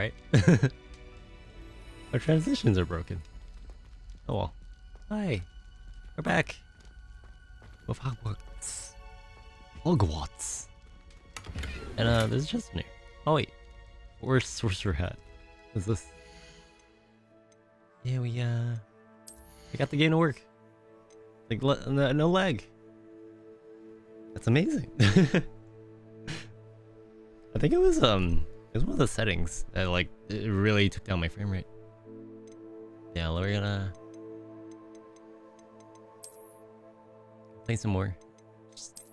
right? Our transitions are broken. Oh well. Hi. We're back. With Hogwarts. Hogwarts. And there's a chest in here. Oh wait. Where's Sorcerer Hat? What's this? Yeah, we got the game to work. Like no lag. That's amazing. I think it was one of the settings that like it really took down my frame rate. Yeah, we're gonna play some more. Just,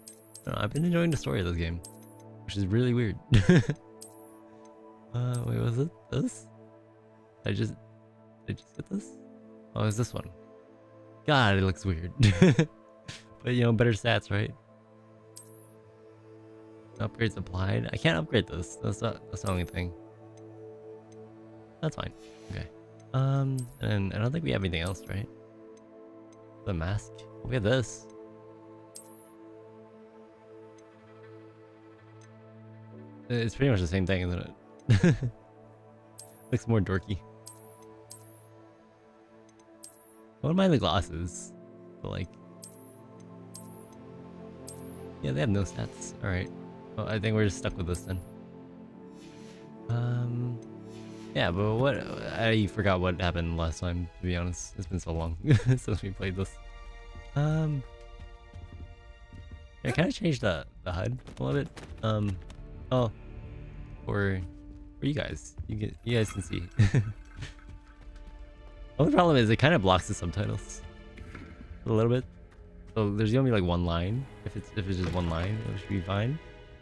I don't know, I've been enjoying the story of this game, which is really weird. Wait, was it this? Did I just get this? Oh, it's this one. God, it looks weird. But you know, better stats, right? Upgrades applied. I can't upgrade this. That's the only thing. That's fine. Okay. And I don't think we have anything else, right? The mask. We have this. It's pretty much the same thing, isn't it? Looks more dorky. I wouldn't mind the glasses, but like, yeah, they have no stats. All right. Well, I think we're just stuck with this then. Yeah, but what? I forgot what happened last time. To be honest, it's been so long since we played this. Yeah, I kind of changed the HUD a little bit. Oh, for you guys, you guys can see. The only problem is it kind of blocks the subtitles a little bit. So there's gonna be like one line. If it's just one line, it should be fine.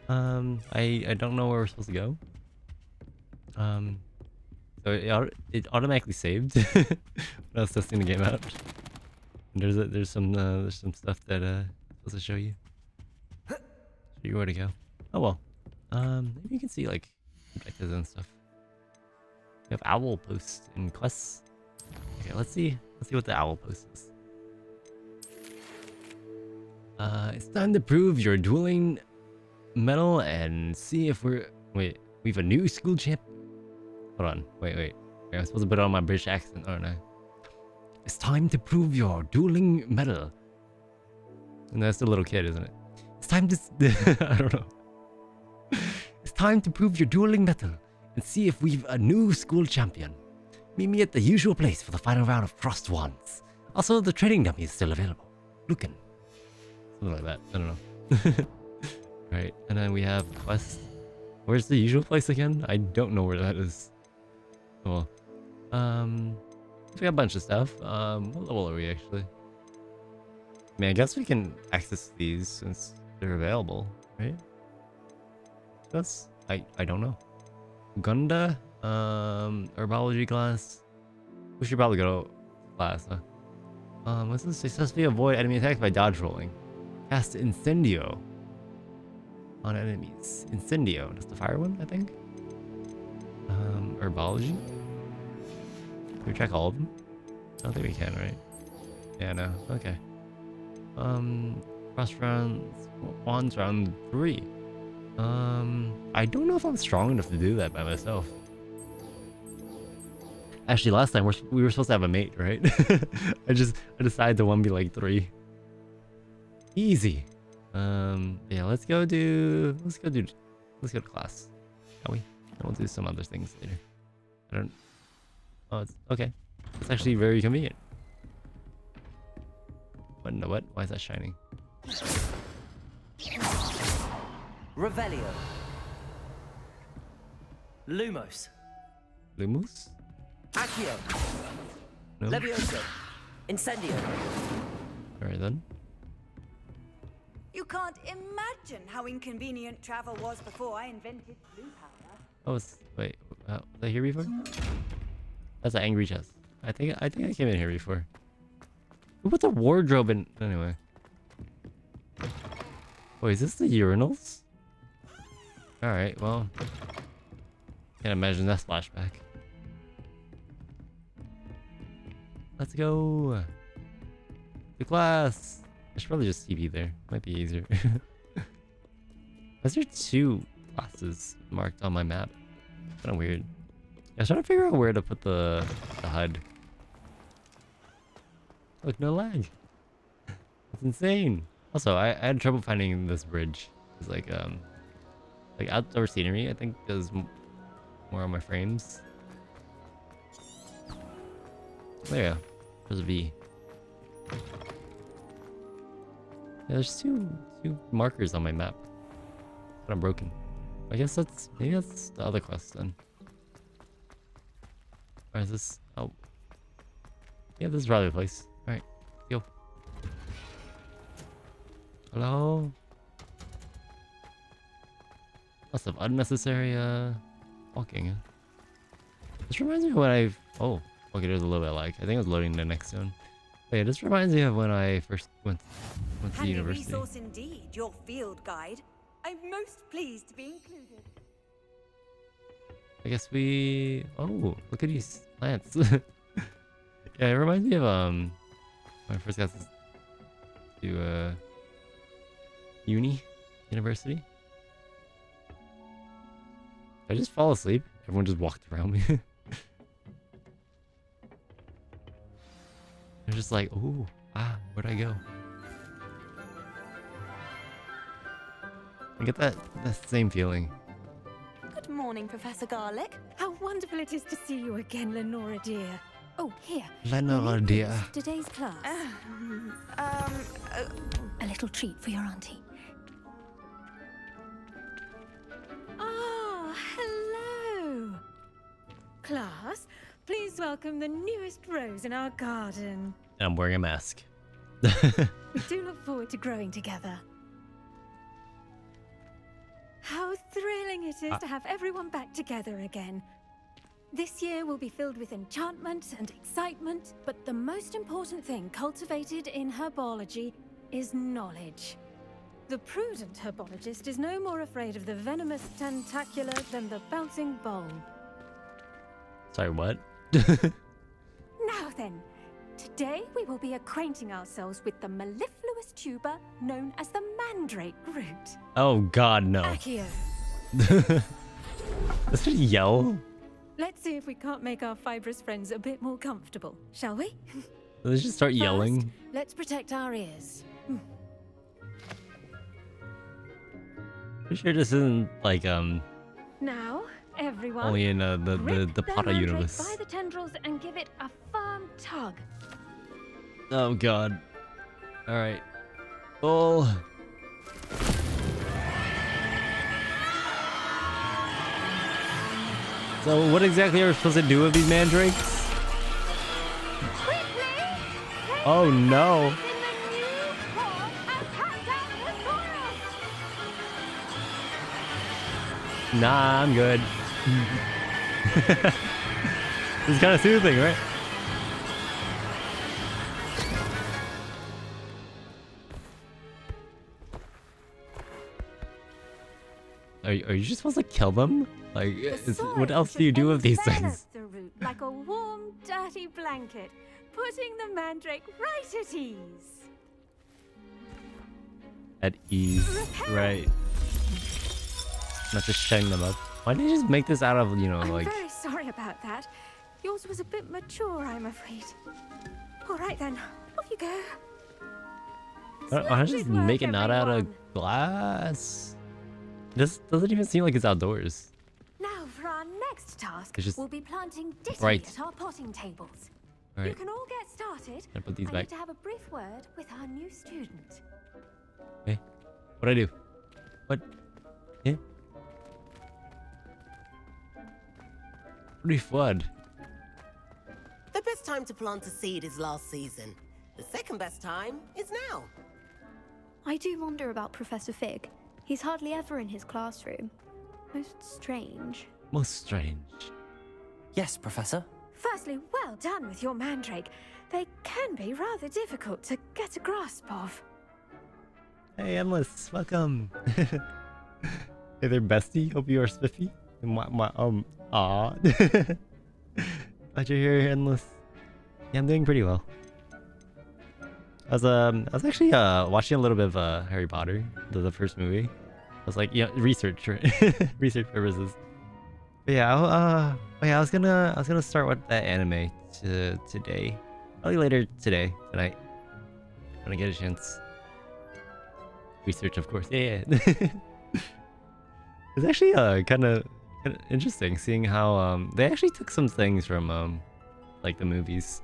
I don't know where we're supposed to go. So it automatically saved when I was testing the game out. And there's some stuff that I'm supposed to show you. Show you where to go. Oh well. Maybe you can see like objectives and stuff. We have owl post and quests. Okay, let's see what the owl post is. It's time to prove your dueling medal and see if we have a new school champ. Hold on, wait. I'm supposed to put on my British accent, aren't I? It's time to prove your dueling medal. And that's the little kid, isn't it? It's time to I don't know. It's time to prove your dueling medal and see if we've a new school champion. Meet me at the usual place for the final round of Crossed Wands. Also, the training dummy is still available. Looking. Something like that. I don't know. Right, and then we have quest. Where's the usual place again? I don't know where that is. Cool. We got a bunch of stuff. What level are we actually? I mean, I guess we can access these since they're available, right? That's I don't know. Gunda, herbology class. We should probably go to class, huh? What's this? Successfully avoid enemy attacks by dodge rolling. Cast Incendio on enemies. Incendio, that's the fire one, I think. Herbology. Can we track all of them? I don't think we can, right? Yeah, no. Okay. Cross rounds, wands round 3. I don't know if I'm strong enough to do that by myself. Actually, last time we were supposed to have a mate, right? I decided to 1v 3. Easy. Yeah, let's go to class. Shall we? And we'll do some other things later. I don't. Oh, it's okay. It's actually very convenient. What in the what? Why is that shining? Revelio. Lumos. Lumos? Accio. No. Levioso. Incendio. Alright then. You can't imagine how inconvenient travel was before I invented blue powder. Oh, wait. Was I here before? That's an angry chest. I think I came in here before. Who put the wardrobe in? Anyway. Wait, is this the urinals? Alright, well. Can't imagine that flashback. Let's go. To class. I should probably just TP there. Might be easier. Why is there 2 classes marked on my map? Kind of weird. I was trying to figure out where to put the HUD. Look, no lag. That's insane. Also, I had trouble finding this bridge. It's like outdoor scenery, I think, does more on my frames. There you go. There's a V. Yeah, there's two markers on my map. But I'm broken. I guess maybe that's the other quest then. Or is this? Oh, yeah, this is probably the place. All right, go. Hello. Lots of unnecessary walking. This reminds me of when I've okay, there's a little bit of lag. I think I was loading the next zone. But yeah, this reminds me of when I first went to the university. Resource indeed, your field guide. I'm most pleased to be included. I guess we... Oh, look at these plants. Yeah, it reminds me of when I first got to university. I just fall asleep. Everyone just walked around me. They're just like, ooh, where'd I go? I get that same feeling. Good morning, Professor Garlic. How wonderful it is to see you again, Lenora dear. Oh, here. Lenora dear. Today's class. A little treat for your auntie. Ah, hello. Class, please welcome the newest rose in our garden. And I'm wearing a mask. We do look forward to growing together. How thrilling it is to have everyone back together again. This year will be filled with enchantment and excitement, but the most important thing cultivated in herbology is knowledge. The prudent herbologist is no more afraid of the venomous tentacular than the bouncing bulb. Sorry, what? Now then, today we will be acquainting ourselves with the mellifluous tuber known as the mandrake root. Oh god, no. Accio. Let's just yell. Let's see if we can't make our fibrous friends a bit more comfortable, shall we? Let's just start yelling. First, let's protect our ears. Pretty sure this isn't like Now, everyone, only in the Potter universe. by the tendrils and give it a firm tug. Oh god. Alright. Oh. So what exactly are we supposed to do with these mandrakes? Oh no. Nah, I'm good. It's kind of soothing, right? Are you just supposed to kill them? Like, what else do you do with these things? The root like a warm, dirty blanket, putting the mandrake right at ease. At ease, right? Not just shutting them up. Why didn't you just make this out of, you know, like... I'm very sorry about that. Yours was a bit mature, I'm afraid. All right then, off you go. Why don't you just make it not out of glass? This doesn't even seem like it's outdoors. Now for our next task, It's just we'll be planting ditty bright. at our potting tables. All You right, can all get started. I put these I back. need to have a brief word with our new student. Okay, what'd I do? What? Yeah? Brief word. The best time to plant a seed is last season. The second best time is now. I do wonder about Professor Fig. He's hardly ever in his classroom. Most strange. Most strange. Yes, Professor. Firstly, well done with your mandrake. They can be rather difficult to get a grasp of. Hey, Endless, welcome. Hey there, bestie. Hope you are spiffy. Aw. Glad you're here, Endless. Yeah, I'm doing pretty well. I was actually watching a little bit of Harry Potter, the first movie. I was like, yeah, research, right? Research purposes. But yeah, I was gonna start with that anime today, probably later tonight, when I get a chance. Research, of course. Yeah. It's actually kind of interesting seeing how they actually took some things from like the movies,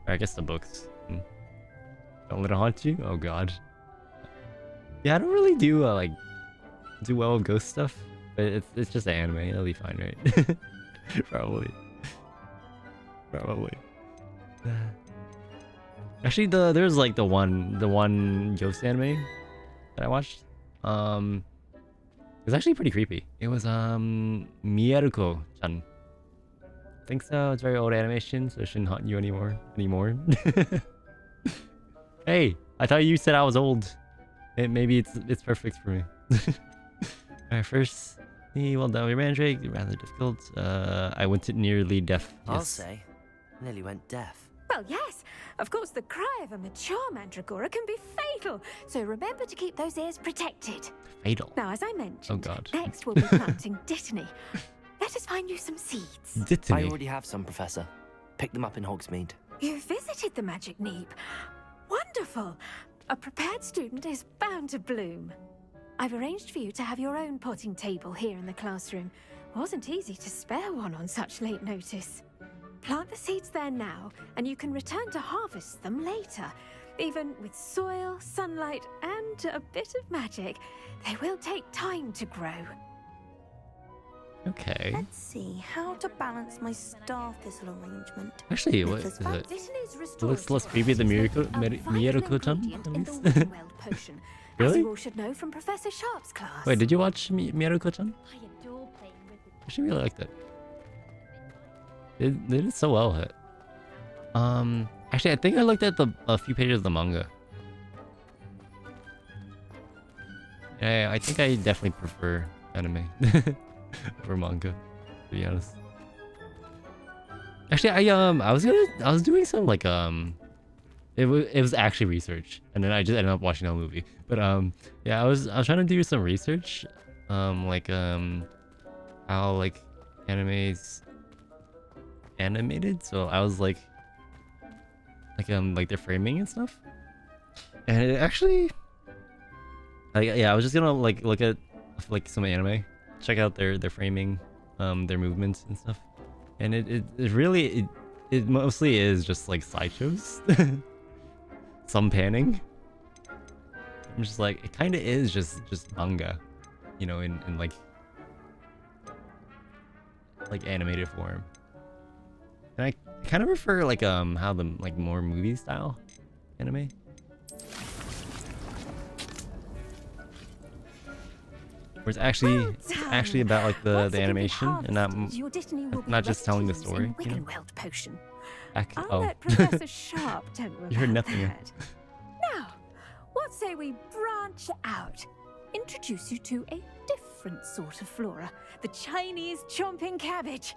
or I guess the books. Don't let it haunt you. Oh god. Yeah, I don't really do like do well with ghost stuff, but it's just an anime. It'll be fine, right? Probably. Actually, there's like the one ghost anime that I watched. It was actually pretty creepy. It was Mieruko-chan. I think so. It's very old animation, so it shouldn't haunt you anymore. Hey, I thought you said I was old. Maybe it's perfect for me. Alright, first, well done with your mandrake. Rather difficult. I went to nearly deaf. Yes. I'll say, nearly went deaf. Well, yes. Of course, the cry of a mature mandragora can be fatal, so remember to keep those ears protected. Fatal. Now, as I mentioned, Oh god. next we'll be planting Dittany. Let us find you some seeds. I Dittany. already have some, Professor. Pick them up in Hogsmeade. You visited the Magic Neep. Wonderful. A prepared student is bound to bloom. I've arranged for you to have your own potting table here in the classroom. Wasn't easy to spare one on such late notice. Plant the seeds there now, and you can return to harvest them later. Even with soil, sunlight, and a bit of magic, they will take time to grow. Okay. Let's see how to balance my star thistle arrangement. Actually, what is it? It looks less creepy than Mieruko-chan, at least. As Really? you all should know from Professor Sharp's class. Wait, did you watch Mieruko-chan? I adore playing with the I actually really liked it. They did so well with it. Actually, I think I looked at a few pages of the manga. Yeah, I think I definitely prefer anime over manga, to be honest. Actually, I was doing some like it was actually research, and then I just ended up watching the movie. But yeah, I was trying to do some research, like how like animes animated. So I was like their framing and stuff, and it actually yeah, I was just gonna like look at like some anime, check out their framing, their movements and stuff, and it really it mostly is just like slideshows. Some panning. I'm just like, it kind of is just manga, you know, in like animated form. And I kind of prefer like how the like more movie style anime. Where it's actually about like the animation and not just telling the story. You know? Potion. Oh. Let Professor Sharp deal with You heard nothing. that. Now, what say we branch out? Introduce you to a different sort of flora, the Chinese chomping cabbage.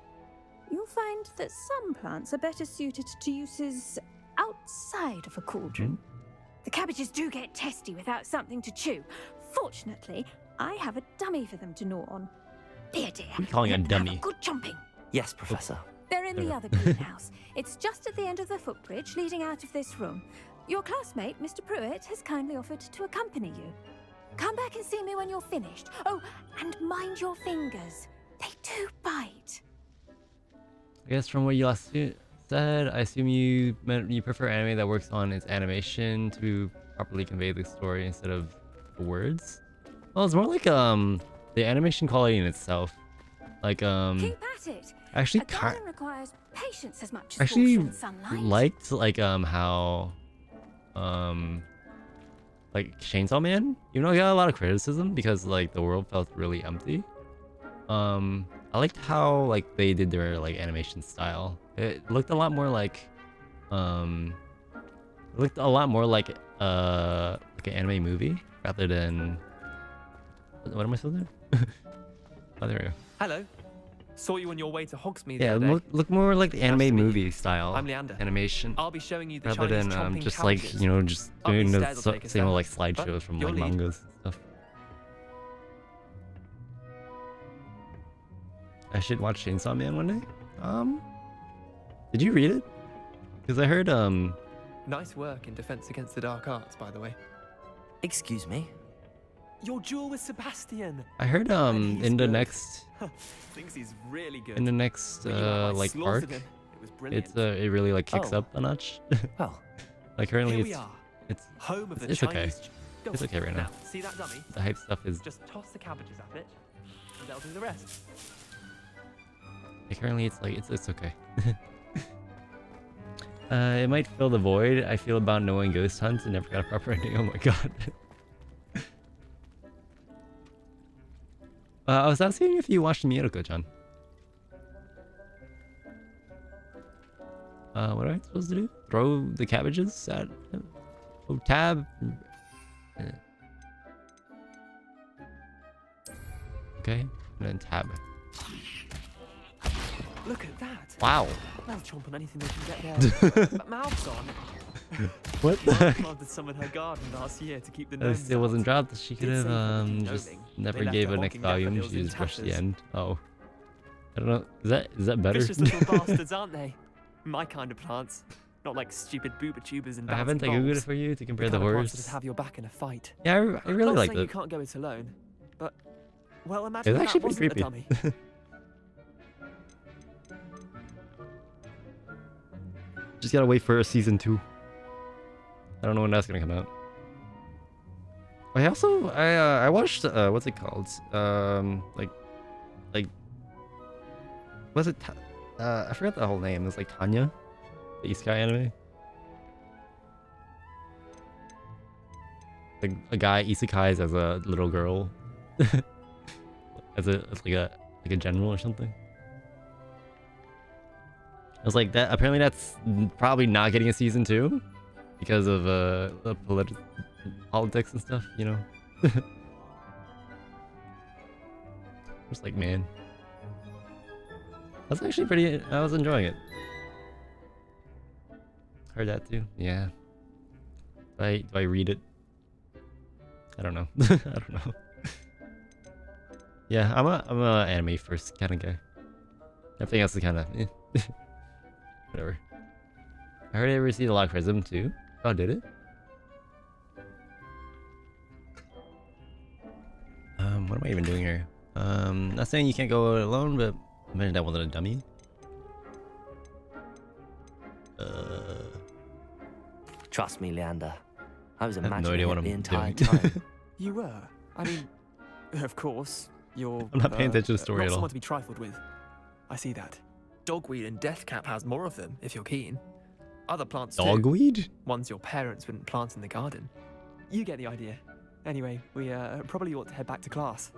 You'll find that some plants are better suited to uses outside of a cauldron. The cabbages do get testy without something to chew. Fortunately, I have a dummy for them to gnaw on. Dear. You're calling a let them have dummy. good chomping. Yes, Professor. They're in the other greenhouse. It's just at the end of the footbridge leading out of this room. Your classmate, Mr. Pruitt, has kindly offered to accompany you. Come back and see me when you're finished. Oh, and mind your fingers. They do bite. I guess from what you last said, I assume you meant you prefer anime that works on its animation to properly convey the story instead of the words. Well, it's more like the animation quality in itself. Like Keep at it. actually A garden requires patience as much as actually force and sunlight. liked like how like Chainsaw Man, you know, I got a lot of criticism because like the world felt really empty. I liked how like they did their like animation style. It looked a lot more like an anime movie rather than what am I supposed to do? Oh, there we go. Hello. Saw you on your way to Hogsmeade Yeah, the other day. look more like the anime Nice to meet you. movie style I'm Leander. animation I'll be showing you the rather Chinese than chomping just cabbages. like, you know, just Up doing these the stairs will take us same down. like slideshows But from your like lead. mangas and stuff. I should watch Chainsaw Man one day. Did you read it? Because I heard Nice work in Defense Against the Dark Arts, by the way. Excuse me? Your duel with Sebastian. I heard in the next Thinks he's really good. in the next When you and I like slaughtered arc, him, it was brilliant. it's it really like kicks Oh. up a notch. Well, Like currently Here we it's are, it's home of the it's okay. Chinese. Go It's on. okay right now. See that dummy? the hype stuff is Just toss the cabbages at it, and they'll do the rest. like, currently it's like it's okay. It might fill the void I feel about knowing ghost hunts and never got a proper ending. Oh my god. I was asking if you watched Miyako-chan. What am I supposed to do? Throw the cabbages at him? Oh, tab. Okay, and then tab. Look at that. Wow. They'll chomp on anything they can get their mouths on. What the heck? Planted some in her garden last year to keep the It gnomes still wasn't out. dropped. She could Did have say something just knowing. never They left gave her a next honking volume. daffodils She in just rushed the tatters. end. Oh, I don't know. Is that better? Vicious little bastards, aren't they? My kind of plants. Not like stupid Booba-tubers and I haven't bouncing googled it bulbs. for you to compare The the kind of plants that horrors. just have your back in a fight. Yeah, I really Not liked saying you it. can't go it alone, but well, imagine It's that actually pretty wasn't a creepy. dummy. Just gotta wait for season 2. I don't know when that's gonna come out. I watched what's it called? Like was it? I forgot the whole name. It's like Tanya, the isekai anime. Like a guy isekais as a little girl, as like a general or something. I was like that. Apparently, that's probably not getting a season 2 because of the politics and stuff. You know. Just like, man, that's actually pretty. I was enjoying it. Heard that too. Yeah. Do I read it? I don't know. I don't know. Yeah, I'm a anime first kind of guy. Everything else is kind of whatever. I heard I received a Lock Prism too. Oh, did it? What am I even doing here? Not saying you can't go alone, but imagine that wasn't a dummy. Trust me, Leander. I was I have no imagining idea what it I'm the entire doing. time. You were. I mean, of course, you're. I'm not paying attention to the story not at all. someone to be trifled with. I see that. Dogweed and Deathcap has more of them, if you're keen. Other plants too. Dogweed? Ones your parents wouldn't plant in the garden. You get the idea. Anyway, we probably ought to head back to class.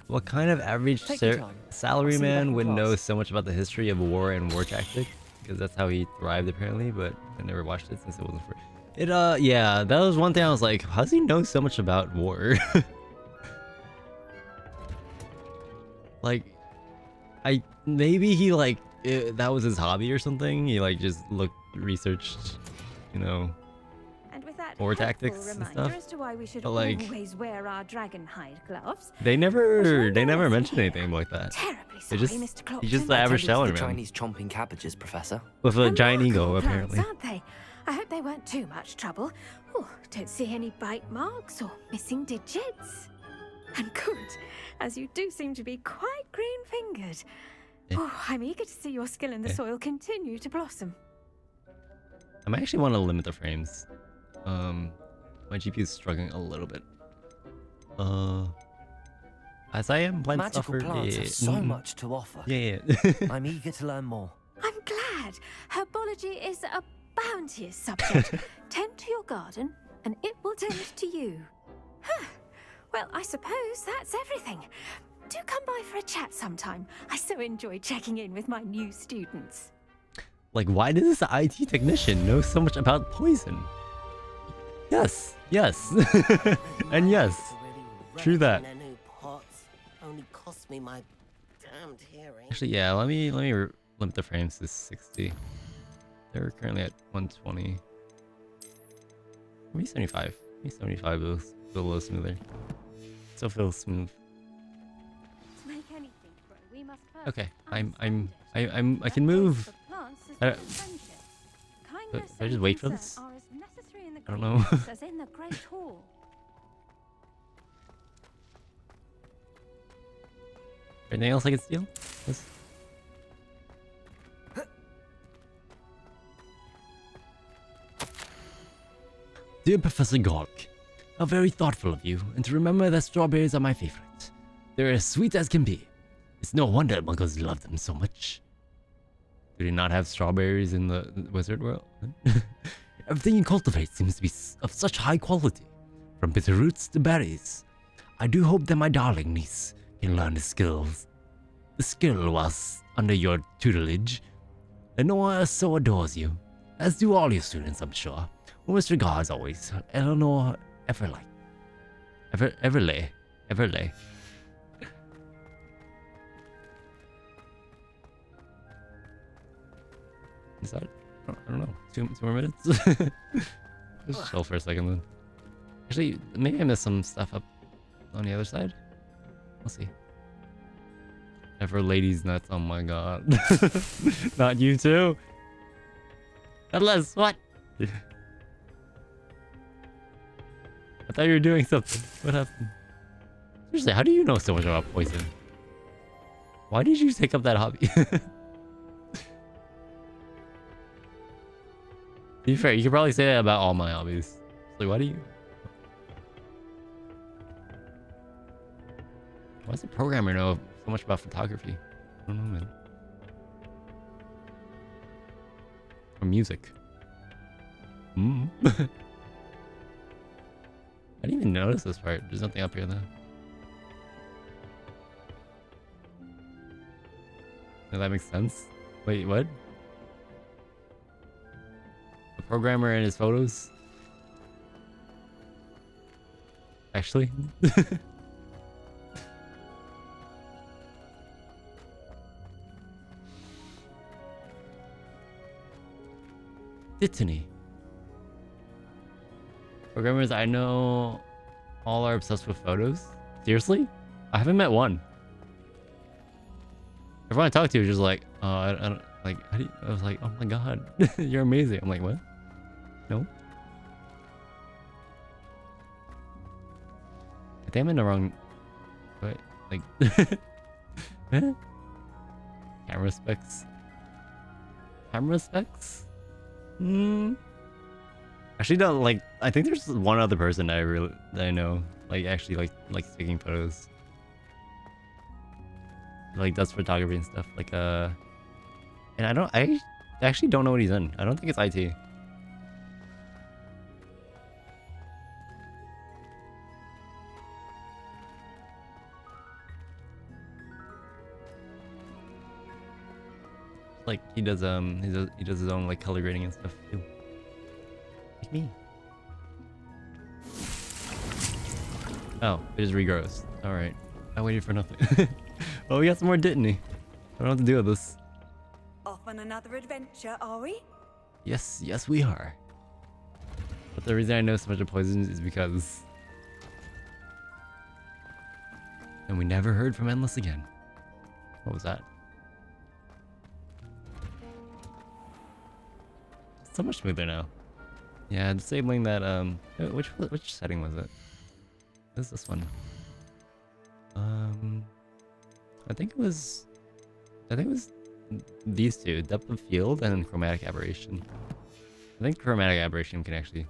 What kind of average Take your time. I'll salary see you back man in would class. know so much about the history of war and war tactics? Because that's how he thrived apparently, but I never watched it since it wasn't for it. Yeah, that was one thing I was like, how does he know so much about war? Like, maybe he like that was his hobby or something. He like just researched, you know. And with that War helpful tactics and reminder stuff. as to why we should But, like, always wear our dragon hide gloves. They never mentioned anything like that. Terribly They sorry, just Mr. Clopton. he's just the average Attended to salary the man Chinese chomping cabbages, Professor. with a giant ego Remarkable apparently. plants, aren't they? I hope they weren't too much trouble. Oh, don't see any bite marks or missing digits. And good, as you do seem to be quite green-fingered. Yeah. Oh, I'm eager to see your skill in the Yeah. soil continue to blossom. I might actually want to limit the frames. My GPU is struggling a little bit. As I am blind Magical suffered. plants Yeah. have so much to offer. Yeah. I'm eager to learn more. I'm glad. Herbology is a bounteous subject. Tend to your garden, and it will tend to you. Huh. Well, I suppose that's everything. Do come by for a chat sometime. I so enjoy checking in with my new students. Like, why does this IT technician know so much about poison? Yes, yes, and yes. True that. Their new pots only cost me my damned hearing. Actually, yeah. Let me limit the frames to 60. They're currently at 120. Maybe 75. Maybe 75 will feel a little smoother. Still feels smooth. To make anything grow, we Okay, I can move. I just wait for this? I don't know. Anything else I can steal? Yes. Dear Professor Gork, how very thoughtful of you, and to remember that strawberries are my favorite. They're as sweet as can be. It's no wonder muggles love them so much. Do they not have strawberries in the wizard world? Everything you cultivate seems to be of such high quality, from bitter roots to berries. I do hope that my darling niece can learn the skill whilst under your tutelage. Lenore so adores you, as do all your students, I'm sure. Warmest regards always, Eleanor Everley. Everley. Is that? I don't know. 2 more minutes? Just chill for a second then. Actually, maybe I missed some stuff up on the other side. We'll see. Ever ladies nuts. Oh my god. Not you too. Unless what? I thought you were doing something. What happened? Seriously, how do you know so much about poison? Why did you take up that hobby? To be fair, you could probably say that about all my hobbies. Like, why do you? Why does a programmer know so much about photography? I don't know, man. Or music. I didn't even notice this part. There's nothing up here though. Does that make sense? Wait, what? The programmer and his photos? Actually? Dittany. Programmers I know all are obsessed with photos. Seriously? I haven't met one. Everyone I talk to is just like, I don't like. How do you, I was like, oh my god, you're amazing. I'm like, what? No. I think I'm in the wrong. What? Like, camera specs. Camera specs. Actually, don't like. I think there's one other person that I know, like actually like taking photos. Like does photography and stuff. Like and I actually don't know what he's in. I don't think it's IT. Like he does his own like color grading and stuff too. Like me. Oh, it just regrows. Alright. I waited for nothing. Oh, we got some more Dittany. I don't know what to do with this. Off on another adventure, are we? Yes, we are. But the reason I know so much of poisons is because... And we never heard from Endless again. What was that? It's so much smoother now. Yeah, disabling that, which setting was it? What is this one? I think it was these two, depth of field and chromatic aberration. I think chromatic aberration can actually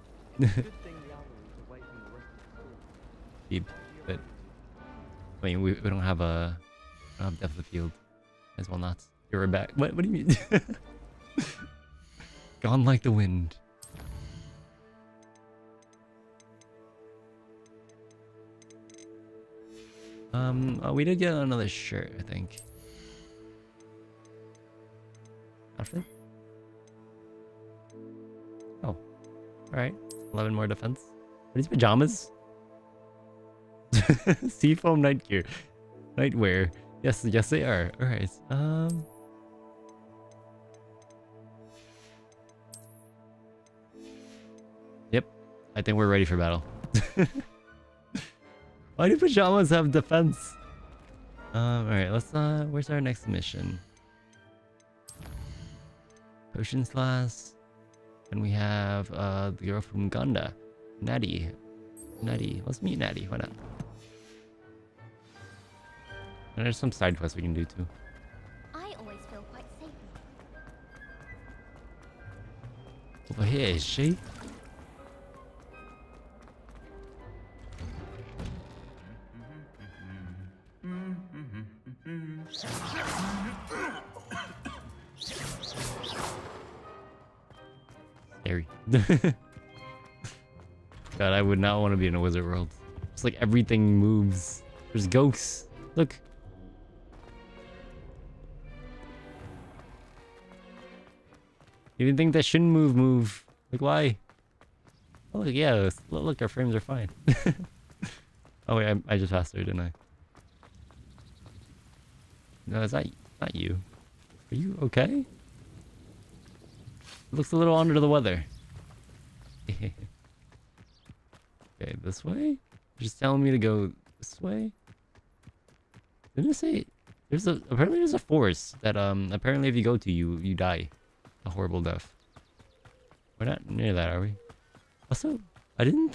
be, but I mean we don't have depth of field. As well not. You're back. What do you mean? Gone like the wind. Oh, we did get another shirt, I think. Outfit? Oh. Alright. 11 more defense. Are these pajamas? Seafoam night gear. Nightwear. Yes, they are. Alright. Yep. I think we're ready for battle. Why do pajamas have defense? Alright, let's where's our next mission? Potions class. And we have the girl from Ganda. Natty. Let's meet Natty, why not? And there's some side quests we can do too. I always feel quite safe. Over here, is she? Scary. God, I would not want to be in a wizard world. It's like everything moves. There's ghosts. Look. You didn't think that shouldn't move. Like, why? Oh, look, yeah. Look, our frames are fine. Oh, wait, I just passed through, didn't I? No, it's not you. Are you okay? It looks a little under the weather. Okay, this way? Just telling me to go this way? Didn't it say apparently there's a forest that apparently if you go to you die a horrible death. We're not near that, are we? Also, I'm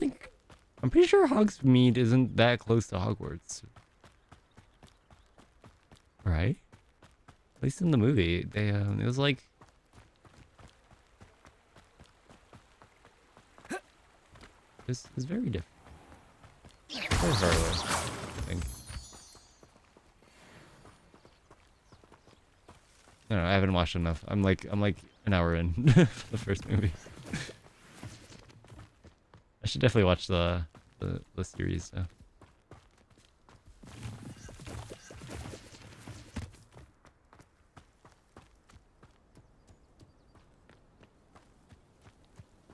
pretty sure Hogsmeade isn't that close to Hogwarts. Right? At least in the movie, they it was like it's very different. Very far away, I think. I don't know, I haven't watched enough. I'm like an hour in the first movie. I should definitely watch the series though.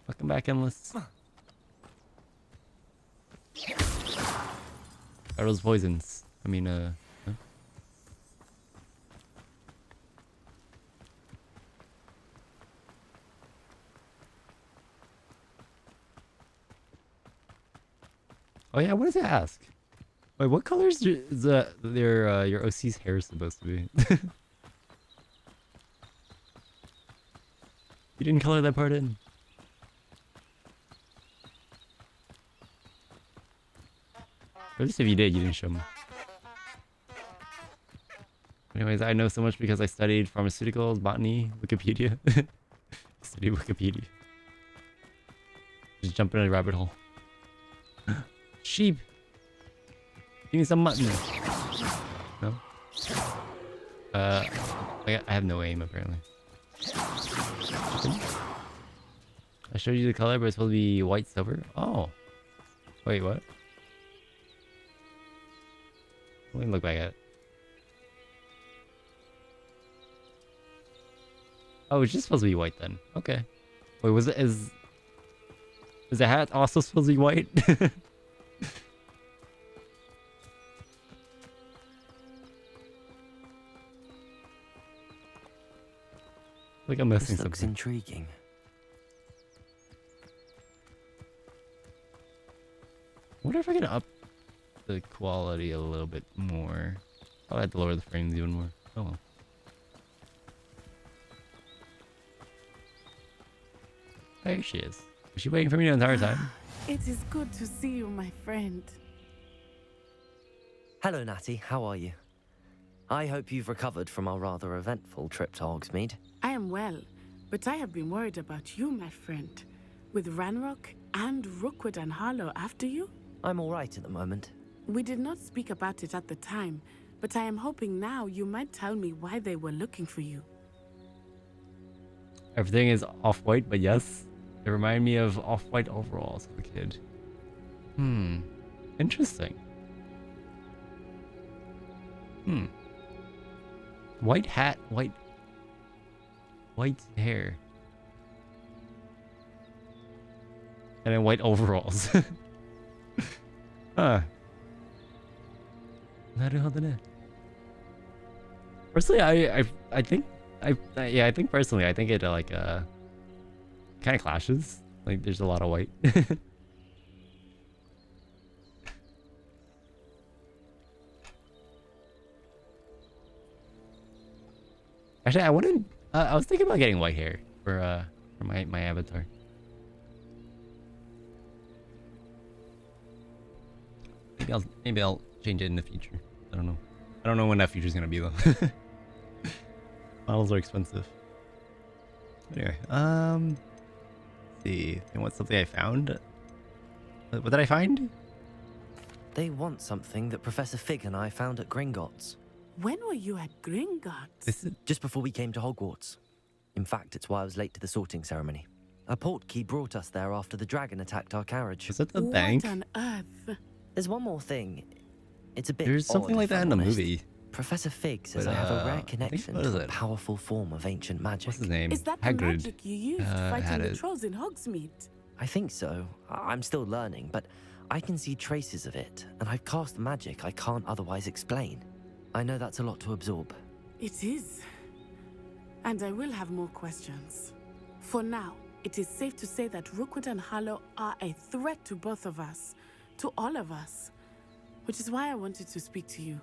Welcome back, Endless. Are those poisons? I mean, huh? Oh yeah, what does it ask? Wait, what colors is your OC's hair supposed to be? You didn't color that part in. Or at least if you did, you didn't show me. Anyways, I know so much because I studied pharmaceuticals, botany, Wikipedia. Study Wikipedia. Just jump in a rabbit hole. Sheep! Give me some mutton. No? I have no aim apparently. I showed you the color, but it's supposed to be white silver. Oh. Wait, what? Let me look back at it. Oh, it's just supposed to be white then. Okay. Wait, is the hat also supposed to be white? Like I'm missing This looks something. intriguing. I wonder if I can up the quality a little bit more. I'll have to lower the frames even more. Oh well. There she is. Was she waiting for me the entire time? It is good to see you, my friend. Hello, Natty. How are you? I hope you've recovered from our rather eventful trip to Hogsmeade. I am well, but I have been worried about you, my friend. With Ranrock and Rookwood and Harlow after you? I'm all right at the moment. We did not speak about it at the time, but I am hoping now you might tell me why they were looking for you. Everything is off-white, but yes. It reminded me of off-white overalls as a kid. Interesting. White hat, white hair. And then white overalls. Huh. Personally, I think personally, I think it like kind of clashes. Like there's a lot of white. Actually, I wouldn't. I was thinking about getting white hair for my avatar. Maybe I'll change it in the future. I don't know. I don't know when that future's gonna be though. Models are expensive. Anyway, let's see. And what's something I found? What did I find? They want something that Professor Fig and I found at Gringotts. When were you at Gringotts? This is Just before we came to Hogwarts. In fact, it's why I was late to the sorting ceremony. A portkey brought us there after the dragon attacked our carriage. Was that the bank? What on earth? There's one more thing. It's a bit There's something odd, like if that I'm in the honest. movie. Professor Fig says But, I have a I rare think- connection what is to a it? powerful form of ancient magic. What's his name? Is that the Hagrid. magic you used had fighting the it. trolls in Hogsmeade? I think so. I'm still learning, but I can see traces of it, and I've cast magic I can't otherwise explain. I know that's a lot to absorb. It is. And I will have more questions. For now, it is safe to say that Rookwood and Harlow are a threat to both of us, to all of us. Which is why I wanted to speak to you.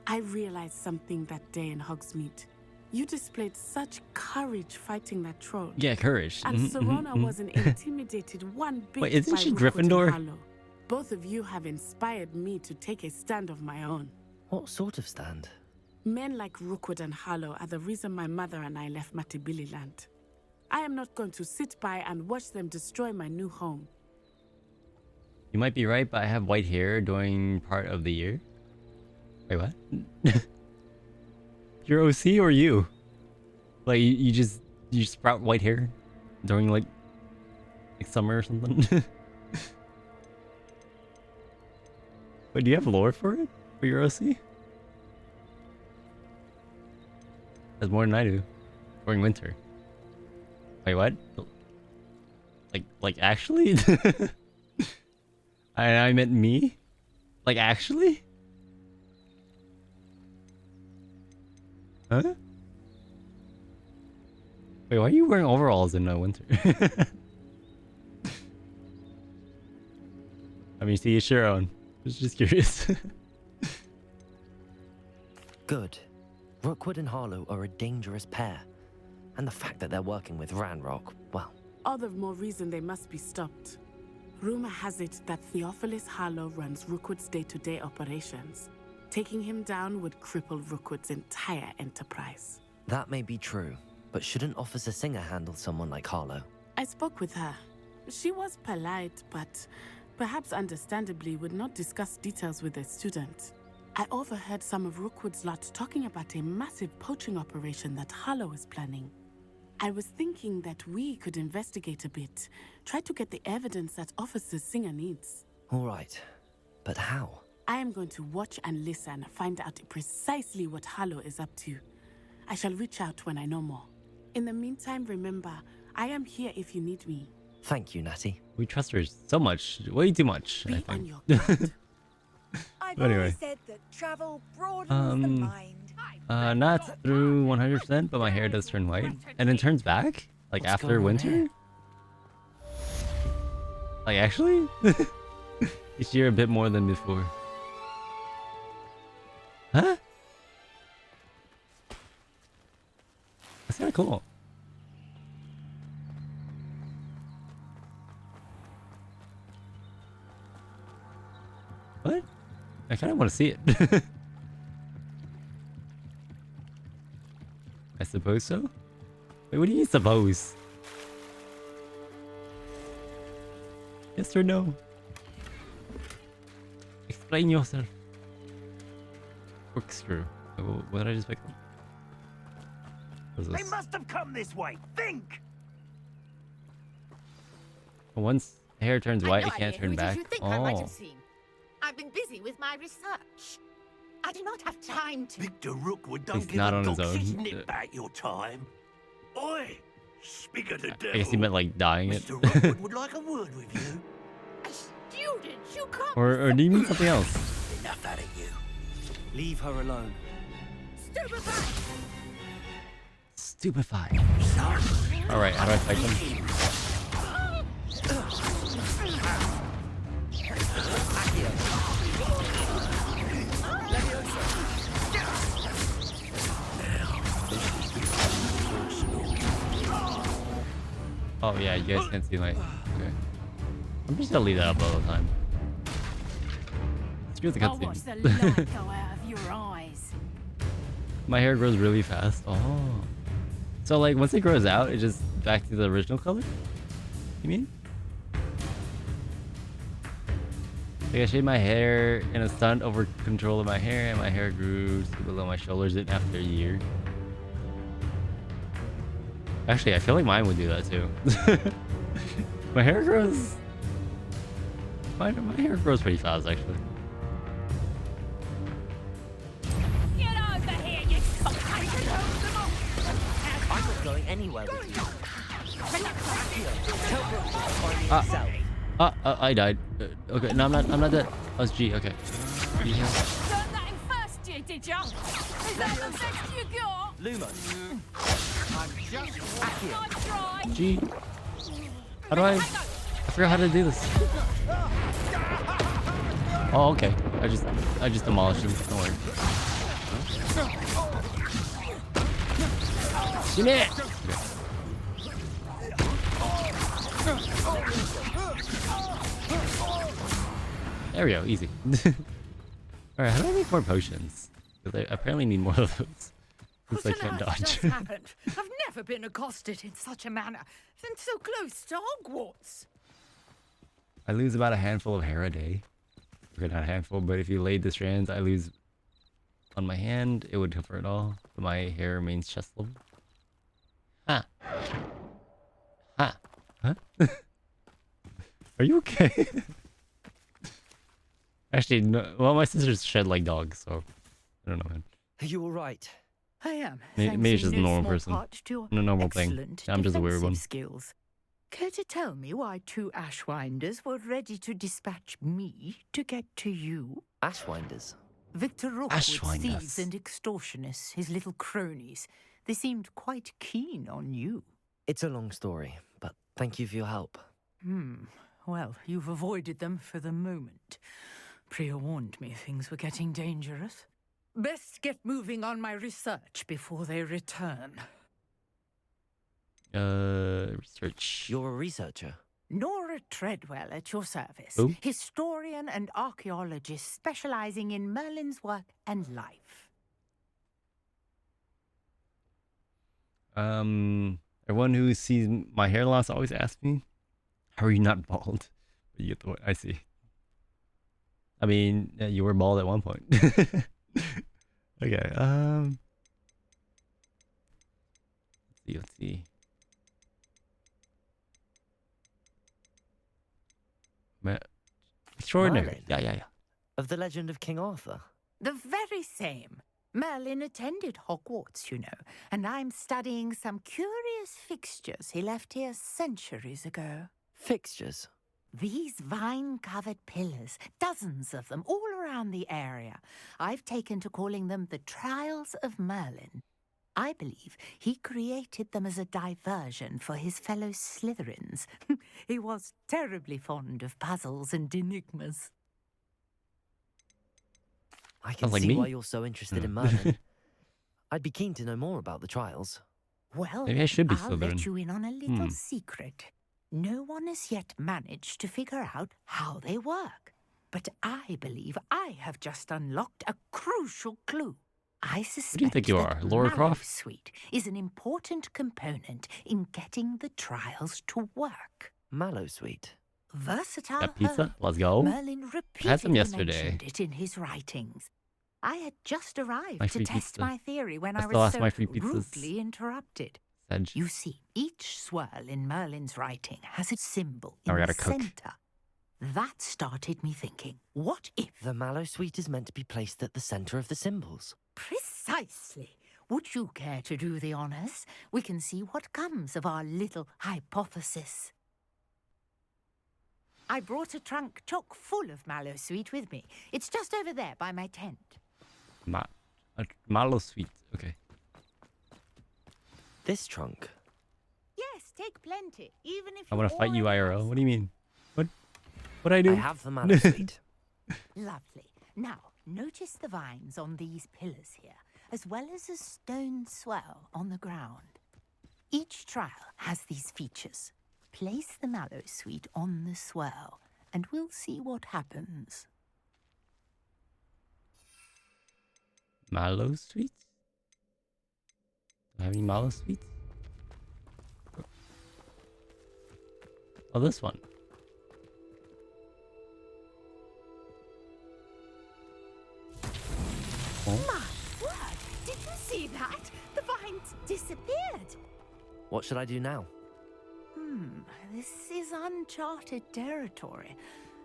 I realized something that day in Hogsmeade. You displayed such courage fighting that troll. Yeah, courage. And Serona wasn't intimidated one bit. Wait, isn't by she Rookwood and Gryffindor? Harlow. Both of you have inspired me to take a stand of my own. What sort of stand? Men like Rookwood and Harlow are the reason my mother and I left Matibili-land. I am not going to sit by and watch them destroy my new home. You might be right, but I have white hair during part of the year. Wait, what? Your OC or you? Like you sprout white hair during like summer or something? Wait, do you have lore for it? For your OC? That's more than I do. During winter. Wait, what? Like actually? I meant me? Like actually? Huh? Wait, why are you wearing overalls in winter? I mean, see, it's your own. I was just curious. Good. Rookwood and Harlow are a dangerous pair. And the fact that they're working with Ranrock, well... All the more reason they must be stopped. Rumor has it that Theophilus Harlow runs Rookwood's day-to-day operations. Taking him down would cripple Rookwood's entire enterprise. That may be true, but shouldn't Officer Singer handle someone like Harlow? I spoke with her. She was polite, but perhaps understandably would not discuss details with a student. I overheard some of Rookwood's lot talking about a massive poaching operation that Harlow is planning. I was thinking that we could investigate a bit, try to get the evidence that Officer Singer needs. All right, but how? I am going to watch and listen, find out precisely what Harlow is up to. I shall reach out when I know more. In the meantime, remember, I am here if you need me. Thank you, Natty. We trust her so much. Way too much, I Be think. on your guard. I've Anyway. always said that travel broadens the mind. Not through 100%, but my hair does turn white. And then turns back? Like What's after going on winter? here? Like actually? This year a bit more than before. Huh? That's kinda cool. What? I kinda wanna see it. I suppose so? Wait, what do you mean suppose? Yes or no? Explain yourself. Corkscrew. What did I just pick up? What is They this? must have come this way. Think! Once hair turns I've white, no it can't idea turn who it is back. you think I might Oh. have seen. I've been busy with my research. I do not have time to. Victor Rookwood don't He's give not a on his dog's own. shit nip back your time. Oi! Speak of the devil. I guess he meant like dying it. Mr. Rookwood would like a word with you. A student, you can't. Or do you mean something else? Enough out of you. Leave her alone. Stupefied. Stupefied. Alright, how do I fight them? Oh yeah, you guys can't see my. Okay. I'm just gonna leave that up all the time. Screw the I'll watch the cutscenes. light go out of your eyes. My hair grows really fast. Oh. So like once it grows out, it's just back to the original color? You mean? Like I shaved my hair in a stunt over control of my hair, and my hair grew to below my shoulders after a year. Actually, I feel like mine would do that too. My hair grows... My hair grows pretty fast, actually. Get over here, you cockroach! I'm not going anywhere with you. Tell Brooke to find me himself. I died. Okay, no, I'm not dead. I was G, okay. Turned that in first year, did ya? Is that the best you got? Lumos. I'm just try. G. How do I forgot how to do this. Oh, okay. I just demolished him. Don't worry. Chimaart! There we go, easy. Alright, how do I make more potions? Because I apparently need more of those. Since I can't dodge. Just happened? I've never been accosted in such a manner, and so close to Hogwarts. I lose about a handful of hair a day. Okay, not a handful, but if you laid the strands, I lose on my hand, it would cover it all. But my hair remains chest level. Ha! Ha! Huh? Are you okay? Actually, no. Well, my sisters shed like dogs, so I don't know, man. Are you all right? I am. Maybe it's just a normal person. No normal thing. I'm just a weird one. Skills. Care to tell me why 2 Ashwinders were ready to dispatch me to get to you? Ashwinders? Victor Rookwood's thieves and extortionists, his little cronies. They seemed quite keen on you. It's a long story, but thank you for your help. Well, you've avoided them for the moment. Priya warned me things were getting dangerous. Best get moving on my research before they return. Research. You're a researcher? Nora Treadwell at your service. Who? Historian and archaeologist specializing in Merlin's work and life. Everyone who sees my hair loss always asks me, how are you not bald? But you get the point. I see. I mean, yeah, you were bald at one point. Okay, let's see. Extraordinary. Merlin? Yeah. Of the legend of King Arthur? The very same. Merlin attended Hogwarts, you know, and I'm studying some curious fixtures he left here centuries ago. Fixtures? These vine-covered pillars, dozens of them, all around the area. I've taken to calling them the Trials of Merlin. I believe he created them as a diversion for his fellow Slytherins. He was terribly fond of puzzles and enigmas. I can see why you're so interested in Merlin. I'd be keen to know more about the trials. Well, maybe I should be I'll Slytherin. let you in on a little secret. No one has yet managed to figure out how they work. But I believe I have just unlocked a crucial clue. I suspect Who do you think you are, Laura Croft? Mallowsweet is an important component in getting the trials to work. Mallowsweet? Versatile That pizza? herb. Let's go. Merlin I had repeatedly some yesterday. mentioned it in his writings. I had just arrived My to free test pizza. my theory when I I still was ask so my free pizzas. rudely interrupted. Sedge. You see, each swirl in Merlin's writing has a symbol Now in we the gotta cook. center. That started me thinking, what if... The Mallowsweet is meant to be placed at the center of the symbols. Precisely. Would you care to do the honors? We can see what comes of our little hypothesis. I brought a trunk chock full of Mallowsweet with me. It's just over there by my tent. Mallowsweet. Okay. This trunk? Yes, take plenty, even if I want to fight you IRL. What do you mean? What I do? I have the Mallowsweet. Lovely. Now, notice the vines on these pillars here, as well as a stone swell on the ground. Each trial has these features. place the mallow sweet on the swirl, and we'll see what happens. Mallow sweets? Do I have any mallow sweets? Oh, this one. Oh. My word! Did you see that? The vines disappeared. What should I do now? This is uncharted territory.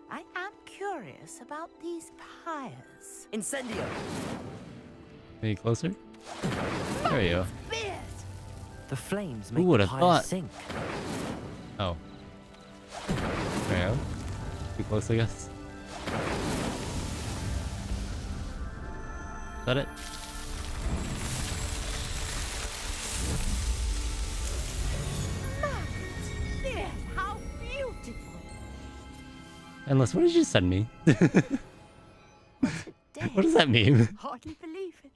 I am curious about these pyres. Incendio! Any closer? There we go. The flames Who make would the have pyre thought? sink. Oh. There we go. Too close, I guess. Is that it? How beautiful! Endless, what did you send me? What does that mean? Hardly believe it.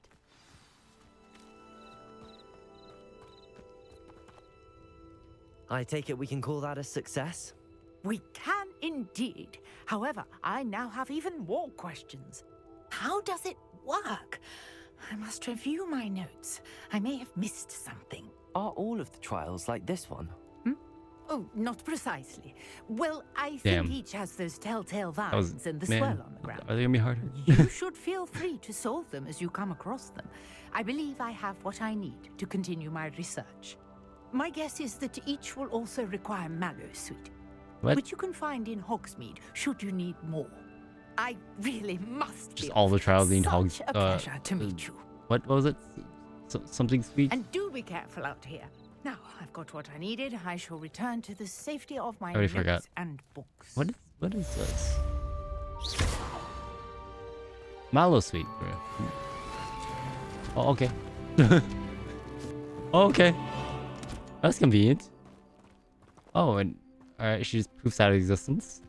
I take it we can call that a success? We can indeed. However, I now have even more questions. How does it work? I must review my notes. I may have missed something. Are all of the trials like this one? Oh, not precisely. Well, I Damn. think each has those telltale That was- vines and the man, swirl on the ground. Are they gonna be harder? You should feel free to solve them as you come across them. I believe I have what I need to continue my research. My guess is that each will also require mallow sweet, What? which you can find in Hogsmeade should you need more. I really must Just be all the trials need such hogs. a pleasure to meet you. What was it? Something sweet? And do be careful out here. Now, I've got what I needed. I shall return to the safety of my I already notes forgot. and books. What is this? Mallow sweet. Oh, okay. Oh, okay. That's convenient. Oh, and alright, she just poofs out of existence.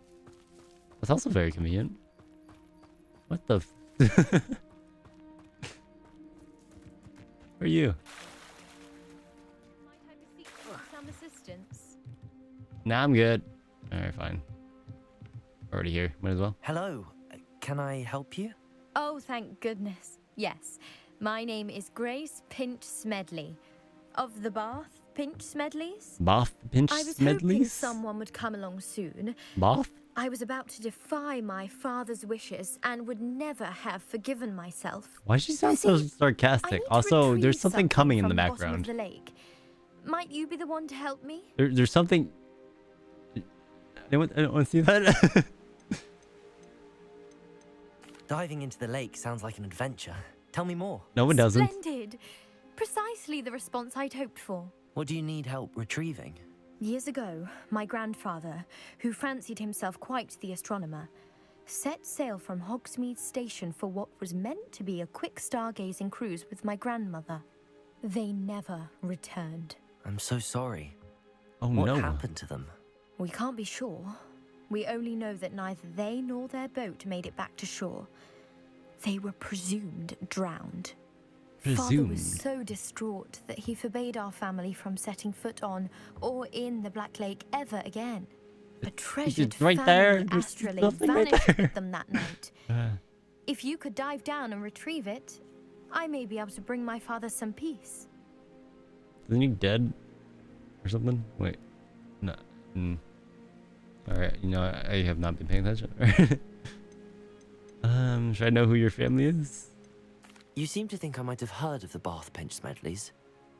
That's also very convenient. What the f- Who are you? Some assistance. Nah, I'm good. Alright, fine. Already here. Might as well. Hello. Can I help you? Oh, thank goodness. Yes. My name is Grace Pinch Smedley. Of the Bath Pinch Smedleys? Bath Pinch I was hoping Smedleys? someone would come along soon. Bath? I was about to defy my father's wishes and would never have forgiven myself. Why does she sound so sarcastic? Also, there's something coming in the From bottom of background. the lake. Might you be the one to help me? There's something. I don't want to see that. Diving into the lake sounds like an adventure. Tell me more. No, it doesn't. Splendid. Precisely the response I'd hoped for. What do you need help retrieving? Years ago, my grandfather, who fancied himself quite the astronomer, set sail from Hogsmeade Station for what was meant to be a quick stargazing cruise with my grandmother. They never returned. I'm so sorry. Oh what no. happened to them? We can't be sure. We only know that neither they nor their boat made it back to shore. They were presumed drowned. Father was so distraught that he forbade our family from setting foot on or in the Black Lake ever again. A treasured right family there. There's astrolabe nothing right vanished there. with them that night. If you could dive down and retrieve it, I may be able to bring my father some peace. Isn't he dead? Or something? Wait. No. Alright, you know, I have not been paying attention. Should I know who your family is? You seem to think I might have heard of the Bath Pinch Smedleys.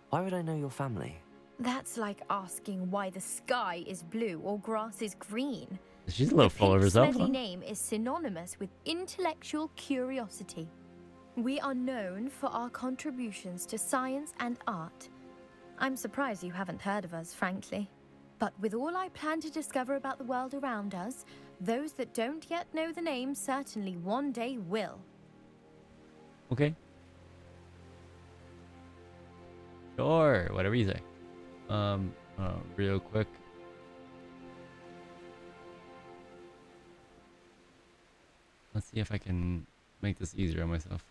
Why would I know your family? That's like asking why the sky is blue or grass is green. She's a little full of herself. Smedley Huh? name is synonymous with intellectual curiosity. We are known for our contributions to science and art. I'm surprised you haven't heard of us, frankly. But with all I plan to discover about the world around us, those that don't yet know the name certainly one day will. Okay. Sure, whatever you say. Real quick. Let's see if I can make this easier on myself.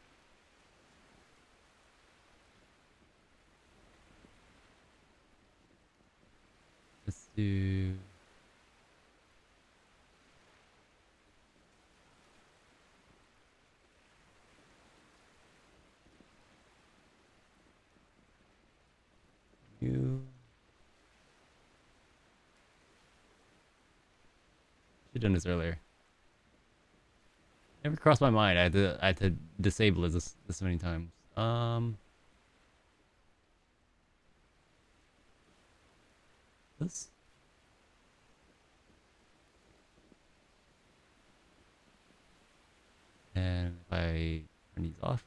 Let's do Should've done this earlier. Never crossed my mind. I had to disable it this many times. This. And if I turn these off.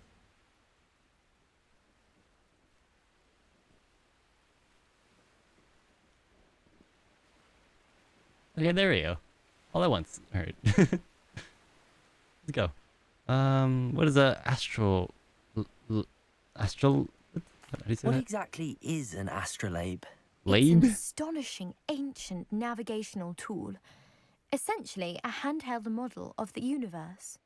Okay, there we go. All at once. All right. Let's go. What is a astral? Astral? How do you say What that? exactly is an astrolabe? It's an astonishing ancient navigational tool. Essentially, a handheld model of the universe.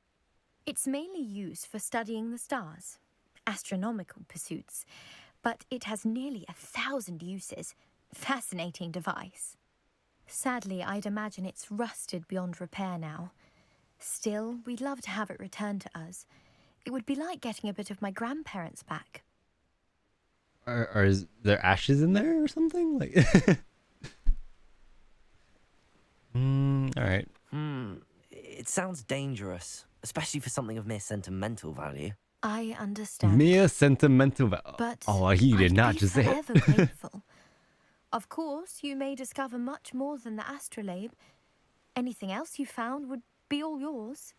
It's mainly used for studying the stars, astronomical pursuits, but it has nearly 1,000 uses. Fascinating device. Sadly, I'd imagine it's rusted beyond repair now. Still, we'd love to have it returned to us. It would be like getting a bit of my grandparents back. Is there ashes in there or something? Like, all right. It sounds dangerous, especially for something of mere sentimental value. I understand. Mere sentimental value. But oh, he did not just say it. I'd be forever grateful. Of course, you may discover much more than the astrolabe. Anything else you found would be all yours.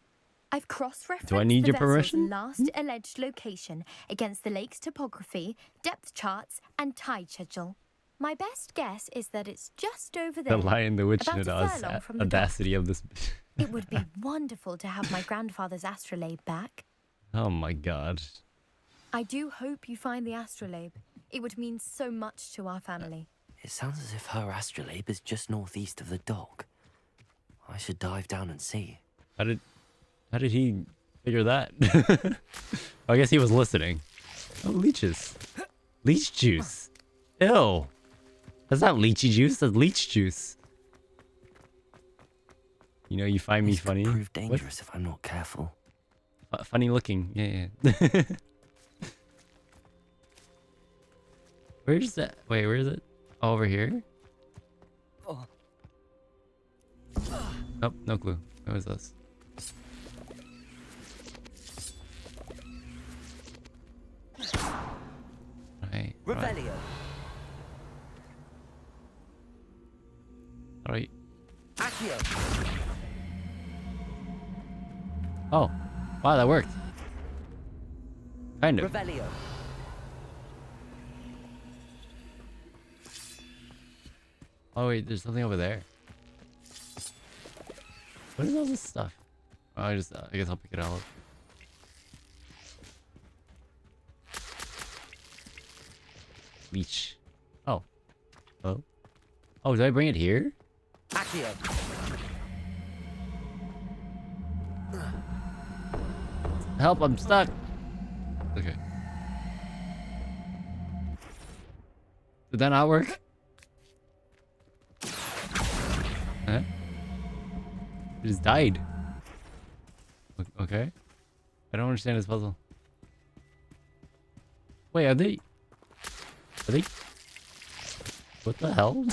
I've cross-referenced Do I need the your vessel's permission? last alleged location against the lake's topography, depth charts, and tide schedule. My best guess is that it's just over there. The Lion, the Witch, about and a the furlong from the audacity of this. It would be wonderful to have my grandfather's astrolabe back. Oh my god. I do hope you find the astrolabe. It would mean so much to our family. It sounds as if her astrolabe is just northeast of the dock. I should dive down and see. How did he figure that? I guess he was listening. Oh, leeches. Leech juice. Ew. That's not lychee juice, that's leech juice. You know, you find me funny. Prove dangerous if I'm not careful. Funny looking. Yeah. Where's that? Wait, where is it? Oh, over here? Oh. Nope, no clue. What was this? Right. Revelio. Alright. Accio. Oh. Wow, that worked. Kind of. Revelio. Oh wait, there's something over there. What is all this stuff? Oh, I guess I'll pick it all up. Leech. Oh. Oh. Oh, did I bring it here? Accio. Help, I'm stuck. Okay. Did that not work? Huh? It just died. Okay. I don't understand this puzzle. Wait, are they... What the hell?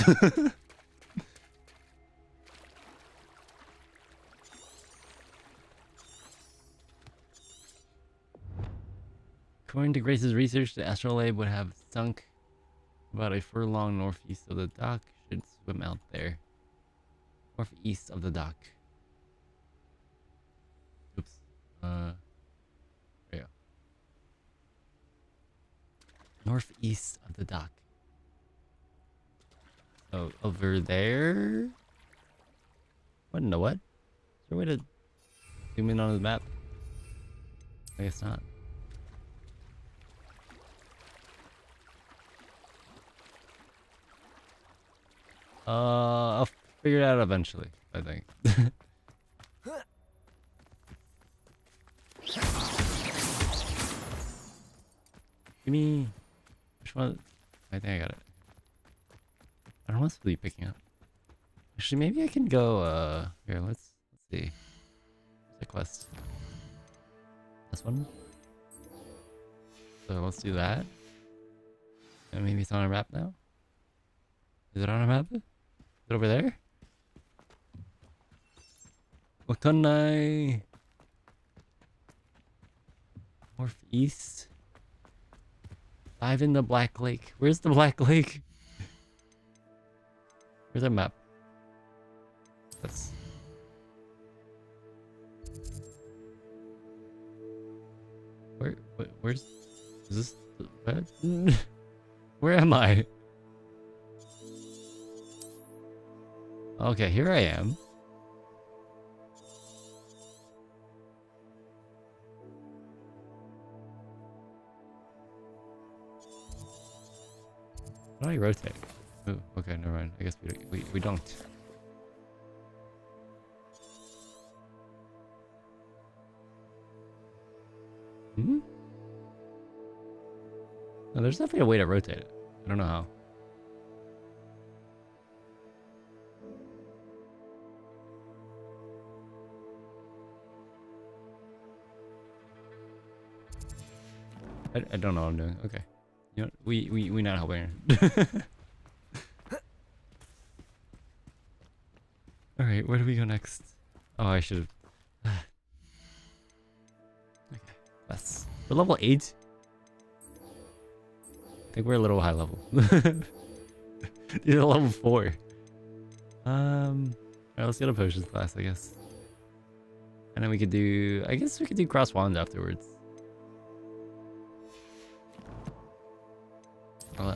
According to Grace's research, the astrolabe would have sunk about a furlong northeast of the dock. Should swim out there. Northeast of the dock. Oops. There you go. Northeast of the dock. So over there? What in the what? Is there a way to zoom in on the map? I guess not. I'll figure it out eventually, I think. Give me... Which one? I think I got it. I don't want to be picking up. Actually, maybe I can go, here, let's see. What's the quest? This one? So let's do that. And maybe it's on a map now? Is it on a map? Is it over there? Wakanai. Northeast. Dive in the Black Lake. Where's the Black Lake? Where's our map? That's... Where's... Is this... What? Where am I? Okay, here I am. How do I rotate? Oh, okay, never mind. I guess we don't. Hmm? No, there's definitely a way to rotate it. I don't know how. I don't know what I'm doing. Okay. You know, we not helping her. Alright, where do we go next? Oh, I should have... Okay, we're level 8. I think we're a little high level. These are level 4. Alright, let's get a potions class, I guess. And then we could do... I guess we could do cross wands afterwards.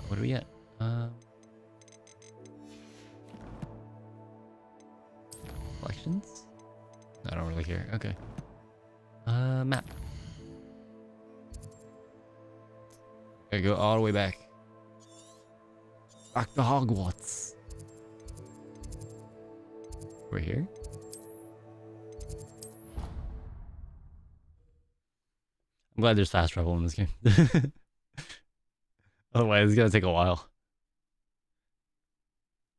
What do we get? Collections? I don't really care. Okay. Map. Gotta go all the way back. Back to Hogwarts. We're here. I'm glad there's fast travel in this game. Otherwise, it's gonna take a while.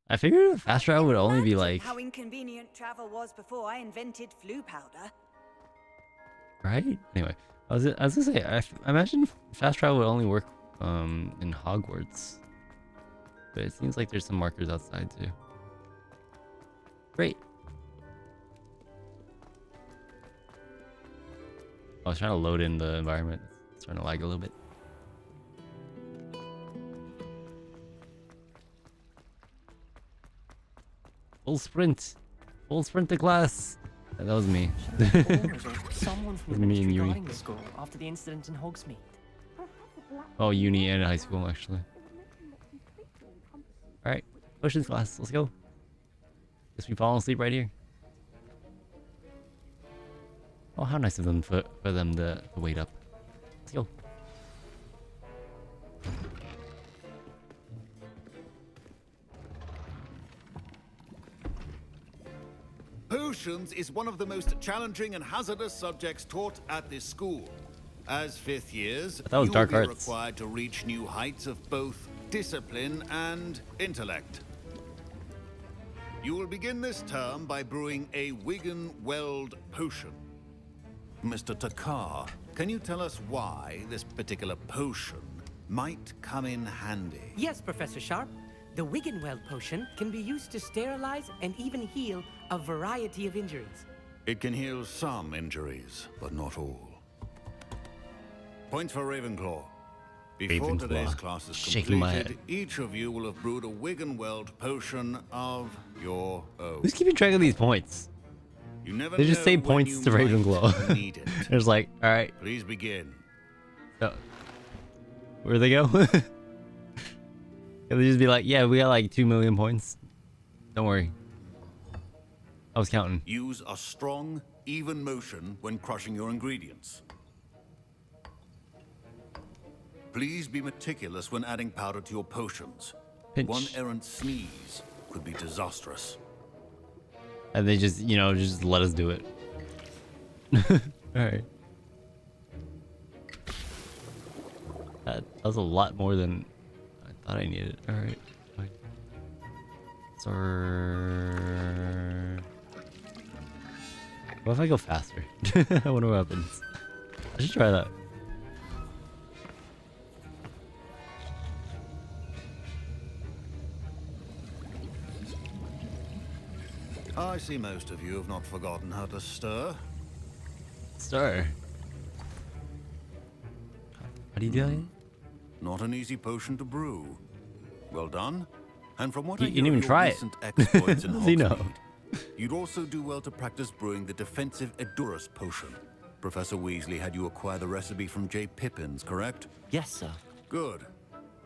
I figured fast travel would only be like... How inconvenient travel was before I invented flu powder. Right? Anyway, I was gonna say, I imagine fast travel would only work in Hogwarts. But it seems like there's some markers outside too. Great. I was trying to load in the environment. It's starting to lag a little bit. Full sprint to class. That was me. Someone from me and Uni. the school after the incident in Hogsmeade. Oh, uni and high school actually. All right, potions class. Let's go. Guess we falling asleep right here. Oh, how nice of them for them to wait up. Let's go. Potions is one of the most challenging and hazardous subjects taught at this school. As 5th years, that was you dark will be arts. required to reach new heights of both discipline and intellect. You will begin this term by brewing a Wigan-Weld potion. Mr. Takar, can you tell us why this particular potion might come in handy? Yes, Professor Sharp. The Wigan-Weld potion can be used to sterilize and even heal a variety of injuries. It can heal some injuries, but not all. Points for Ravenclaw. Before Ravenclaw. today's class is Shaking my completed, each of you will have brewed a Wigan-Weld potion of your own. Who's keeping track of these points? You never They just know say when points you to might Ravenclaw. need it. It's like, all right. Please begin. So, where'd they go? Can they just be like, yeah, we got like 2 million points. Don't worry. I was counting. Use a strong, even motion when crushing your ingredients. Please be meticulous when adding powder to your potions. Pinch. One errant sneeze could be disastrous. And they just, you know, just let us do it. Alright. That was a lot more than I thought I needed. Alright. So... What if I go faster? I wonder what happens. I should try that. I see most of you have not forgotten how to stir. Stir? How do you do that? Not an easy potion to brew. Well done. And from what You I didn't hear even of your try it. recent exploits in How does he know? Hogsmeade, you'd also do well to practice brewing the defensive Edurus potion. Professor Weasley had you acquire the recipe from J. Pippin's, correct? Yes, sir. Good.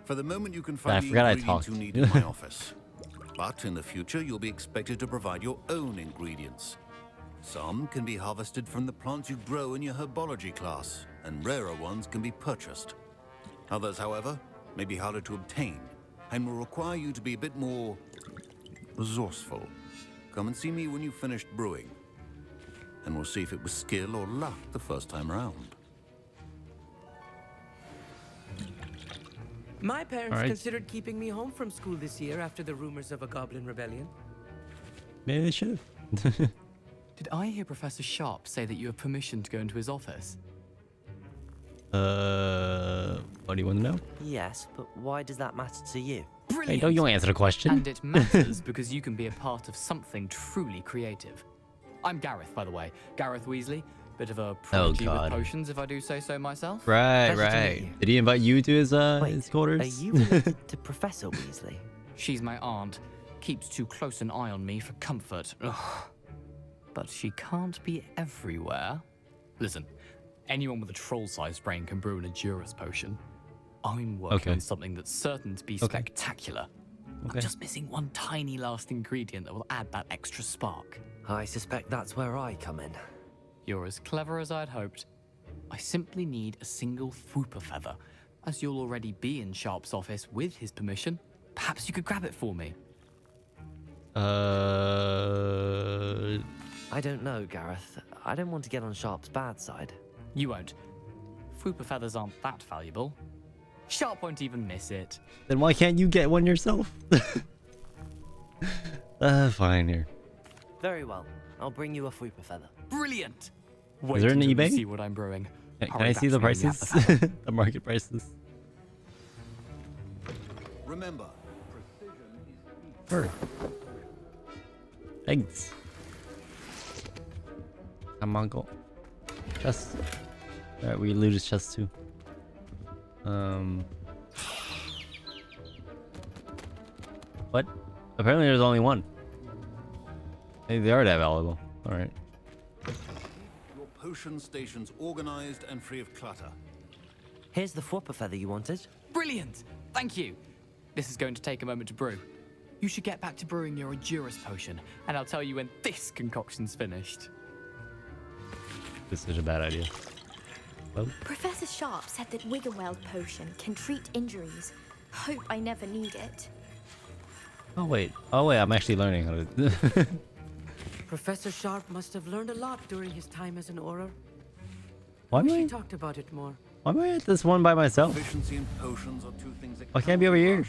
For the moment, you can I find the forgot I ingredients talked. you need in my office. But in the future, you'll be expected to provide your own ingredients. Some can be harvested from the plants you grow in your herbology class, and rarer ones can be purchased. Others, however, may be harder to obtain, and will require you to be a bit more resourceful. Come and see me when you've finished brewing, and we'll see if it was skill or luck the first time around. My parents All right. considered keeping me home from school this year after the rumors of a goblin rebellion. Maybe they should have. Did I hear Professor Sharp say that you have permission to go into his office? What do you want to know? Yes, but why does that matter to you? Hey, don't you answer the question? And it matters because you can be a part of something truly creative. I'm Gareth, by the way. Gareth Weasley. Bit of a prodigy with God. potions, if I do say so myself. Right, Pleasure to meet right. you. Did he invite you to his quarters? Are you related to Professor Weasley? She's my aunt. Keeps too close an eye on me for comfort. Ugh. But she can't be everywhere. Listen, anyone with a troll-sized brain can brew an Edurus potion. I'm working on something that's certain to be spectacular. I'm just missing one tiny last ingredient that will add that extra spark. I suspect that's where I come in. You're as clever as I'd hoped. I simply need a single Fwooper feather. As you'll already be in Sharp's office with his permission, perhaps you could grab it for me. I don't know, Gareth. I don't want to get on Sharp's bad side. You won't. Fwooper feathers aren't that valuable. Sharp won't even miss it. Then why can't you get one yourself? Fine here. Very well. I'll bring you a Fwooper feather. Brilliant! Is there an until you eBay? see what I'm brewing. Can Hurry I back see to the me when you have prices? the feather. The market prices. Remember, Fur. Eggs. Come on, go. Chest. Alright, we looted chest too. What? Apparently there's only one. Maybe they are that valuable. Alright. your potion station's organized and free of clutter. Here's the Fwooper feather you wanted. Brilliant! Thank you. This is going to take a moment to brew. You should get back to brewing your Edurus potion, and I'll tell you when this concoction's finished. This is a bad idea. Well, Professor Sharp said that Wiggenweld potion can treat injuries. Hope I never need it. oh wait, I'm actually learning how to. Professor Sharp must have learned a lot during his time as an Auror. Why Wish am he I? talked about it more. Why am I at this one by myself? Efficiency and potions are two things that Why can't I be over here?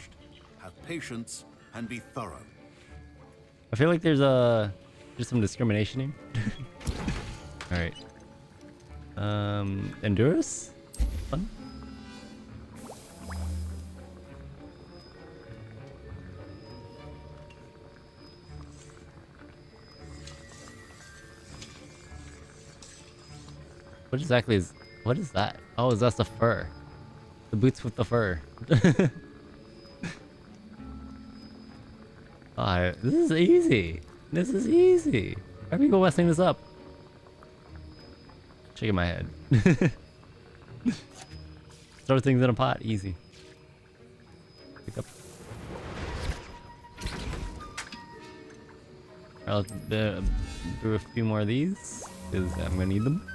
Have patience and be thorough. I feel like there's some discrimination here. All right. Endurus? Fun. What exactly is? What is that? Oh, is that the fur? The boots with the fur. This is easy. This is easy. Why are people messing this up? Shaking my head. Throw things in a pot. Easy. Pick up. I'll brew a few more of these because I'm gonna need them.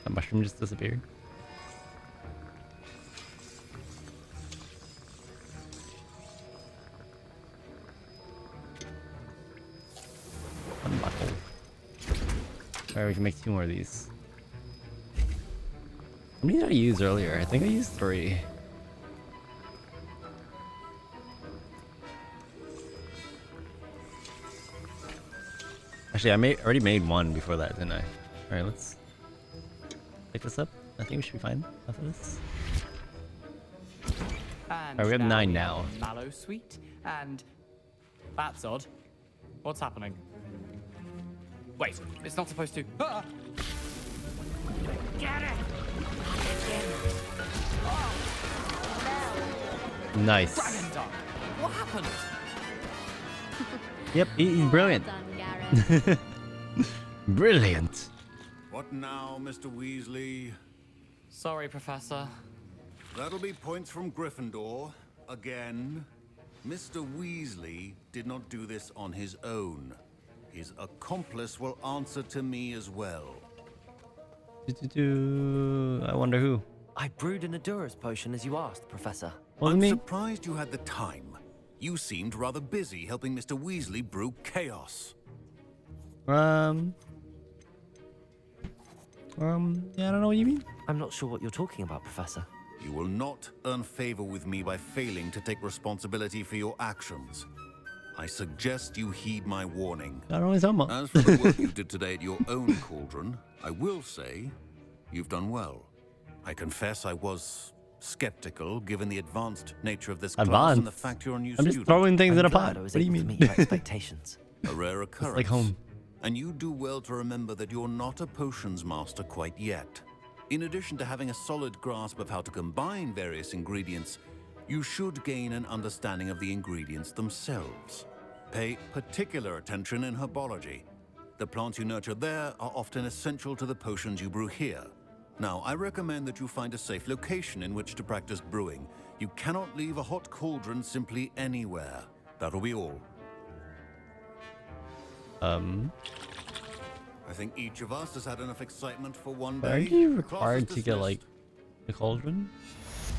That mushroom just disappeared. Unbuckle. Alright, we can make 2 more of these. How many did I use earlier? I think I used 3. Actually, I already made 1 before that, didn't I? Alright, let's pick this up. I think we should be fine after this. And Alright, we have 9 now. Mallow sweet and That's odd. What's happening? Wait, it's not supposed to. Ah! Get it! Nice. Dragon Dog! What happened? Yep, he's brilliant. Brilliant. What now, Mr. Weasley? Sorry, Professor. That'll be points from Gryffindor. Again. Mr. Weasley did not do this on his own. His accomplice will answer to me as well. I wonder who. I brewed an Adura's potion as you asked, Professor. I'm surprised you had the time. You seemed rather busy helping Mr. Weasley brew chaos. Yeah, I don't know what you mean. I'm not sure what you're talking about, Professor. You will not earn favor with me by failing to take responsibility for your actions. I suggest you heed my warning. I don't know what you're talking about. As for the work you did today at your own cauldron, I will say you've done well. I confess I was skeptical given the advanced nature of this class and the fact you're a new student. I'm just throwing things in a pot. What do you mean? Expectations. A rare occurrence. It's like home. And you do well to remember that you're not a potions master quite yet. In addition to having a solid grasp of how to combine various ingredients, you should gain an understanding of the ingredients themselves. Pay particular attention in herbology. The plants you nurture there are often essential to the potions you brew here. Now, I recommend that you find a safe location in which to practice brewing. You cannot leave a hot cauldron simply anywhere. That'll be all. I think each of us has had enough excitement for one day. Are you required to get like the cauldron?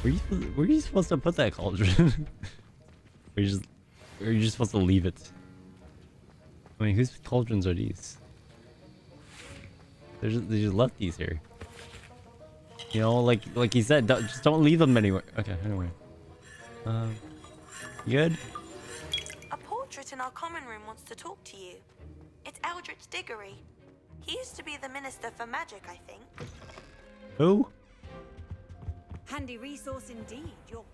Where are you supposed to put that cauldron? Or are you just supposed to leave it? I mean, whose cauldrons are these? They just left these here. You know, like he said, just don't leave them anywhere. Okay, anyway. Good? A portrait in our common room wants to talk to you. It's Eldritch Diggory. He used to be the Minister for Magic, I think. Who? Handy resource indeed. You're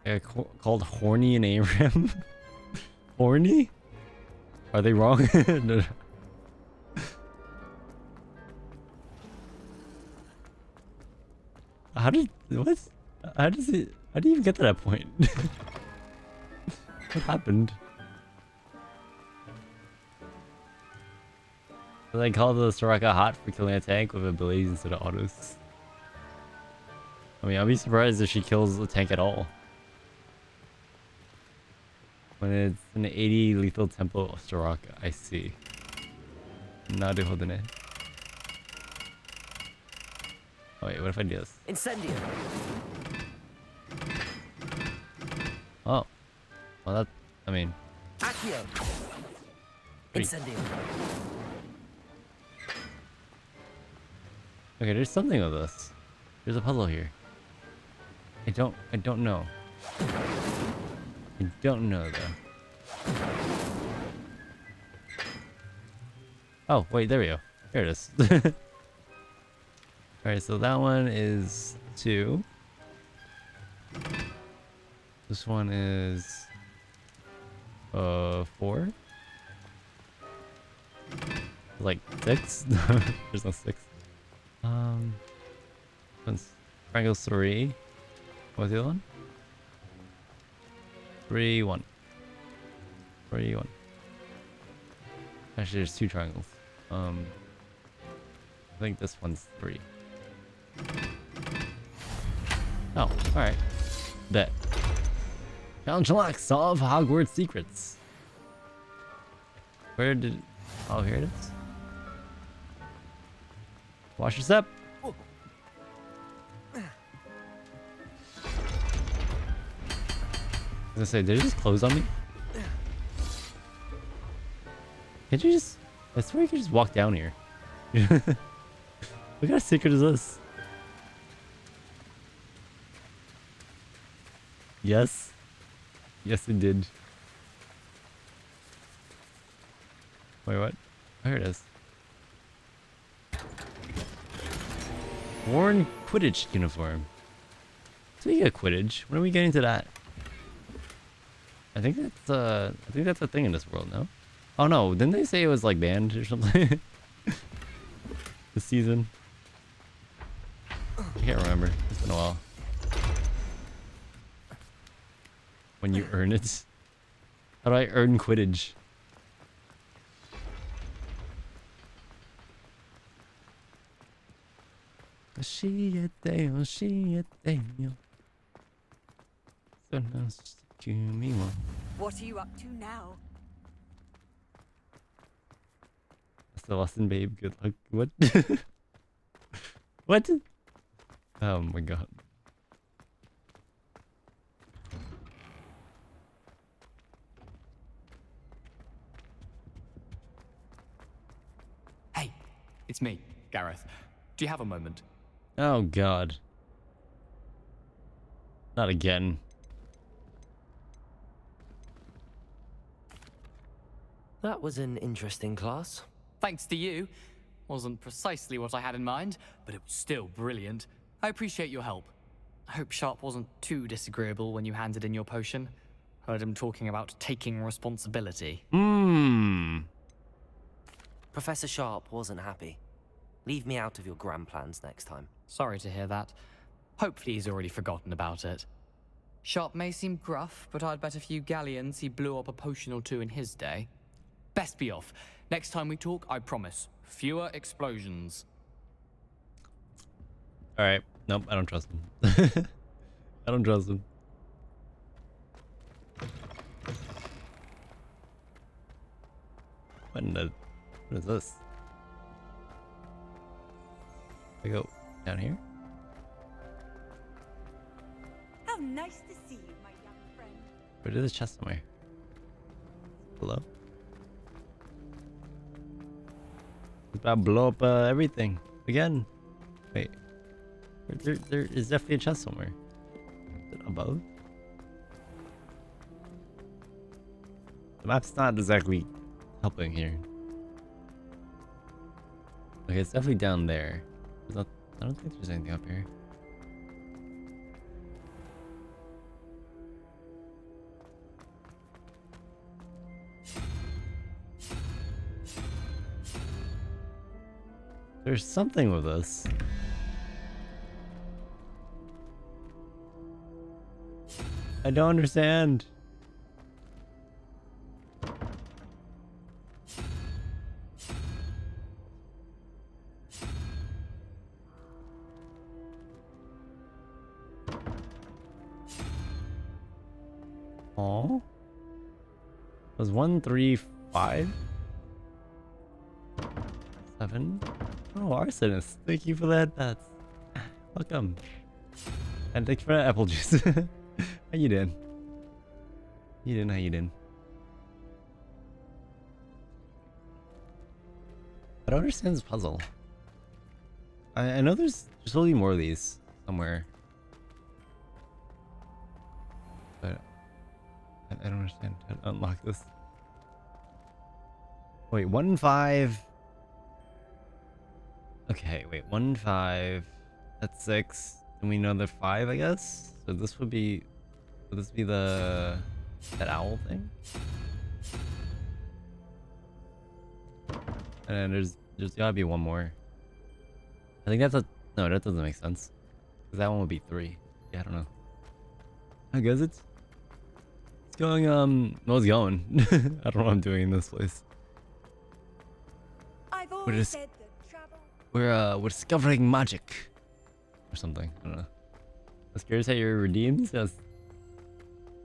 Yeah, called Horny and Aram. Horny? Are they wrong? No. How do you even get to that point? What happened? They call the Soraka hot for killing a tank with abilities instead of autos. I mean, I'll be surprised if she kills the tank at all. When it's an 80 lethal tempo of Soraka, I see. Naruhodone. Oh wait, what if I do this? Incendio. Oh. Well, that... I mean... Accio. Incendio. Okay, there's something with this. There's a puzzle here. I don't know. I don't know though. Oh, wait, there we go. Here it is. Alright, so that one is 2. This one is 4. Like 6? There's no 6. One's triangle 3. What's the other one? 3, 1. 3, 1. Actually, there's 2 triangles. I think this one's 3. Oh, alright. Bet. Challenge unlocked. Solve Hogwarts secrets. Where did... Oh, here it is. Watch your step. I was gonna say, did it just close on me? Can't you just... I swear you could just walk down here. What kind of secret is this? Yes. Yes, it did. Wait, what? Oh, here it is. Worn Quidditch uniform. Speaking of Quidditch, when are we getting to that? I think that's a thing in this world, no? Oh no, didn't they say it was like banned or something? This season? I can't remember. It's been a while. When you earn it. How do I earn Quidditch? What are you up to now? That's the lesson, babe. Good luck. What? What? Oh my god. Hey, it's me, Gareth. Do you have a moment? Oh god. Not again. That was an interesting class. Thanks to you. Wasn't precisely what I had in mind, but it was still brilliant. I appreciate your help. I hope Sharp wasn't too disagreeable when you handed in your potion. Heard him talking about taking responsibility. Professor Sharp wasn't happy. Leave me out of your grand plans next time. Sorry to hear that. Hopefully he's already forgotten about it. Sharp may seem gruff, but I'd bet a few galleons he blew up a potion or two in his day. Best be off. Next time we talk, I promise. Fewer explosions. Alright. Nope, I don't trust him. I don't trust him. What is this? I go down here? How nice to see you, my young friend. Where did this chest somewhere? Below? It's about to blow up everything again. Wait, there is definitely a chest somewhere. Is it above? The map's not exactly helping here. Okay, it's definitely down there. I don't think there's anything up here. There's something with this. I don't understand. Oh, was 1, 3, 5, 7. Oh, arsonist! Thank you for that. That's welcome. And thanks for that apple juice. How you doing? How you doing? I don't understand this puzzle. I know there's totally more of these somewhere, but I don't understand how to unlock this. Wait, 1, 5. Okay, wait, 1, 5. That's 6. And we know another 5, I guess. So this would be. Would this be that owl thing? And then there's gotta be one more. I think that's no, that doesn't make sense. Because that one would be 3. Yeah, I don't know. I guess it's going well, it's going. I don't know what I'm doing in this place. I've always said that travel. We're discovering magic or something. I don't know. I was curious at your redeems. I was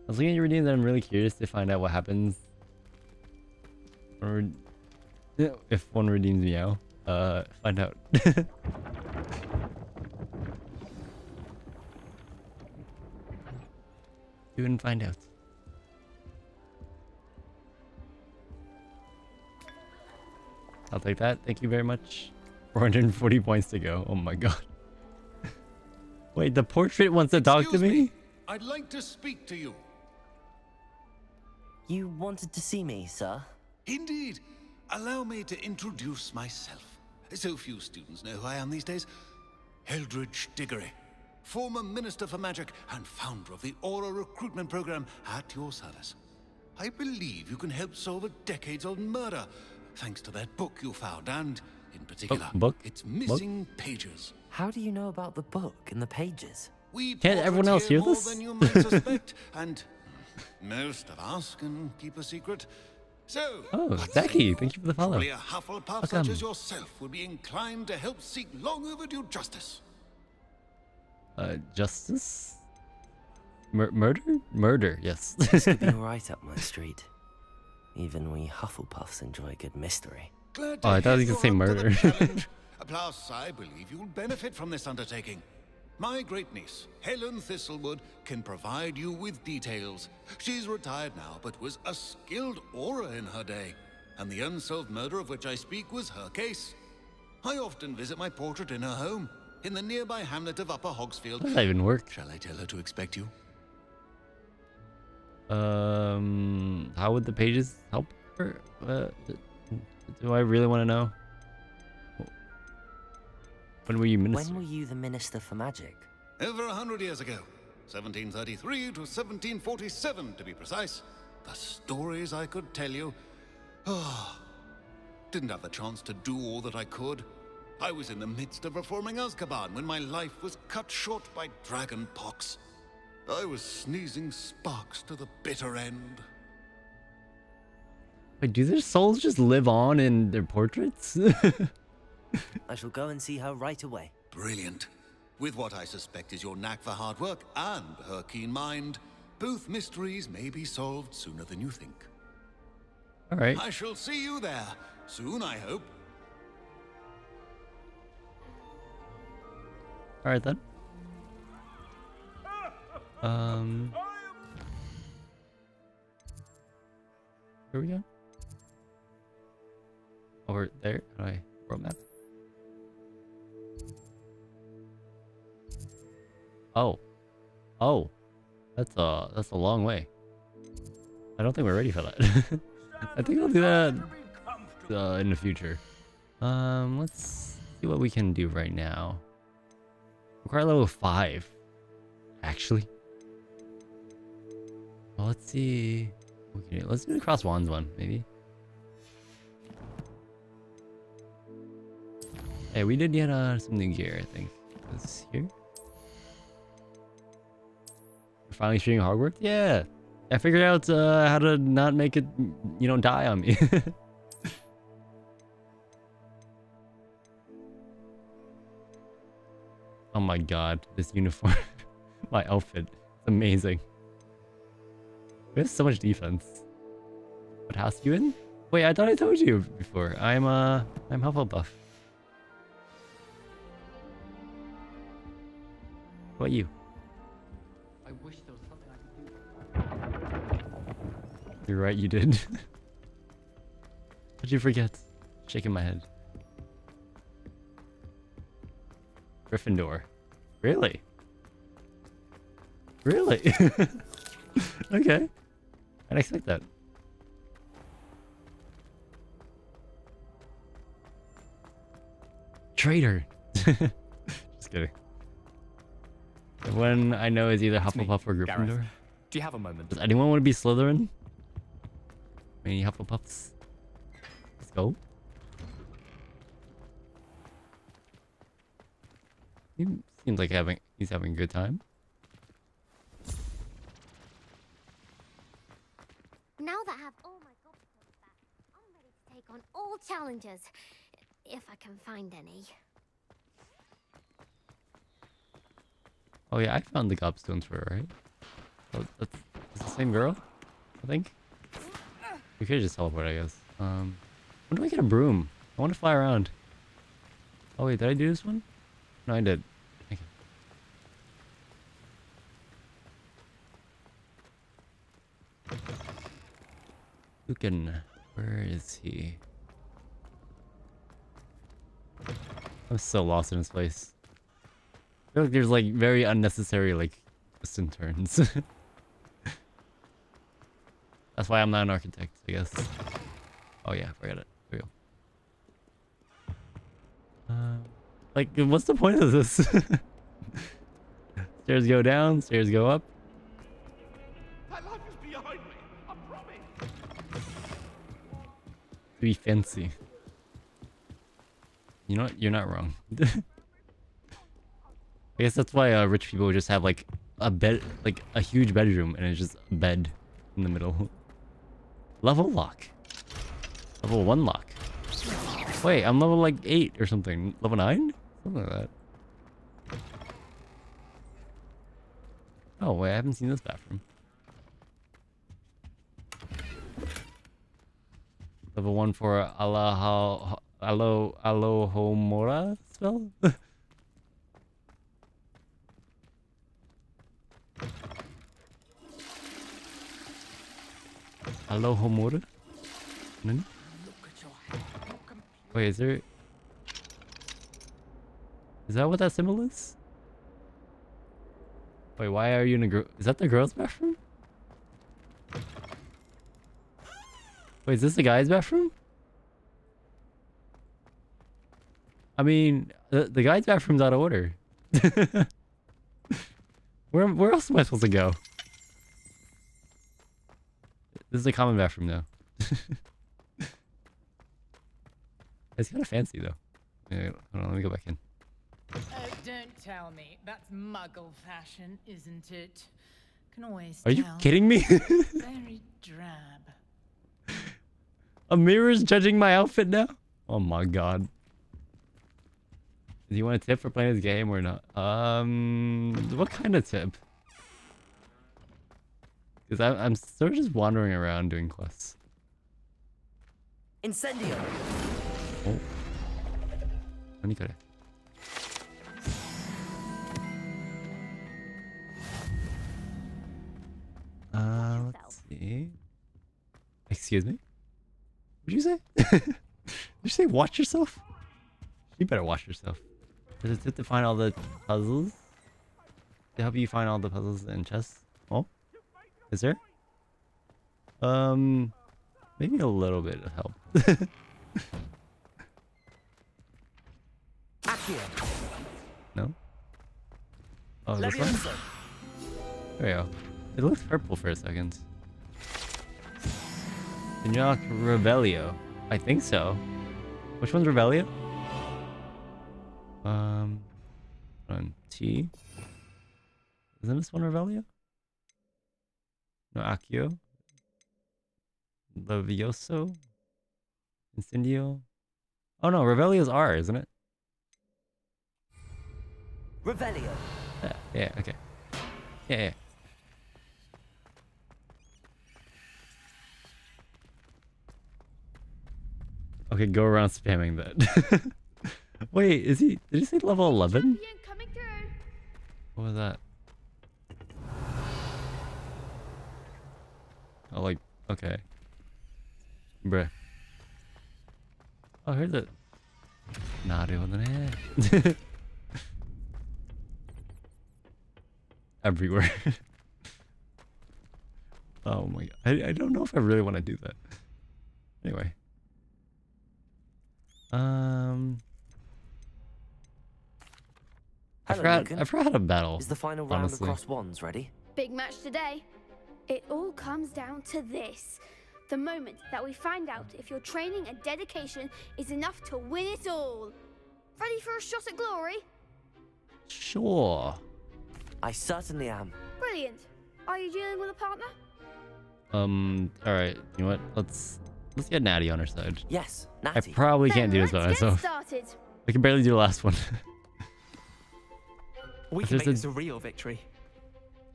looking at your redeems and I'm really curious to find out what happens or if one redeems meow. Find out. Do and find out. I'll take that. Thank you very much. 440 points to go. Oh my god. Wait, the portrait wants to talk to me? I'd like to speak to you. You wanted to see me, sir? Indeed. Allow me to introduce myself. So few students know who I am these days. Eldridge Diggory, former Minister for Magic and founder of the Aura Recruitment Program at your service. I believe you can help solve a decades-old murder, thanks to that book you found, and, in particular, its missing pages. How do you know about the book and the pages? Can't everyone else hear More this? than you might suspect, and most of us can keep a secret. So, Oh, Becky, thank you for the follow. probably a Hufflepuff such as yourself would be inclined to help seek long overdue justice. Justice? Murder? Murder, yes. This could be right up my street. Even we Hufflepuffs enjoy a good mystery. Glad Oh, I thought you could say murder. Plus, I believe you'll benefit from this undertaking. My great niece, Helen Thistlewood, can provide you with details. She's retired now, but was a skilled aura in her day. And the unsolved murder of which I speak was her case. I often visit my portrait in her home, in the nearby hamlet of Upper Hogsfield. How does that even work? Shall I tell her to expect you? How would the pages help her? Do I really want to know? When were you minister? When were you the Minister for Magic? Over 100 years ago. 1733 to 1747, to be precise. The stories I could tell you. Didn't have the chance to do all that I could. I was in the midst of reforming Azkaban when my life was cut short by dragon pox. I was sneezing sparks to the bitter end. Wait, do their souls just live on in their portraits? I shall go and see her right away. Brilliant. With what I suspect is your knack for hard work and her keen mind, both mysteries may be solved sooner than you think. All right. I shall see you there soon, I hope. All right then. Where we go? Over there. How do I world map? Oh, that's a long way. I don't think we're ready for that. I think I'll do that in the future. Let's see what we can do right now. Require level 5, actually. Well, let's see. Okay, let's do the cross wands one, maybe. Hey, we did get some new gear, I think. Is here? We're finally shooting Hogwarts? Yeah! I figured out how to not make it, die on me. Oh my god, this uniform. My outfit. It's amazing. We have so much defense. What house are you in? Wait, I thought I told you before. I'm Hufflepuff. What about you? I wish there was something I could do. You're right, you did. How'd you forget? Shaking my head. Gryffindor. Really? Really? Okay. I didn't expect that. Traitor. Just kidding. When I know is either Hufflepuff or Gryffindor. Gareth, do you have a moment? Does anyone want to be Slytherin? Any Hufflepuffs? Let's go. He seems like he's having a good time. Now that I have all my goblins back, I'm ready to take on all challenges, if I can find any. Oh yeah, I found the gobstones for her, right? Oh, that's the same girl, I think. We could just teleport, I guess. When do I get a broom? I want to fly around. Oh wait, did I do this one? No, I did. Okay. Lucan, where is he? I'm so lost in this place. I feel like there's like very unnecessary twists and turns. That's why I'm not an architect, I guess. Oh yeah, forget it. Here we go. What's the point of this? Stairs go down, stairs go up. My life is behind me, I promise. be fancy. You know what? You're not wrong. I guess that's why rich people just have like a bed, like a huge bedroom, and it's just a bed in the middle. Level lock. Level 1 lock. Wait, I'm level like 8 or something. Level 9? Something like that. Oh wait, I haven't seen this bathroom. Level 1 for Alohomora spell? Alohomora? Nani? Wait, is there... Is that what that symbol is? Wait, why are you in a girl? Is that the girl's bathroom? Wait, is this the guy's bathroom? I mean, the guy's bathroom's out of order. Where else am I supposed to go? This is a common bathroom now. It's kind of fancy though. Yeah, hold on, let me go back in. Oh, don't tell me. That's Muggle fashion, isn't it? Can always Are you tell. kidding me? Very drab. A mirror's judging my outfit now? Oh my god. Do you want a tip for playing this game or not? What kind of tip? Because I'm sort of just wandering around doing quests. Incendio. Oh. Let's see. Excuse me? What'd you say? Did you say watch yourself? You better watch yourself. There's a tip to find all the puzzles. To help you find all the puzzles and chests. Oh? Is there? Maybe a little bit of help. No? Oh, this one? There we go. It looks purple for a second. Signac Revelio. I think so. Which one's Revelio? On T. Isn't this one Revelio? No, Accio. Levioso. Incendio. Oh no, Revelio's R, isn't it? Revelio. Yeah, okay. Yeah. Okay, go around spamming that. Wait, is he? Did he say level 11? What was that? Oh, like, okay. Bruh. Oh, here's it. Everywhere. Oh my god. I don't know if I really want to do that. Anyway. I forgot how to battle. Is the final round of cross wands ready? Big match today. It all comes down to this. The moment that we find out if your training and dedication is enough to win it all. Ready for a shot at glory? Sure. I certainly am. Brilliant. Are you dealing with a partner? Alright, you know what? Let's get Natty on our side. Yes, Natty. I probably can't do this by myself. I can barely do the last one. We can make this a real victory.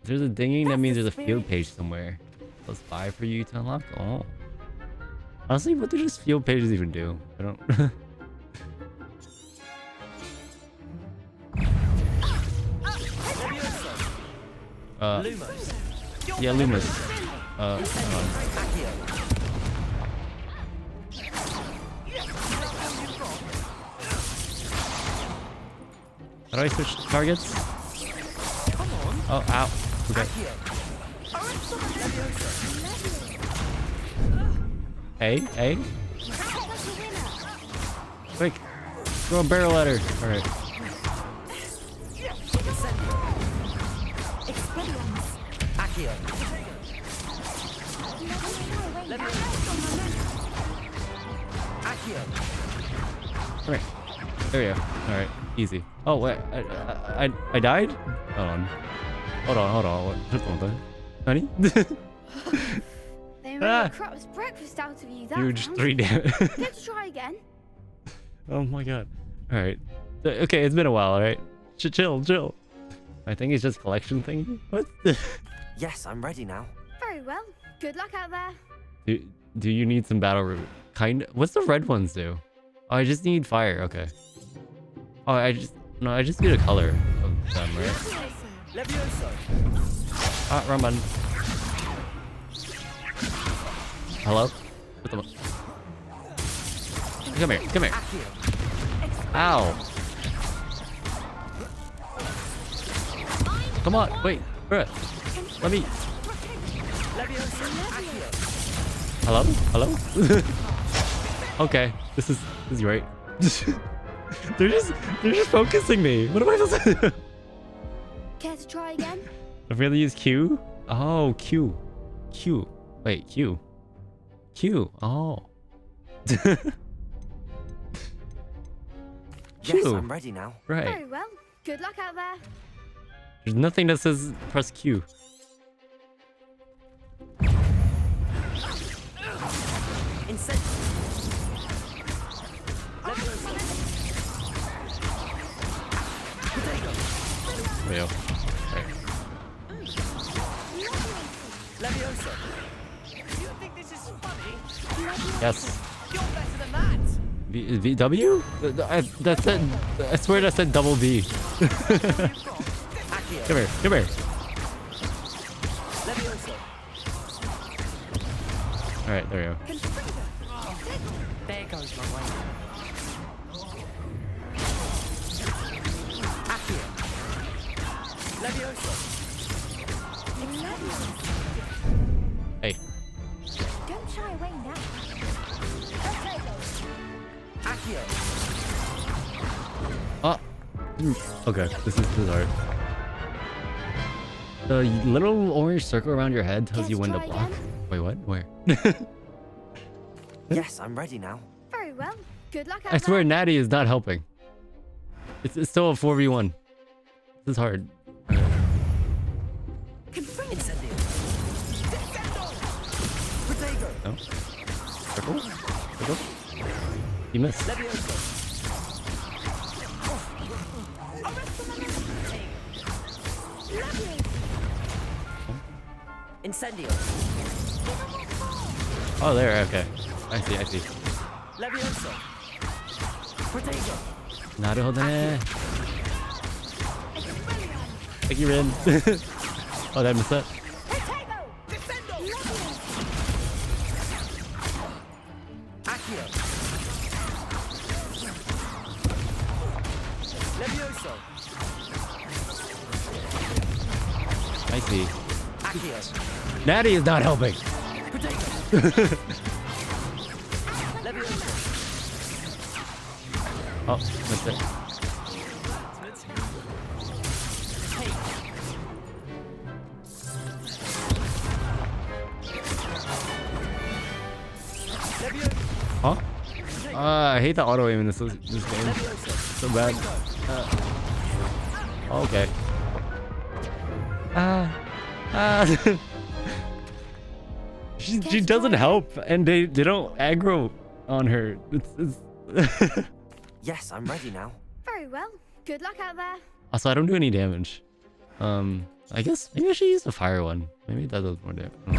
If there's a dinging, that means there's a field page somewhere. Plus 5 for you to unlock? Oh. Honestly, what do these field pages even do? I don't... Lumos. Yeah, Lumos. Hold on. How do I switch targets? Oh, ow. Okay. Hey. Quick. Throw a barrel at her. Alright. Come here. There we go. All right, easy. Oh wait, I died. Hold on. What? Just one thing. Honey. They made a crap's breakfast out of you. That Huge round. 3 damage. Let's try again. Oh my god. All right. Okay, it's been a while. All right. Chill. I think it's just collection thing. What? Yes, I'm ready now. Very well. Good luck out there. Do you need some battle root? What's the red ones do? Oh, I just need fire. Okay. Oh, I just need a color of them, right? Ah, wrong button. Hello? Come here. Ow. Come on, wait, bruh. Let me. Hello? Okay, this is great. they're just focusing me. What am I supposed to do? Care to try again? I've really used Q. Oh, Q. Wait, Q. Oh. Yes, I'm ready now. Right. Very well. Good luck out there. There's nothing that says press Q. There you go. Right. You think this is funny? Yes. You're better than that. VW? I swear that said double V. Come here. Alright, there we go. There goes my way. Hey. Don't shy away now. Oh. Okay, this is hard. The little orange circle around your head tells you when to block. Wait, what? Where? Yes, I'm ready now. Very well. Good luck out I swear there. Natty is not helping. It's still a 4v1. This is hard. No. Circle? You missed. Incendio. Oh, there. Okay. I see. Levioso. Protego. Naruhodane. Thank you, Rin. Oh, did I miss that? I see. Natty is not helping. Oh, missed it. Huh? I hate the auto aim in this game. So bad. Okay. She doesn't help, and they don't aggro on her. It's Yes, I'm ready now. Very well. Good luck out there. Also, I don't do any damage. I guess maybe I should use the fire one. Maybe that does more damage. I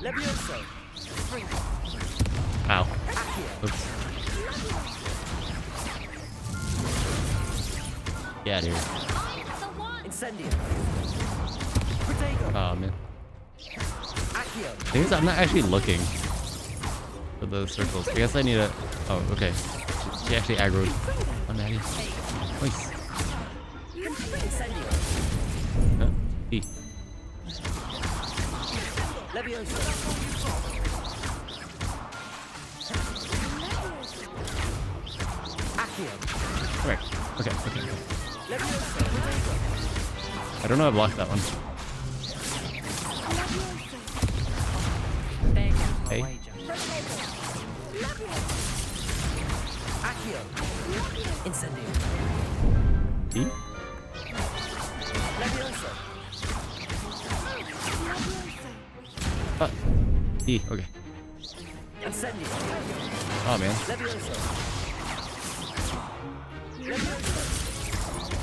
don't know. Ow. Oops. Get out of here. Oh man. Thing is, I'm not actually looking for the circles. I guess I need a. Oh, okay. She actually aggroed on Natty. Nice. Huh? E. Come here. Okay. I don't know I blocked that one. Hey. Incendio. E? E, okay. Incendio. Oh man.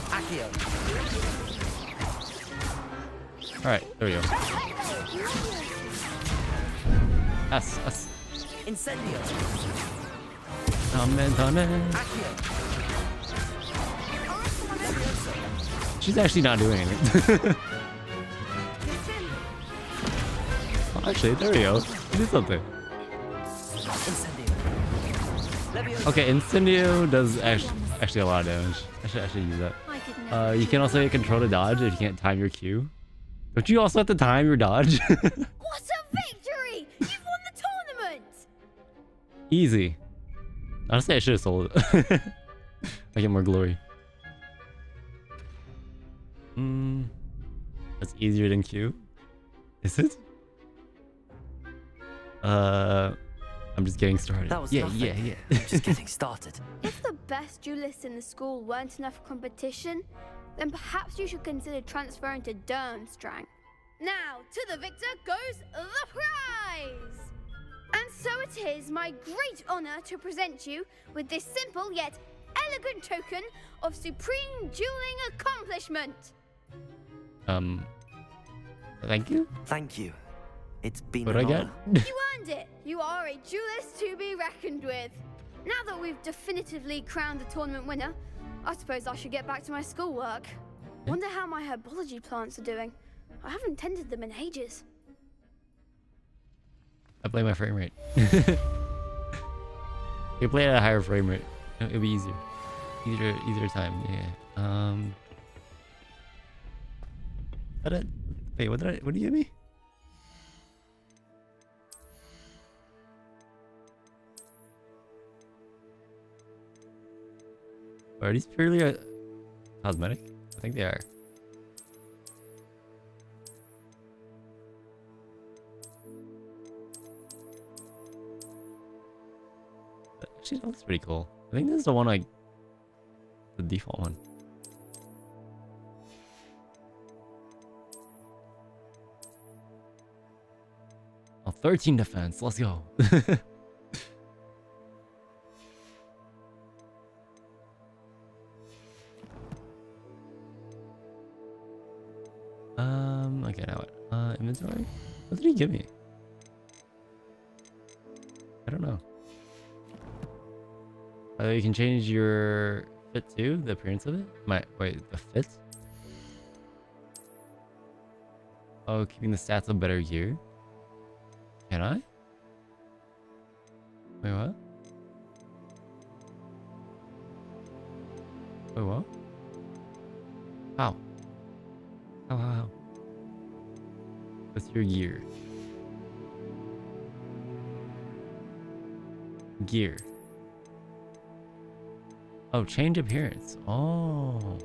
Accio. Alright, there we go. Us. Incendio. She's actually not doing anything. Oh, actually, there we go. She did something. Okay, Incendio does actually a lot of damage. I should use that. You can also hit control to dodge if you can't time your Q. Don't you also have to time your dodge? What a victory! You've won the tournament! Easy. Honestly, I should have sold it. I get more glory. That's easier than Q. Is it? I'm just getting started. That was yeah. Just getting started. If the best duelists in the school weren't enough competition, then perhaps you should consider transferring to Durmstrang. Now, to the victor goes the prize! And so it is my great honor to present you with this simple yet elegant token of supreme dueling accomplishment. Thank you? Thank you. It's been What an I get? honor. You earned it! You are a duelist to be reckoned with. Now that we've definitively crowned the tournament winner, I suppose I should get back to my schoolwork. Wonder how my herbology plants are doing. I haven't tended them in ages. I play my frame rate. You play at a higher frame rate. It'll be easier. Easier time, yeah. Wait, what did you give me? Are these purely a cosmetic? I think they are. Actually, that looks pretty cool. I think this is the one the default one. Oh, 13 defense. Let's go. Okay, now what? Inventory? What did he give me? I don't know. You can change your fit too, the appearance of it. Wait, the fit? Oh, keeping the stats of better gear. Can I? Wait, what? Wait, what? How? How? What's your gear? Gear. Oh, change appearance. Oh.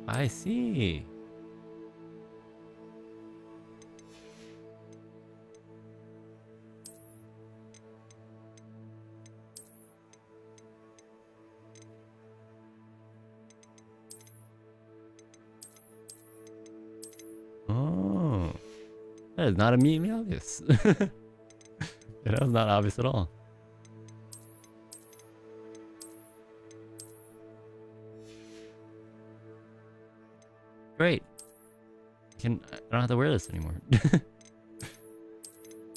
I see. Oh. That is not immediately obvious. That was not obvious at all. Great. I don't have to wear this anymore. I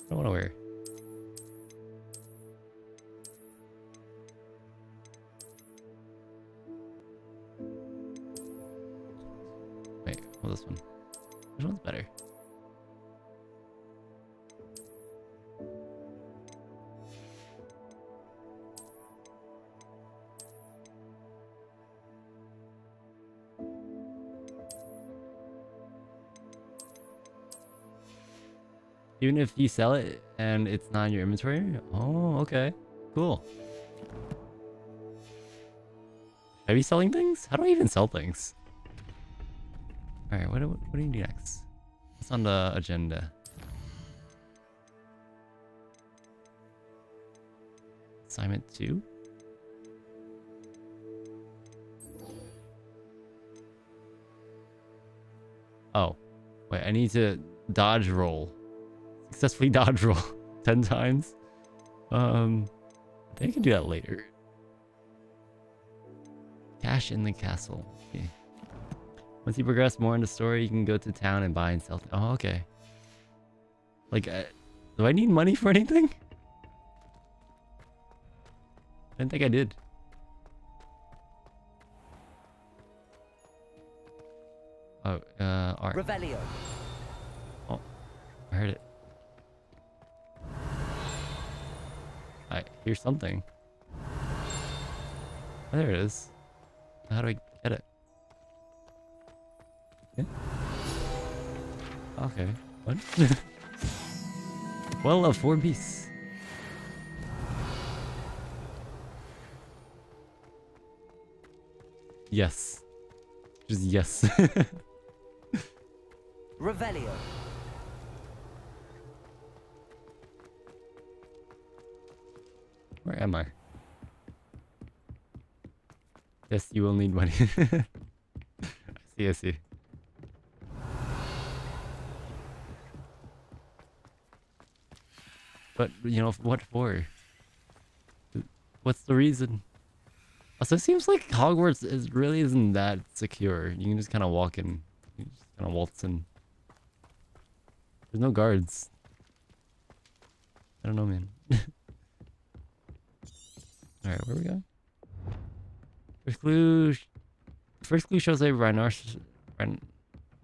don't want to wear. Wait, what's this one? Which one's better? Even if you sell it and it's not in your inventory? Oh, okay. Cool. Are we selling things? How do I even sell things? Alright, what do you do next? What's on the agenda? Assignment 2? Oh. Wait, I need to dodge roll. Successfully dodge roll 10 times. I think I can do that later. Cash in the castle. Okay. Once you progress more in the story, you can go to town and buy and sell. Oh, okay. Like, do I need money for anything? I didn't think I did. Oh, art. Revelio. Oh, I heard it. I hear something. Oh, there it is. How do I get it? Yeah. Okay. What? Well, of 4 beasts. Yes. Just yes. Revelio. Where am I? Yes, you will need money. I see. But, you know, what for? What's the reason? Also, it seems like Hogwarts really isn't that secure. You can just kind of walk in. You just kind of waltz in. There's no guards. I don't know, man. Alright, where are we going? First clue shows a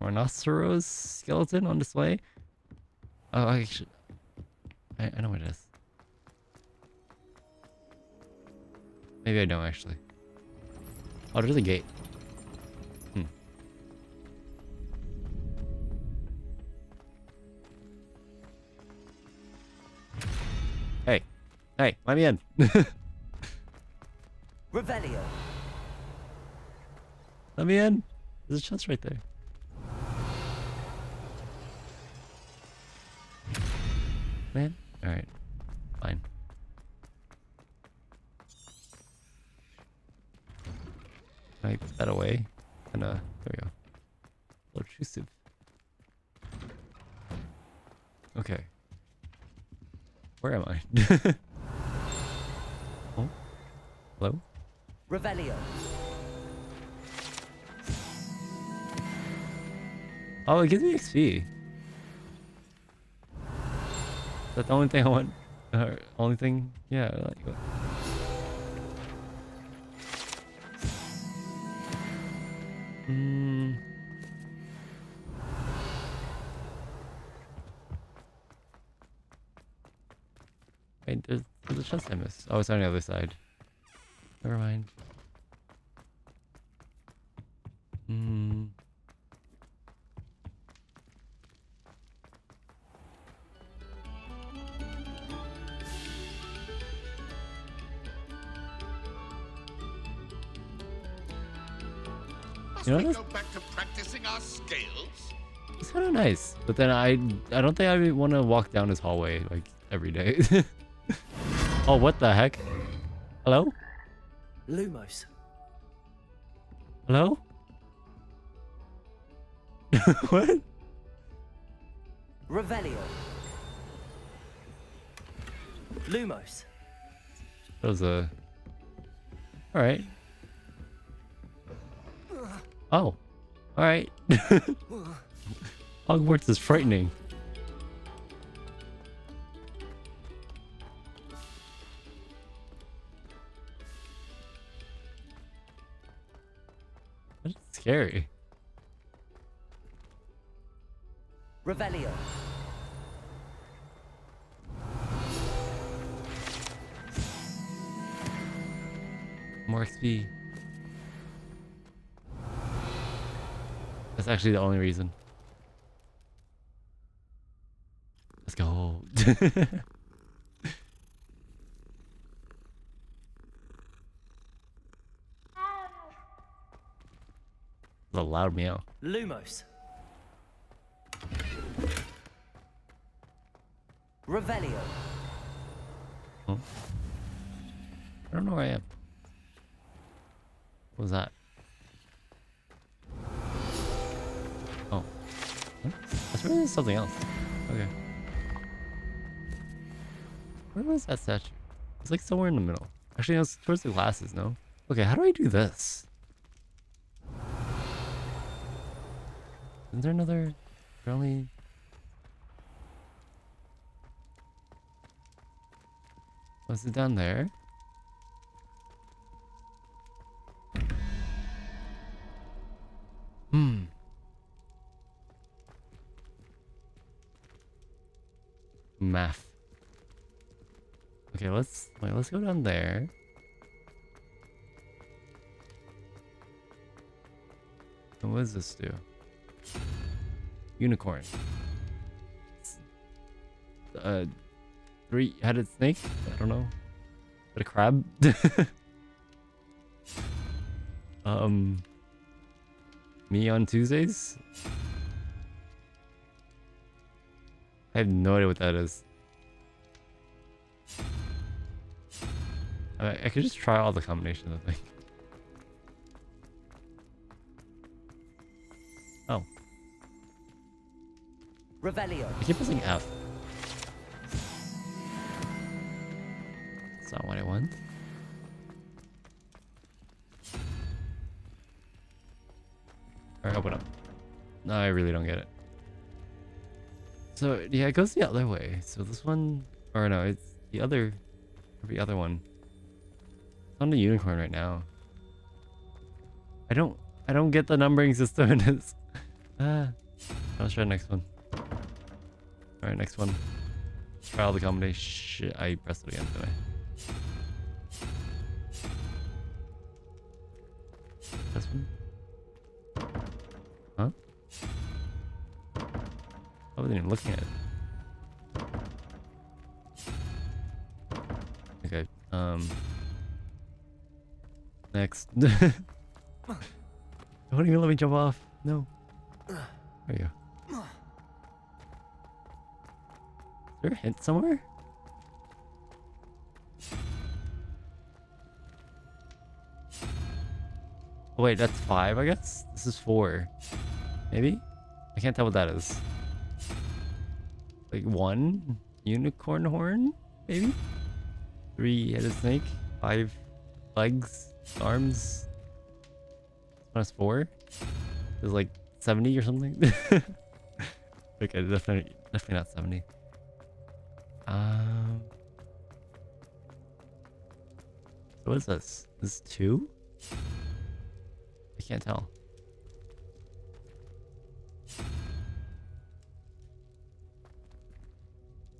rhinoceros skeleton on display. Oh, actually, I know what it is. Maybe I don't actually. Oh, there's a gate. Hey, let me in. Revelio. Let me in. There's a chest right there. Man. Alright. Fine. Can I put that away? And there we go. Obtrusive. Okay. Where am I? Oh. Hello? Revelio. Oh, it gives me XP. Is that the only thing I want? Only thing? Yeah, like what? Wait, there's a chest I missed. Oh, it's on the other side. Never mind. Must You know we what? go back to practicing our scales? It's kind of nice, but then I don't think I want to walk down this hallway like every day. Oh, what the heck? Hello? Lumos. Hello? What? Revelio. Lumos. That was a... Alright. Oh. Alright. Hogwarts is frightening. That's scary. Revelio. More XP. That's actually the only reason. Let's go. That's a loud meow. Lumos. Revelio. Oh. I don't know where I am. What was that? Oh. Huh? That's really something else. Okay. Where was that statue? It's like somewhere in the middle. Actually, no, it's towards the glasses, no? Okay, how do I do this? Is there another... Really? Was it down there? Math. Okay, let's go down there. And what does this do? Unicorn. Three-headed snake? I don't know. But a crab? Me on Tuesdays? I have no idea what that is. I could just try all the combinations, I think. Oh. Revelio. I keep pressing F. That's not what I want. Alright, open up. No, I really don't get it. So, yeah, it goes the other way. So this one... Or no, it's the other one. It's on the unicorn right now. I don't get the numbering system in this. Let's try the next one. Alright, next one. Let's try all the combinations. Shit, I pressed it again today. This one? Huh? I wasn't even looking at it. Okay, next. Don't even let me jump off. No. There you go. Is there a hint somewhere? Oh, wait, that's 5, I guess? This is 4. Maybe? I can't tell what that is. Like 1 unicorn horn? Maybe? 3-headed snake? 5 legs? Arms? That's 4? There's like 70 or something? Okay, definitely not 70. So what is this? This is 2? I can't tell.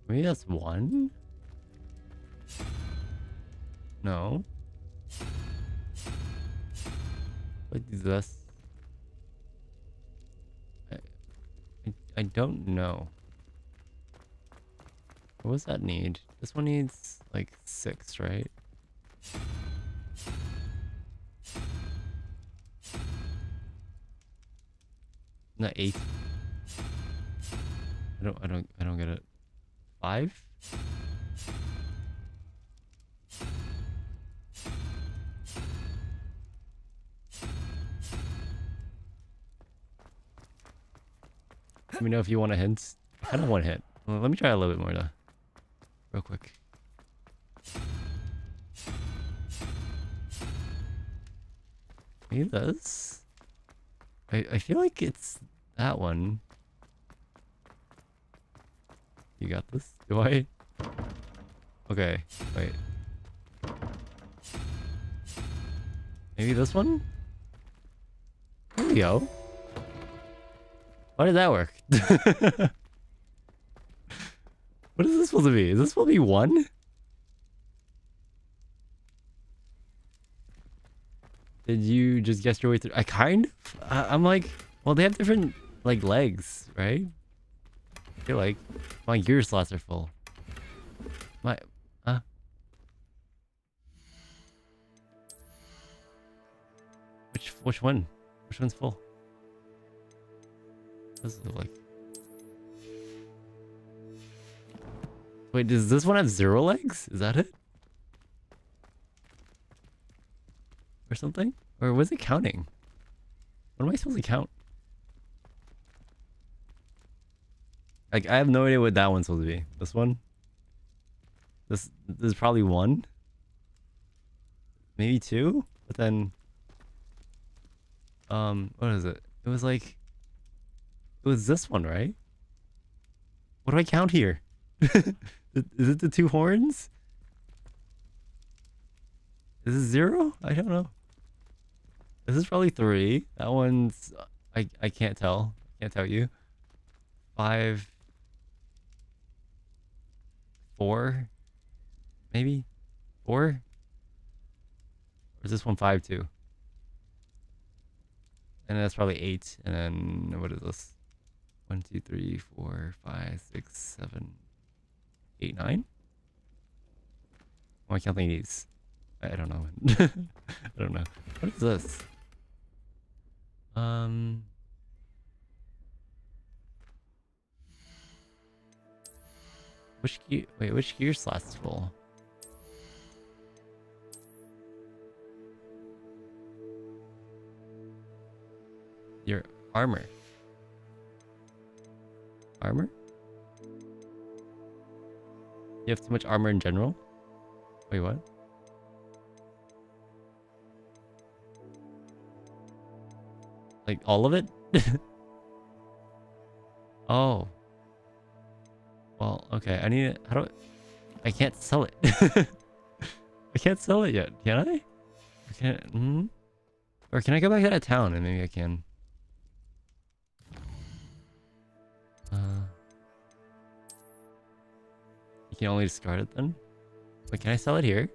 Maybe that's 1? No. What is this? I don't know. What does that need? This one needs like 6, right? Not 8. I don't get it. 5? Let me know if you want a hint. I don't want a hint. Well, let me try a little bit more though. Real quick. Maybe this? I feel like it's that one. You got this? Do I? Okay, wait. Maybe this one? There we go. Why did that work? What is this supposed to be? Is this supposed to be 1? Did you just guess your way through? I kind of. I'm like, well, they have different like legs, right? I feel like my gear slots are full. My, which one? Which one's full? This is like. Wait, does this one have 0 legs? Is that it? Or something? Or was it counting? What am I supposed to count? Like, I have no idea what that one's supposed to be. This one? This is probably 1? Maybe 2? But then... what is it? It was like... It was this one, right? What do I count here? Is it the 2 horns? Is it 0? I don't know. This is probably 3. That one's... I can't tell. Can't tell you. 5... 4? Maybe? 4? Or is this one 5 too? And that's probably 8. And then what is this? 1, 2, 3, 4, 5, 6, 7, 8, 9? Oh, I can't think these. I don't know. I don't know. What is this? Which gear? Wait, which gear slot's full? Your armor. Armor? You have too much armor in general? Wait, what? Like all of it? Oh. Well, okay. I need it. How do I can't sell it. I can't sell it yet. Can I? Or can I go back to that town and maybe I can? You can only discard it then? Wait, can I sell it here?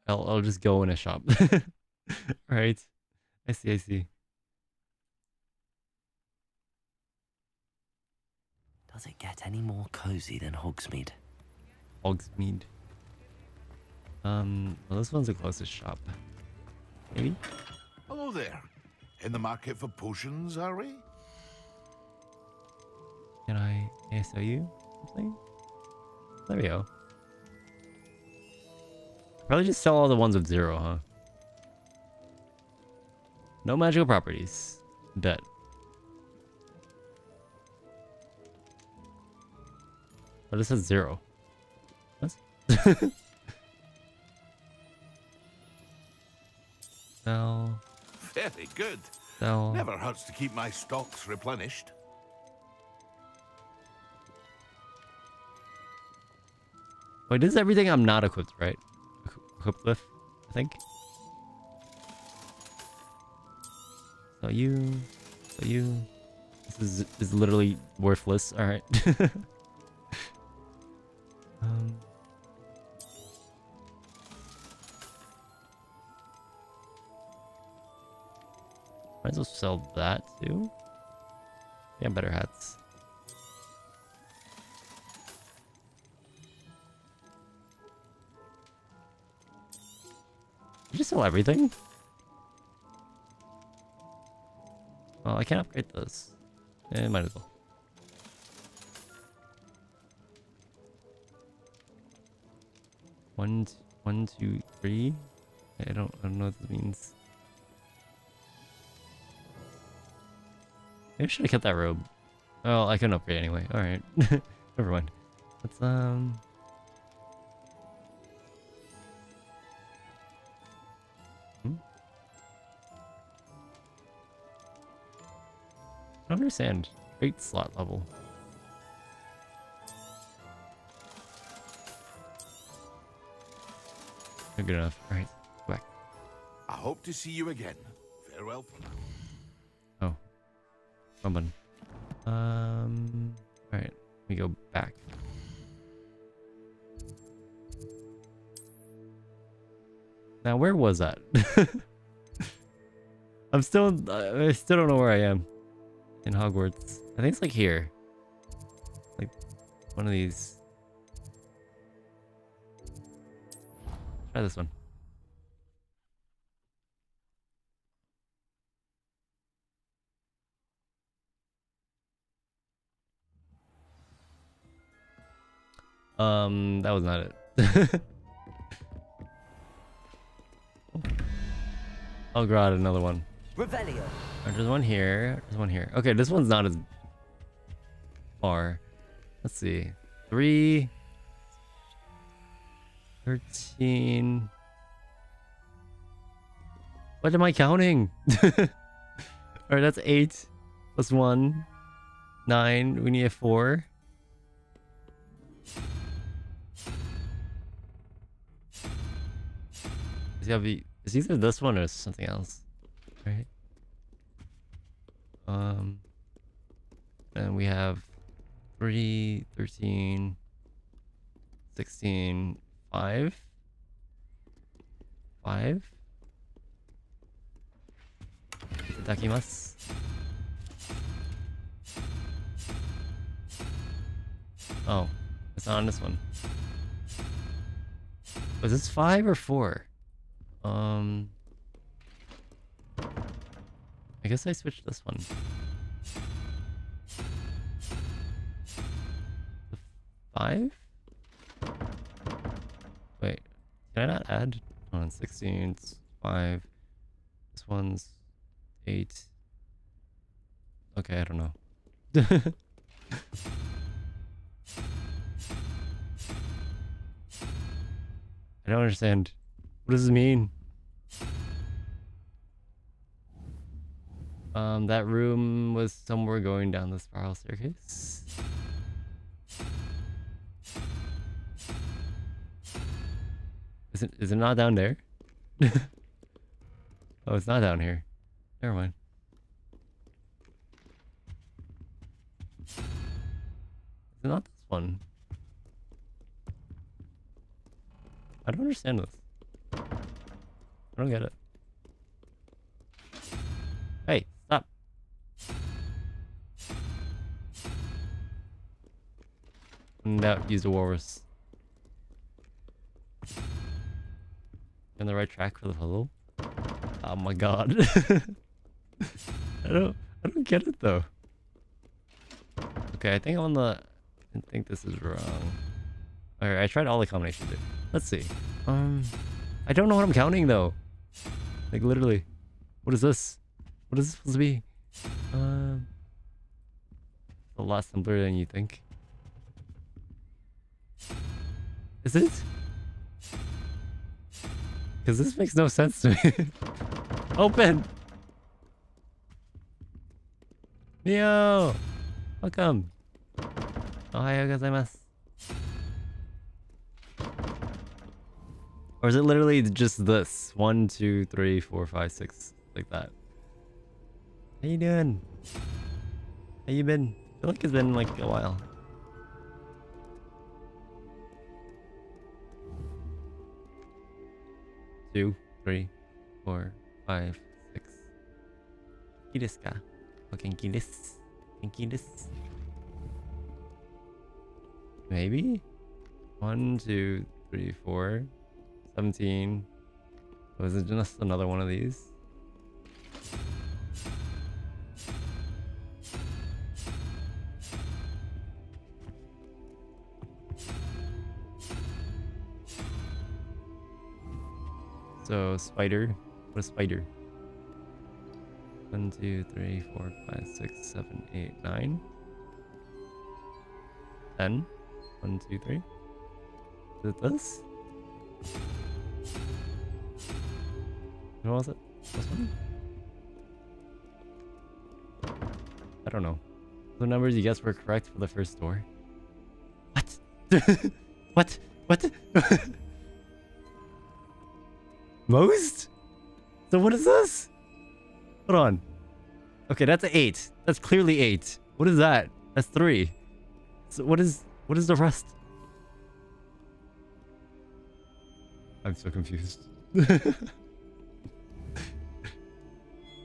I'll just go in a shop. Right. I see. Does it get any more cozy than Hogsmeade? Hogsmeade. Well, this one's the closest shop. Maybe? Hello there. In the market for potions, are we? Can I sell you something? There we go. Probably just sell all the ones with 0, huh? No magical properties. Bet. Oh, this has 0. What? Sell. Very good. Sell. Never hurts to keep my stocks replenished. Wait, this is everything I'm not equipped, right? Equipped with, I think. So you. This is literally worthless. All right. Might as well sell that too. Yeah, better hats. You just sell everything? Well, I can't upgrade this. Yeah, might as well. One, 2, 3. I don't know what this means. Maybe I should have kept that robe. Oh, I couldn't upgrade anyway. All right, never mind. Let's I don't understand. Great slot level. Not good enough. Alright, go back. I hope to see you again. Farewell for now. Oh. Wrong button. Alright, we go back. Now where was that? I still don't know where I am. in Hogwarts? I think it's like here. Like one of these. Try this one. That was not it. Oh god, another one. Revelio. There's one here. There's one here. Okay, this one's not as far. Let's see. 3, 13. What am I counting? Alright, that's 8 plus 1. 9. We need a 4. It's either this one or something else. Right? And we have 3, 13, 16, 5. 5. Itadakimasu. Oh, it's not on this one. Was this 5 or 4? I guess I switched this one. 5? Wait, can I not add? Hold on, 16, it's 5. This one's 8. Okay, I don't know. I don't understand. What does this mean? That room was somewhere going down the spiral staircase. Is it not down there? Oh, it's not down here. Never mind. Is it not this one? I don't understand this. I don't get it. Hey, stop. No, use the walrus. On the right track for the puzzle? Oh my god. I don't get it though. Okay, I think I'm on the... I think this is wrong. Alright, I tried all the combinations here. Let's see. I don't know what I'm counting though. Like literally. What is this? What is this supposed to be? A lot simpler than you think. Is it? Because this makes no sense to me. Open! Neo! Welcome! Ohayou gozaimasu. Or is it literally just this? 1, 2, 3, 4, 5, 6. Like that. How you doing? How you been? I feel like it's been like a while. Two, 3, 4, 5, 6. Genki desu ka? Oh, genki desu. Genki desu. Maybe? 1, 2, 3, 4. 17. Was it just another one of these? So, spider. What is spider? 1, 2, 3, 4, 5, 6, 7, 8, 9. 10. 1, 2, 3. Is it this? What was it? This one? I don't know. The numbers you guessed were correct for the first door. What? What? What? Most? So what is this? Hold on. Okay, that's 8. That's clearly 8. What is that? That's 3. So what is the rest? I'm so confused.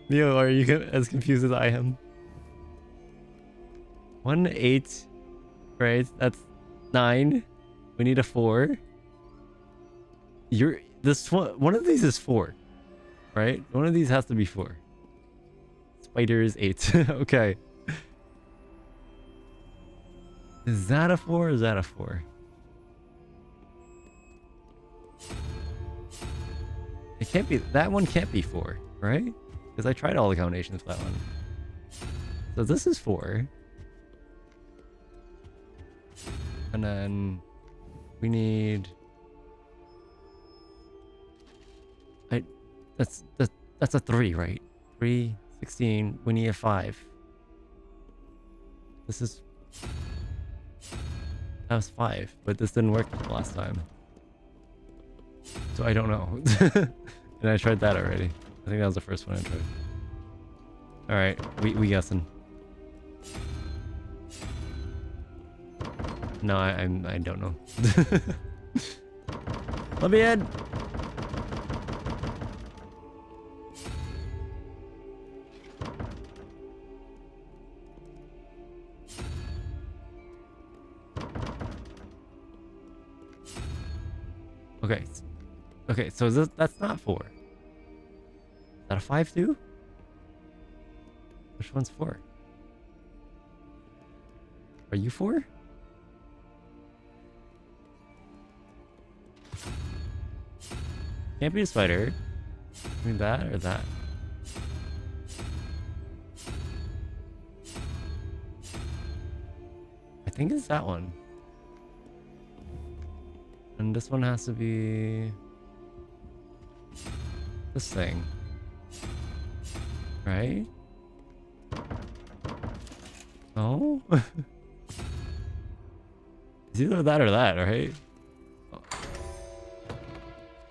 Neo, are you as confused as I am? 1, 8. Right, that's 9. We need a 4. This one of these is 4. Right? One of these has to be 4. Spider is 8. Okay. Is that a 4 or is that a 4? It can't be. That one can't be 4, right? Because I tried all the combinations for that one. So this is 4. And then we need. That's a 3, right? 3, 16. We need a 5. This is. That was 5, but this didn't work last time. So I don't know. And I tried that already. I think that was the first one I tried. Alright, we guessing. No, I don't know. Let me in! Okay. Okay, so that's not 4. Is that a 5 too? Which one's 4? Are you 4? Can't be a spider. I mean that or that. I think it's that one. And this one has to be this thing, right? Oh, it's either that or that, right? Oh.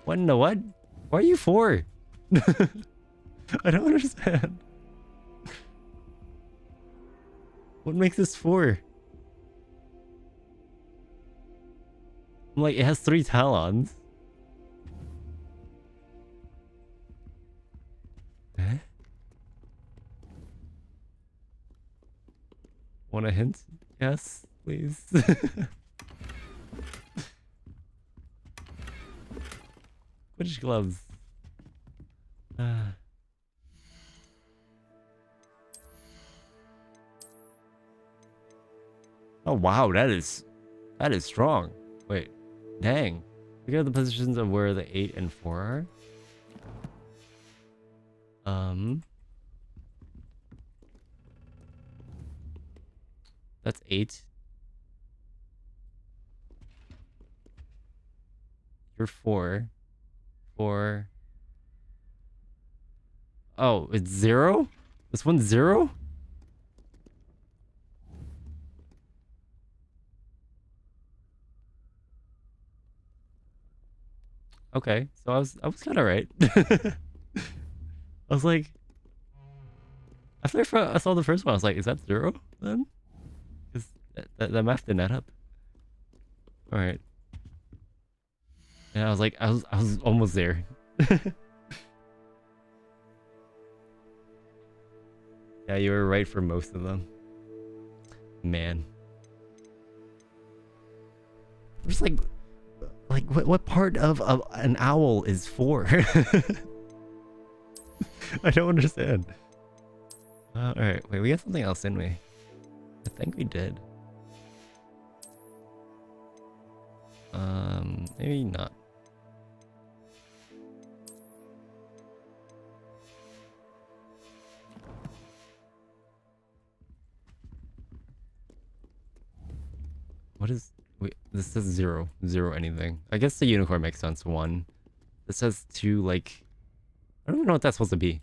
What in the what? Why are you 4? I don't understand. What makes this 4? Like, it has 3 talons. Eh? Want a hint? Yes, please. Which gloves? Oh wow, that is strong. Wait. Dang. Look at the positions of where the 8 and 4 are. That's 8. You're 4. 4. Oh, it's 0? This one's 0? Okay, so I was kind of right. I was like, after I saw the first one, I was like, is that 0 then? Because that math didn't add up. All right. And I was like, I was almost there. Yeah, you were right for most of them. Man. Just like what part of an owl is 4? I don't understand. All right, wait, we got something else, didn't we? I think we did. Maybe not. What is? Wait, this says 0 anything. I guess the unicorn makes sense. 1. This says 2. Like, I don't even know what that's supposed to be.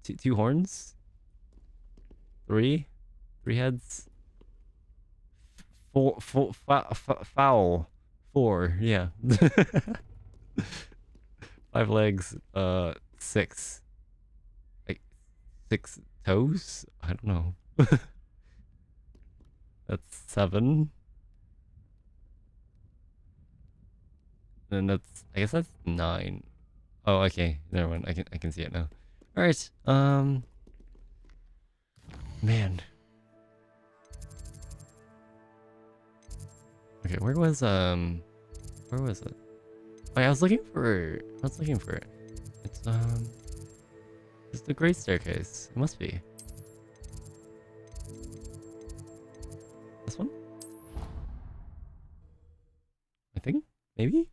2 horns. 3 heads. 4 fowl. 4. Yeah. 5 legs. 6. Like 6 toes. I don't know. That's 7. And that's, I guess that's 9. Oh, okay. Never mind. I can see it now. All right. Man. Okay, where was it? Oh, yeah, I was looking for it. It's the Great Staircase. It must be. This one? I think? Maybe?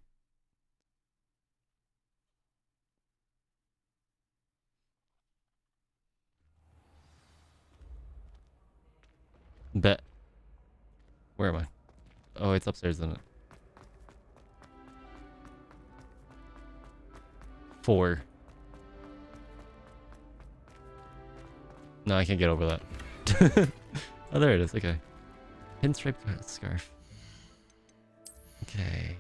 Bet. Where am I? Oh, it's upstairs, isn't it? 4. No, I can't get over that. Oh, there it is. Okay. Pinstripe scarf. Okay.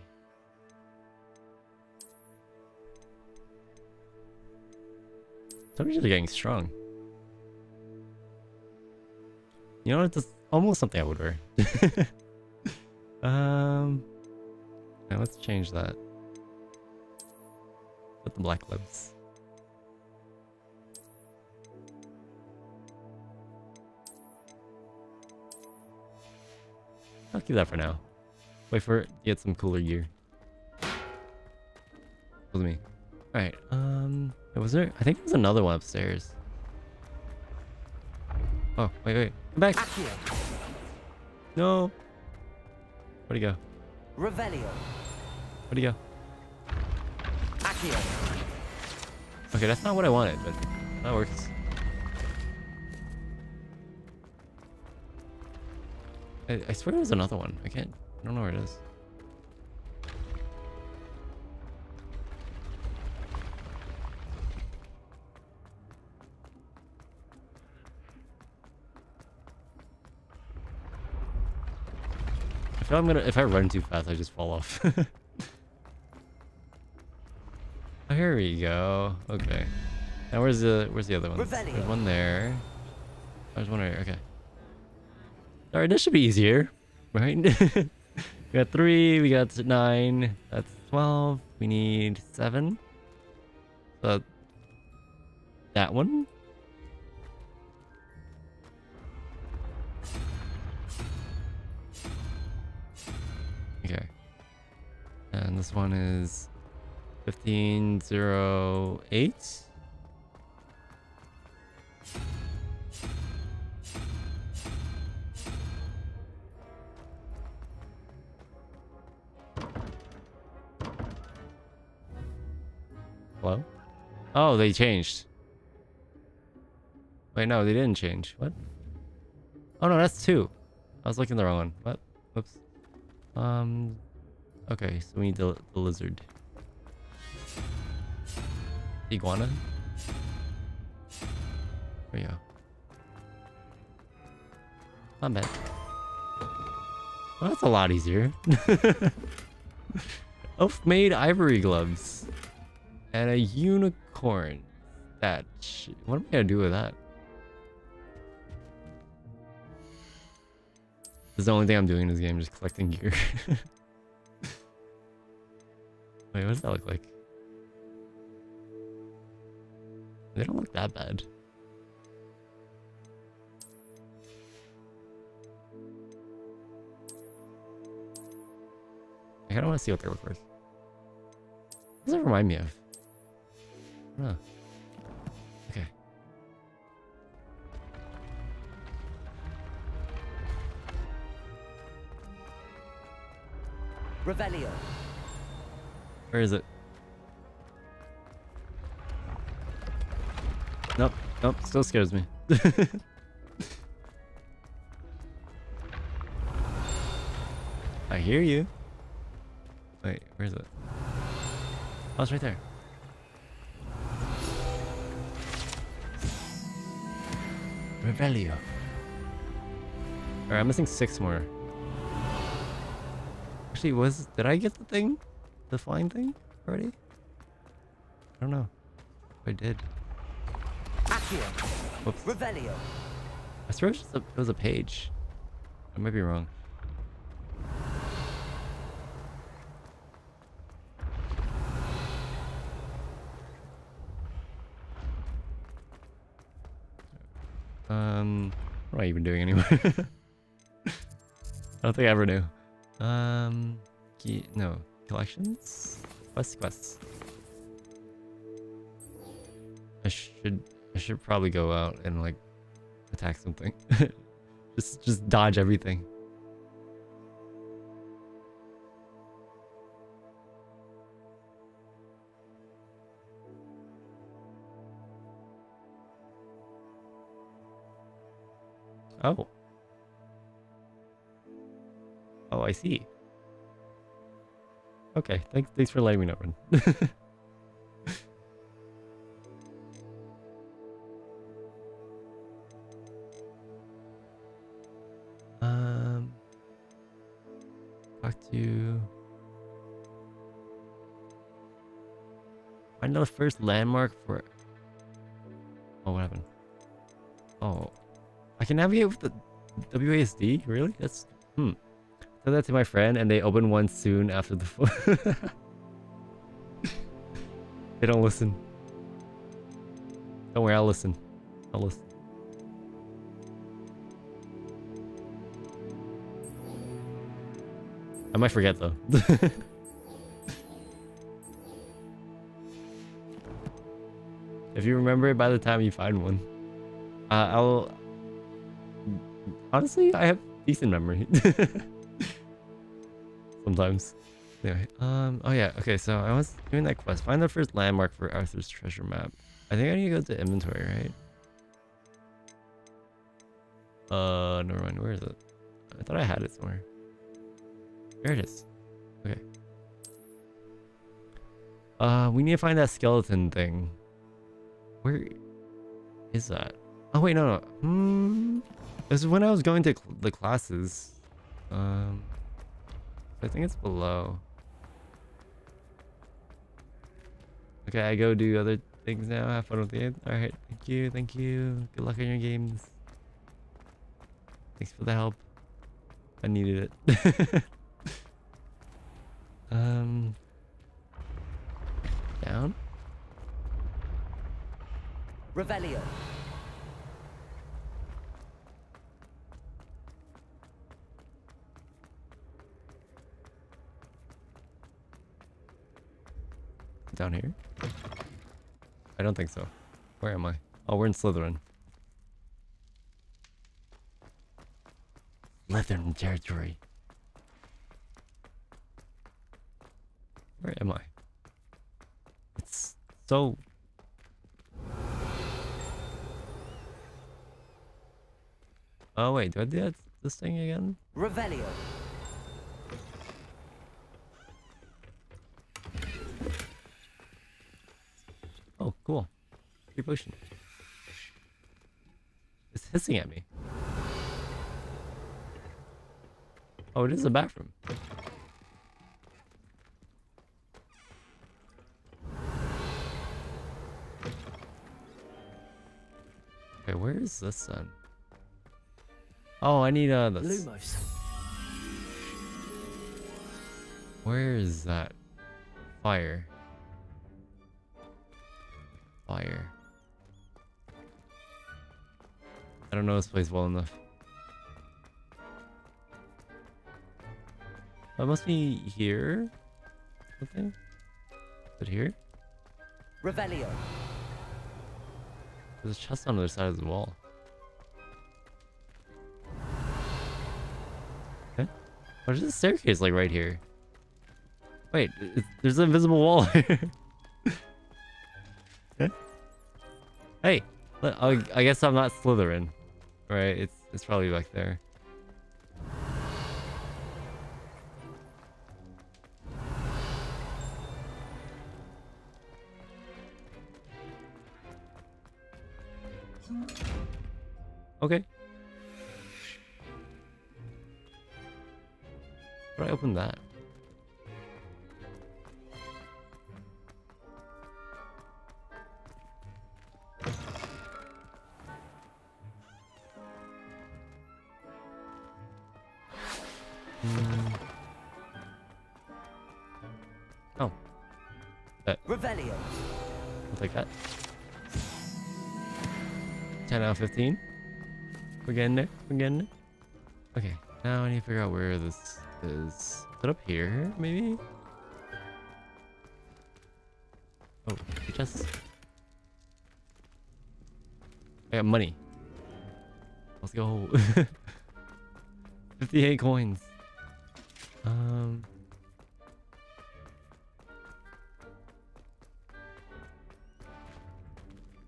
Somebody's just getting strong. You know what? That's almost something I would wear. Now let's change that. Put the black gloves. I'll keep that for now. Wait for it to get some cooler gear. Was me. Alright, was there? I think there's another one upstairs. Oh, wait. Come back! No! Where'd he go? Revelio. Where'd he go? Okay, that's not what I wanted, but that works. I swear there's another one. I don't know where it is. I feel if I run too fast, I just fall off. Oh, here we go. Okay. Now where's the other one? There's one there. There's one right here. Okay. Alright, this should be easier, right? We got 3, we got 9, that's 12, we need 7. So that one. Okay. And this one is 1508. Hello? Oh, they changed. Wait, no, they didn't change. What? Oh no, that's 2. I was looking at the wrong one. What? Whoops. Okay, so we need the lizard. Iguana? There we go. Not bad. Well, that's a lot easier. Elf-made ivory gloves. And a unicorn. What am I gonna do with that? This is the only thing I'm doing in this game, just collecting gear. Wait, what does that look like? They don't look that bad. I kinda wanna see what they look like. What does that remind me of? Huh. Okay. Revelio. Where is it? Nope. Nope. Still scares me. I hear you. Wait, where is it? Oh, it's right there. Revelio. Alright, I'm missing 6 more. Actually, did I get the thing? The flying thing already? I don't know. If I did. Whoops. Revelio. I swear it was a page. I might be wrong. What am I even doing anymore? I don't think I ever knew. No. Collections? Quests. I should probably go out and like attack something. just dodge everything. Oh. Oh, I see. Okay, thanks for letting me know, Ren. Talk to... Find the first landmark for... Oh, what happened? Oh. I can navigate with the WASD? Really? That's... Said that to my friend and they open one soon after the... They don't listen. Don't worry, I'll listen. I'll listen. I might forget though. If you remember it by the time you find one. I'll... Honestly, I have decent memory. Sometimes. Anyway, oh yeah, okay, so I was doing that quest. Find the first landmark for Arthur's treasure map. I think I need to go to inventory, right? Never mind, where is it? I thought I had it somewhere. There it is. Okay. We need to find that skeleton thing. Where is that? Oh wait, no. This is when I was going to the classes. I think it's below. Okay, I go do other things now. Have fun with the game. Alright, thank you. Good luck on your games. Thanks for the help. I needed it. Down? Revelio. Down here? I don't think so. Where am I? Oh, we're in Slytherin. Slytherin territory. Where am I? It's so... Oh wait, do I do this thing again? Revelio. Oh, cool. Free potion. It's hissing at me. Oh, it is a bathroom. Okay, where is this then? Oh, I need this. Lumos. Where is that? Fire. Fire. I don't know this place well enough. That must be here. Something? Is it here? Revelio. There's a chest on the other side of the wall. Okay. Oh, there's a staircase like right here. Wait, there's an invisible wall here. Okay. Hey, I guess I'm not Slytherin, right? It's probably back there. Okay. How do I open that? Oh. Revelio. I'll take that. 10 out of 15. We're getting there. We're getting there. Okay, now I need to figure out where this is. Is it up here, maybe? Oh, just. I got money. Let's go. 58 coins.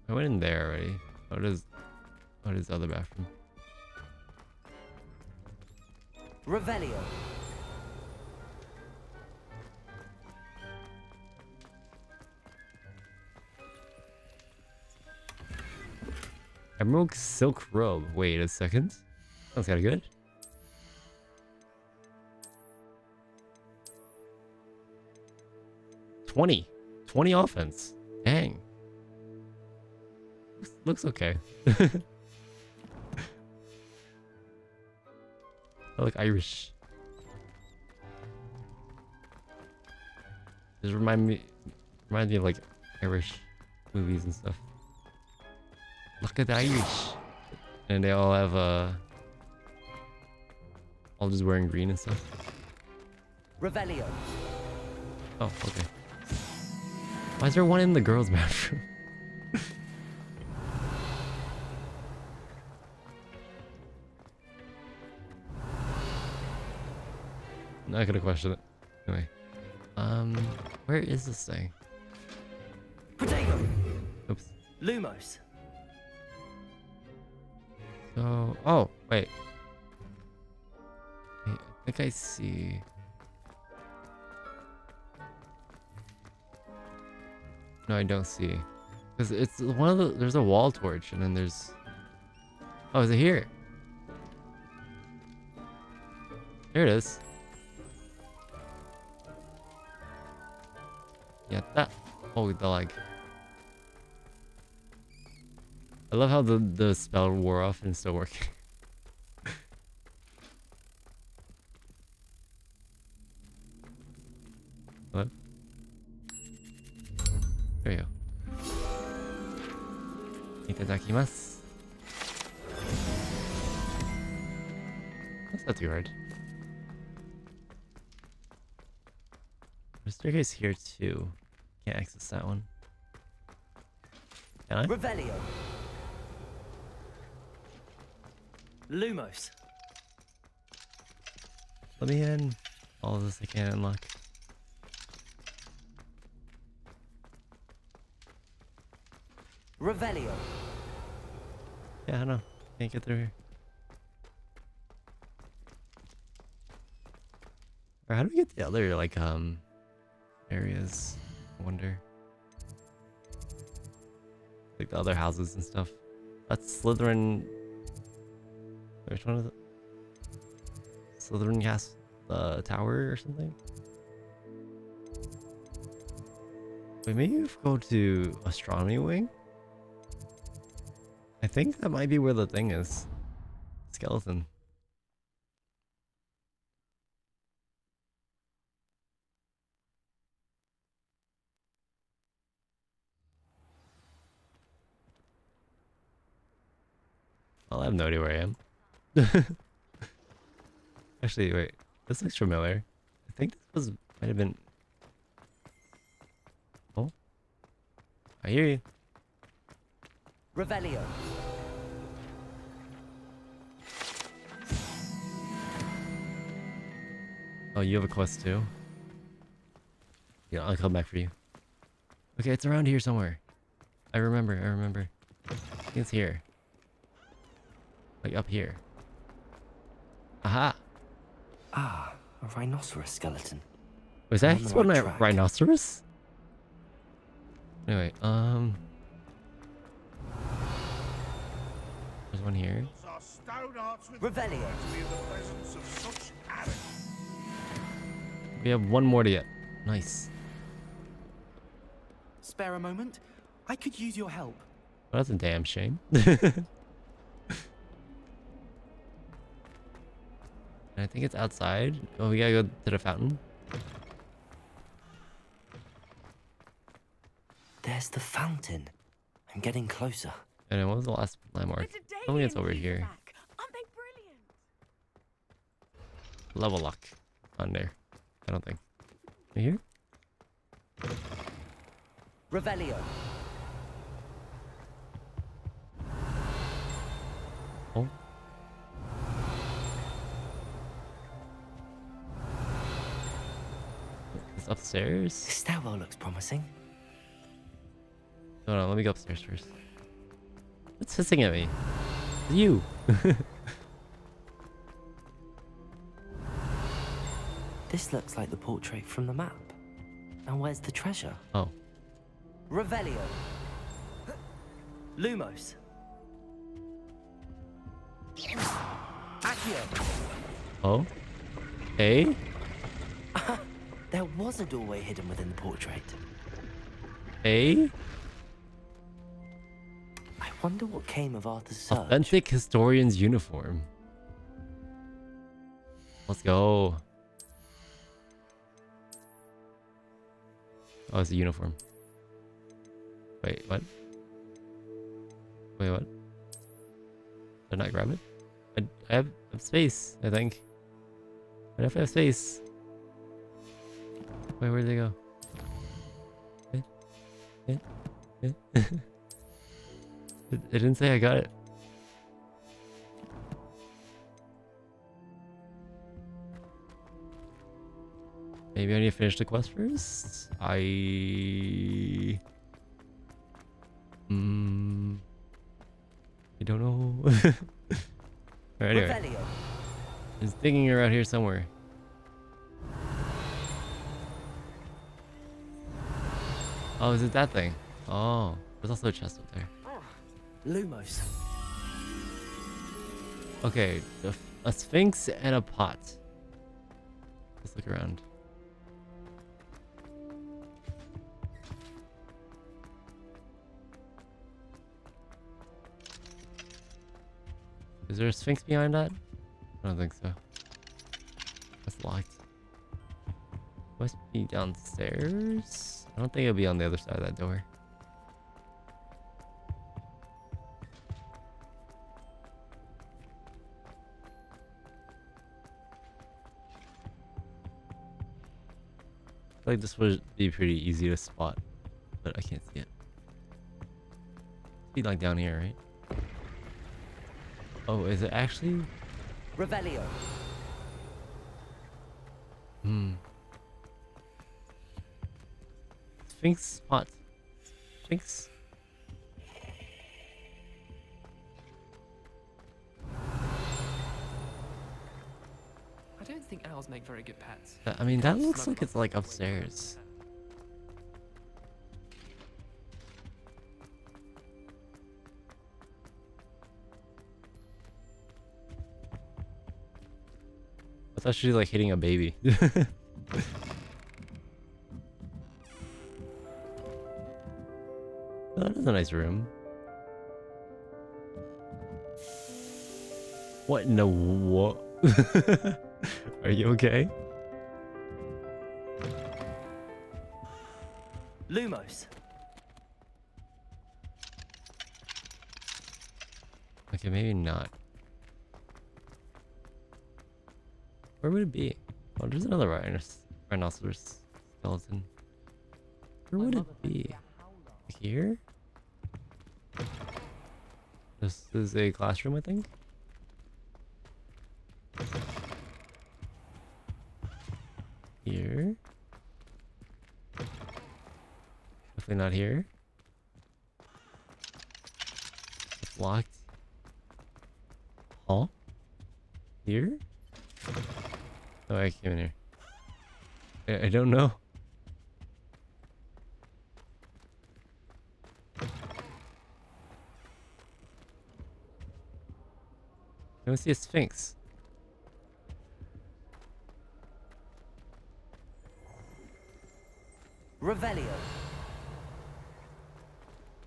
I went in there already. What is the other bathroom? Revelio. Emerald silk robe. Wait a second. Sounds kind of good. $20 offense. Dang. Looks okay. I look Irish. This reminds me of like Irish movies and stuff. Look at the Irish, and they all have all just wearing green and stuff. Revelio. Oh, okay. Why is there one in the girls' bathroom? Not gonna question it. Anyway, where is this thing? Potato. Oops. Lumos. So, oh wait. I think I see. No, I don't see. Because it's one of the. There's a wall torch, and then there's. Oh, is it here? Here it is. Yeah, that. Oh, the lag. I love how the spell wore off and it's still working. Hello? There you go. Itadakimasu. That's not too hard. There's a staircase here too. Can't access that one. Can I? Revelio. Lumos. Let me in. All of this I can't unlock. Revelio. Yeah, I know. Can't get through here. Or how do we get the other like areas? I wonder. Like the other houses and stuff. That's Slytherin. Which one is it? Slytherin Castle Tower or something? Wait, maybe if we go to Astronomy Wing? I think that might be where the thing is. Skeleton. Well, I have no idea where I am. Actually, wait. This looks familiar. I think this might have been. Oh, I hear you. Revelio. Oh, you have a quest too? Yeah, I'll come back for you. Okay, it's around here somewhere. I remember. I think it's here. Like up here. Aha! Ah, a rhinoceros skeleton. Was that On the one right a track. rhinoceros? Anyway, there's one here. Revelio. We have one more to get. Nice. Spare a moment? I could use your help. Well, that's a damn shame. And I think it's outside. Oh, we gotta go to the fountain. There's the fountain. I'm getting closer. And then what was the last landmark? Tell me it's over here. level lock on there. I don't think. Right here? Revelio. Oh. It's upstairs? This stairwell looks promising. Hold on, let me go upstairs first. What's hissing at me? It's you! This looks like the portrait from the map. Now where's the treasure? Oh. Revelio. Lumos. Accio. Oh? Hey? There was a doorway hidden within the portrait. Hey? I wonder what came of Arthur's search. Authentic historian's uniform. Let's go. Oh, it's a uniform. Wait, what? Wait, what? Did I not grab it? I have space, I think. I definitely have space. Wait, where'd they go? It didn't say I got it. Maybe I need to finish the quest first? I don't know. Alright, anyway. It's digging around here somewhere. Oh, is it that thing? Oh, there's also a chest up there. Lumos. Okay, a sphinx and a pot. Let's look around. Is there a sphinx behind that? I don't think so. That's locked. Must be downstairs. I don't think it'll be on the other side of that door. I feel like this would be pretty easy to spot, but I can't see it. It'd be like down here, right? Oh, is it actually? Revelio. Sphinx spot. Sphinx. I don't think owls make very good pets. I mean, that looks like it's like upstairs. That's actually like hitting a baby. Oh, that is a nice room. What in the what? Are you okay? Lumos. Okay, maybe not. Where would it be? Oh, there's another rhinoceros skeleton. Where would it be? Here? This is a classroom, I think. Here. Definitely not here. It's locked. Huh? Here? Oh, I came in here. I don't know. I don't see a sphinx. Revelio.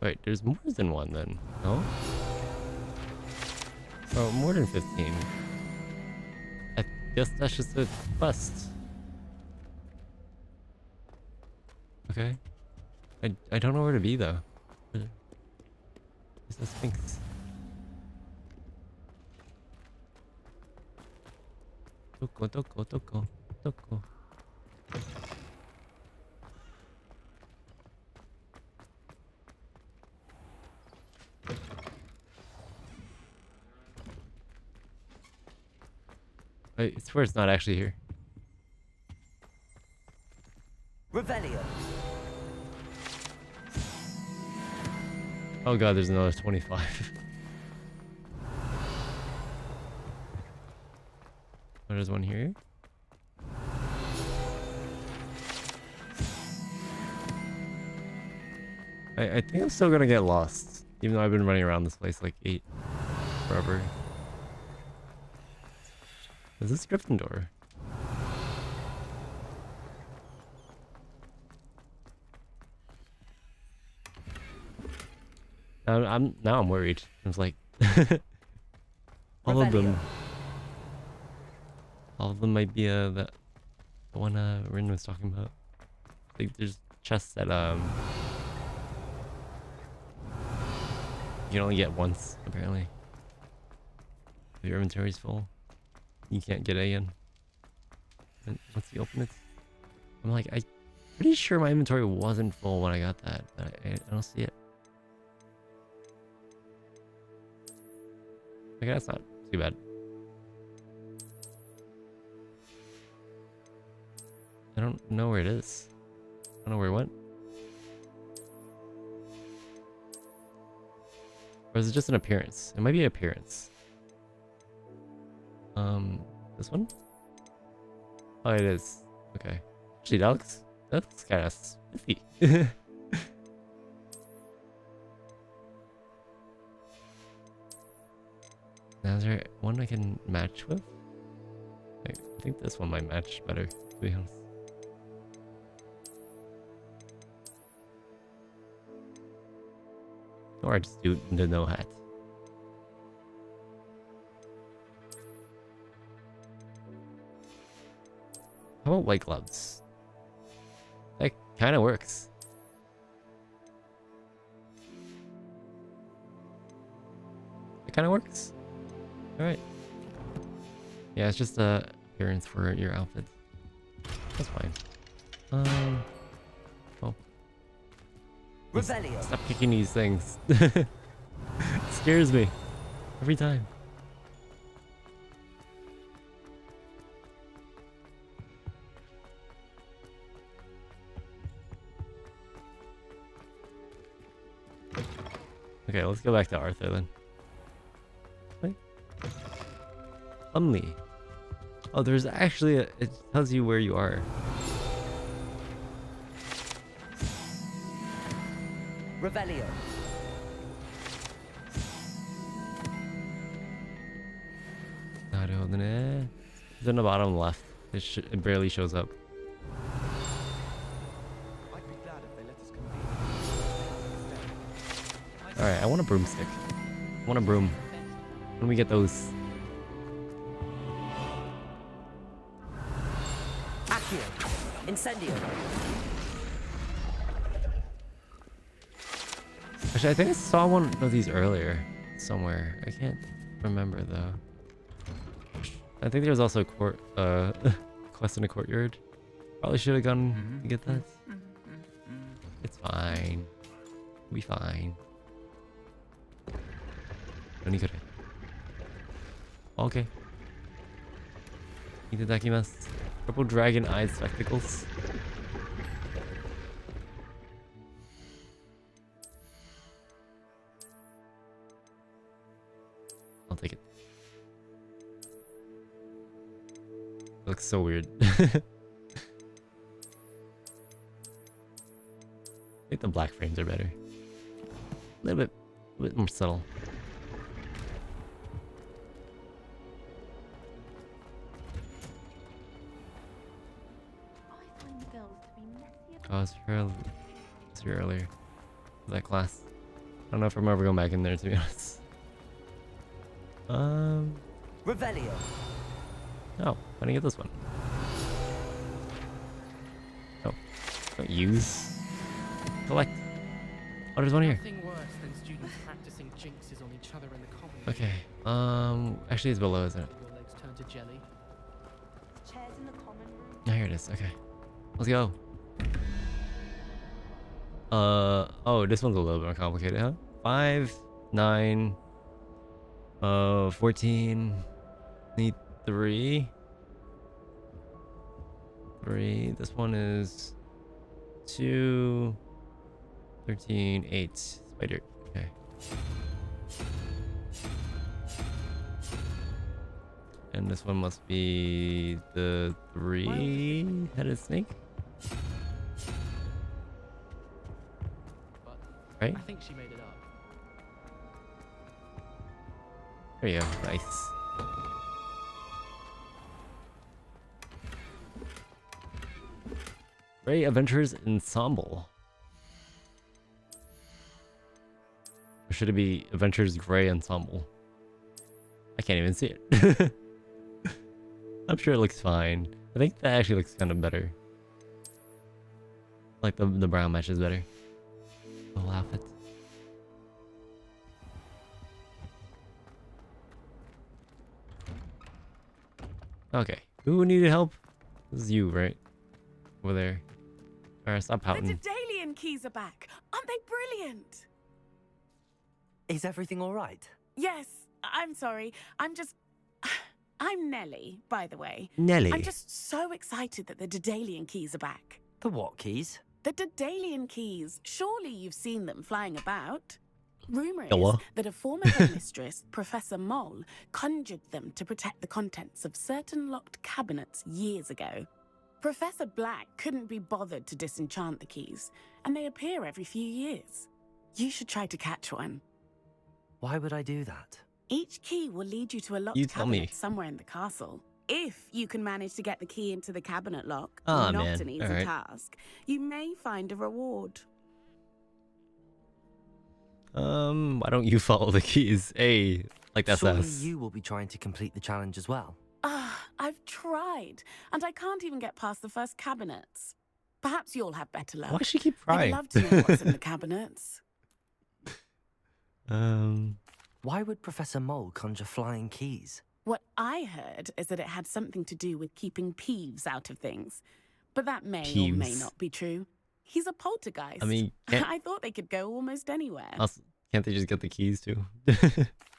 Wait, there's more than one then, no? Oh, more than 15. I guess that's just a quest. Okay. I don't know where to be though. Where's the sphinx? Toko. I swear it's not actually here. Revelio. Oh god, there's another 25. Oh, there's one here. I think I'm still gonna get lost, even though I've been running around this place like forever. Is this Gryffindor? Now I'm worried. I was like, all of them might be the one Rin was talking about. Like there's chests that you can only get once apparently. If your inventory's full, you can't get it again. And once you open it, I'm like, I'm pretty sure my inventory wasn't full when I got that, but I don't see it. Okay, that's not too bad. I don't know where it is. I don't know where it went. Or is it just an appearance? It might be an appearance. This one? Oh, it is. Okay. Actually, that looks kind of spiffy. Now, is there one I can match with? I think this one might match better, to be honest. Or I just do the no hat. How about white gloves? That kind of works. It kind of works. Alright. Yeah, it's just a appearance for your outfit. That's fine. Oh. Stop kicking these things. It scares me. Every time. Okay, let's go back to Arthur then. Wait. Lumley. Oh, there's actually it tells you where you are. Revelio. It's in the bottom left. It barely shows up. Alright, I want a broomstick. I want a broom. When we get those. Accio. Incendio. Actually, I think I saw one of these earlier. Somewhere. I can't remember though. I think there was also a quest in a courtyard. Probably should have gone to get that. It's fine. We'll be fine. Okay. Itadakimasu. Purple dragon eyed spectacles. I'll take it. It looks so weird. I think the black frames are better. A little bit more subtle. Oh, I was here earlier. That class. I don't know if I'm ever going back in there, to be honest. Revelio. Oh, I didn't get this one. Oh, don't use. Collect. Oh, there's one here. Nothing worse than students practicing jinxes on each other in the common. Okay. Actually, it's below, isn't it? Your legs turn to jelly. chairs in the common room. Oh, here it is. Okay. Let's go. Oh, this one's a little bit more complicated, huh? 5, 9, 14, need 3. 3. This one is 2, 13, 8. Spider. Okay. And this one must be the 3-headed snake. Right? I think she made it up. There you go. Nice. Great Adventures Ensemble. Or should it be Adventures Grey Ensemble? I can't even see it. I'm sure it looks fine. I think that actually looks kind of better. Like the brown matches better. The whole outfit. Okay. Who needed help? This is you, right? Over there. Alright, stop The pouting. Dedalian keys are back. Aren't they brilliant? Is everything all right? Yes, I'm sorry. I'm Nellie, by the way. Nellie. I'm just so excited that the Dedalian keys are back. The what keys? The Dedalian keys. Surely you've seen them flying about. Rumour is Hello? that a former headmistress, Professor Mole, conjured them to protect the contents of certain locked cabinets years ago. Professor Black couldn't be bothered to disenchant the keys, and they appear every few years. You should try to catch one. Why would I do that? Each key will lead you to a locked You tell me. cabinet somewhere in the castle. If you can manage to get the key into the cabinet lock, Ah, not man. an easy Alright. task, you may find a reward. Why don't you follow the keys? Hey, like that's Surely us. you will be trying to complete the challenge as well. I've tried, and I can't even get past the first cabinets. Perhaps you'll have better luck. Why does she keep I'd trying? love to know what's in the cabinets. Why would Professor Mole conjure flying keys? What I heard is that it had something to do with keeping Peeves out of things. But that may or may Peeves. not be true. He's a poltergeist. I mean, can't- I thought they could go almost anywhere. Also, can't they just get the keys too?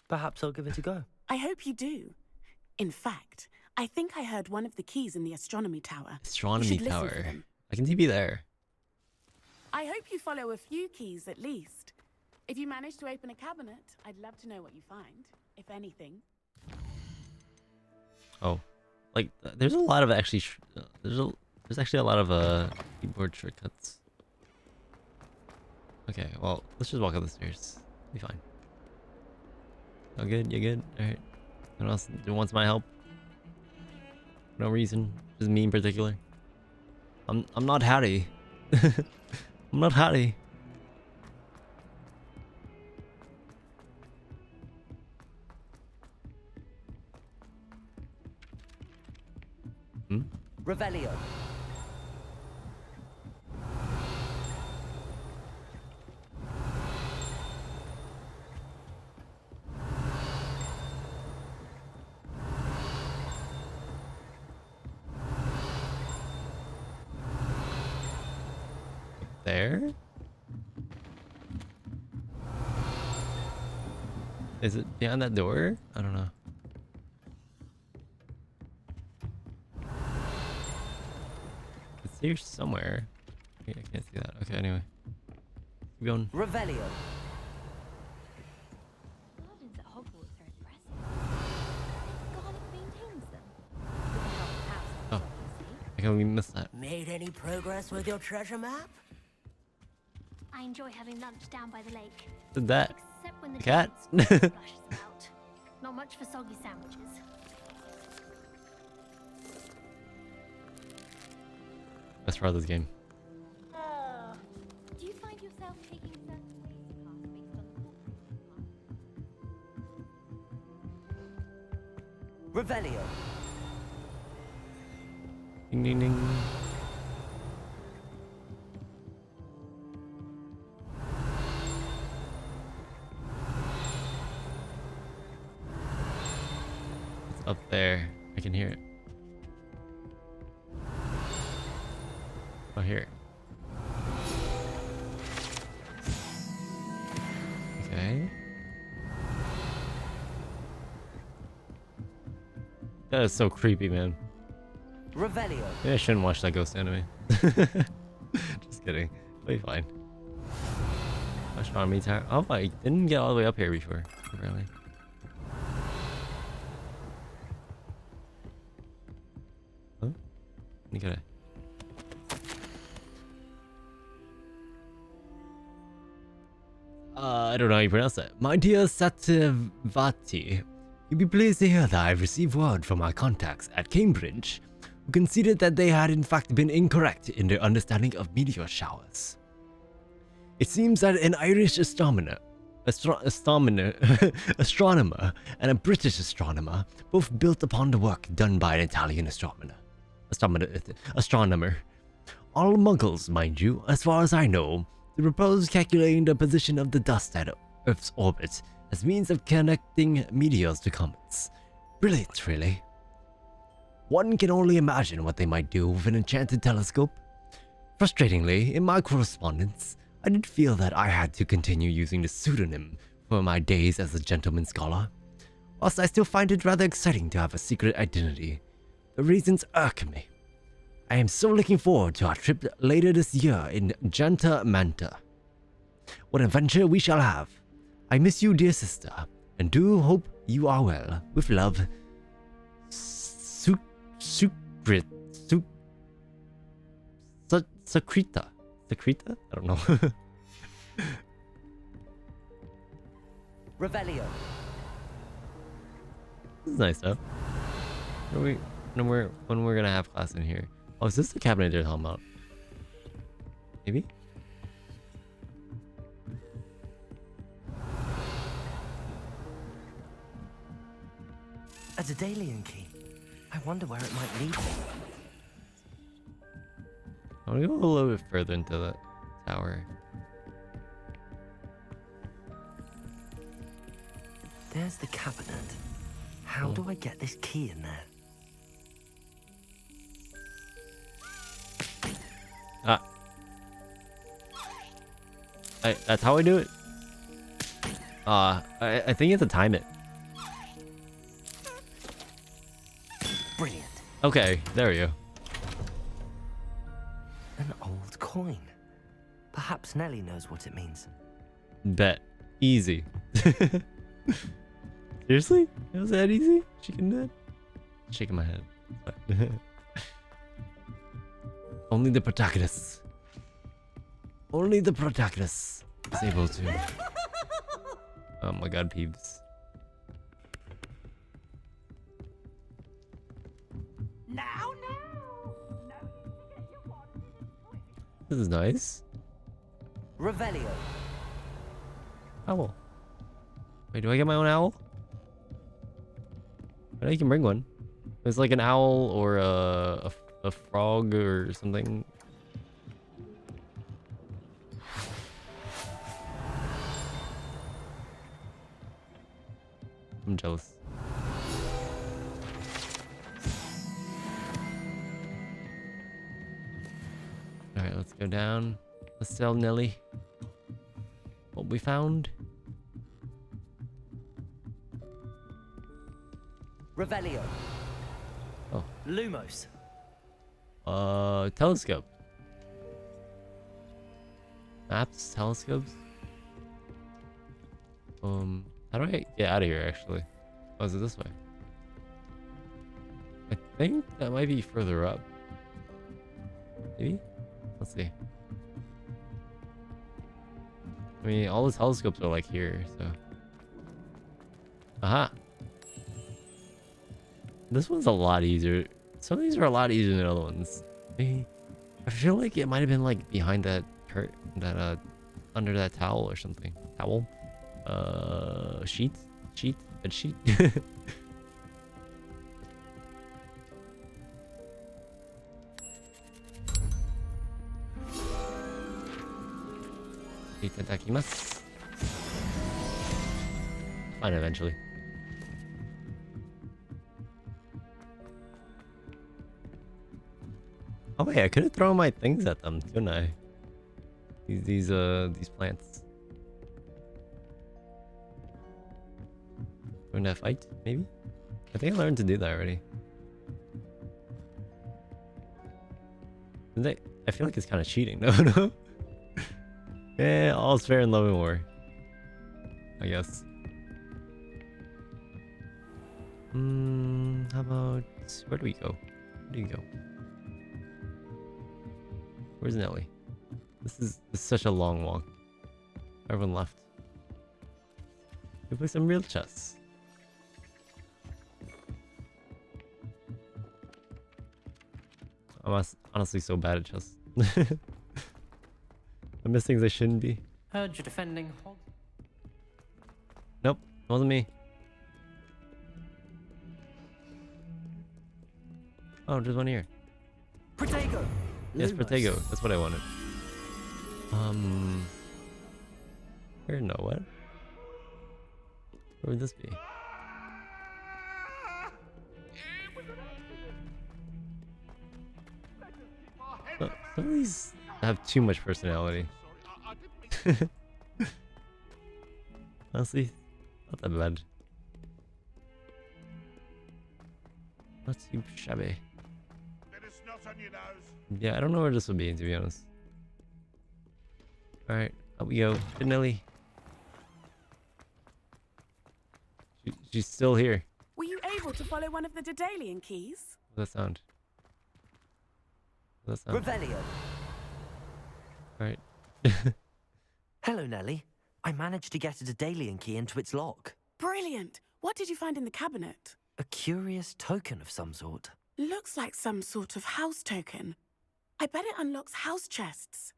Perhaps I'll give it a go. I hope you do. In fact, I think I heard one of the keys in the astronomy tower. Astronomy You should listen for tower. them. I can be there. I hope you follow a few keys at least. If you manage to open a cabinet, I'd love to know what you find, if anything. Oh, like there's a lot of actually. There's actually a lot of keyboard shortcuts. Okay, well let's just walk up the stairs. Be fine. Oh, good. You good? All right. Anyone else wants my help? No reason. Just me in particular. I'm not Hattie. I'm not Hattie. Revelio. There? Is it behind that door? I don't know. It's here somewhere. Okay, I can't see that. Okay, anyway. Keep going. Revelio. Gardens at Hogwarts are impressive. Garlic maintains them. Oh, I can we missed that. Made any progress with your treasure map? I enjoy having lunch down by the lake. Did that? Except when the Cat? giant squid splashes about. Not much for soggy sandwiches. Best part of this game. Do you find yourself taking certain ways paths based on the Revelio. Ding ding ding. It's up there. I can hear it. Oh, here. Okay. That is so creepy, man. Revelio. Maybe I shouldn't watch that ghost anime. Just kidding. It'll be fine. Astronomy tower. Oh, I didn't get all the way up here before. Really. Huh? You gotta. I don't know how you pronounce that. My dear Satyavati, you'll be pleased to hear that I've received word from my contacts at Cambridge, who conceded that they had in fact been incorrect in their understanding of meteor showers. It seems that an Irish astronomer and a British astronomer both built upon the work done by an Italian astronomer. All muggles, mind you, as far as I know. The proposed calculating the position of the dust at Earth's orbit as means of connecting meteors to comets. Brilliant, really. One can only imagine what they might do with an enchanted telescope. Frustratingly, in my correspondence, I did feel that I had to continue using the pseudonym for my days as a gentleman scholar. Whilst I still find it rather exciting to have a secret identity, the reasons irk me. I am so looking forward to our trip later this year in Janta Manta. What adventure we shall have. I miss you, dear sister, and do hope you are well. With love, Sakrita. Sakrita? I don't know. Revelio. This is nice though. When we're gonna have class in here. Oh, is this the cabinet they're talking about? Maybe? A Daedalian key. I wonder where it might lead me. I want to go a little bit further into the tower. There's the cabinet. How do I get this key in there? That's how I do it. I think you have to time it. Brilliant. Okay, there we go. An old coin. Perhaps Nellie knows what it means. Bet. Easy. Seriously? It was that easy? She can do it? Shaking my head. Only the protagonist. Only the protagonist is able to. Oh my god, peeps. This is nice. Revelio. Owl. Wait, do I get my own owl? I know you can bring one. It's like an owl or a frog or something. I'm jealous. Alright, let's go down. Let's tell Nelly what we found. Revelio. Oh. Lumos. Telescope. Maps, telescopes. How do I get out of here, actually? Oh, is it this way? I think that might be further up. Maybe? Let's see. I mean, all the telescopes are like here, so. Aha! This one's a lot easier. Some of these are a lot easier than other ones. I feel like it might have been like behind that under that towel or something. Towel? Sheet? Bed sheet? Itadakimasu. Fine, eventually. Oh wait, I could have thrown my things at them, couldn't I? These plants. Going to fight, maybe? I think I learned to do that already. I feel like it's kind of cheating. No. Yeah, all's fair in love and war, I guess. How about, where do we go? Where do you go? Where's Nelly? This is such a long walk. Everyone left. We play some real chess. I'm honestly so bad at chess. I miss things I shouldn't be. Heard you're defending Hog. Nope, wasn't me. Oh, there's one here. Protego. Yes, Protego. That's what I wanted. Where? No, what? Where would this be? Some of these have too much personality. Honestly, not that bad. Not too shabby. Yeah, I don't know where this will be, to be honest. Alright, up we go. Good Nelly. She's still here. Were you able to follow one of the Daedalian keys? What's that sound? What's that sound? Revelio. Alright. Hello, Nelly. I managed to get a Daedalian key into its lock. Brilliant. What did you find in the cabinet? A curious token of some sort. Looks like some sort of house token. I bet it unlocks house chests.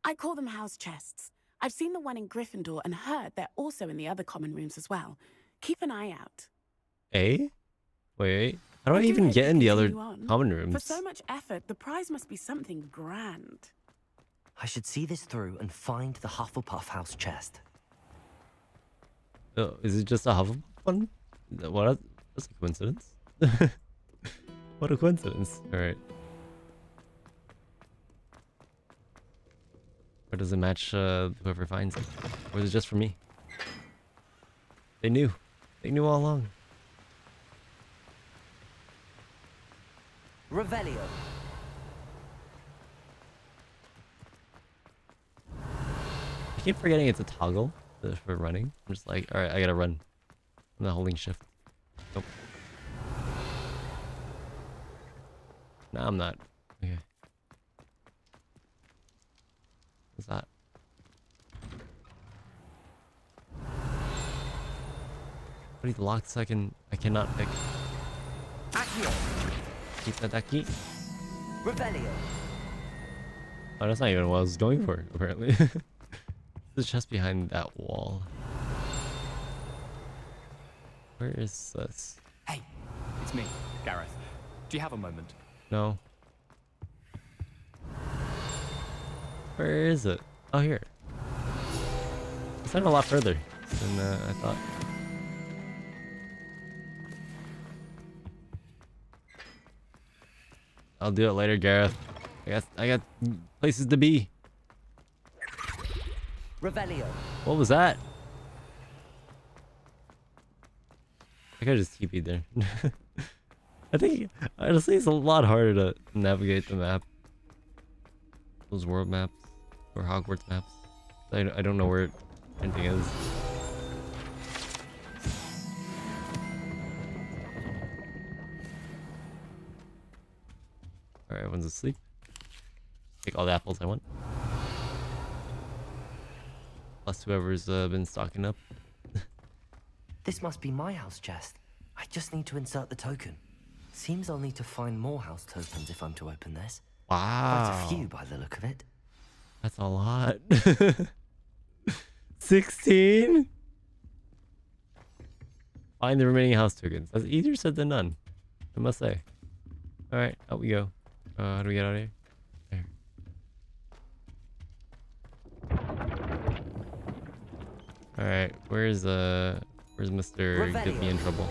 I call them house chests. I've seen the one in Gryffindor and heard they're also in the other common rooms as well. Keep an eye out. Eh? Wait. How do I even get in the other common rooms? For so much effort, the prize must be something grand. I should see this through and find the Hufflepuff house chest. Oh, is it just a Hufflepuff one? What? That's a coincidence. What a coincidence. Alright. Or does it match whoever finds it? Or is it just for me? They knew. They knew all along. Revelio. I keep forgetting it's a toggle for running. I'm just like, alright, I gotta run. I'm not holding shift. Nope. No, I'm not. Okay. What's that? What is locked so I cannot pick? Accio. Keep that key. Revelio. Oh, that's not even what I was going for, apparently. There's chest behind that wall. Where is this? Hey, it's me, Gareth. Do you have a moment? No. Where is it? Oh, here. It's not a lot further than I thought. I'll do it later, Gareth. I got places to be. Revelio. What was that? I could just keep you there. I think honestly it's a lot harder to navigate the map. Those world maps or Hogwarts maps. I don't know where anything is. Alright, everyone's asleep. Take all the apples I want. Plus whoever's been stocking up. This must be my house chest. I just need to insert the token. Seems I'll need to find more house tokens if I'm to open this. Wow. Quite a few by the look of it. That's a lot. 16? Find the remaining house tokens. That's easier said than done, I must say. Alright, out we go. How do we get out of here? There. Alright, where's Mr. Get Me in Trouble?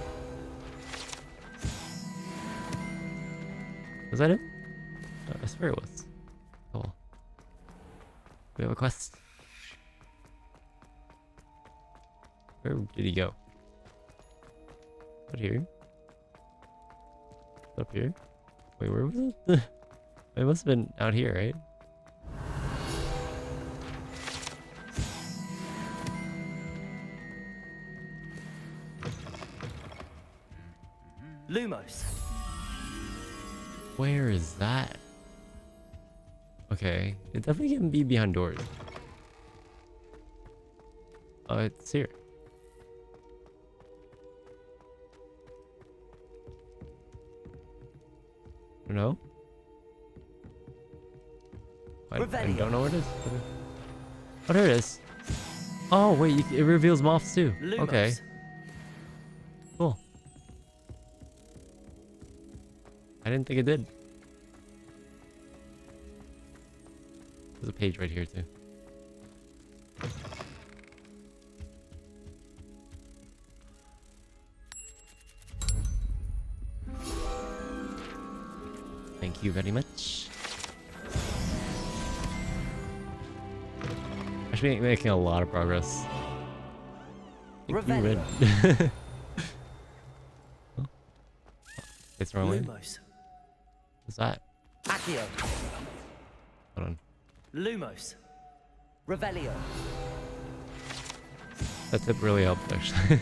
Was that him? I swear it was. Cool. We have a quest. Where did he go? Up here? Up here? Wait, where was it? It must have been out here, right? Lumos. Where is that? Okay, it definitely can be behind doors. Oh, it's here. No? I don't know where it is. Oh, there it is. Oh, wait, it reveals moths too. Lumos. Okay. Cool. I didn't think it did. There's a page right here too. Thank you very much. Actually making a lot of progress. Red. Oh. It's wrong way. Lumos. What's that? Accio. Hold on. Lumos. Revelio. That tip really helped actually.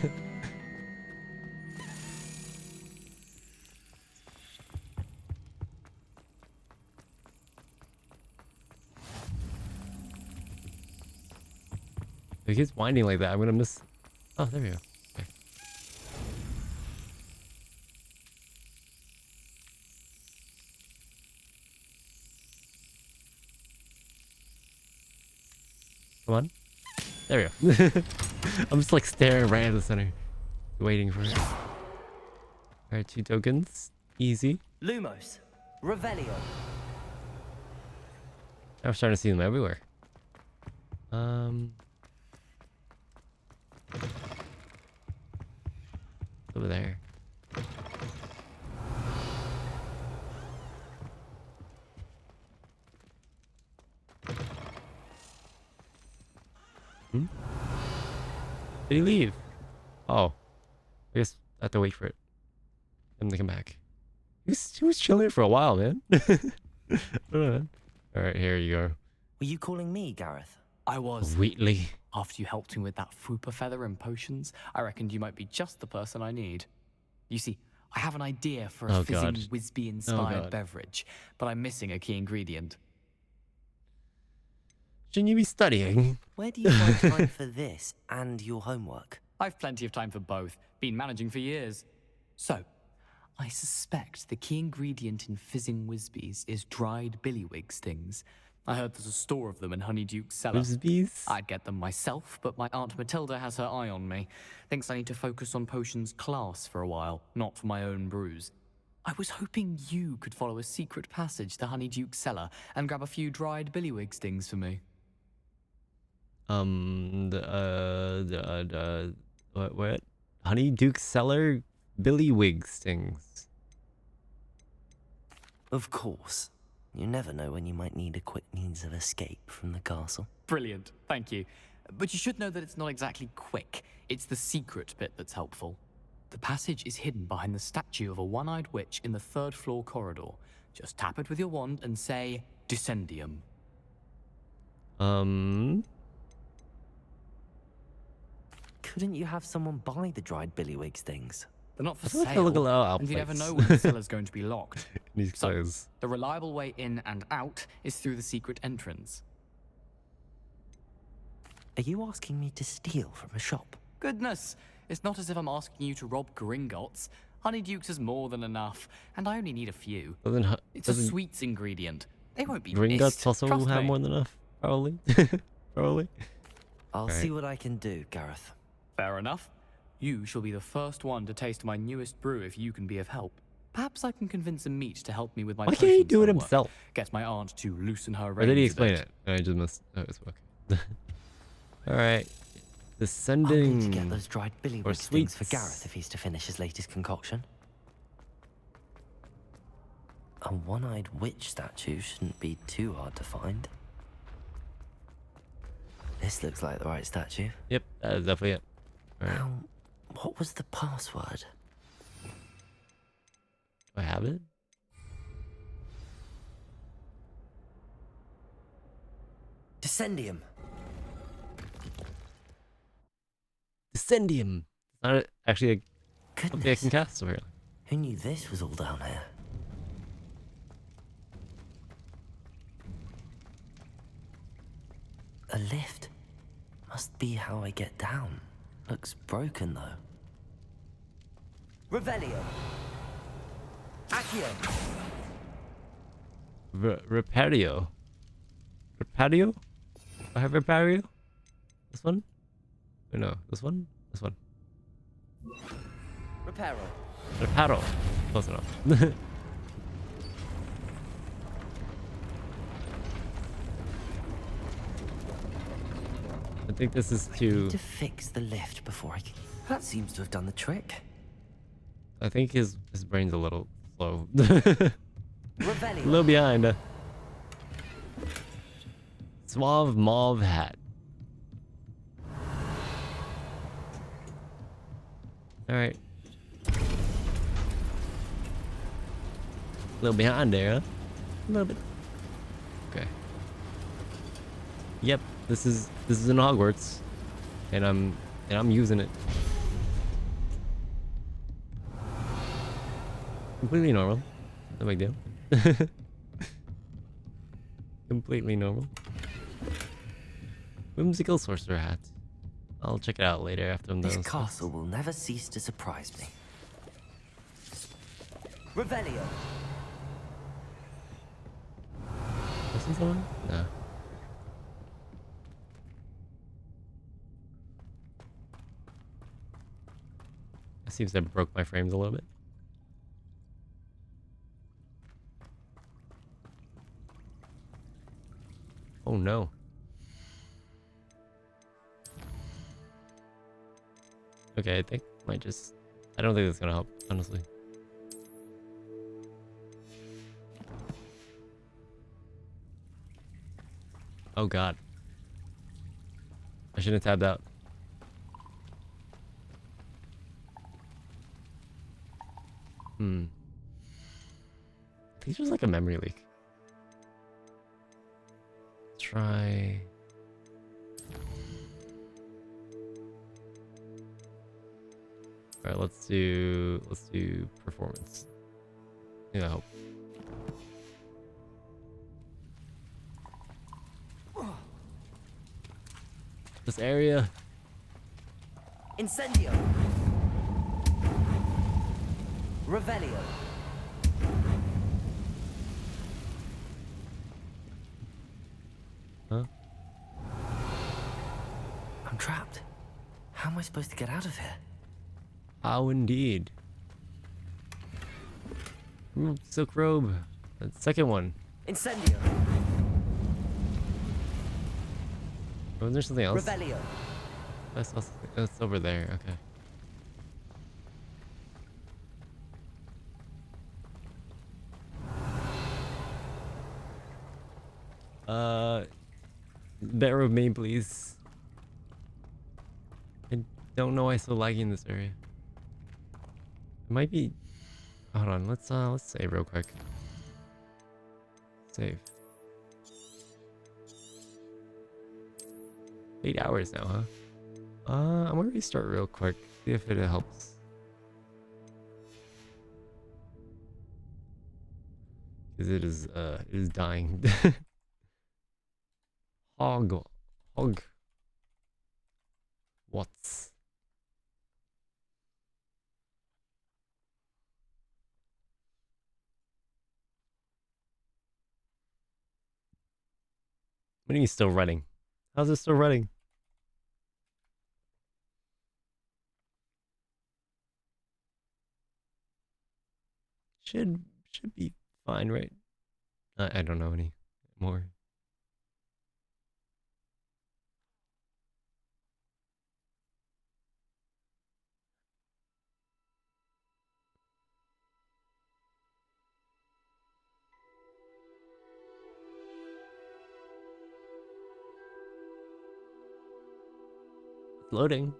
If it keeps winding like that, I'm gonna miss. Oh, there we go. Okay. Come on. There we go. I'm just like staring right at the center, waiting for it. Alright, 2 tokens. Easy. Lumos. Revelio. I'm starting to see them everywhere. Over there. Hmm? Did he leave? Oh. I guess I have to wait for it. Him to come back. He was chilling here for a while, man. Alright, here you go. Were you calling me, Gareth? I was. Wheatley. After you helped me with that fupa feather and potions, I reckoned you might be just the person I need. You see, I have an idea for a fizzing Wisby-inspired beverage, but I'm missing a key ingredient. Shouldn't you be studying? Where do you find time for this and your homework? I've plenty of time for both. Been managing for years. So, I suspect the key ingredient in fizzing Wisbies is dried billywig stings. I heard there's a store of them in Honeyduke's cellar. Wisbies? I'd get them myself, but my Aunt Matilda has her eye on me. Thinks I need to focus on potions class for a while, not for my own brews. I was hoping you could follow a secret passage to Honeyduke's cellar and grab a few dried billywig stings for me. What? Honeyduke's cellar billywig stings. Of course. You never know when you might need a quick means of escape from the castle. Brilliant, thank you. But you should know that it's not exactly quick. It's the secret bit that's helpful. The passage is hidden behind the statue of a one-eyed witch in the 3rd floor corridor. Just tap it with your wand and say, Descendium. Couldn't you have someone buy the dried billywig stings? They're not for I feel like sale, I look a little out of and you never place. know when the cellar's going to be locked. These So, clothes. the reliable way in and out is through the secret entrance. Are you asking me to steal from a shop? Goodness, it's not as if I'm asking you to rob Gringotts. Honeyduke's is more than enough, and I only need a few. It's a sweets ingredient. They won't be Gringotts missed. also Trust have me. more than enough, probably. Probably. I'll see what I can do, Gareth. Fair enough. You shall be the first one to taste my newest brew if you can be of help. Perhaps I can convince a meat to help me with my Why can't he potions do it homework. himself? Get my aunt to loosen her Or reins did he a explain bit. it? I just missed. Oh, it's okay. Alright. I'll Descending. need to get those dried or billywig stings for sweets. Gareth if he's to finish his latest concoction. A one-eyed witch statue shouldn't be too hard to find. This looks like the right statue. Yep, that is definitely it. Right. Now, what was the password? I have it. Descendium. Descendium. It's not actually something I can cast apparently. Who knew this was all down here? A lift. Must be how I get down. Looks broken though. Revelio. Accio. Repario. Repario? I have Repario? This one? Or no, this one? This one. Reparo. Reparo. Close enough. I think this is to fix the lift before I can... That seems to have done the trick. I think his brain's a little slow. A little behind. Suave mauve hat. Alright. A little behind there, huh? A little bit. Okay. Yep, this is in Hogwarts. And I'm using it. Completely normal. No big deal. Completely normal. Whimsical sorcerer hat. I'll check it out later after I'm done. This castle will never cease to surprise me. Revelio. I see someone? No. It seems I broke my frames a little bit. Oh no. Okay, I think I might just... I don't think that's gonna help, honestly. Oh god. I shouldn't have tabbed out. I think it's just like a memory leak. Try... Alright, let's do performance. Yeah, I hope. This area. Incendio. Revelio. Huh? I'm trapped. How am I supposed to get out of here? How indeed. Silk robe. The second one. Incendio. Oh, is there something else? Revelio. I saw something. It's over there. Okay. Better of me, please. I don't know why it's so laggy in this area. It might be. Hold on. Let's save real quick. Save. 8 hours now, huh? I'm gonna restart real quick. See if it helps. Because it is dying. Hog. What's? What do you mean still running? How's it still running? Should be fine, right? I don't know any more. loading.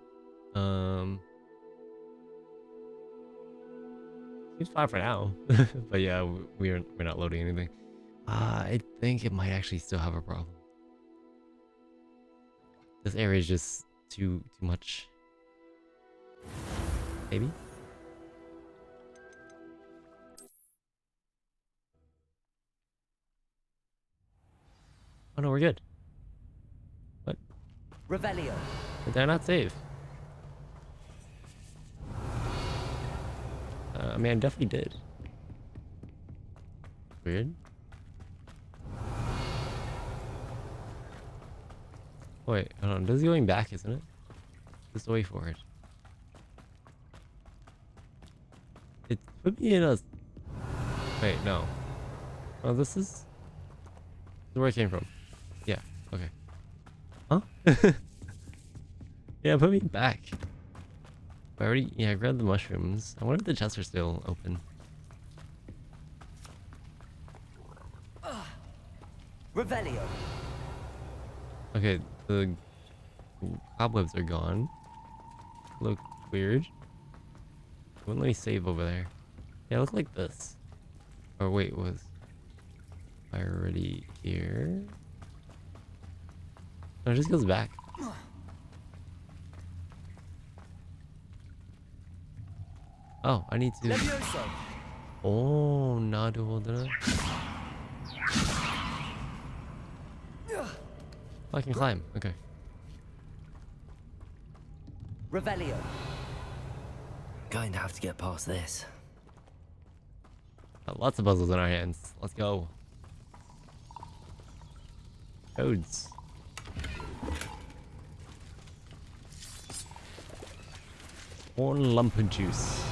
Seems fine for now. But yeah, we're not loading anything. I think it might actually still have a problem. This area is just too much. Maybe? Oh no, we're good. What? Revelio. Did I not save? I mean, I definitely did. Weird. Wait, hold on. This is going back, isn't it? Just wait for it. It put me in a... Wait, no. Oh, this is where I came from. Yeah, okay. Huh? Yeah, put me back. I already... Yeah, I grabbed the mushrooms. I wonder if the chests are still open. Revelio. Okay, the cobwebs are gone. Look weird. Wouldn't let me save over there. Yeah, look like this. Or wait, was I already here? No, it just goes back. Oh, I need to. Oh, not to hold it up. Oh, I can climb. Okay. Revelio. Going to have to get past this. Got lots of puzzles in our hands. Let's go. Codes. One lump of juice.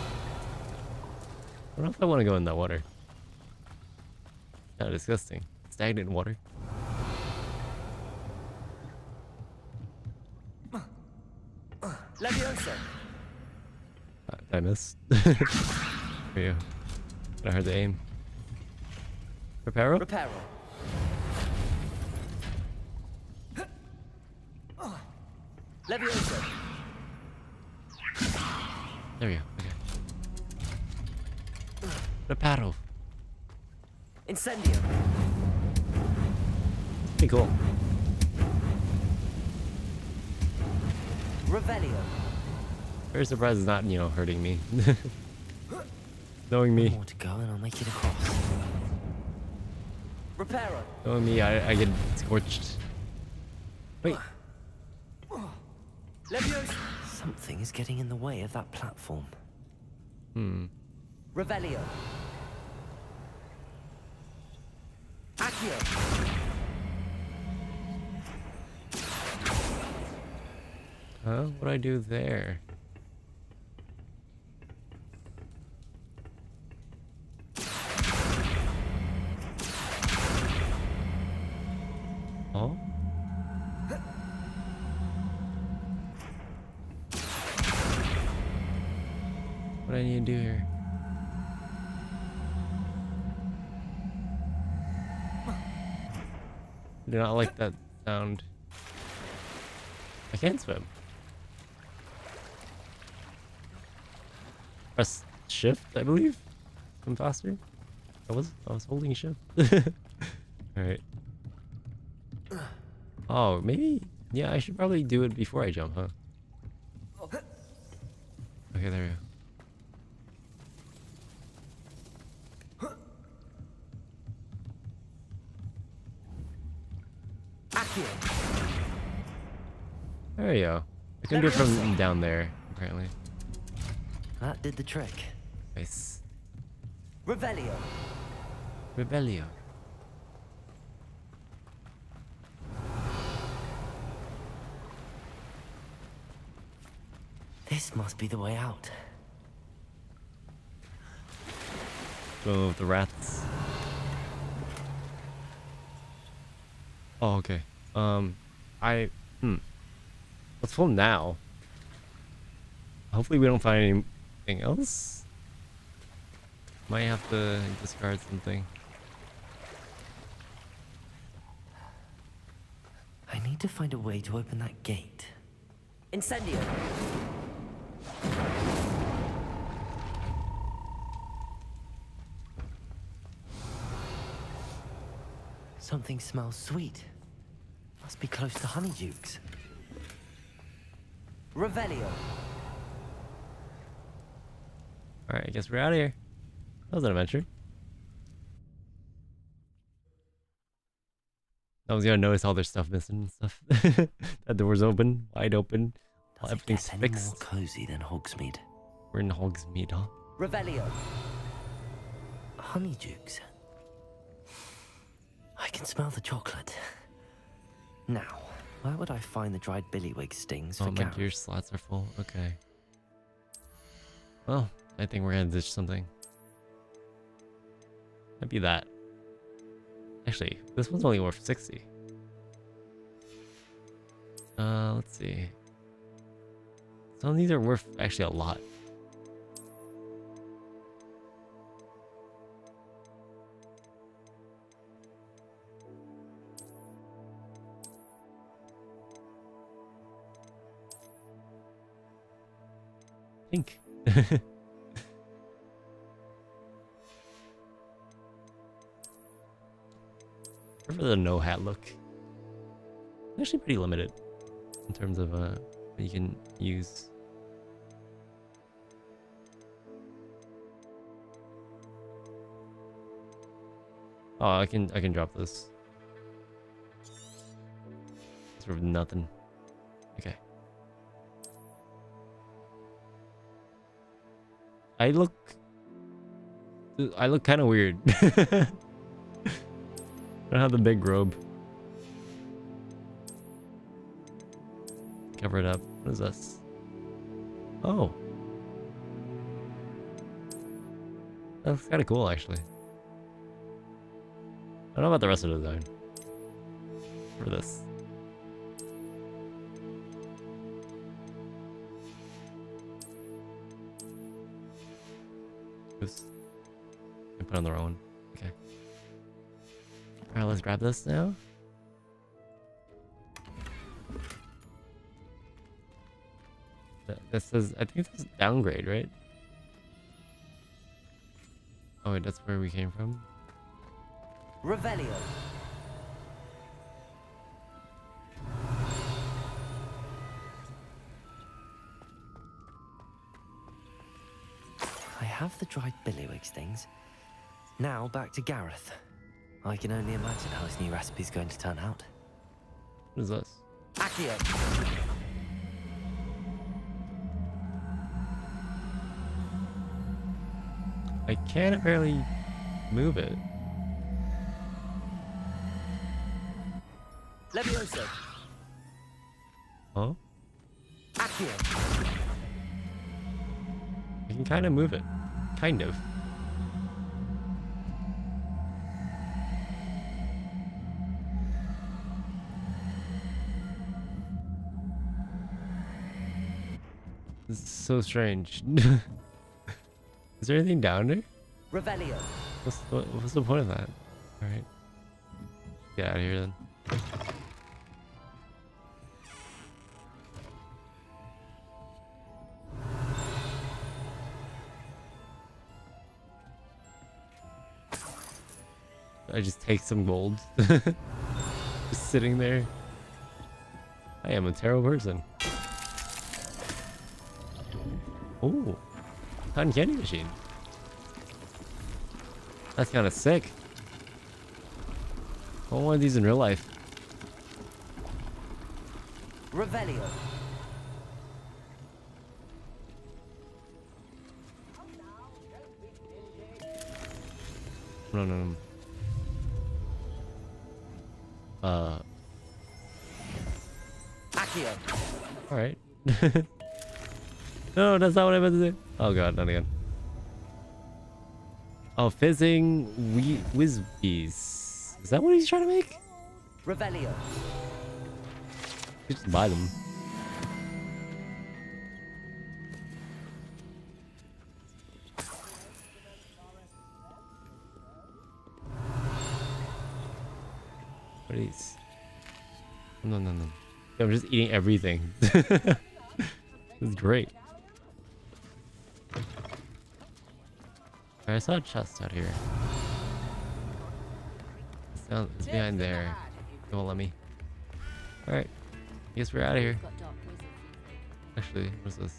I don't know if I want to go in that water. Kind of disgusting. Stagnant water. Leviosa. I missed. Yeah. I heard the aim. Reparo? Reparo. Leviosa. There we go. Okay. Reparo. Incendio. Pretty cool. Revelio. Very surprised it's not, you know, hurting me. Knowing me. More to go and I'll make it across. Reparo. Knowing me, I get scorched. Wait. Leviosa. Something is getting in the way of that platform. Revelio. Accio. Huh? What do I do there? Oh? What do I need to do here? I do not like that sound. I can't swim. Press shift, I believe. Swim faster. I was holding shift. Alright. Oh, maybe. Yeah, I should probably do it before I jump, huh? Okay, there we go. There we go. I can do it from down there, apparently. That did the trick. Nice. Revelio. Rebellio. This must be the way out. Go with the rats. Oh, okay. Let's film now. Hopefully we don't find anything else. Might have to discard something. I need to find a way to open that gate. Incendio. Something smells sweet. Must be close to Honeydukes. Revelio. Alright, I guess we're out of here. That was an adventure. I was gonna notice all their stuff missing and stuff. That door's open, wide open. Does Everything's it get any fixed. more cozy than Hogsmeade? We're in Hogsmeade, huh? Revelio. Honeydukes. I can smell the chocolate. Now, where would I find the dried billywig stings for Oh, my Gareth? gear slots are full. Okay. Well, I think we're gonna ditch something. Might be that. Actually, this one's only worth 60. Let's see. Some of these are worth actually a lot. Think. For the no hat look. Actually pretty limited in terms of what you can use. Oh, I can drop this. It's worth nothing. Okay. I look kind of weird. I don't have the big robe. Cover it up. What is this? Oh. That looks kind of cool, actually. I don't know about the rest of the design. For this. Oops. I put on the wrong one. Okay. Alright, let's grab this now. This is, I think this is downgrade, right? Oh wait, that's where we came from? Revelio. I have the dried billywig stings. Now back to Gareth. I can only imagine how his new recipe's going to turn out. What is this? Accio. I can't barely move it. Levioso. Huh? Accio. I can kind of move it. Kind of. This is so strange. Is there anything down there? Revelio. What's the point of that? Alright. Get out of here then. I just take some gold. Just sitting there. I am a terrible person. Oh, cotton candy machine. That's kind of sick. I want one of these in real life. Revelio. No. Accio. Alright. No, that's not what I meant to do. Oh god, not again. Oh, fizzing whiz-bees. Is that what he's trying to make? Revelio. You just buy them. What are these? No. I'm just eating everything. This is great. I saw a chest out here. It's behind there. It won't let me. Alright. I guess we're out of here. Actually, what's this?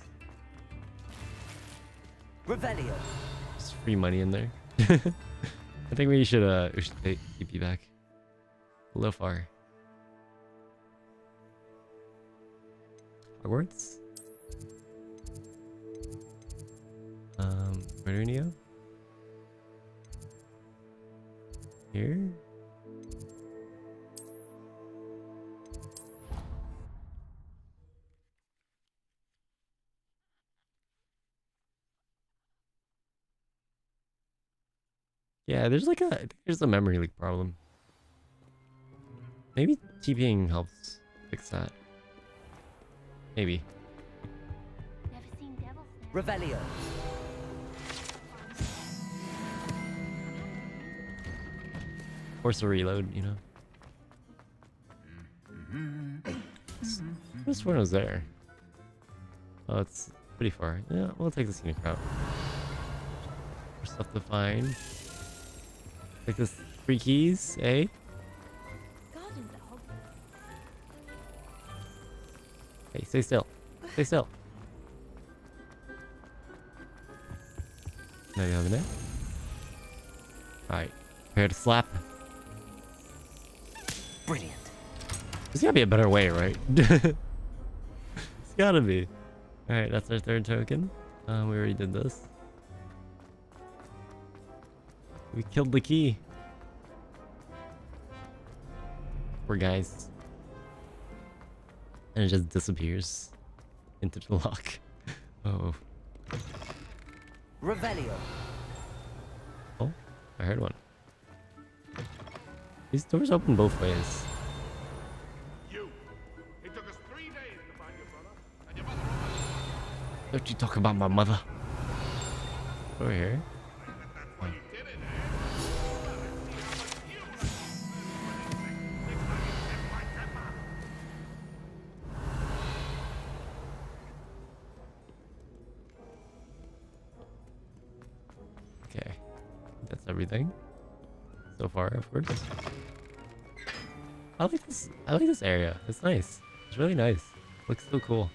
Revelio. Just free money in there. I think we should take TP back. A little far. Hogwarts? Where do we go? Here? Yeah, there's like there's a memory leak problem. Maybe TPing helps fix that. Maybe. Revelio. Force a reload, you know. This one was there. Oh, it's pretty far. Yeah, we'll take the scenic route. More stuff to find. Like this 3 keys, eh? Hey, stay still. Stay still. Now you have a net. Alright. Prepare to slap. Brilliant. There's gotta be a better way, right? It's gotta be. Alright, that's our 3rd token. We already did this. We killed the key. Poor guys. And it just disappears into the lock. Oh. Revelio. Oh, I heard one. These doors open both ways. It took us 3 days to find your brother, and your mother. Don't you talk about my mother. Over here. Okay, that's everything so far, of course. I like this. I like this area. It's nice. It's really nice. Looks so cool.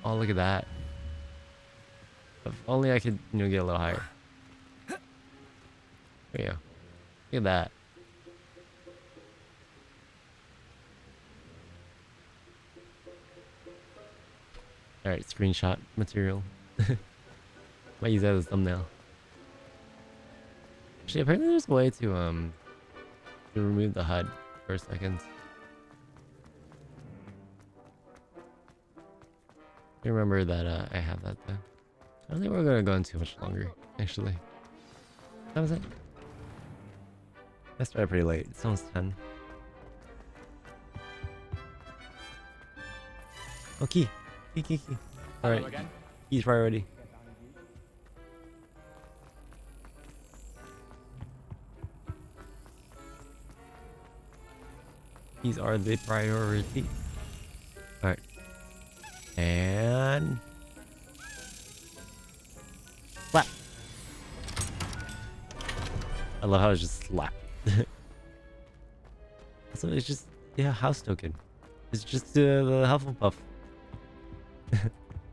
Oh, look at that. If only I could, you know, get a little higher. There you go. Look at that. All right, screenshot material. Might use that as a thumbnail. Actually, apparently there's a way to remove the HUD for a second. I remember that I have that though. I don't think we're gonna go in too much longer, actually. That was it. I started pretty late. It's almost 10. Oh, key. Key. Alright. Key's priority. These are the priority. Alright. And slap. I love how it's just slap. So it's just, yeah, house token. It's just the Hufflepuff.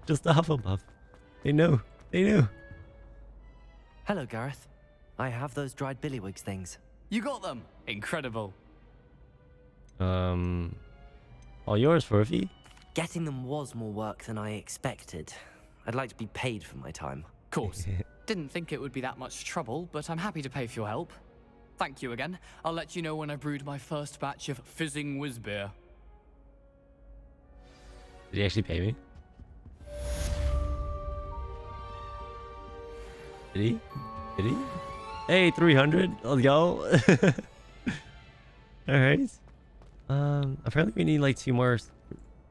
Just the Hufflepuff. They know. They know. Hello, Gareth. I have those dried billywigs things. You got them. Incredible. All yours for a fee? Getting them was more work than I expected. I'd like to be paid for my time. Of course. Didn't think it would be that much trouble, but I'm happy to pay for your help. Thank you again. I'll let you know when I brewed my first batch of fizzing whiz beer. Did he actually pay me? Did he? Did he? Hey, 300. Let's go. All right. Apparently we need like 2 more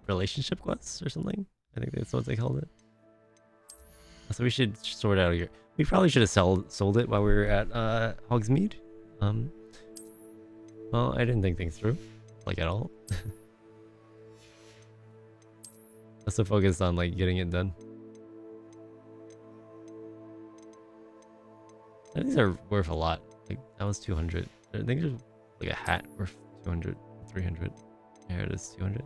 relationship quests or something. I think that's what they called it. So we should sort out here. We probably should have sold it while we were at Hogsmeade. Well, I didn't think things through, like at all. That's the focus on like getting it done. These are worth a lot. Like that was 200. I think there's like a hat worth 200, 300. Here it is, 200.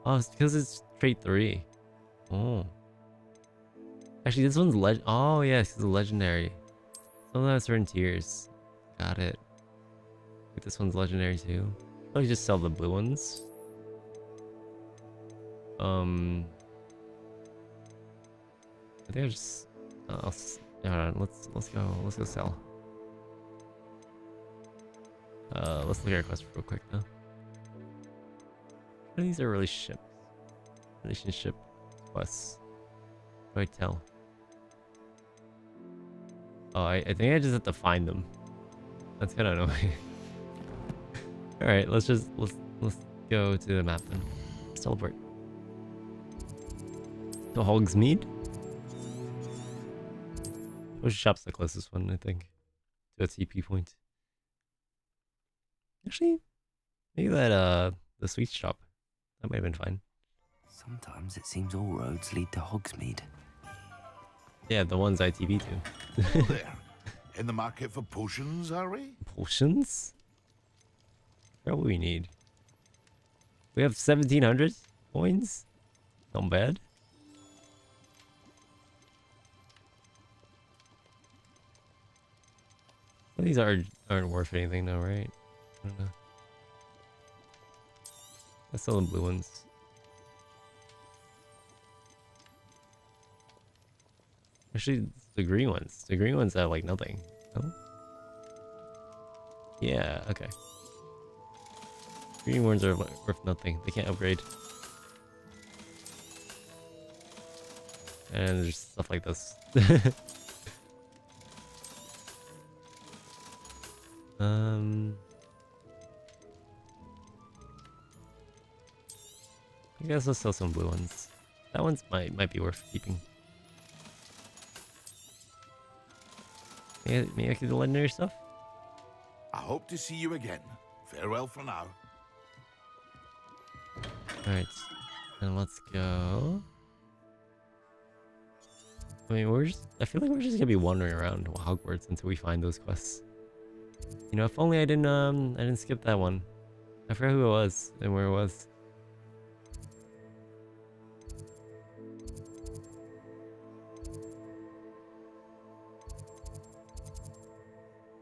Oh, it's because it's trait 3. Oh. Actually, this one's oh yes, it's a legendary. Some have certain tiers. Got it. Like, this one's legendary too. I'll just sell the blue ones. I think I'll just let's go sell. Let's look at our quest real quick now. These are relationship quests. What do I tell? Oh, I think I just have to find them. That's kind of annoying. All right, let's go to the map then. Let's teleport to Hogsmeade. Which shop's the closest one? I think to a TP point. Actually, maybe that the sweet shop. That might have been fine. Sometimes it seems all roads lead to Hogsmeade. Yeah, the ones I TV to. Hello there. In the market for potions, are we? Potions? What do we need? We have 1,700 coins? Not bad. Well, these aren't worth anything though, right? I don't know. Let's sell the blue ones. Actually, the green ones. The green ones have like nothing. Oh? Yeah, okay. Green ones are worth nothing. They can't upgrade. And there's stuff like this. I guess let's sell some blue ones. That one's might be worth keeping. Maybe I could do legendary stuff? I hope to see you again. Farewell for now. Alright. Then let's go. I mean, I feel like we're just gonna be wandering around Hogwarts until we find those quests. You know, if only I didn't skip that one. I forgot who it was and where it was.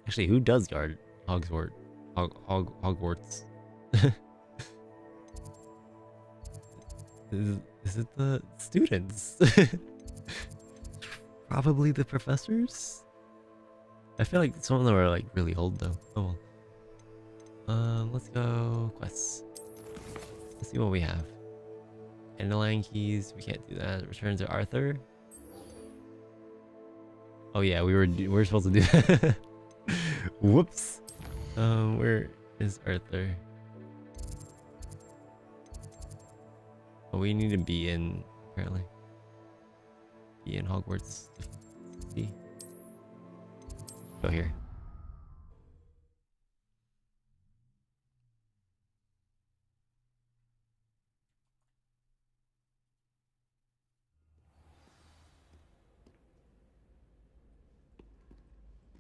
Actually, who does guard Hogwarts? Hogwarts. Is it the students? Probably the professors? I feel like some of them are like really old though. Oh well. Let's go quests. Let's see what we have. Dandelion keys, we can't do that. Return to Arthur. Oh yeah, we were supposed to do that. Whoops. Where is Arthur? Oh, we need to be in, apparently. Be in Hogwarts. See. Go here.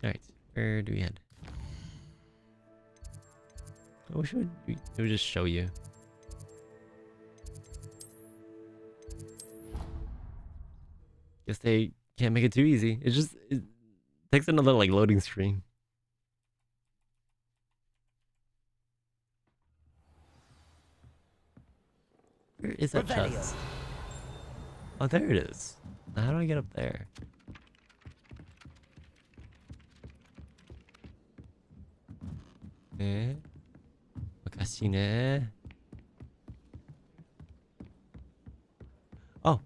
Alright, where do we head? I wish it would just show you. Guess they can't make it too easy. It takes another like loading screen. Where is that chest? Oh, there it is. Now how do I get up there? Wakashi ne. Oh.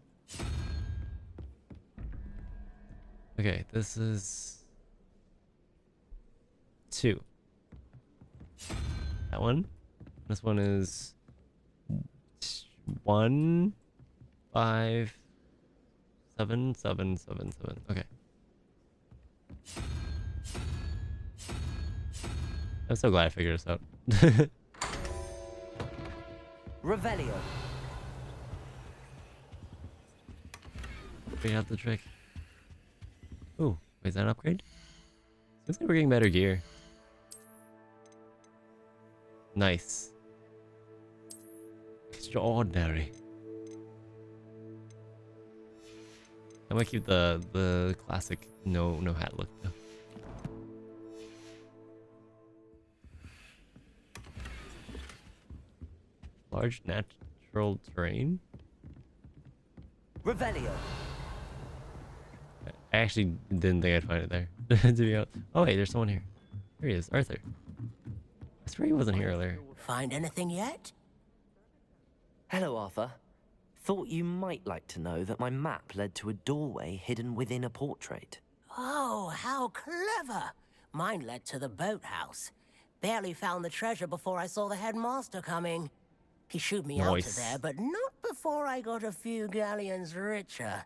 Okay, this is 2. That one. This one is 1, 5, 7, 7, 7, 7. Okay. I'm so glad I figured this out. Revelio. figure out the trick. Ooh, wait, is that an upgrade? Looks like we're getting better gear. Nice. Extraordinary. I'm gonna keep the classic no hat look though. Large natural terrain. Revelio. I actually didn't think I'd find it there. To be honest. Oh wait, there's someone here. Here he is, Arthur. I swear he wasn't here earlier. Find anything yet? Hello, Arthur. Thought you might like to know that my map led to a doorway hidden within a portrait. Oh, how clever! Mine led to the boathouse. Barely found the treasure before I saw the headmaster coming. He shooed me out of there, but not before I got a few galleons richer.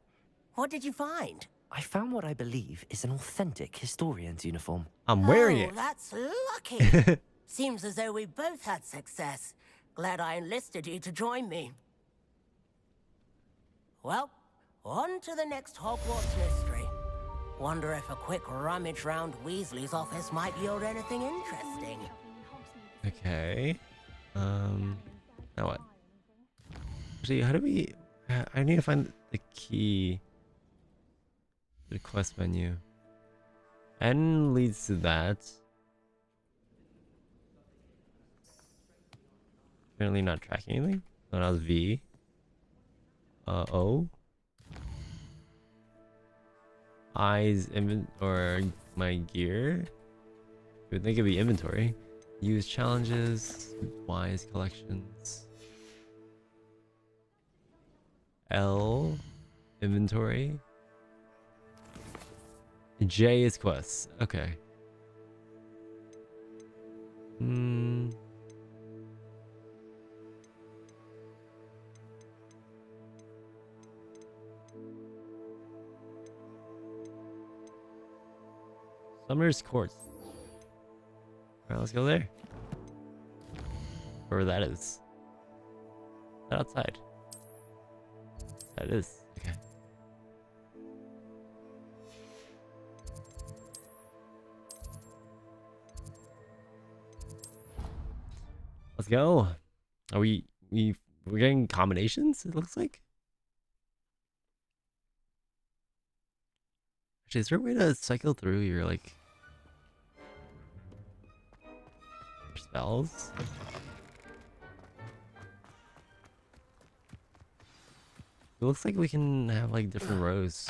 What did you find? I found what I believe is an authentic historian's uniform. I'm wearing it. That's lucky. Seems as though we both had success. Glad I enlisted you to join me. Well, on to the next Hogwarts mystery. Wonder if a quick rummage round Weasley's office might yield anything interesting. Okay. Now what? Actually, how do we... I need to find the key. The quest menu. N leads to that. Apparently not tracking anything. No, that was V. O. I's or my gear. I would think it'd be inventory. Use challenges. Y's collections. L. Inventory. J is quests. Okay. Summoner's Court. Alright, let's go there. Wherever that is. Is that outside? That is. Okay. Let's go. Are we're getting combinations, it looks like? Actually, is there a way to cycle through your like spells? It looks like we can have like different rows.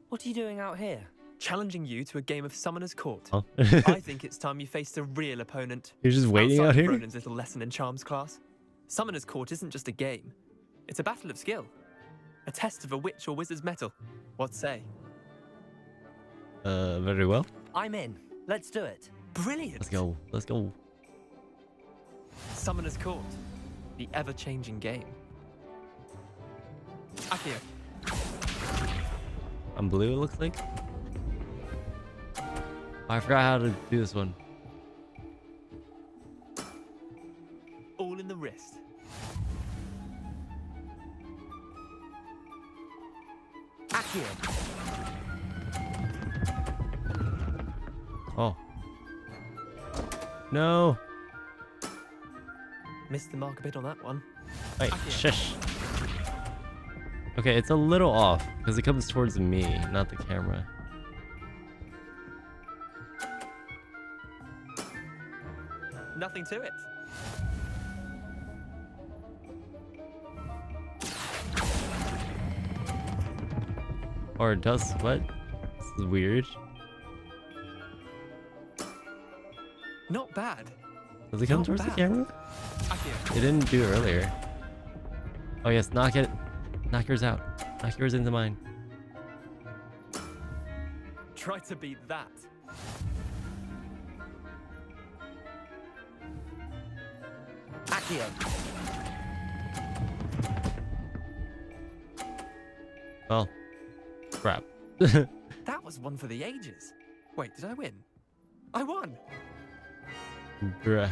What are you doing out here? Challenging you to a game of Summoner's Court. Oh. I think it's time you faced a real opponent. You're just waiting outside out here? Ronan's little lesson in charms class. Summoner's Court isn't just a game. It's a battle of skill. A test of a witch or wizard's mettle. What say? Very well. I'm in. Let's do it. Brilliant. Let's go. Let's go. Summoner's Court. The ever-changing game. Akio. I'm blue, it looks like. Oh, I forgot how to do this one. All in the wrist. Akio. Oh. No. Missed the mark a bit on that one. Wait, shush. Okay, it's a little off because it comes towards me, not the camera. Nothing to it. Or it does what? This is weird. Not bad. Does it come Not towards bad. the camera? Akio. It didn't do it earlier. Oh yes, knock it. Knock yours out. Knock yours into mine. Try to beat that. Akio. Well, crap. That was one for the ages. Wait, did I win? I won. Bruh.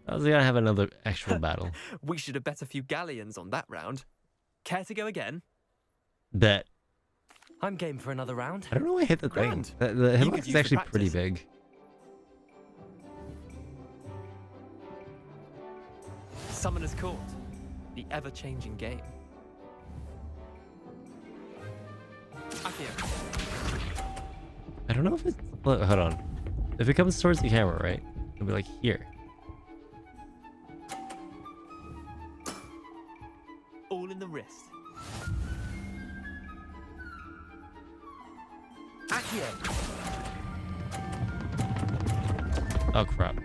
I was gonna have another actual battle. We should have bet a few galleons on that round. Care to go again? Bet. I'm game for another round. I don't know why I hit the Grand. thing. The hitbox is actually pretty big. Summoner's Court. The ever-changing game. Akio. I don't know if it's... Hold on. If it comes towards the camera, right? It'll be like here. All in the wrist. Akio. Oh crap.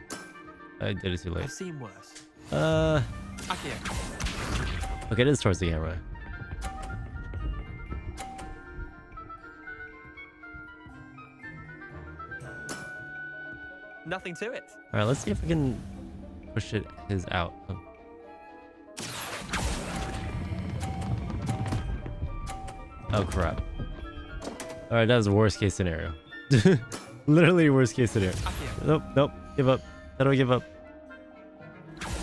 I did it too late. I've seen worse. Akio. Okay, it is towards the camera. Nothing to it. Alright, let's see if we can push his out. Oh. Oh crap. Alright, that was the worst case scenario. Literally worst case scenario. Nope, nope. Give up. How do I give up?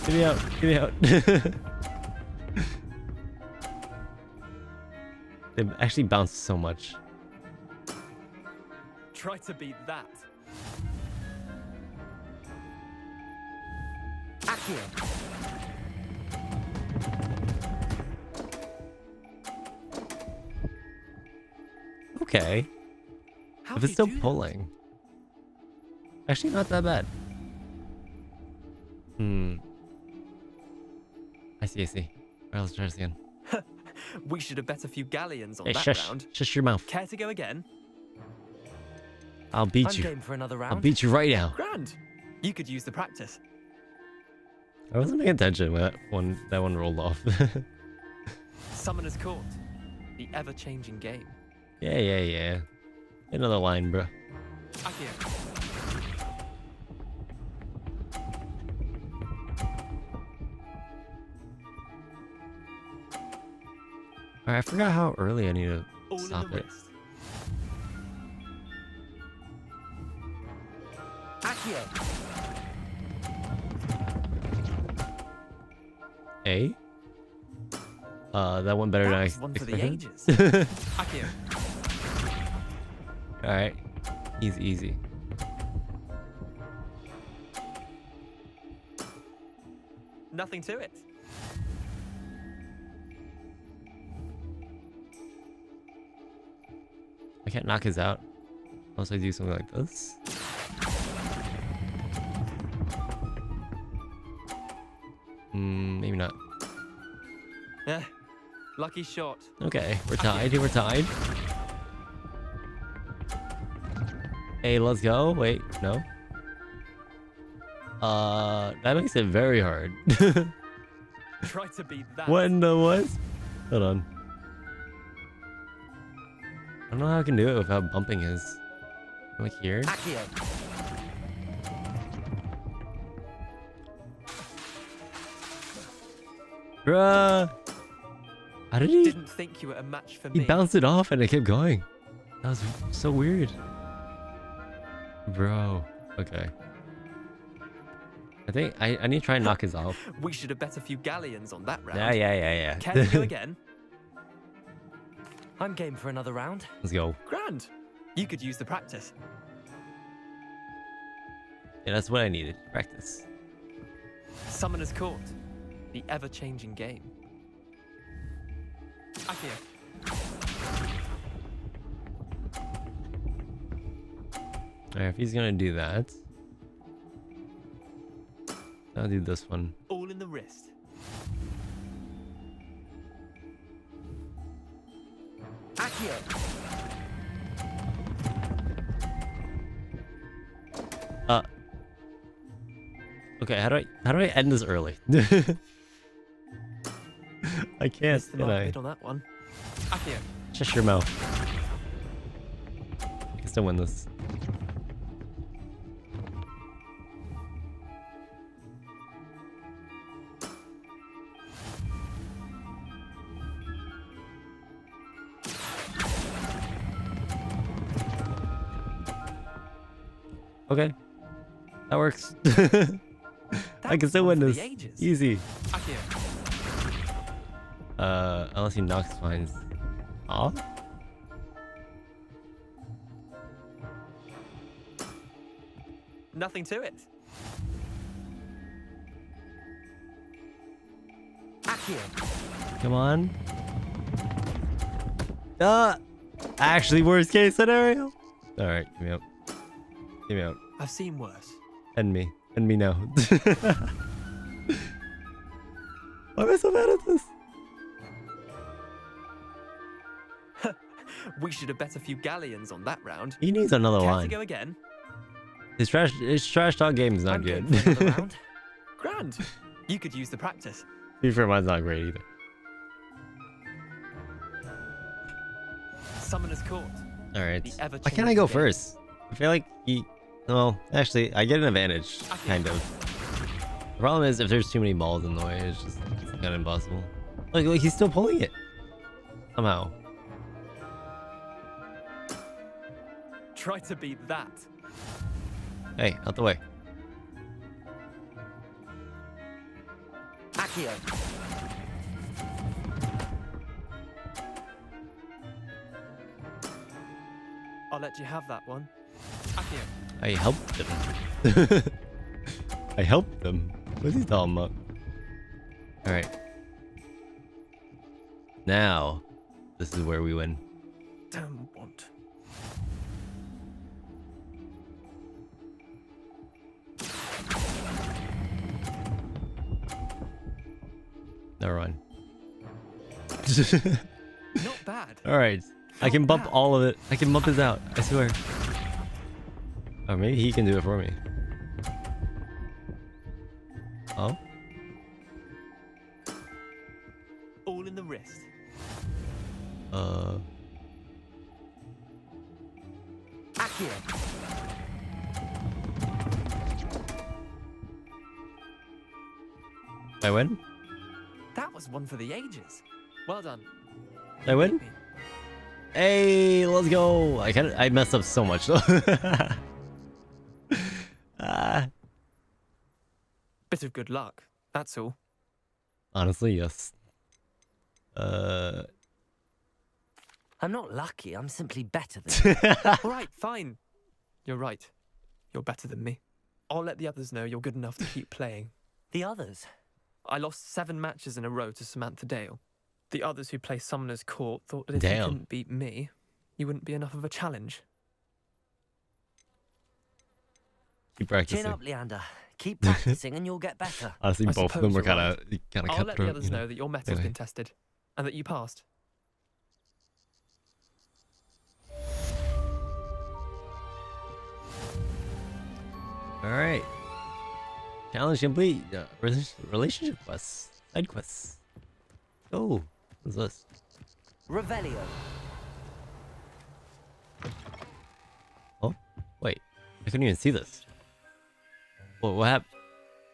Get me out. Get me out. They actually bounced so much. Try to beat that. Akio. Okay. If it's still pulling. Actually, not that bad. I see, I see. Alright, let's try this again. We should have bet a few galleons on Hey, that shush. round. Shush your mouth. Care to go again? I'll beat I'm you. game for another round. I'll beat you right now. Grand. You could use the practice. I wasn't paying attention when that one rolled off. Summoner's Court. The ever-changing game. Yeah. Another line, bro. Akio. Alright, I forgot how early I need to All stop in the it. wrist. Akio. A? That went better than I One for the expected. ages. Akio. Alright. Easy. Nothing to it. I can't knock his out unless I do something like this. Maybe not. Eh, lucky shot. Okay, we're tied. We're tied. Hey, let's go. Wait, no. That makes it very hard. Try to beat that. What in the what? Hold on. I don't know how I can do it without bumping his. Like here. Akio. Bruh. How did he? Didn't think you were a match for He me. bounced it off and it kept going. That was so weird. Bro. Okay. I think I need to try and knock his off. We should have bet a few galleons on that round. Yeah. Can you go again? I'm game for another round. Let's go. Grand. You could use the practice. Yeah, that's what I needed. Practice. Summoner's Court. The ever-changing game. Akio. Alright, if he's gonna do that, I'll do this one. All in the wrist. Akio. Okay, how do I end this early? I can't, Missed the can mark I? bit on that one. Akio. Shut your mouth. I can still win this. Okay. That works. I can still win this. Easy. Akio. Unless he knocks finds. Aw? Nothing to it. Akio. Come on. Actually, worst case scenario. Alright, give me up. Give me up. I've seen worse. End me. End me now. Why am I so bad at this? We should have bet a few galleons on that round. He needs another Care line. to go again? His trash talk game is not good. Grand. You could use the practice. To be fair, mine's not great either. Summoner's Court. Alright. Why can't I go first? I feel like he... No, actually, I get an advantage. Kind of. The problem is if there's too many balls in the way, it's kind of impossible. Like, he's still pulling it. Somehow. Try to beat that. Hey, out the way. Akio. I'll let you have that one. Akio. I helped him. I helped him. What's he talking about? Alright. Now, this is where we win. Don't want. Never mind. Not bad. Alright. I can bump all of it. I can bump this out. I swear. Or maybe he can do it for me. Oh? All in the wrist. Akio. I win? That was one for the ages. Well done. I win? Hey, let's go. I messed up so much though. Bit of good luck. That's all. Honestly, yes. I'm not lucky. I'm simply better than you. All right, fine. You're right. You're better than me. I'll let the others know you're good enough to keep playing. The others? I lost 7 matches in a row to Samantha Dale. The others who play Summoner's Court thought that if you couldn't beat me, you wouldn't be enough of a challenge. Keep practicing. Chin up, Leander. Keep practicing and you'll get better. Honestly, both of them were kind of I'll let the others you know that your metal's been tested and that you passed. Alright. Challenge complete. Relationship quests. Side quests. Oh, what's this? Revelio. Oh, wait. I couldn't even see this. What happened?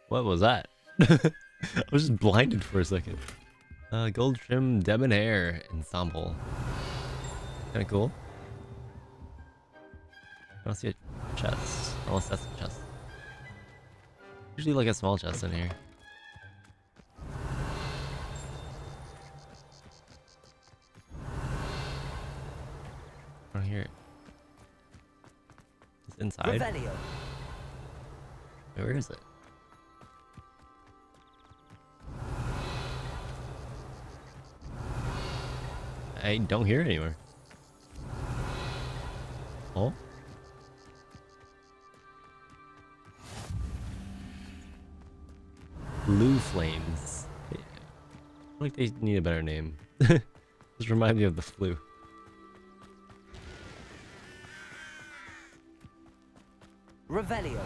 What was that? I was just blinded for a second. Gold trim debonair ensemble. Kinda cool. I don't see a chest. Unless that's a chest. Usually like a small chest in here. I don't hear it. It's inside. Revelio. Where is it? I don't hear it anywhere. Oh? Blue flames. I feel like they need a better name. Just remind me of the flu. Revelio.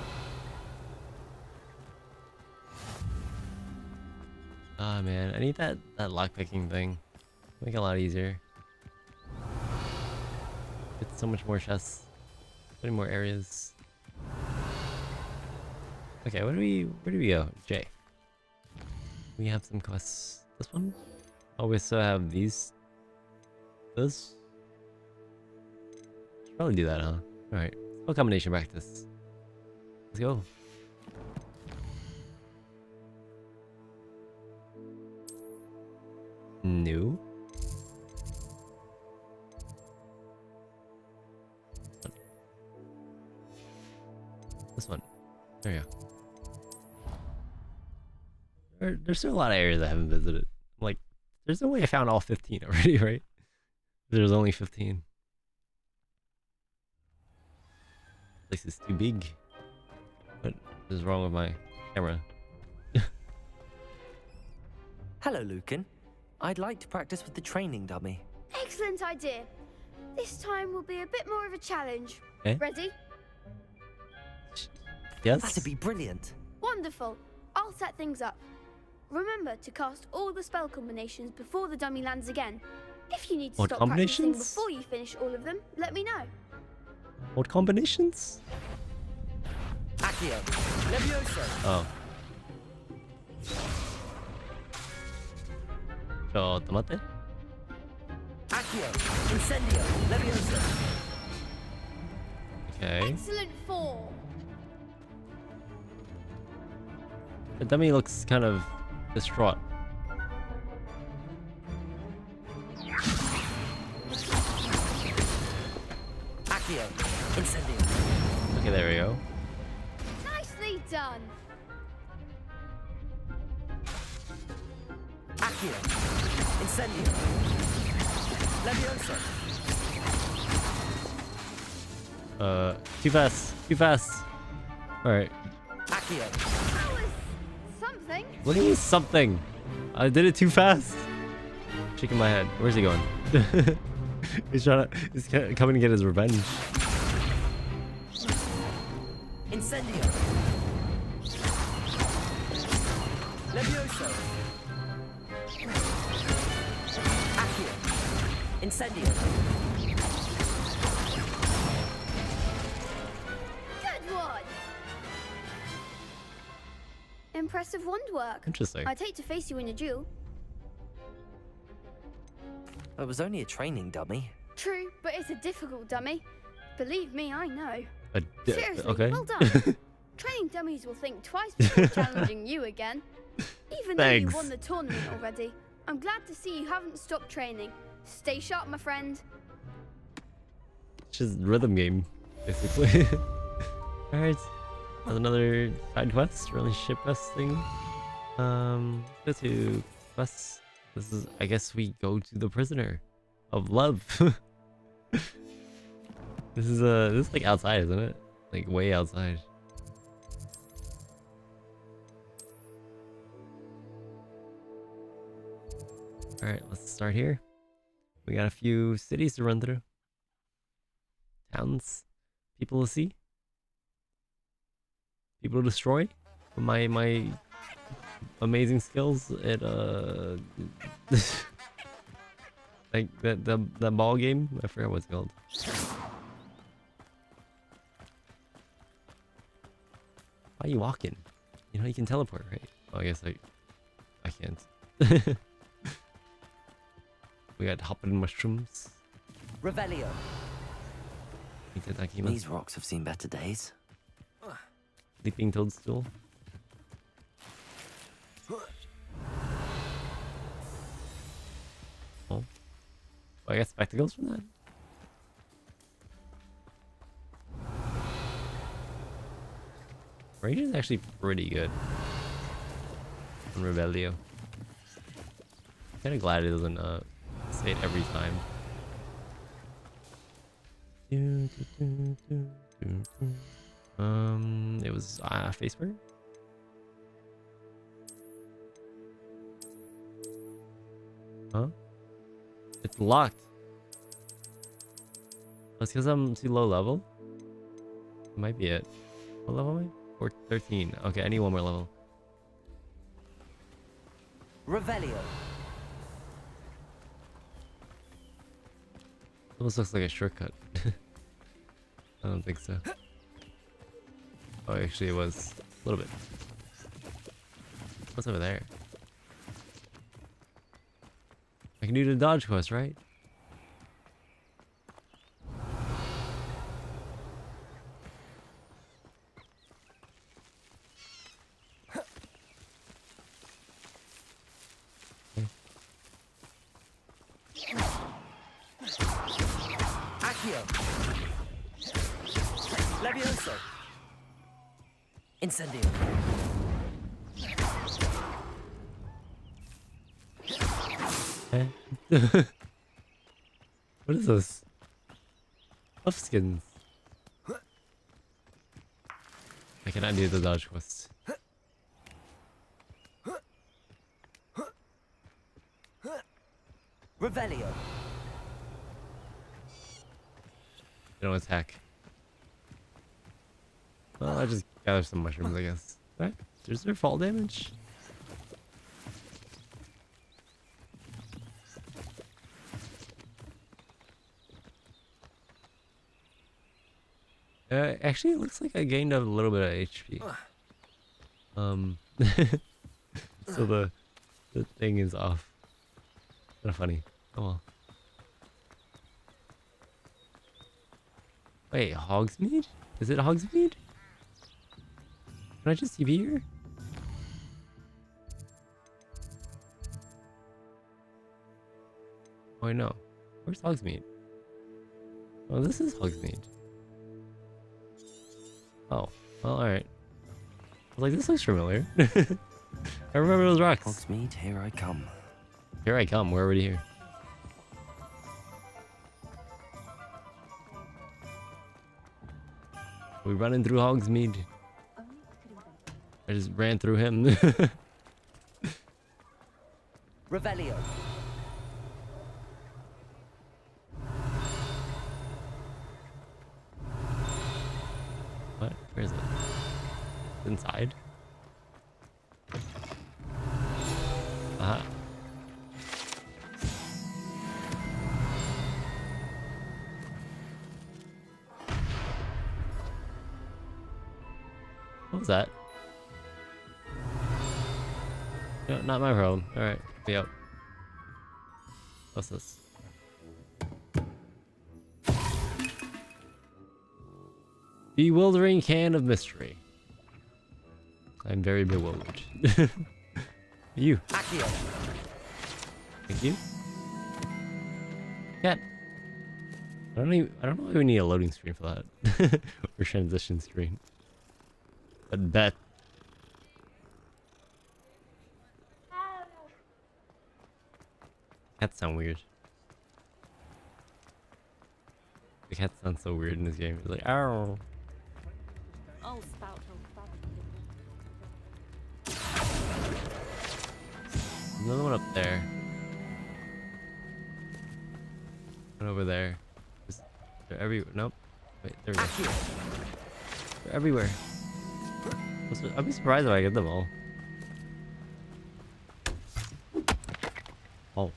Ah man, I need that lockpicking thing. Make it a lot easier. It's so much more chests. So many more areas. Okay, where do we go? J. We have some quests. This one? Oh, we still have these. This? Should probably do that, huh? Alright. Spell combination practice. Let's go. No. This one. There you go. There's still a lot of areas I haven't visited. Like, there's no way I found all 15 already, right? There's only 15. This place is too big. What is wrong with my camera? Hello, Lucan. I'd like to practice with the training dummy. Excellent idea. This time will be a bit more of a challenge. Eh? Ready? Yes? That'd be brilliant. Wonderful. I'll set things up. Remember to cast all the spell combinations before the dummy lands again. If you need to What stop practicing combinations? before you finish all of them, let me know. What combinations? Accio. Levioso. Oh. So, tomate? Accio. Incendio. Levioso. Okay. Excellent form. The dummy looks kind of distraught. Accio. Incendio. Okay, there we go. Nicely done. Accio. Incendio. Levioso. Too fast. Too fast. Alright. Accio. That was something. What do you mean something? I did it too fast. Shaking my head. Where's he going? He's coming to get his revenge. Incendio. Levioso. Accio. Incendio. Good one. Impressive wand work. Interesting. I'd hate to face you in a duel. It was only a training dummy. True, but it's a difficult dummy. Believe me, I know. Seriously, okay. well done. Training dummies will think twice before challenging you again. Even though you won the tournament already, I'm glad to see you haven't stopped training. Stay sharp, my friend. It's just rhythm game, basically. Alright. That's another side quest, relationship quest thing. Go to quests. This is, I guess we go to the prisoner of love. This is like outside, isn't it? Like way outside. Alright, let's start here. We got a few cities to run through. Towns. People to see. People to destroy. My amazing skills at like that ball game. I forgot what it's called. Why are you walking? You know you can teleport, right? Oh, I guess I can't. We got hopping mushrooms. Revelio. These rocks have seen better days. Sleeping toadstool. Oh, I got spectacles from that. Range is actually pretty good on Revelio. Kind of glad it doesn't say it every time. It was Facebook. Huh? It's locked. That's because I'm too low level. Might be it. What level am I? 13. Okay, I need one more level. Revelio. Almost looks like a shortcut. I don't think so. Oh, actually, it was a little bit. What's over there? I can do the dodge quest, right? Accio. Levioso. Incendio. What is this? Buff skins. I cannot do the dodge quest. Revelio. They don't attack. Well, I just gather some mushrooms, I guess. Right? Is there fall damage? Actually, it looks like I gained a little bit of HP. So the thing is off. Kind of funny. Oh well. Wait, Hogsmeade? Is it Hogsmeade? Can I just TP here? Oh, no. Where's Hogsmeade? Oh, this is Hogsmeade. Oh, well, alright. I was like, this looks familiar. I remember those rocks. Hogsmeade, here I come. Here I come. We're already here. We running through Hogsmeade. I just ran through him. Revelio. What? Where is it? Inside? Uh-huh. What was that? No, not my problem. Alright, be out. What's this? Bewildering can of mystery. I'm very bewildered. You. Accio. Thank you. Cat. I don't know if we need a loading screen for that. Or transition screen. But bet. Cats sound weird. The cats sound so weird in this game. It's like, ow. Oh, spout. Another one up there. One over there. They're everywhere. Nope. Wait, there we go. They're everywhere. I'll be surprised if I get them all. Oh.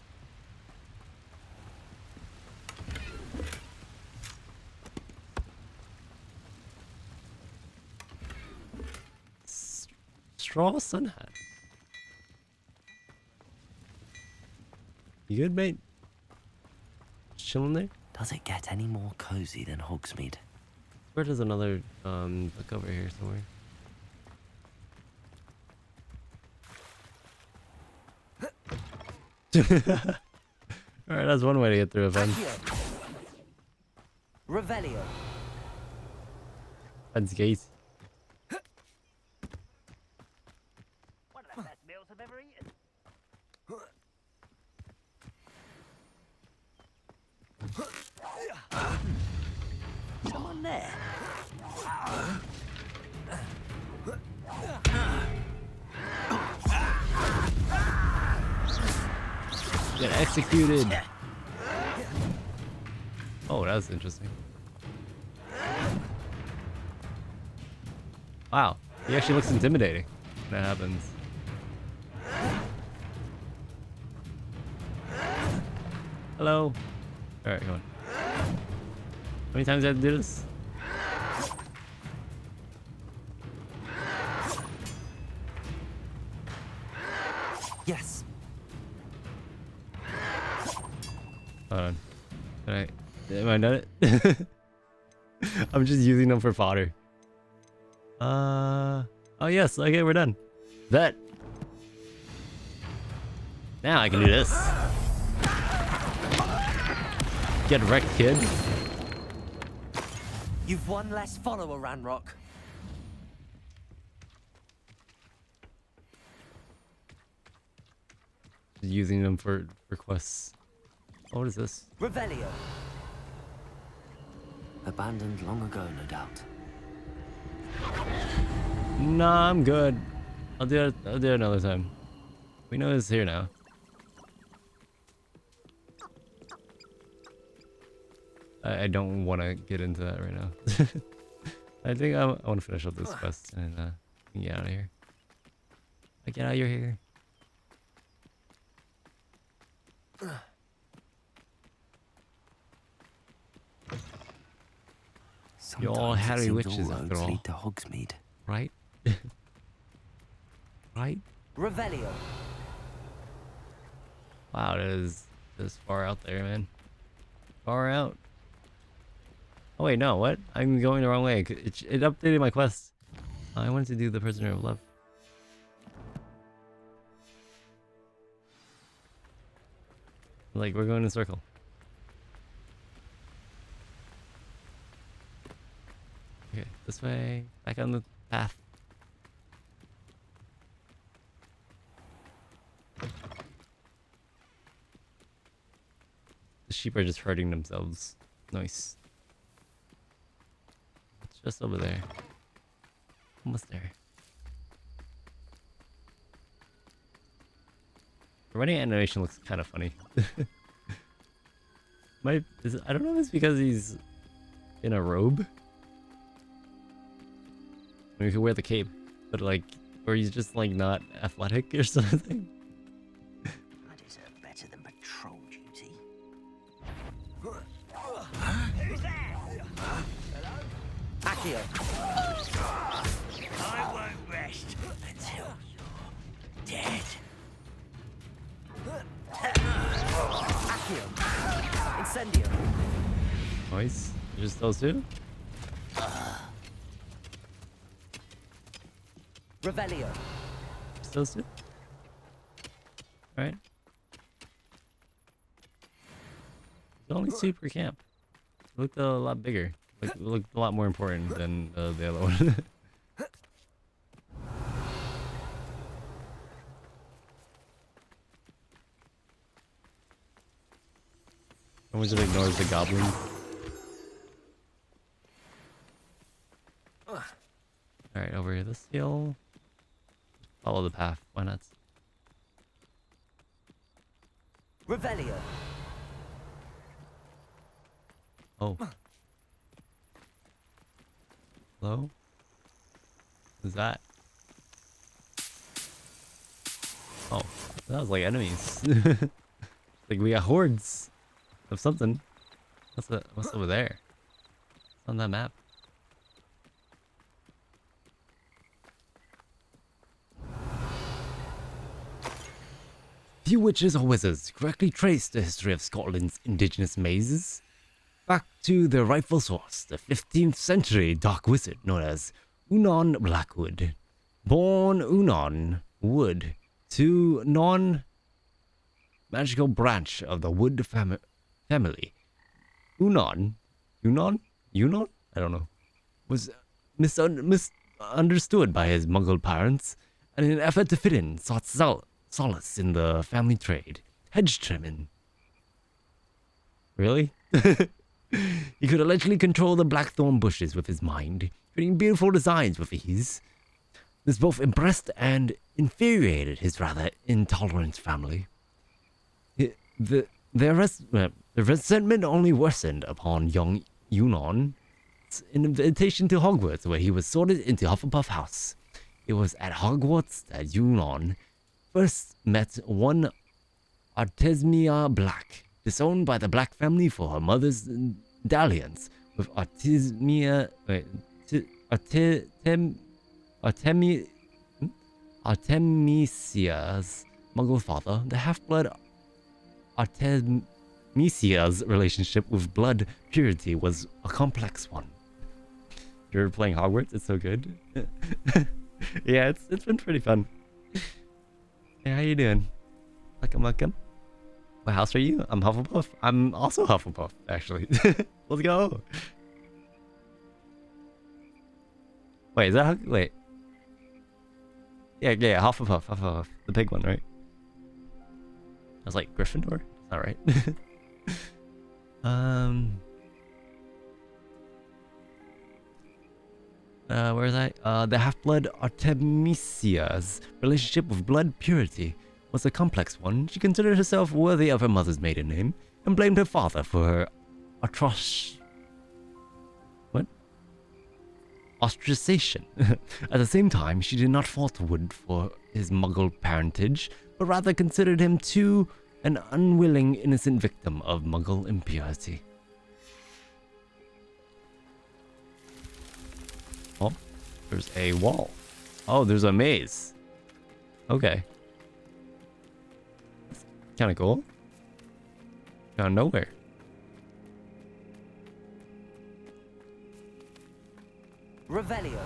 Straw sun hat. You good, mate? Just chilling there? Does it get any more cozy than Hogsmeade? Where does another book over here somewhere? Alright, that's one way to get through a fence. Revelio. That's gate. One of the best meals I've ever eaten. Come on there. Get executed. Oh, that was interesting. Wow, he actually looks intimidating when that happens. Hello. All right, come on. How many times do I have to do this? Yes. Hold on. Am I done it? I'm just using them for fodder. Oh yes, okay, we're done. Bet. Now I can do this. Get wrecked, kid. You've one less follower, Ranrock. Using them for quests. Oh, what is this? Revelio. Abandoned long ago, no doubt. Nah, I'm good. I'll do it another time. We know it's here now. I don't want to get into that right now. I think I want to finish up this quest and get out of here. Get out of here. You're all Harry witches after all. Lead to Hogsmeade. Right? Right? Revelio. Wow, it is this far out there, man. Far out. Oh wait, no, what? I'm going the wrong way. It updated my quest. I wanted to do the Prisoner of Love. Like, we're going in a circle. Okay, this way. Back on the path. The sheep are just hurting themselves. Nice. It's just over there. Almost there. The running animation looks kind of funny. I don't know if it's because he's in a robe. I mean, he could wear the cape, but like, or he's just like not athletic or something. I deserve better than patrol duty. Who's there? Hello? Accio. I won't rest until you're dead. Accio. Incendio. Nice. Just those two? Revelio. Just those two? Alright. There's only two per camp. It looked a lot bigger. Like, it looked a lot more important than the other one. Someone just ignores the goblin. Alright, over here. This hill. Follow the path. Why not? Revelio. Oh. Hello? Who's that? Oh, that was like enemies. Like we got hordes of something. What's over there? It's on that map. Few witches or wizards correctly trace the history of Scotland's indigenous mazes back to their rightful source, the 15th century dark wizard known as Unan Blackwood. Born Unan Wood to non-magical branch of the Wood family. Unan? I don't know. Was misunderstood by his Mongol parents, and in an effort to fit in, sought solace in the family trade, hedge trimming. Really? He could allegedly control the blackthorn bushes with his mind, creating beautiful designs with ease. This both impressed and infuriated his rather intolerant family. The resentment only worsened upon young Yunan's invitation to Hogwarts, where he was sorted into Hufflepuff House. It was at Hogwarts that Yunan first met one Artemisia Black, disowned by the Black family for her mother's dalliance with Artemisia's Muggle father. The half-blood Artemisia's relationship with blood purity was a complex one. You're playing Hogwarts? It's so good. Yeah, it's been pretty fun. Hey, how you doing? Welcome. What house are you? I'm Hufflepuff. I'm also Hufflepuff, actually. Let's go. Wait, is that wait? Yeah, Hufflepuff, the big one, right? I was like Gryffindor. All right. Where is I? The half-blood Artemisia's relationship with blood purity was a complex one. She considered herself worthy of her mother's maiden name and blamed her father for her ostracization. At the same time, she did not fault Wood for his Muggle parentage, but rather considered him too an unwilling, innocent victim of Muggle impurity. Oh, there's a wall. Oh, there's a maze. Okay. That's kind of cool. Out of nowhere. Revelio.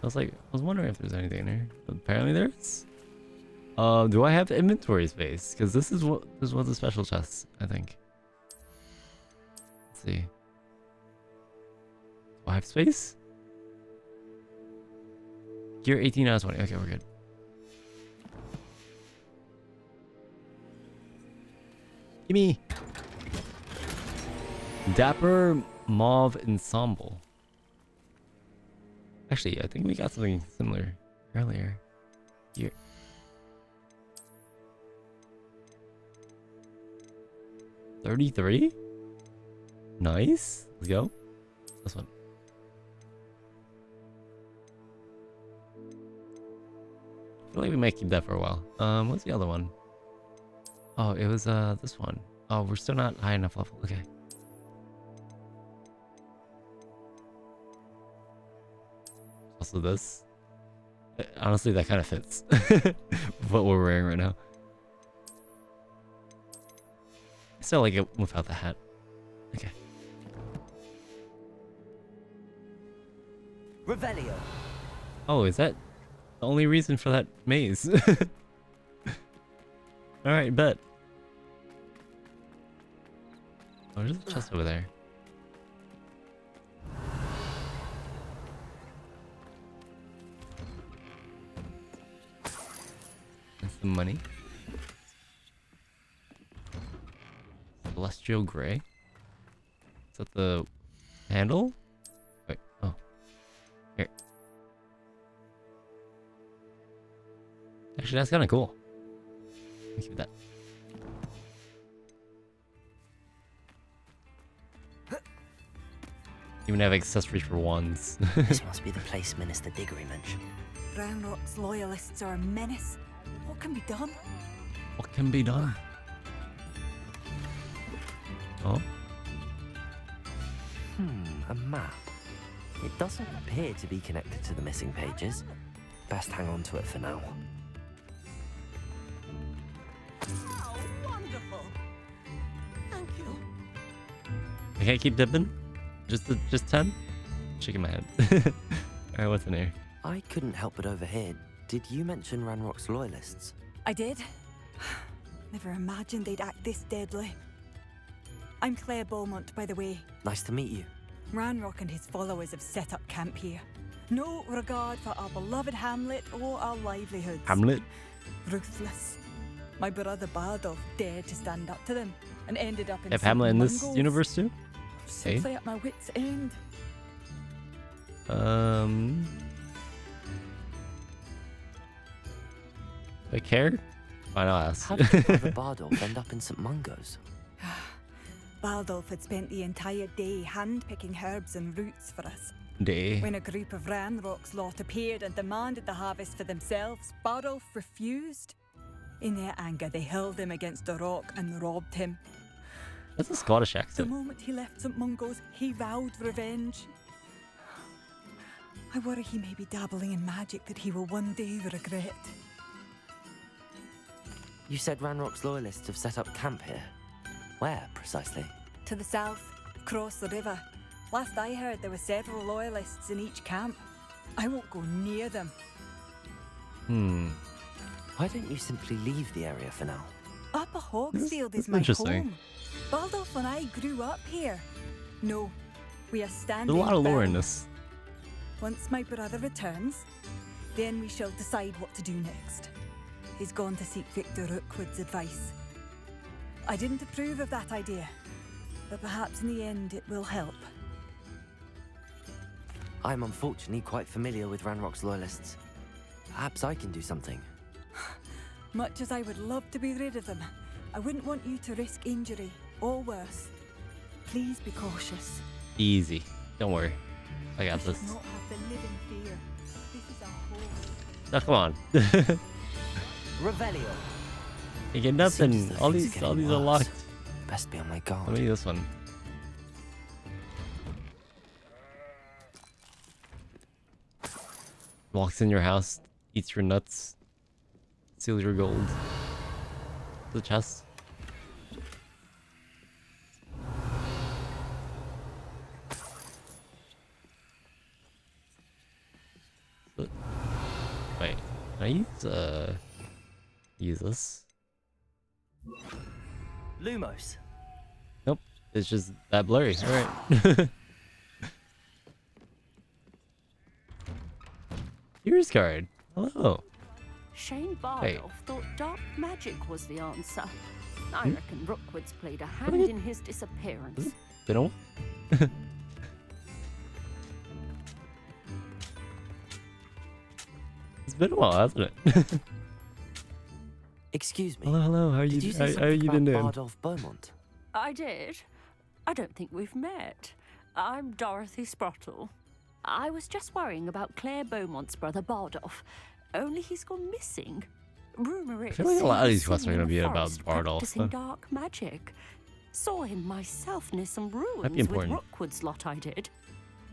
I was wondering if there's anything in there. But apparently there is. Do I have inventory space? Because this was a special chest, I think. Let's see. Do I have space? Gear 18 out of 20. Okay, we're good. Gimme! Dapper Mauve Ensemble. Actually, I think we got something similar earlier. Here. $33? Nice. Let's go. This one. I feel like we might keep that for a while. What's the other one? Oh, it was this one. Oh, we're still not high enough level. Okay. Also this. Honestly, that kind of fits with what we're wearing right now. I still like it without the hat. Okay. Revelio. Oh, is that the only reason for that maze? Alright, bet. Oh, there's a chest over there. That's the money. Celestial Gray. Is that the handle? Wait, oh. Here. Actually, that's kind of cool. Let me keep that. Even have accessories for wands. This must be the place Minister Diggory mentioned. Ranrock's loyalists are a menace. What can be done? What can be done? Oh. A map. It doesn't appear to be connected to the missing pages. Best hang on to it for now. Oh, wonderful. Thank you. I can't keep dipping? Just 10? Shaking my head. Alright, what's in here? I couldn't help but overhear. Did you mention Ranrock's loyalists? I did. Never imagined they'd act this deadly. I'm Claire Beaumont, by the way. Nice to meet you. Ranrock and his followers have set up camp here. No regard for our beloved Hamlet or our livelihoods. Hamlet? Ruthless. My brother Bardolph dared to stand up to them and ended up in Have Hamlet in this universe too? Simply at my wit's end. I care? Why not ask? How did Brother Bardolph end up in St. Mungo's? Bardolph had spent the entire day hand-picking herbs and roots for us. When a group of Ranrock's lot appeared and demanded the harvest for themselves, Bardolph refused. In their anger, they hurled him against a rock and robbed him. That's a Scottish The accent. moment he left St. Mungo's, he vowed revenge. I worry he may be dabbling in magic that he will one day regret. You said Ranrock's loyalists have set up camp here. Where, precisely? To the south, across the river. Last I heard, there were several loyalists in each camp. I won't go near them. Why don't you simply leave the area for now? Upper Hogsfield is my home. Bardolph and I grew up here. No, we are standing. There's a lot of lore in this. Once my brother returns, then we shall decide what to do next. He's gone to seek Victor Rookwood's advice. I didn't approve of that idea, but perhaps in the end it will help. I'm unfortunately quite familiar with Ranrock's loyalists. Perhaps I can do something. Much as I would love to be rid of them, I wouldn't want you to risk injury or worse. Please be cautious. Easy. Don't worry. I got this. Not have to live in fear. This is our home. Oh, come on. Revelio. You get nothing. All these are locked. Best be on my guard. Let me do this one. Walks in your house, eats your nuts, steals your gold. The chest. Wait, can I use this? Lumos. Nope, it's just that blurry. Alright. Here's card. Hello. Shane Bardolph thought dark magic was the answer. I reckon Rookwood's played a hand in his disappearance. Been a while? It's been a while, hasn't it? Excuse me. Hello. How are you? How are you been doing? Bardolph Beaumont. I did. I don't think we've met. I'm Dorothy Sprottle. I was just worrying about Claire Beaumont's brother Bardolph. Only he's gone missing. Rumor is I feel like a lot of these quests are going to be about Bardolph. Practicing dark magic. Saw him myself near some ruins with Rookwood's lot I did.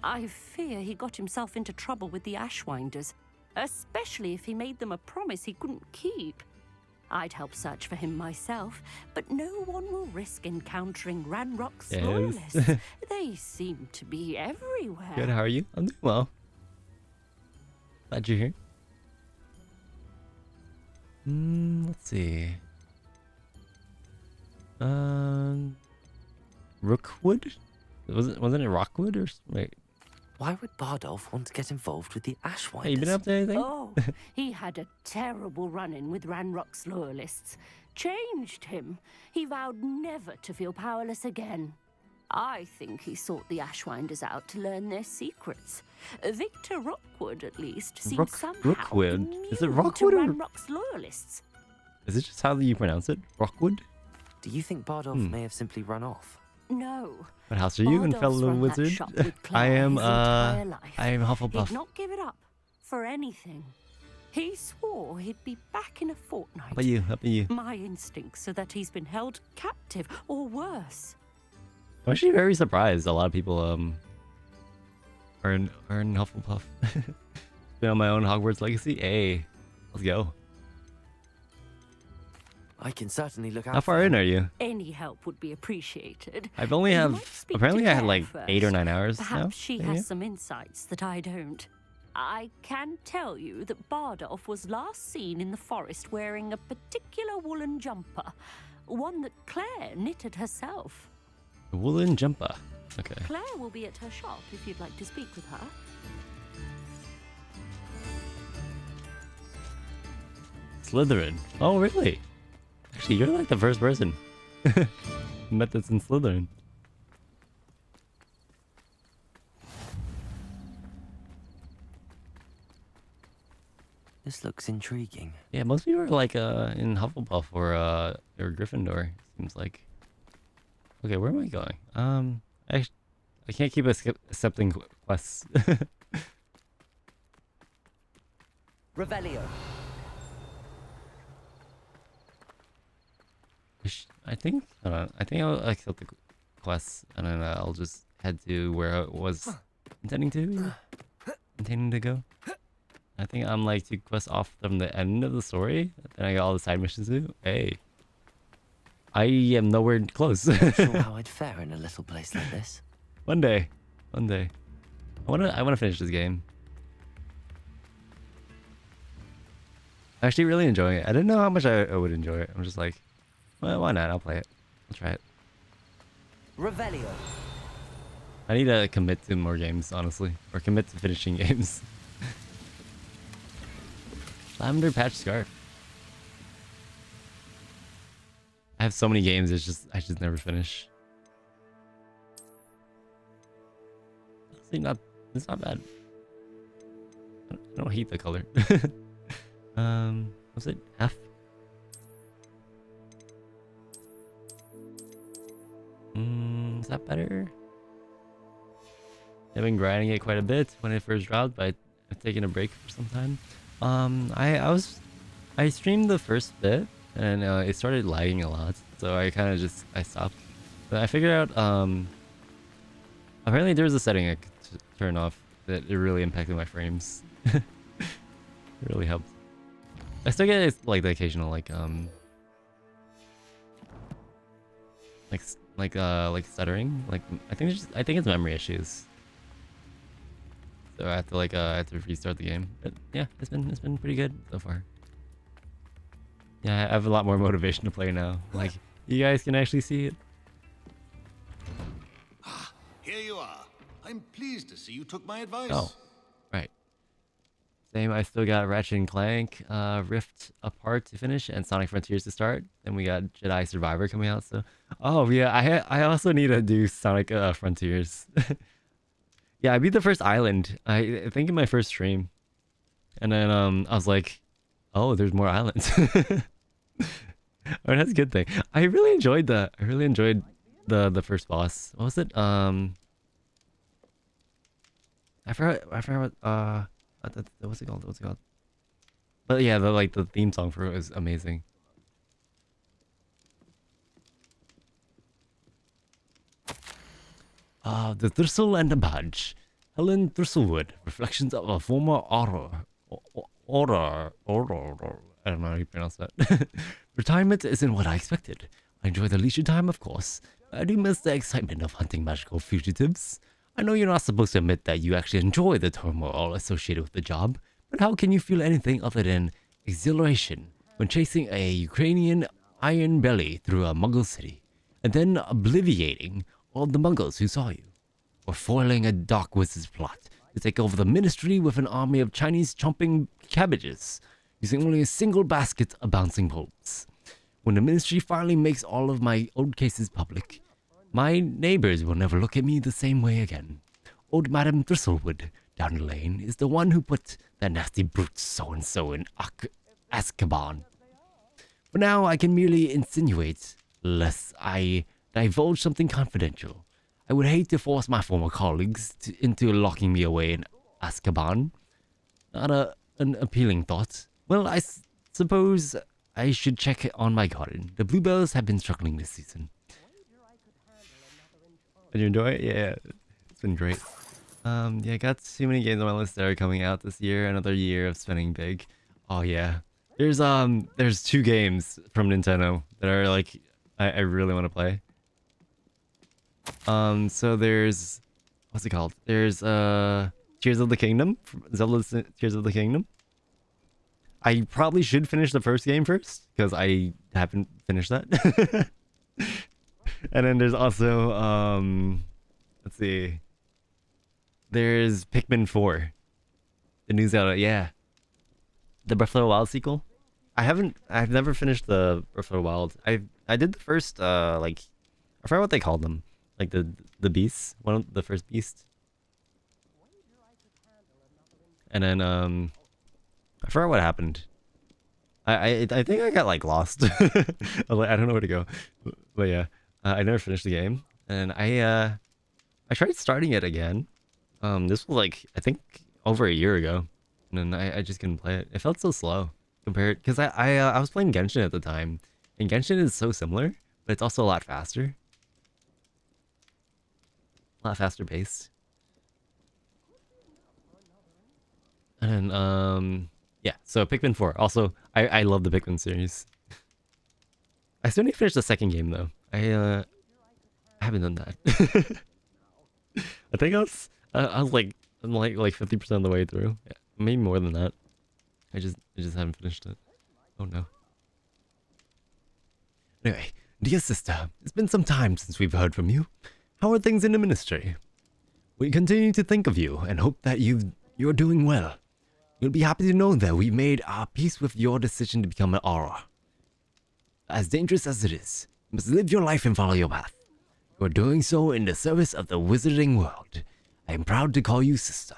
I fear he got himself into trouble with the Ashwinders, especially if he made them a promise he couldn't keep. I'd help search for him myself, but no one will risk encountering Ranrock's loyalists. They seem to be everywhere. Good, how are you? I'm doing well. Glad you're here. Let's see. Rookwood? Wasn't it Rockwood or wait? Why would Bardolph want to get involved with the Ashwinders? Hey, you been up to anything? Oh, he had a terrible run-in with Ranrock's loyalists. Changed him. He vowed never to feel powerless again. I think he sought the Ashwinders out to learn their secrets. Victor Rookwood, at least, seems somehow Rookwood? Is it Rockwood to or Ranrock's loyalists. Is it just how you pronounce it? Rockwood? Do you think Bardolph may have simply run off? No. What house are you in, fellow wizard? I am Hufflepuff. He'd not give it up for anything. He swore he'd be back in a fortnight. How about you? How about you? My instincts are that he's been held captive, or worse. I'm actually very surprised. A lot of people are in Hufflepuff. Been on my own Hogwarts legacy. Hey, let's go. I can certainly look out. How far in are you? Any help would be appreciated. I've only apparently I had like 8 or 9 hours. Perhaps she has some insights that I don't. I can tell you that Bardolph was last seen in the forest wearing a particular woolen jumper, one that Claire knitted herself. A woolen jumper. Okay. Claire will be at her shop if you'd like to speak with her. Slytherin. Oh, really? Actually, you're like the first person met that's in Slytherin. This looks intriguing. Yeah, most people are like in Hufflepuff or Gryffindor. Seems like. Okay, where am I going? I can't keep accepting quests. Revelio. I think I'll accept the quests and then I'll just head to where I was intending to go. I think I'm like 2 quests off from the end of the story. Then I got all the side missions to do. Hey, I am nowhere close. I'm not sure how I'd fare in a little place like this. One day. I wanna finish this game. I'm actually really enjoying it. I didn't know how much I would enjoy it. I'm just like, well, why not? I'll play it. I'll try it. Revelio. I need to commit to more games, honestly. Or commit to finishing games. Lavender Patch Scarf. I have so many games, I just never finish. Honestly, it's not bad. I don't hate the color. What's it? F? Is that better? I've been grinding it quite a bit when it first dropped, but I've taken a break for some time. I streamed the first bit and it started lagging a lot, so I kind of I stopped. But I figured out apparently there was a setting I could turn off that it really impacted my frames. It really helped. I still get like the occasional like stuttering. Like I think it's memory issues. So I have to restart the game. But yeah, it's been pretty good so far. Yeah, I have a lot more motivation to play now. Like you guys can actually see it. Here you are. I'm pleased to see you took my advice. Oh, right. Same. I still got Ratchet and Clank, Rift Apart to finish, and Sonic Frontiers to start. Then we got Jedi Survivor coming out. So, oh yeah, I also need to do Sonic Frontiers. Yeah, I beat the first island. I think in my first stream, and then I was like, oh, there's more islands. Oh, that's a good thing. I really enjoyed that. I really enjoyed the first boss. What was it? I forgot what what's it called? What's it called? But yeah, the theme song for it was amazing. The Thistle and the Badge. Helen Thistlewood. Reflections of a former order. I don't know how you pronounce that. Retirement isn't what I expected. I enjoy the leisure time, of course. I do miss the excitement of hunting magical fugitives. I know you're not supposed to admit that you actually enjoy the turmoil associated with the job, but how can you feel anything other than exhilaration when chasing a Ukrainian iron belly through a Mongol city, and then obliviating all the Mongols who saw you, or foiling a dark wizard's plot to take over the ministry with an army of Chinese chomping cabbages, using only a single basket of bouncing bulbs? When the ministry finally makes all of my old cases public, my neighbors will never look at me the same way again. Old Madame Thistlewood down the lane is the one who put that nasty brute so-and-so in Azkaban. For now, I can merely insinuate, lest I divulge something confidential. I would hate to force my former colleagues into locking me away in Azkaban. Not an appealing thought. Well, I suppose I should check on my garden. The bluebells have been struggling this season. Did you enjoy it? Yeah, it's been great. Yeah, I got too many games on my list that are coming out this year. Another year of spending big. Oh yeah, there's 2 games from Nintendo that are like I really want to play. So there's, what's it called? There's Tears of the Kingdom, Zelda's Tears of the Kingdom. I probably should finish the first game first because I haven't finished that. And then there's also let's see. There's Pikmin 4. The new Zelda, yeah. The Breath of the Wild sequel. I've never finished the Breath of the Wild. I did the first like, I forgot what they called them. Like the beasts, one of the first beasts. And then I forgot what happened. I think I got like lost. I don't know where to go. But yeah, I never finished the game, and I tried starting it again. This was like, I think over a year ago, and then I just couldn't play it. It felt so slow compared, because I was playing Genshin at the time, and Genshin is so similar, but it's also a lot faster. A lot faster paced. And then, yeah, so Pikmin 4. Also, I love the Pikmin series. I still need to finish the second game, though. I haven't done that. I think I was like 50% of the way through. Yeah, maybe more than that. I just haven't finished it. Oh no. Anyway, dear sister, it's been some time since we've heard from you. How are things in the ministry? We continue to think of you and hope that you're doing well. You'll be happy to know that we made our peace with your decision to become an aura. As dangerous as it is, you must live your life and follow your path. You are doing so in the service of the wizarding world. I am proud to call you sister.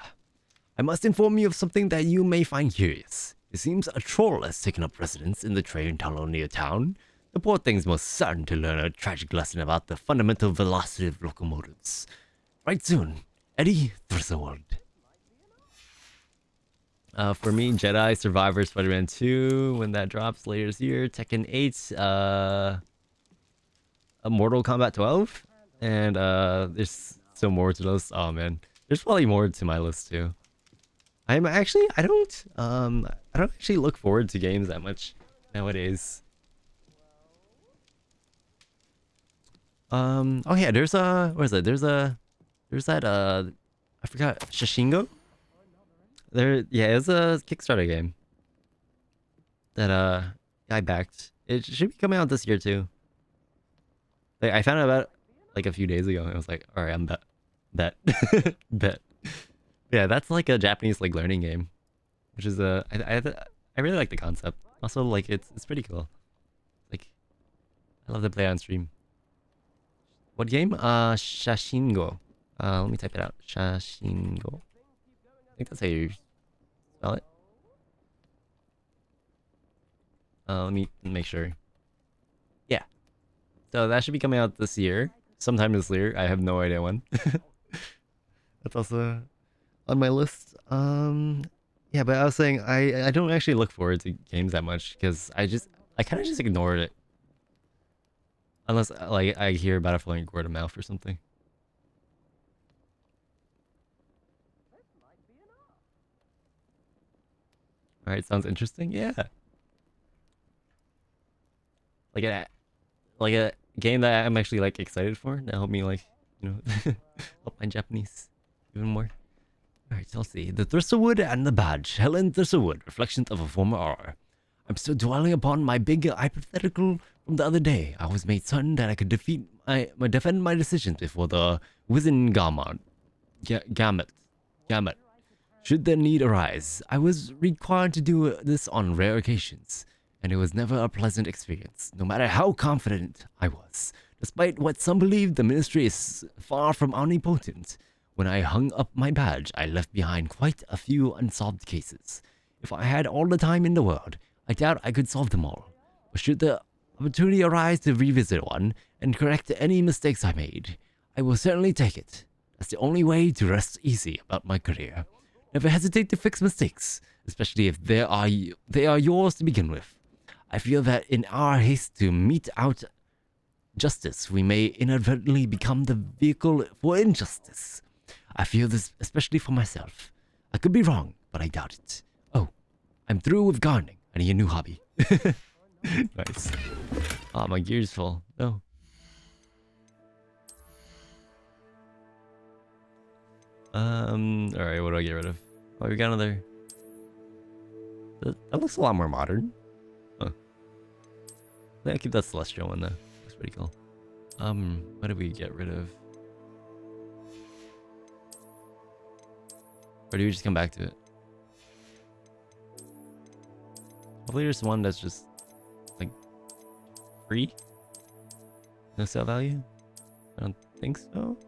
I must inform you of something that you may find curious. It seems a troll has taken up residence in the train tunnel near town. The poor thing's most certain to learn a tragic lesson about the fundamental velocity of locomotives. Right soon, Eddie Thistlewood. For me, Jedi Survivor Spider-Man 2, when that drops later this year, Tekken 8, Mortal Kombat 12, and there's still more to those. Oh man, there's probably more to my list too. I don't actually look forward to games that much nowadays. Oh yeah, there's what is it? There's that I forgot, Shashingo? Yeah, it's a Kickstarter game that I backed. It should be coming out this year too. Like, I found out about it like a few days ago, and I was like, all right, I'm bet. Yeah, that's like a Japanese like learning game, which is I really like the concept. Also, like it's pretty cool. Like, I love to play on stream. What game? Shashingo. Let me type it out. Shashingo. I think that's how you spell it. Let me make sure. Yeah. So that should be coming out this year. Sometime this year. I have no idea when. That's also on my list. Yeah, but I was saying I don't actually look forward to games that much because I kind of just ignored it. Unless like I hear about it from like word of mouth or something. Alright, sounds interesting. Yeah. Like a game that I'm actually like excited for to help me like, you know, help my Japanese even more. Alright, so let's see. The Thistlewood and the badge. Helen Thistlewood, reflections of a former aura. I'm still dwelling upon my big hypothetical from the other day. I was made certain that I could defend my decisions before the Wizengamot. Gamut. Should the need arise, I was required to do this on rare occasions, and it was never a pleasant experience, no matter how confident I was. Despite what some believe, the ministry is far from omnipotent. When I hung up my badge, I left behind quite a few unsolved cases. If I had all the time in the world, I doubt I could solve them all. But should the opportunity arise to revisit one and correct any mistakes I made, I will certainly take it. That's the only way to rest easy about my career. Never hesitate to fix mistakes, especially if they are yours to begin with. I feel that in our haste to mete out justice, we may inadvertently become the vehicle for injustice. I feel this especially for myself. I could be wrong, but I doubt it. Oh, I'm through with gardening. I need a new hobby. Nice. Oh, my gear's full. No. Alright, what do I get rid of? Oh, we got another. That looks a lot more modern. Huh. Yeah, keep that celestial one though. Looks pretty cool. What did we get rid of? Or do we just come back to it? Hopefully there's one that's just like free. No sale value? I don't think so.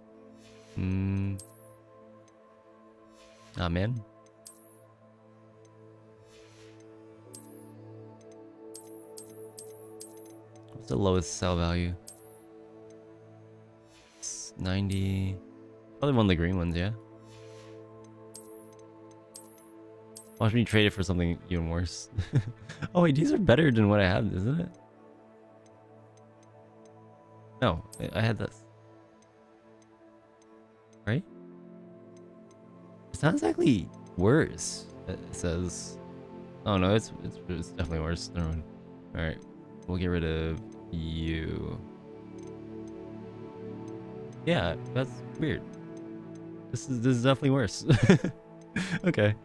Ah, man. What's the lowest sell value? It's 90. Probably one of the green ones, yeah. Watch me trade it for something even worse. Oh wait, these are better than what I had, isn't it? No, I had this. Right? It's not exactly worse. It says, oh no, it's definitely worse. Never mind. All right, we'll get rid of you. Yeah, that's weird. This is definitely worse. Okay.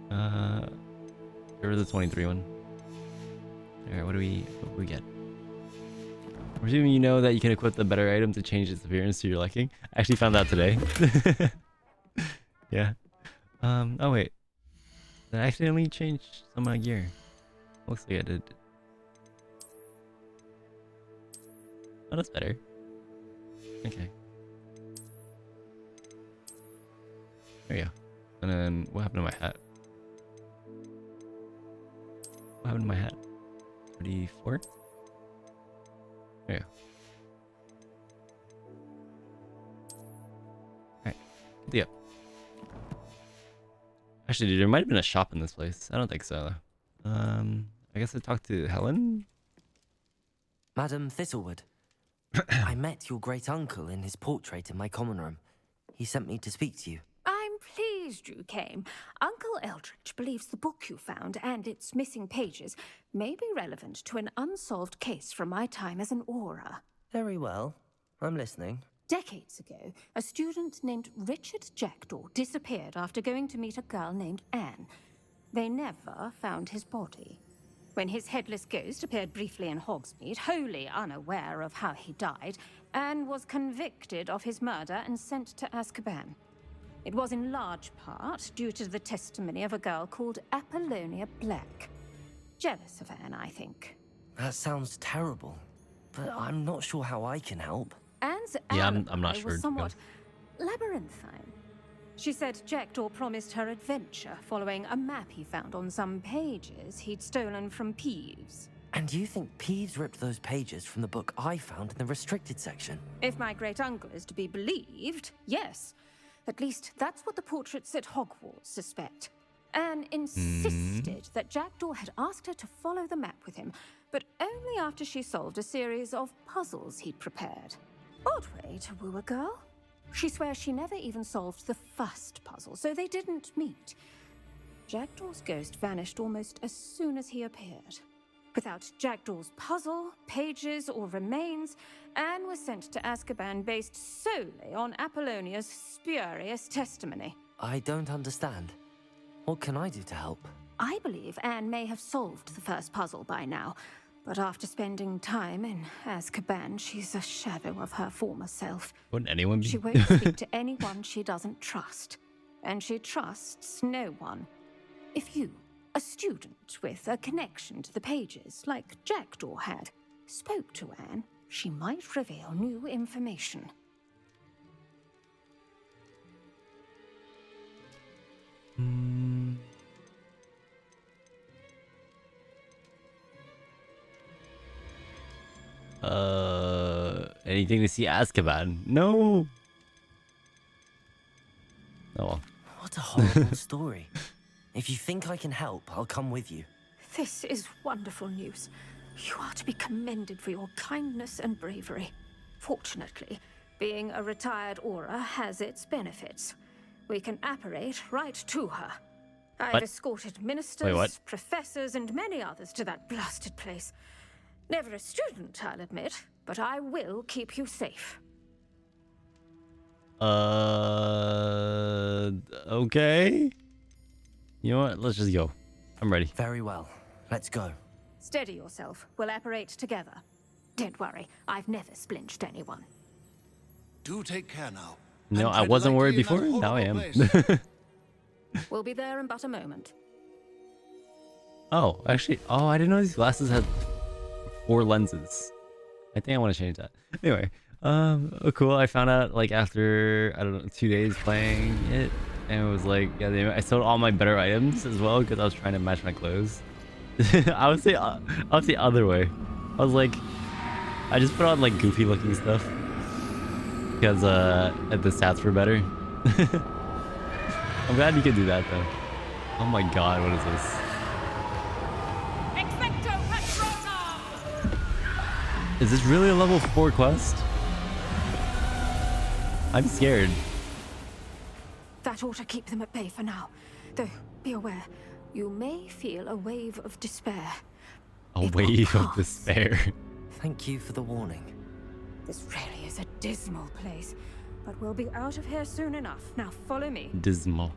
Get rid of the 23 one. All right, what do we get? I'm assuming you know that you can equip the better item to change its appearance to your liking. I actually found out today. Yeah. Oh wait. Did I accidentally change some of my gear? Looks like I did. Oh, that's better. Okay. There you go. And then what happened to my hat? What happened to my hat? 34? There you go. Alright. Good to go. Actually, dude, there might have been a shop in this place. I don't think so. I guess I talked to Helen? Madam Thistlewood, I met your great uncle in his portrait in my common room. He sent me to speak to you. I'm pleased you came. Uncle Eldritch believes the book you found and its missing pages may be relevant to an unsolved case from my time as an aura. Very well. I'm listening. Decades ago, a student named Richard Jackdaw disappeared after going to meet a girl named Anne. They never found his body. When his headless ghost appeared briefly in Hogsmeade, wholly unaware of how he died, Anne was convicted of his murder and sent to Azkaban. It was in large part due to the testimony of a girl called Apollonia Black. Jealous of Anne, I think. That sounds terrible, but I'm not sure how I can help. Anne's I'm not sure. was somewhat labyrinthine. She said Jackdaw promised her adventure following a map he found on some pages he'd stolen from Peeves. And you think Peeves ripped those pages from the book I found in the restricted section? If my great-uncle is to be believed, yes. At least that's what the portraits at Hogwarts suspect. Anne insisted that Jackdaw had asked her to follow the map with him, but only after she solved a series of puzzles he'd prepared. Odd way to woo a girl. She swears she never even solved the first puzzle, so they didn't meet. Jackdaw's ghost vanished almost as soon as he appeared. Without Jackdaw's puzzle, pages, or remains, Anne was sent to Azkaban based solely on Apollonia's spurious testimony. I don't understand. What can I do to help? I believe Anne may have solved the first puzzle by now, but after spending time in Azkaban, she's a shadow of her former self. Wouldn't anyone be? She won't speak to anyone she doesn't trust, and she trusts no one. If you, a student with a connection to the pages, like Jackdaw had, spoke to Anne, she might reveal new information. Anything to see Azkaban? No. Oh well. What a horrible story. If you think I can help, I'll come with you. This is wonderful news. You are to be commended for your kindness and bravery. Fortunately, being a retired aura has its benefits. We can apparate right to her. I've escorted ministers, professors, and many others to that blasted place. Never a student, I'll admit, but I will keep you safe. Okay. You know what? Let's just go. I'm ready. Very well. Let's go. Steady yourself. We'll apparate together. Don't worry, I've never splinched anyone. Do take care now. No, I wasn't worried before. Now I am. We'll be there in but a moment. Oh, actually, I didn't know these glasses had 4 lenses. I think I want to change that. Anyway, cool. I found out like after, I don't know, 2 days playing it, and it was like, yeah, I sold all my better items as well because I was trying to match my clothes. I would say other way. I was like, I just put on like goofy looking stuff because the stats were better. I'm glad you could do that though. Oh my god, what is this? Is this really a level 4 quest? I'm scared. That ought to keep them at bay for now. Though, be aware, you may feel a wave of despair. A wave of despair. Thank you for the warning. This really is a dismal place, but we'll be out of here soon enough. Now follow me. Dismal.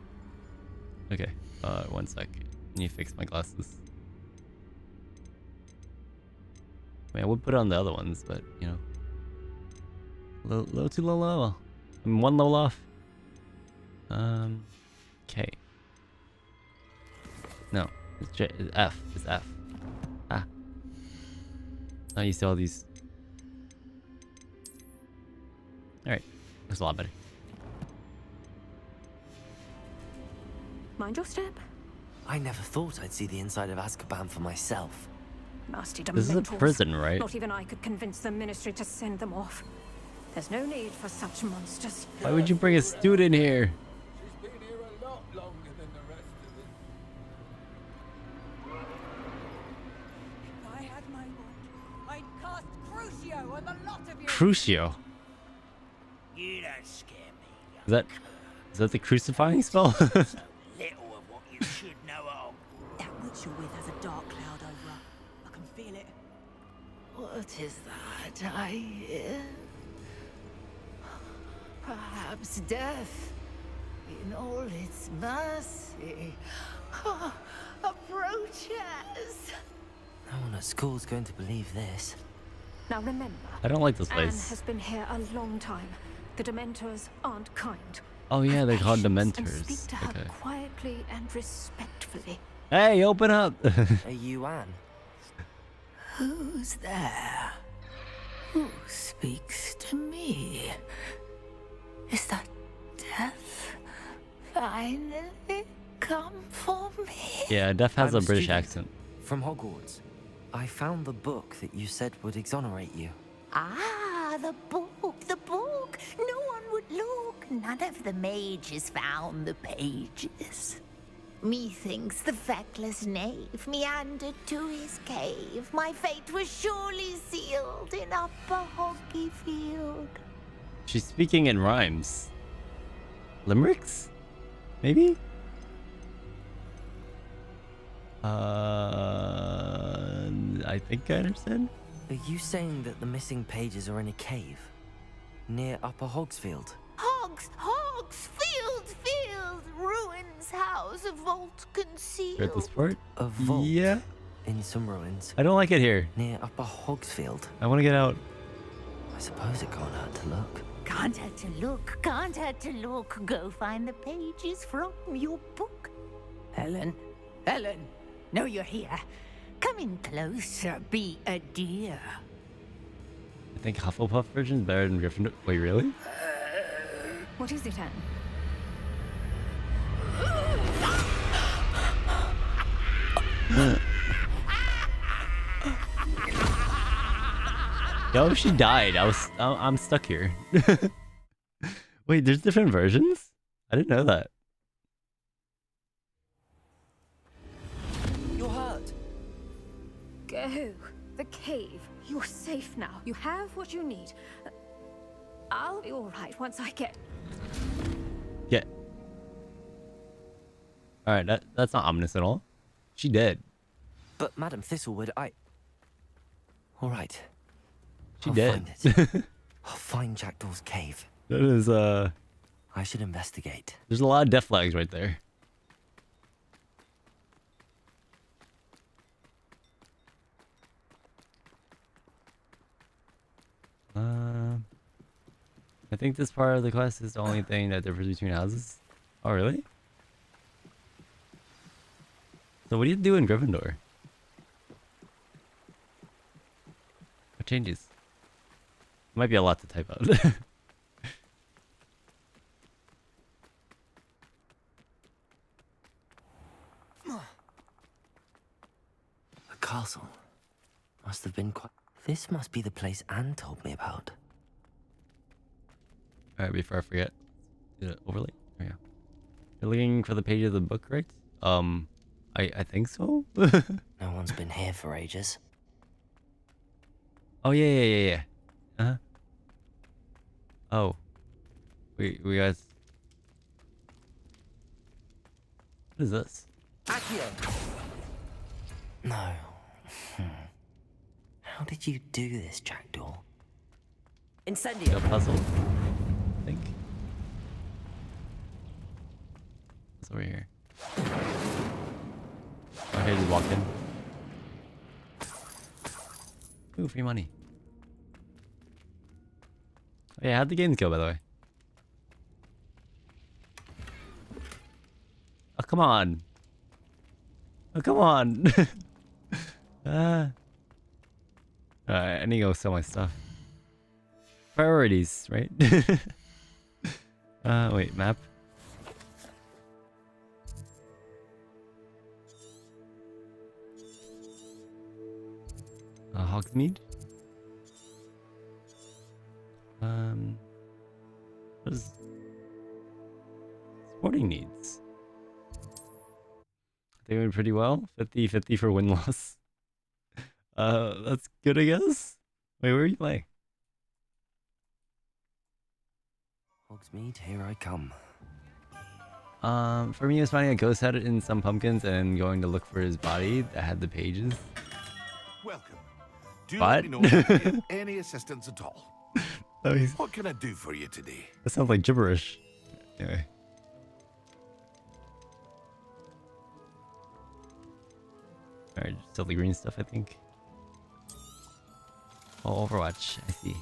Okay, 1 sec. I need to fix my glasses. I mean, I would put on the other ones, but, you know. A little too low. I'm 1 level off. K. No, it's J. It's F. It's F. Ah. Now you see all these. All right, that's a lot better. Mind your step. I never thought I'd see the inside of Azkaban for myself. Nasty This is a dementors. prison, right? Not even I could convince the ministry to send them off. There's no need for such monsters. Why would you bring a student here? She's been here a lot longer than the rest of them. If I had my wand, I'd cast Crucio on the lot of you. Crucio. You don't scare me. Is that the crucifying spell? Little of what you should know of. That witch you're with has a dark cloud over her. I can feel it. What is that I hear? Perhaps death, in all its mercy, approaches. No one at school's going to believe this. Now remember, I don't like this Anne place. has been here a long time. The Dementors aren't kind. Oh yeah, they're called And Dementors. speak to her Okay. quietly and respectfully. Hey, open up! Are you Anne? Who's there? Who speaks to me? Is that death finally come for me? Yeah, Def has I'm a British student accent. From Hogwarts. I found the book that you said would exonerate you. Ah, the book, the book. No one would look. None of the mages found the pages. Methinks the feckless knave meandered to his cave. My fate was surely sealed in Upper Hoggy Field. She's speaking in rhymes. Limericks? Maybe? I think I understand. Are you saying that the missing pages are in a cave? Near Upper Hogsfield? Field, ruins house, a vault concealed. At this part? A vault? Yeah. In some ruins. I don't like it here. Near Upper Hogsfield. I want to get out. I suppose it can't hurt to look. Can't hurt to look, can't hurt to look. Go find the pages from your book. Helen, know you're here. Come in closer, be a dear. I think Hufflepuff version is better than Gryffindor. Wait, really? What is it, Anne? Yo, she died. I'm stuck here. Wait, there's different versions? I didn't know that. You're hurt. Go. The cave. You're safe now. You have what you need. I'll be all right once I get... Yeah. Alright, that's not ominous at all. She dead. But Madam Thistlewood, all right. She dead. Find it. I'll find Jackdaw's cave. That is, I should investigate. There's a lot of death flags right there. I think this part of the quest is the only thing that differs between houses. Oh, really? So what do you do in Gryffindor? What changes? Might be a lot to type out. The castle must have been quite... This must be the place Anne told me about. Alright, before I forget, do the overlay. There we go. You're looking for the page of the book, right? I think so. No one's been here for ages. Oh yeah. Uh-huh. Oh. We guys. What is this? No. How did you do this, Jackdaw? Incendio. A puzzle. I think. It's over here. Okay, just walk in. Ooh, free money. Oh, yeah, how'd the games go, by the way? come on. Oh, come on. Alright, I need to go sell my stuff. Priorities, right? Wait, map. Hogsmeade? What is sporting needs? They went pretty well. 50-50 for win-loss. That's good, I guess. Wait, where are you playing? Hogsmeade, here I come. For me, it was finding a ghost head in some pumpkins and going to look for his body that had the pages. Welcome. Do What? let me know if you need any assistance at all. Oh, What can I do for you today? that sounds like gibberish. Anyway. Alright, still the green stuff, I think. Oh, Overwatch, I see.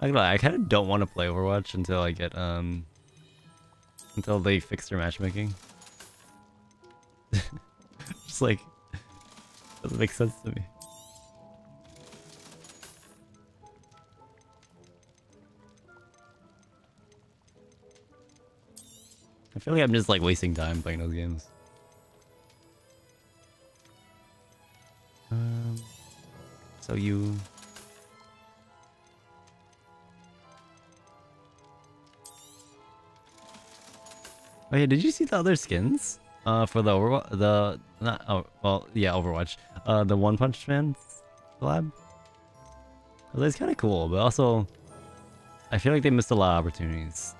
I kind of don't want to play Overwatch until I get until they fix their matchmaking. Just like doesn't make sense to me. I feel like I'm just like wasting time playing those games. So you. Oh yeah, did you see the other skins? For the Overwatch, Overwatch. The One Punch Man collab. Well, that's kind of cool, but also, I feel like they missed a lot of opportunities.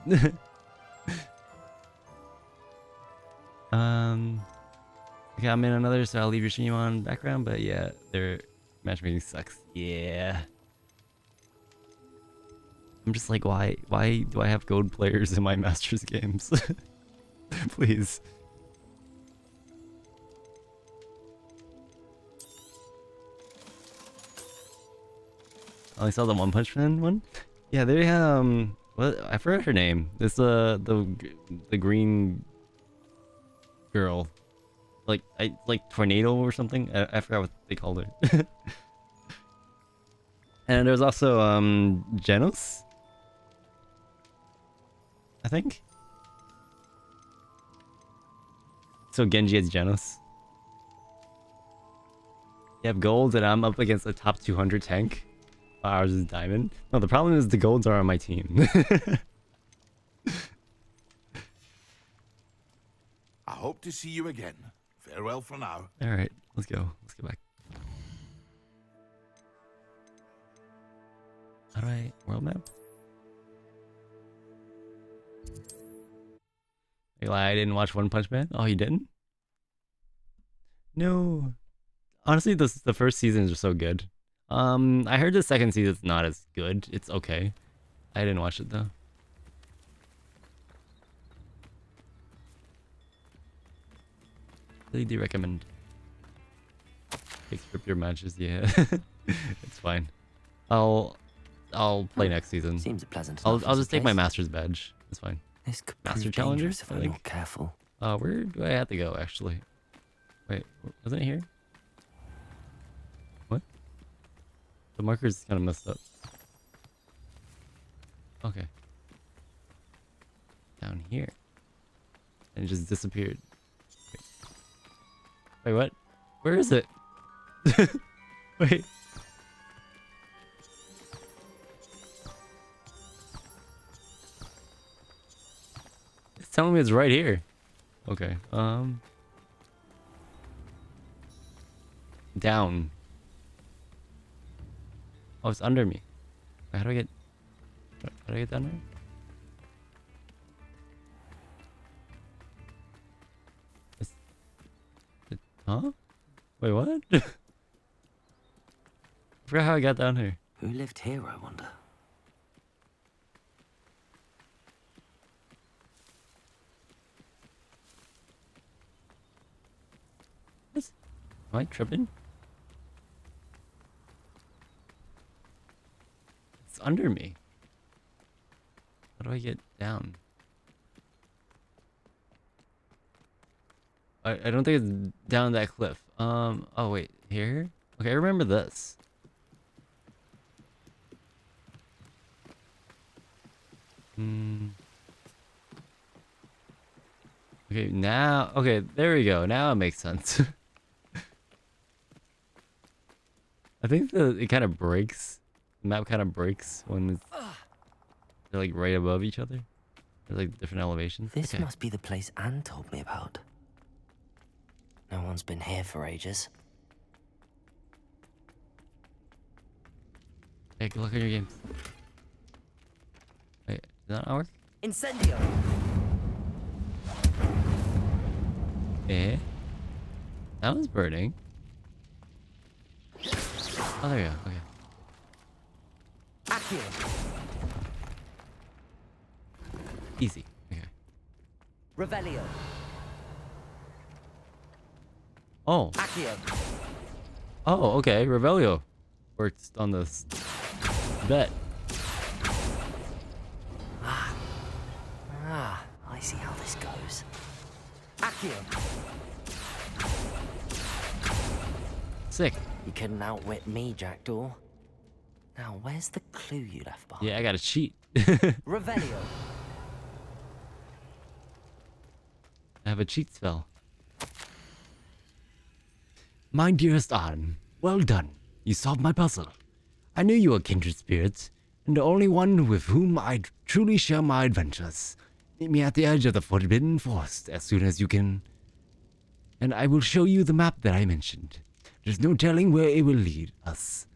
Okay, I'm in another, so I'll leave your stream on background. But yeah, their matchmaking sucks. Yeah. I'm just like, why do I have gold players in my Masters games? Please. I only saw the One Punch Man one. Yeah, they what, I forgot her name. It's the green girl, like Tornado or something. I forgot what they called her. And there's also Genos, I think. So Genji has Genos. You have gold, and I'm up against a top 200 tank. Ours is diamond. No, the problem is the golds are on my team. I hope to see you again. Farewell for now. Alright, let's go. Let's get back. Alright, world map. I didn't watch One Punch Man. Oh, you didn't? No. Honestly, the first seasons are so good. I heard the second season's not as good. It's okay. I didn't watch it though. Really do recommend. Script your matches, yeah. It's fine. I'll play next season. Seems a pleasant. I'll just take my master's badge. It's fine. This could Master prove challenger dangerous if I'm not careful. Where do I have to go actually? Wait, wasn't it here? What? The marker's kind of messed up. Okay. Down here. And it just disappeared. Wait, what? Where is it? Wait. It's telling me it's right here. Okay. Down. Oh, it's under me. Wait, how do I get down there? Huh? Wait, what? I forgot how I got down here. Who lived here, I wonder? Am I tripping? It's under me. do I get down? I don't think it's down that cliff. Oh wait, here? Okay, I remember this. Okay, now, okay, there we go. Now it makes sense. I think it kind of breaks. The map kind of breaks when it's, they're like right above each other. They're like different elevations. This must be the place Anne told me about. No one's been here for ages. Hey, good luck on your games. Wait, does that not work? Incendio! Eh? That was burning. Oh, there you go. Okay. Accio. Easy. Okay. Revelio. Oh. Accio. Oh, okay. Revelio works on this bet. I see how this goes. Accio. Sick. You couldn't outwit me, Jackdaw. Now, where's the clue you left behind? Yeah, I got a cheat. Revelio. I have a cheat spell. My dearest Anne, well done. You solved my puzzle. I knew you were kindred spirits, and the only one with whom I truly share my adventures. Meet me at the edge of the Forbidden Forest as soon as you can, and I will show you the map that I mentioned. There's no telling where it will lead us.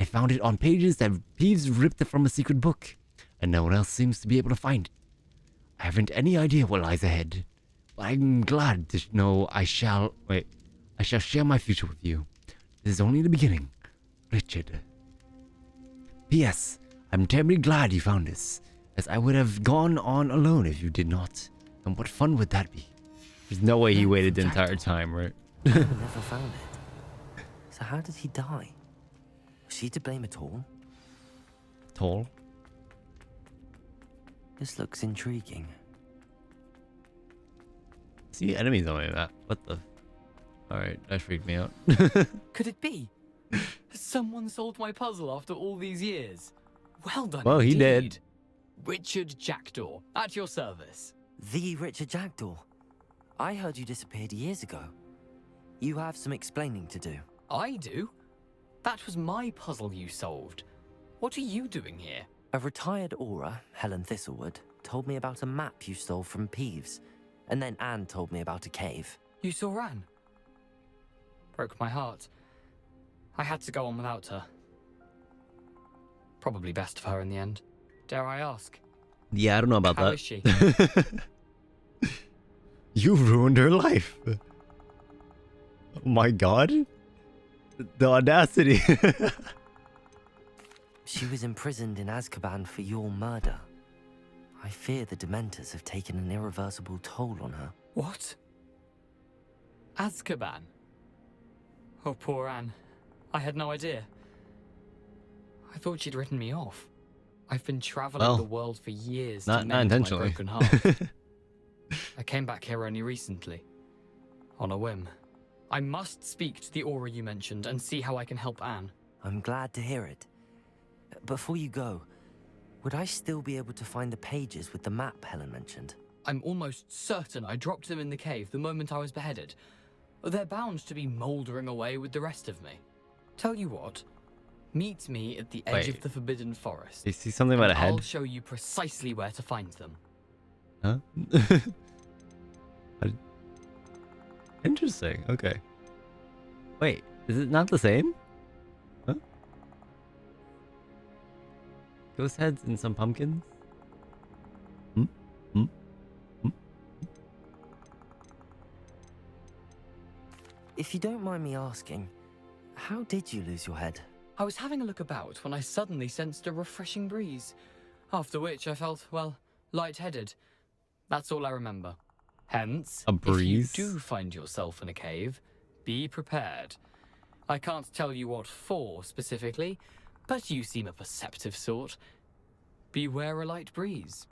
I found it on pages that thieves ripped from a secret book, and no one else seems to be able to find it. I haven't any idea what lies ahead, but I'm glad to know I shall share my future with you. This is only the beginning. Richard. P.S. I'm terribly glad you found this, as I would have gone on alone if you did not. And what fun would that be? There's no way he waited the entire time, right? I never found it. So how did he die? Was she to blame at all? Tall? This looks intriguing. See enemies on my map. What the? Alright, that freaked me out. Could it be? Someone solved my puzzle after all these years. Well done. Well, he indeed. did. Richard Jackdaw, at your service. The Richard Jackdaw. I heard you disappeared years ago. You have some explaining to do. I do? That was my puzzle you solved. What are you doing here? A retired aura, Helen Thistlewood, told me about a map you stole from Peeves. And then Anne told me about a cave. You saw Anne? Broke my heart. I had to go on without her. Probably best for her in the end. Dare I ask? Yeah, I don't know about How that. is she? You ruined her life. Oh my god. The audacity. She was imprisoned in Azkaban for your murder. I fear the Dementors have taken an irreversible toll on her. What? Azkaban? Oh, poor Anne. I had no idea. I thought she'd written me off. I've been traveling the world for years to mend my broken heart. I came back here only recently, on a whim. I must speak to the aura you mentioned and see how I can help Anne. I'm glad to hear it. Before you go, would I still be able to find the pages with the map Helen mentioned? I'm almost certain I dropped them in the cave the moment I was beheaded. They're bound to be mouldering away with the rest of me. Tell you what, meet me at the edge of the Forbidden Forest. You see something about a head? I'll show you precisely where to find them. Huh? Interesting. Okay. Wait, is it not the same? Huh? Ghost heads and some pumpkins? If you don't mind me asking, how did you lose your head? I was having a look about when I suddenly sensed a refreshing breeze, after which I felt, well, lightheaded. That's all I remember. Hence, a breeze? If you do find yourself in a cave, be prepared. I can't tell you what for specifically, but you seem a perceptive sort. Beware a light breeze.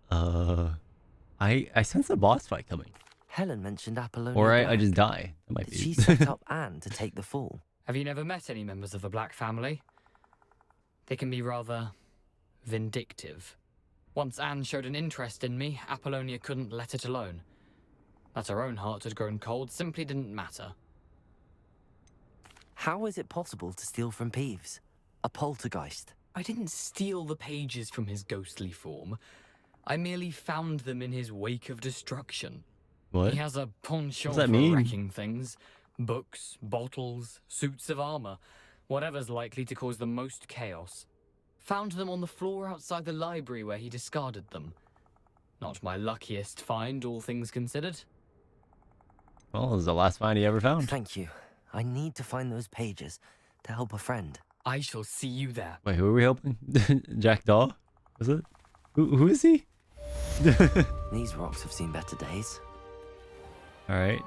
I sense a boss fight coming. Helen mentioned Apollonia. Or I Black. just die. That might Did be. she set up Anne to take the fall? Have you never met any members of the Black family? They can be rather vindictive. Once Anne showed an interest in me, Apollonia couldn't let it alone. That her own heart had grown cold simply didn't matter. How is it possible to steal from Peeves? A poltergeist? I didn't steal the pages from his ghostly form. I merely found them in his wake of destruction. What? He has a penchant that for mean? wrecking things. Books, bottles, suits of armor. Whatever's likely to cause the most chaos. Found them on the floor outside the library where he discarded them. Not my luckiest find, all things considered. Well, this is the last find he ever found. Thank you. I need to find those pages to help a friend. I shall see you there. Wait, who are we helping? Jack Daw? Was it? Who is he? These rocks have seen better days. Alright.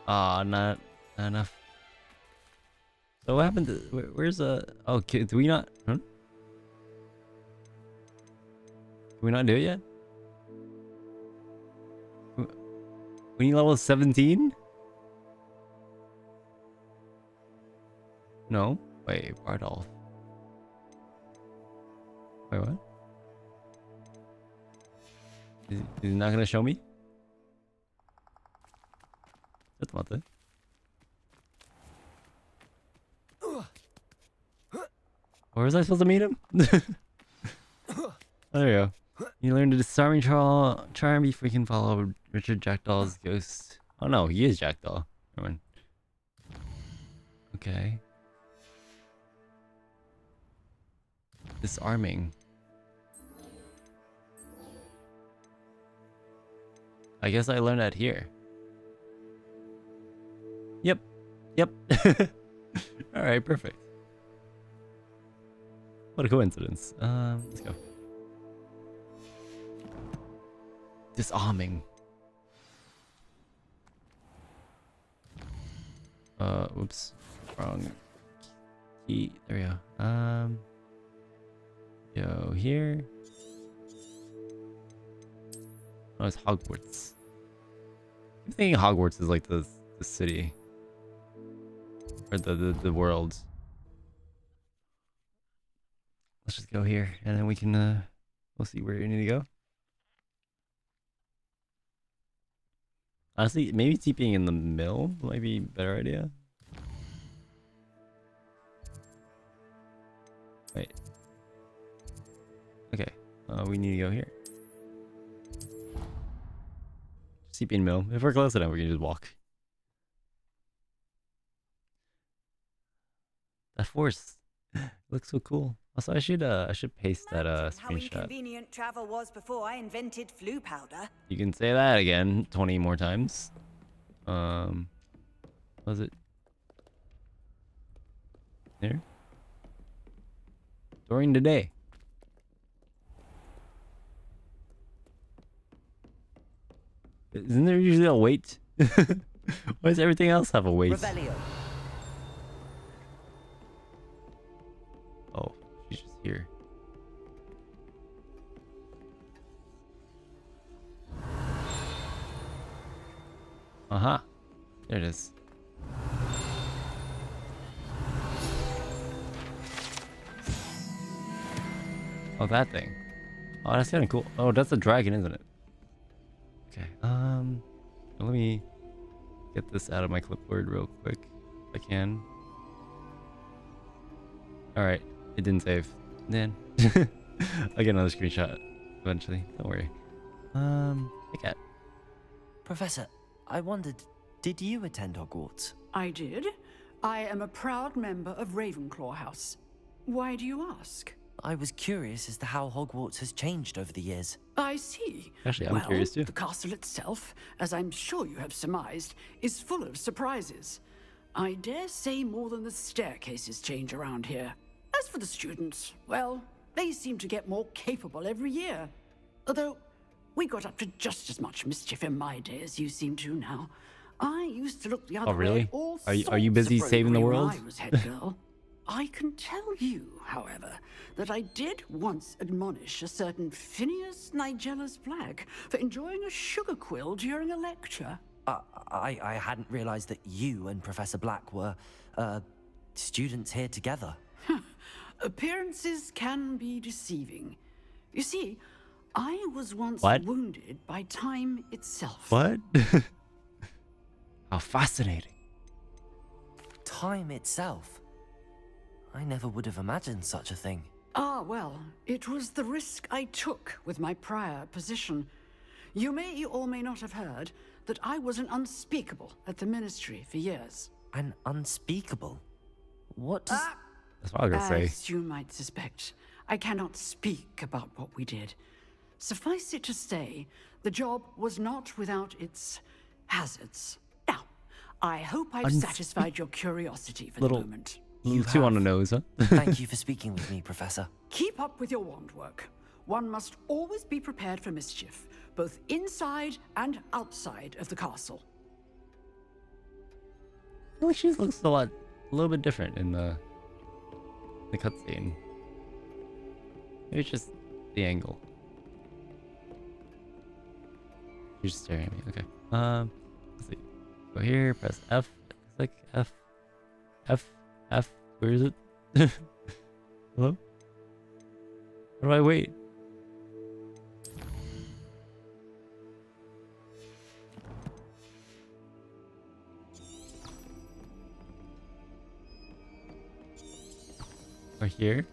Not enough. So what happened to... Where's Oh, do we not... Huh? Can we not do it yet? We need level 17? No. Wait, Bardolph. Wait, what? Is he not gonna show me? Warte. Where was I supposed to meet him? Oh, there you go. You learned a disarming charm before you can follow Richard Jackdaw's ghost. Oh no, he is Jackdaw. Never mind. Okay. Disarming. I guess I learned that here. Yep. Alright, perfect. What a coincidence. Let's go. Disarming. Oops. Wrong key. There we go. Go here. Oh, it's Hogwarts. I'm thinking Hogwarts is like the city. Or the world. Let's just go here and then we can we'll see where you need to go. Honestly, maybe TPing in the mill might be a better idea. Wait. Okay. We need to go here. TP in mill. If we're close enough, we can just walk. That forest looks so cool. Also, I should paste that screenshot. How inconvenient travel was before I invented flu powder. You can say that again 20 more times. What was it? There? During the day. Isn't there usually a wait? Why does everything else have a wait? Revelio. Oh, she's just here. Uh-huh. There it is. Oh, that thing. Oh, that's kind of cool. Oh, that's a dragon, isn't it? Okay. Let me get this out of my clipboard real quick, if I can. All right, it didn't save. Then I'll get another screenshot eventually. Don't worry. Hey, cat. Professor, I wondered, did you attend Hogwarts? I did. I am a proud member of Ravenclaw House. Why do you ask? I was curious as to how Hogwarts has changed over the years. I see. Actually, I'm curious too. The castle itself, as I'm sure you have surmised, is full of surprises. I dare say more than the staircases change around here. As for the students, well, they seem to get more capable every year. Although, we got up to just as much mischief in my day as you seem to now. I used to look the other way at all Are you busy saving the world? when I was head girl. I can tell you, however, that I did once admonish a certain Phineas Nigellus Black for enjoying a sugar quill during a lecture. I hadn't realized that you and Professor Black were, students here together. Appearances can be deceiving. You see, I was once wounded by time itself. What? How fascinating. Time itself? I never would have imagined such a thing. Ah, well, it was the risk I took with my prior position. You may or may not have heard that I was an unspeakable at the ministry for years. An unspeakable? What does... That's what I was gonna say. As you might suspect, I cannot speak about what we did. Suffice it to say, the job was not without its hazards. Now, I hope I've satisfied your curiosity for the moment. You two on the nose, huh? Thank you for speaking with me, Professor. Keep up with your wand work. One must always be prepared for mischief, both inside and outside of the castle. I feel like she looks a little bit different in the cutscene. Maybe it's just the angle. You're just staring at me. Okay. Let's see. Go here. Press F. Click F. F. F. Where is it? Hello? How do I wait? Or here?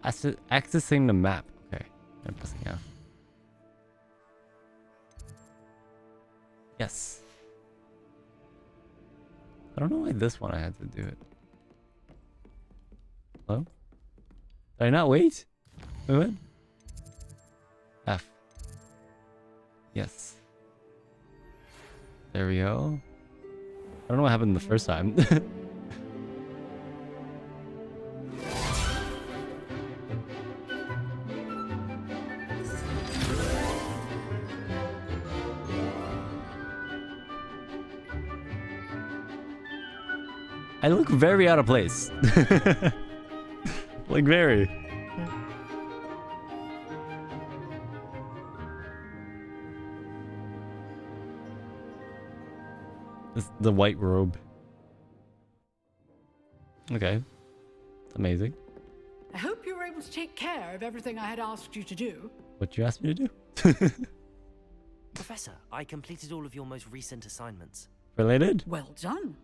Accessing the map. Okay. I'm pressing F. Yes. I don't know why this one I had to do it. Hello? Did I not wait? Wait, what? F. Yes. There we go. I don't know what happened the first time. I look very out of place. Like very. This is the white robe. Okay. Amazing. I hope you were able to take care of everything I had asked you to do. What you asked me to do? Professor, I completed all of your most recent assignments. Related? Well done.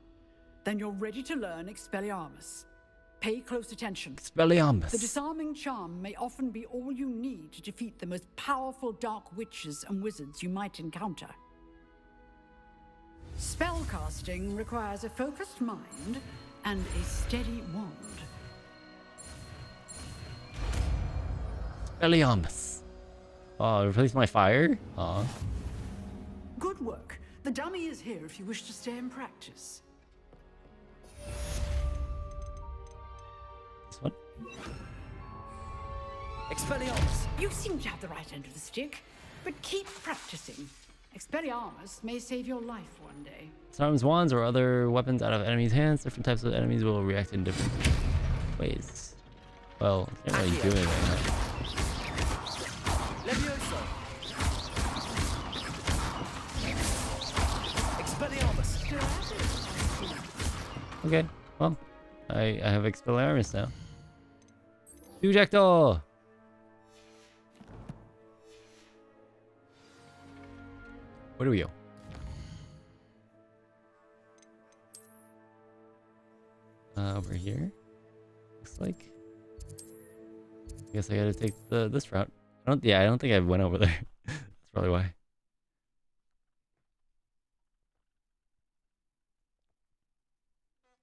Then you're ready to learn Expelliarmus. Pay close attention. Expelliarmus. The disarming charm may often be all you need to defeat the most powerful dark witches and wizards you might encounter. Spellcasting requires a focused mind and a steady wand. Expelliarmus. Oh, replace my fire? Aw. Good work. The dummy is here if you wish to stay and practice. This one? Expelliarmus! You seem to have the right end of the stick, but keep practicing. Expelliarmus may save your life one day. Disarms wands or other weapons out of enemies' hands. Different types of enemies will react in different ways. Well, I can't really do anything. Levioso! Expelliarmus! Okay, well, I have Expelliarmus now. Ejector! Where do we go? Over here. Looks like. I guess I gotta take this route. I don't think I went over there. That's probably why.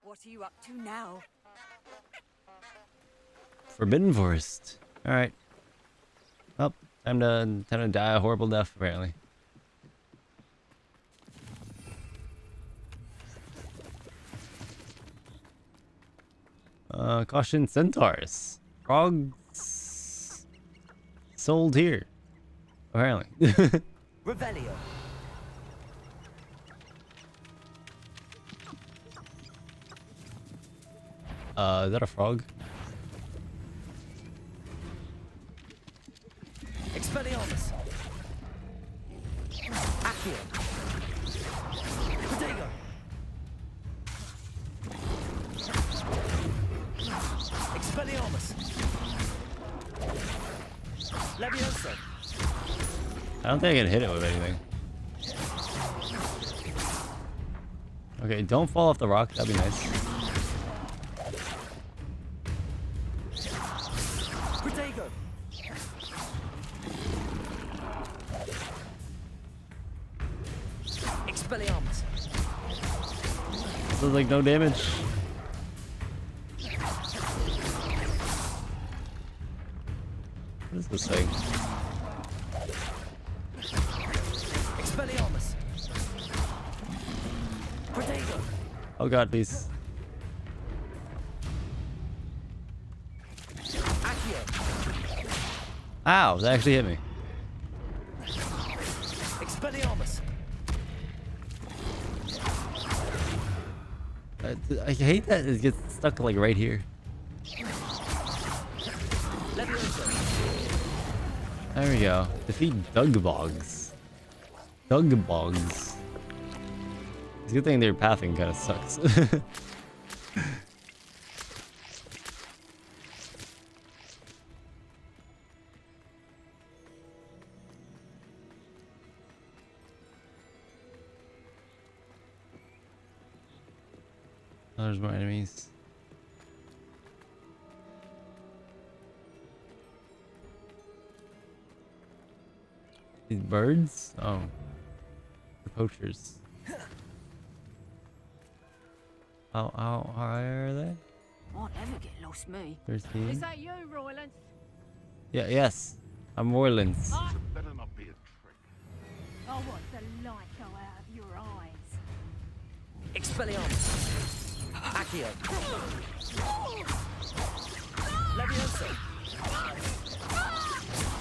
What are you up to now? Forbidden Forest. Alright. Well, time to die a horrible death, apparently. Caution centaurs. Frogs sold here. Apparently. Revelio. Is that a frog? Expelliarmus. Accio. Protego. Expelliarmus. Levioso. I don't think I can hit it with anything. Okay, don't fall off the rock. That'd be nice. Protego. Expelliarmus. This is like no damage. What is this thing? Expelliarmus. Protego. Oh god, please. Accio. Ow, that actually hit me. Expelliarmus. I hate that it gets stuck like right here. There we go. Defeat Dugbogs. Dugbogs. It's a good thing their pathing kind of sucks. Oh, there's more enemies. These birds? Oh. The poachers. How high are they? Won't ever get lost, me. 13. Is that you, Royland? Yeah, yes. I'm Roylands. Better not be a trick. Oh, what the light go out of your eyes? Expelliarmus. Accio. Levioso.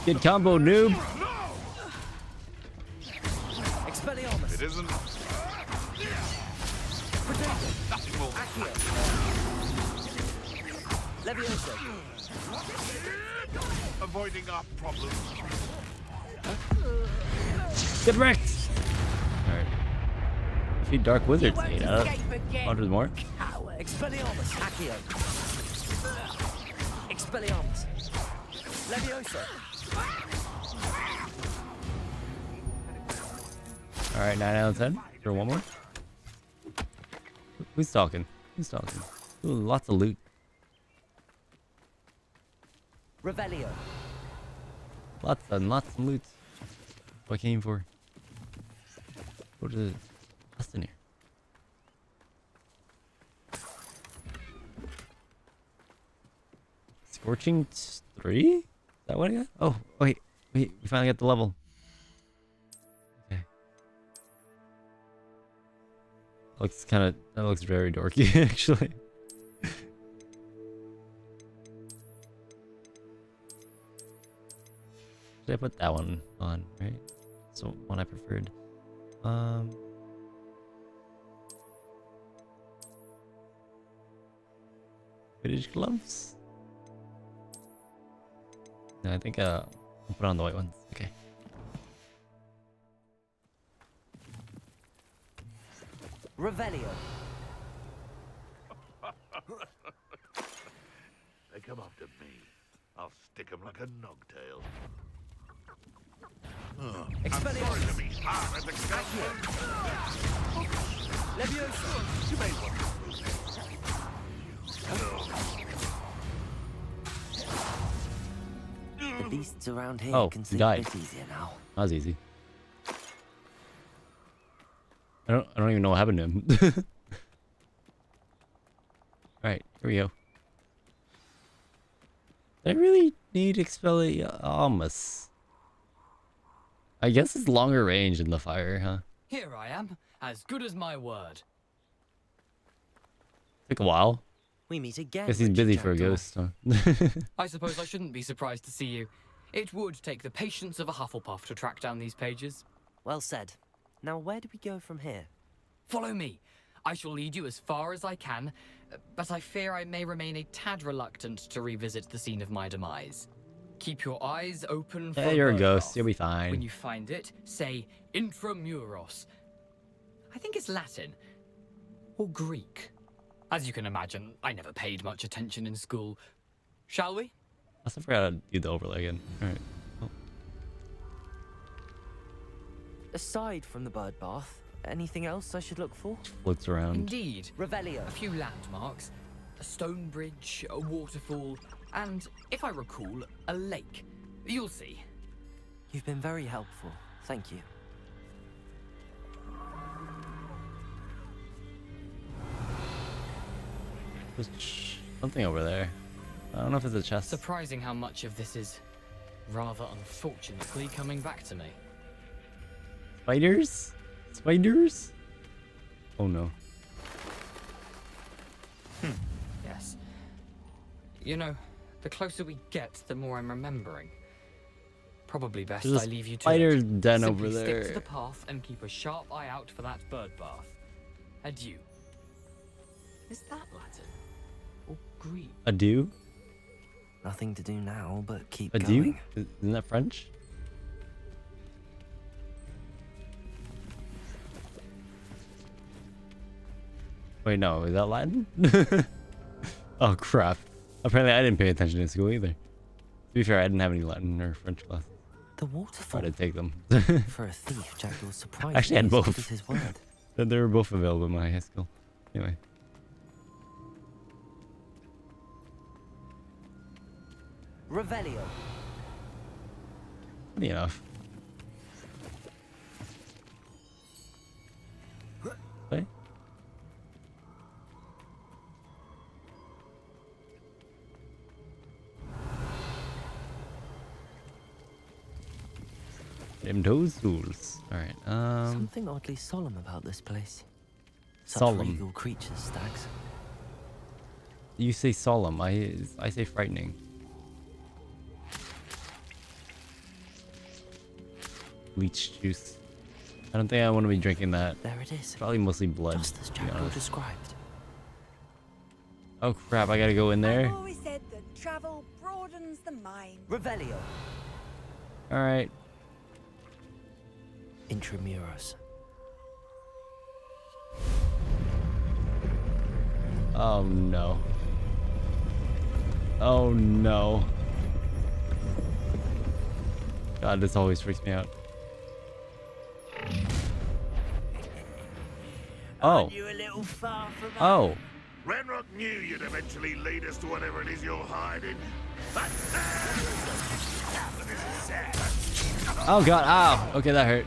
Good combo, noob. Expelliarmus. It isn't. Nothing more. Accio. Levioso. Avoiding our problems. Get wrecked. Alright. Defeat Dark Wizards. 8 out of 100 more. Expelliarmus. Accio. Expelliarmus. Levioso. Alright, 9 out of 10. For one more. Who's talking? Who's talking? Ooh, lots of loot. Revelio. Lots and lots of loot. What I came for. Go to the dust in here. Scorching 3? Is that what I got? Oh, wait. We finally got the level. Okay. That looks very dorky, actually. Should I put that one on, right? That's the one I preferred. Vintage gloves? No, I think I'll put on the white ones. Okay. Revelio. They come after me. I'll stick them like a nogtail. Oh, I'm sorry to be hard at the Levioso. You may want to prove The beasts around here Oh, can he sleep died. a bit easier now. That was easy. I don't even know what happened to him. Alright, here we go. I really need Expelliarmus. I guess it's longer range in the fire, huh? Here I am, as good as my word. Took a while. We meet again. Guess he's busy for a ghost, huh? I suppose I shouldn't be surprised to see you. It would take the patience of a Hufflepuff to track down these pages. Well said. Now where do we go from here? Follow me. I shall lead you as far as I can, but I fear I may remain a tad reluctant to revisit the scene of my demise. Keep your eyes open for you're a bird ghost. bath. You'll be fine. When you find it, say intramuros. I think it's Latin or Greek. As you can imagine, I never paid much attention in school. Shall we? I also forgot to do the overlay again. Alright. Oh. Aside from the bird bath, anything else I should look for? Floats around. Indeed. Revelio. A few landmarks, a stone bridge, a waterfall, and, if I recall, a lake. You'll see. You've been very helpful. Thank you. There's something over there. I don't know if it's a chest. Surprising how much of this is, rather unfortunately, coming back to me. Spiders? Spiders? Oh no. Yes. You know, the closer we get, the more I'm remembering. Probably best There's I leave you to spider it. den Simply over stick there. to the path and keep a sharp eye out for that bird bath. Adieu. Is that Latin? Or Greek? Adieu? Nothing to do now but keep Adieu? going. Isn't that French? Wait, no, is that Latin? Oh crap. Apparently I didn't pay attention in school either. To be fair, I didn't have any Latin or French classes. The waterfall. Try to take them. For a thief, Jack was surprised. Actually, I had both. His word. They were both available in my high school. Anyway. Revelio. Funny enough. Okay. Them toes tools. Alright, Something oddly solemn about this place. Such solemn. regal creatures, Stags. You say solemn, I say frightening. Leech juice. I don't think I want to be drinking that. There it is. Probably mostly blood. Just as Jack described. Oh crap, I gotta go in there. I've always said that travel broadens the mind. Revelio. Alright. Intramuros. Oh no. Oh no. God, this always freaks me out. Oh. You a little far from Oh. Ranrock knew you'd eventually lead us to whatever it is you're hiding. But this is sad. Oh god, ow. Okay, that hurt.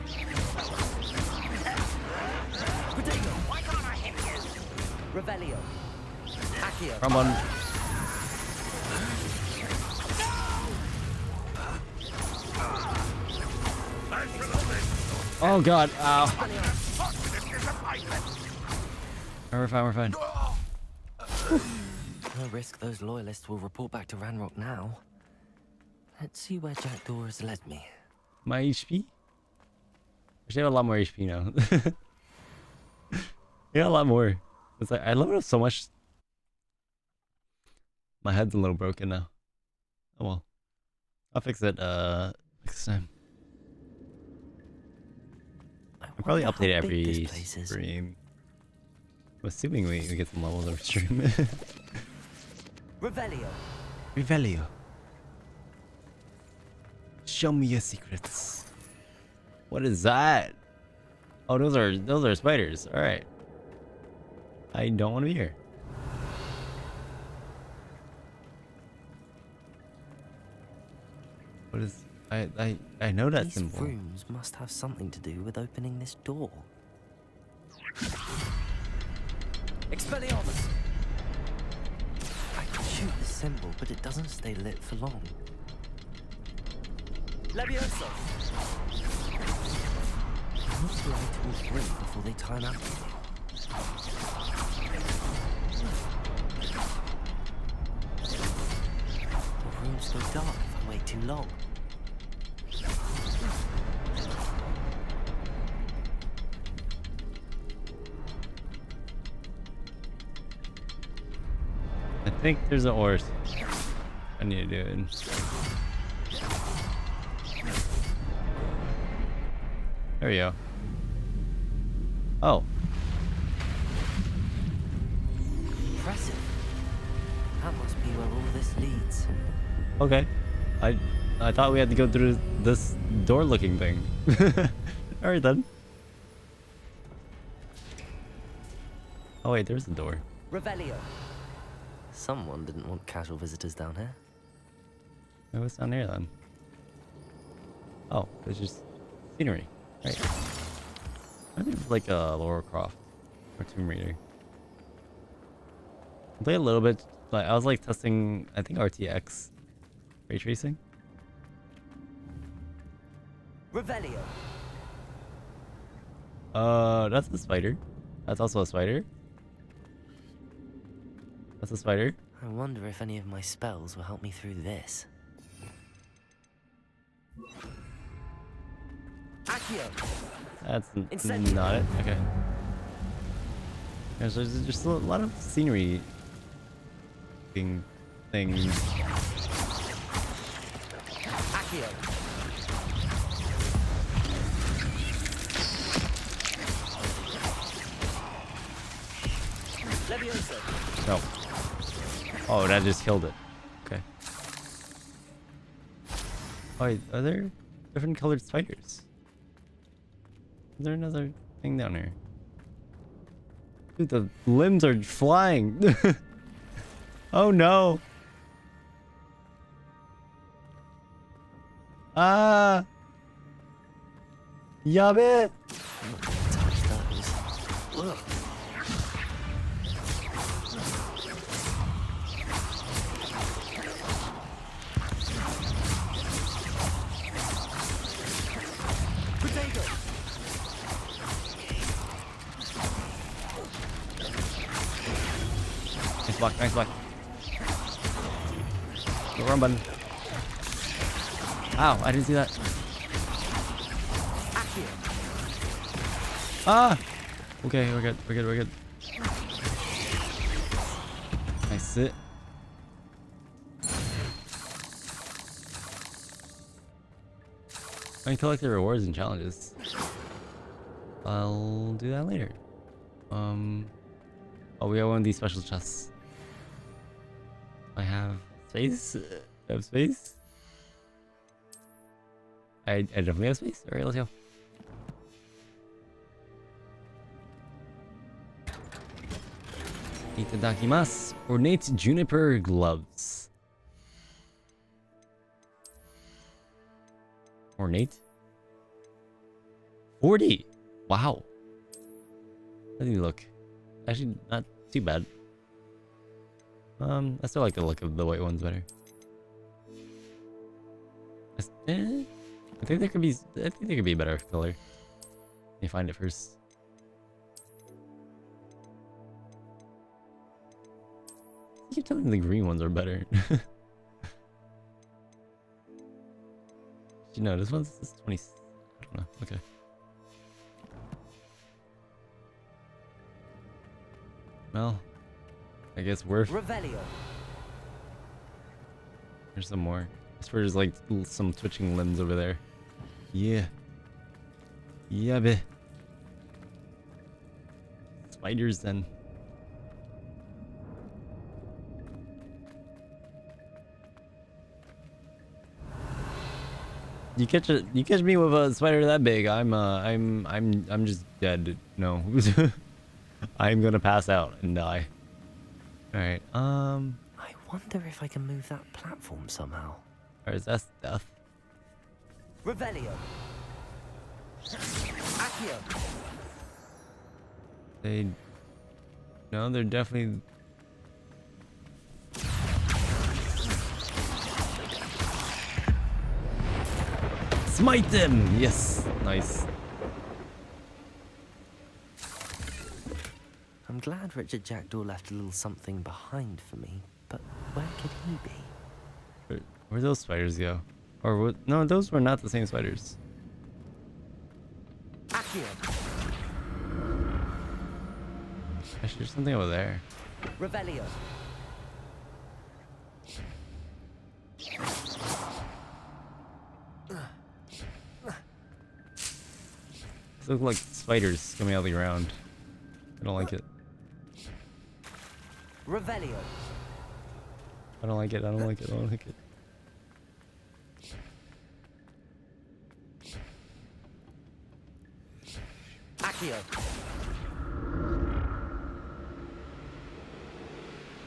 Why can't I hit you? Revelio. Accio. Come on. Oh god, ow. We're fine, we're fine. No risk those loyalists will report back to Ranrock now. Let's see where Jack Dora has led me. My HP? I should have a lot more HP now. Yeah, a lot more. It's like I love it so much. My head's a little broken now. Oh well. I'll fix it next time. I'll probably update it every stream. I'm assuming we get some levels every stream. Revelio. Revelio. Show me your secrets. What is that? Oh, those are spiders. All right. I don't want to be here. What is? I know that symbol. These rooms must have something to do with opening this door. Expelliarmus! I can shoot the symbol, but it doesn't stay lit for long. Levioso! Most light will free before they time out. The rooms go dark if I wait too long. think there's an ore I need to do it. There we go. Oh. Impressive. That must be where all this leads. Okay. I thought we had to go through this door-looking thing. All right then. Oh wait, there's a door. Revelio. Someone didn't want casual visitors down here. What's down here then? Oh, it's just scenery. Right. I think it's like a Lara Croft or Tomb Raider. I played a little bit, but I was like testing, I think RTX ray tracing. Revelio. That's a spider. That's also a spider. That's a spider. I wonder if any of my spells will help me through this. That's not it. Okay. There's just a lot of scenery things. No. Oh, that just killed it. Okay. Oh, wait, are there different colored spiders? Is there another thing down here? Dude, the limbs are flying. Oh no. Ah. Yabe. Nice block. The wrong button. Ow, I didn't see that. Ah! Okay, we're good. Nice it. I can collect the rewards and challenges. I'll do that later. Oh, we have one of these special chests. I have space. I have space. I definitely have space. Alright, let's go. Itadakimasu. Ornate juniper gloves. Ornate? 40! Wow. How do you look? Actually, not too bad. I still like the look of the white ones better. I think there could be a better color. Let me find it first. I keep telling me the green ones are better. You know, this one's 20. I don't know. Okay. Well, I guess worth. Revelio. There's some more. I swear there's like some twitching limbs over there. Yeah. Yeah, bae. Spiders then. You catch me with a spider that big, I'm just dead. No. I'm gonna pass out and die. Alright, I wonder if I can move that platform somehow. Or is that death? Revelio. Accio. No, they're definitely. Smite them! Yes, nice. I'm glad Richard Jackdaw left a little something behind for me, but where could he be? Where'd those spiders go? Or what? No, those were not the same spiders. Actually, there's something over there. Revelio. These look like spiders coming out of the ground. I don't like it. Revelio. I don't like it. I don't like it. I don't like it. Accio.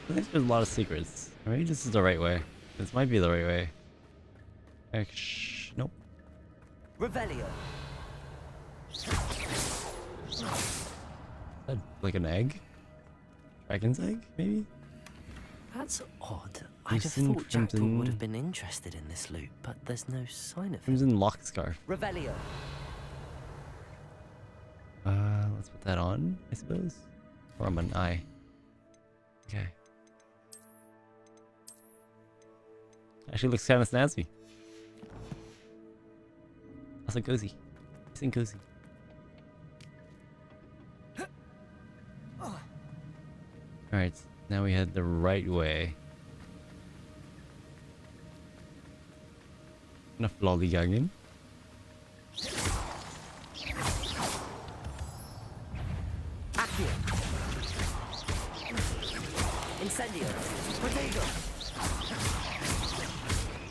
I think there's a lot of secrets. Maybe this is the right way. This might be the right way. Nope. Revelio. Is that like an egg? Dragon's egg, maybe? That's odd. I'd have thought Jackdaw would have been interested in this loot, but there's no sign of Crimson lock scarf. Revelio. Let's put that on, I suppose. Or on an eye. Okay. Actually looks kind of snazzy. Also cozy. Nice and cozy. Alright, now we head the right way. Enough lollygagging. Accio. Incendio. Protego.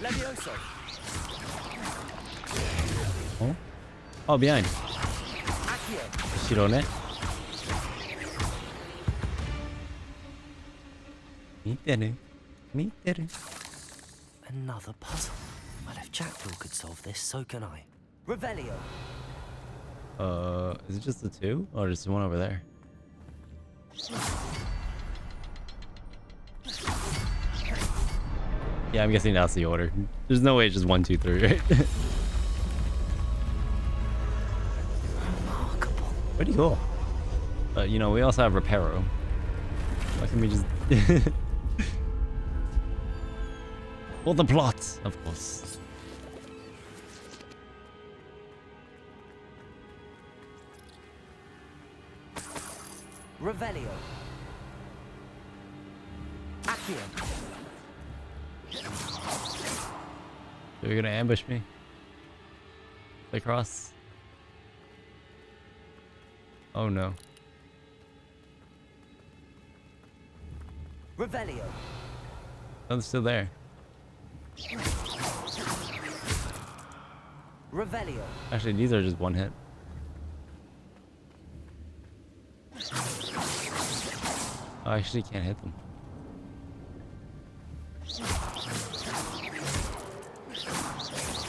Levioso. Oh? Oh, behind. Accio. Shirone. Another puzzle. Well, if Jackdaw could solve this, so can I. Revelio. Is it just the two? Or just one over there? Yeah, I'm guessing that's the order. There's no way it's just 1, 2, 3, right? Remarkable. Pretty cool. You know, we also have Reparo. Why can we just... Well, the plot, of course. Revelio. Accio. They're gonna ambush me. They cross. Oh no. Revelio. Oh, they're still there. Revelio. Actually, these are just one hit. Oh, I actually can't hit them.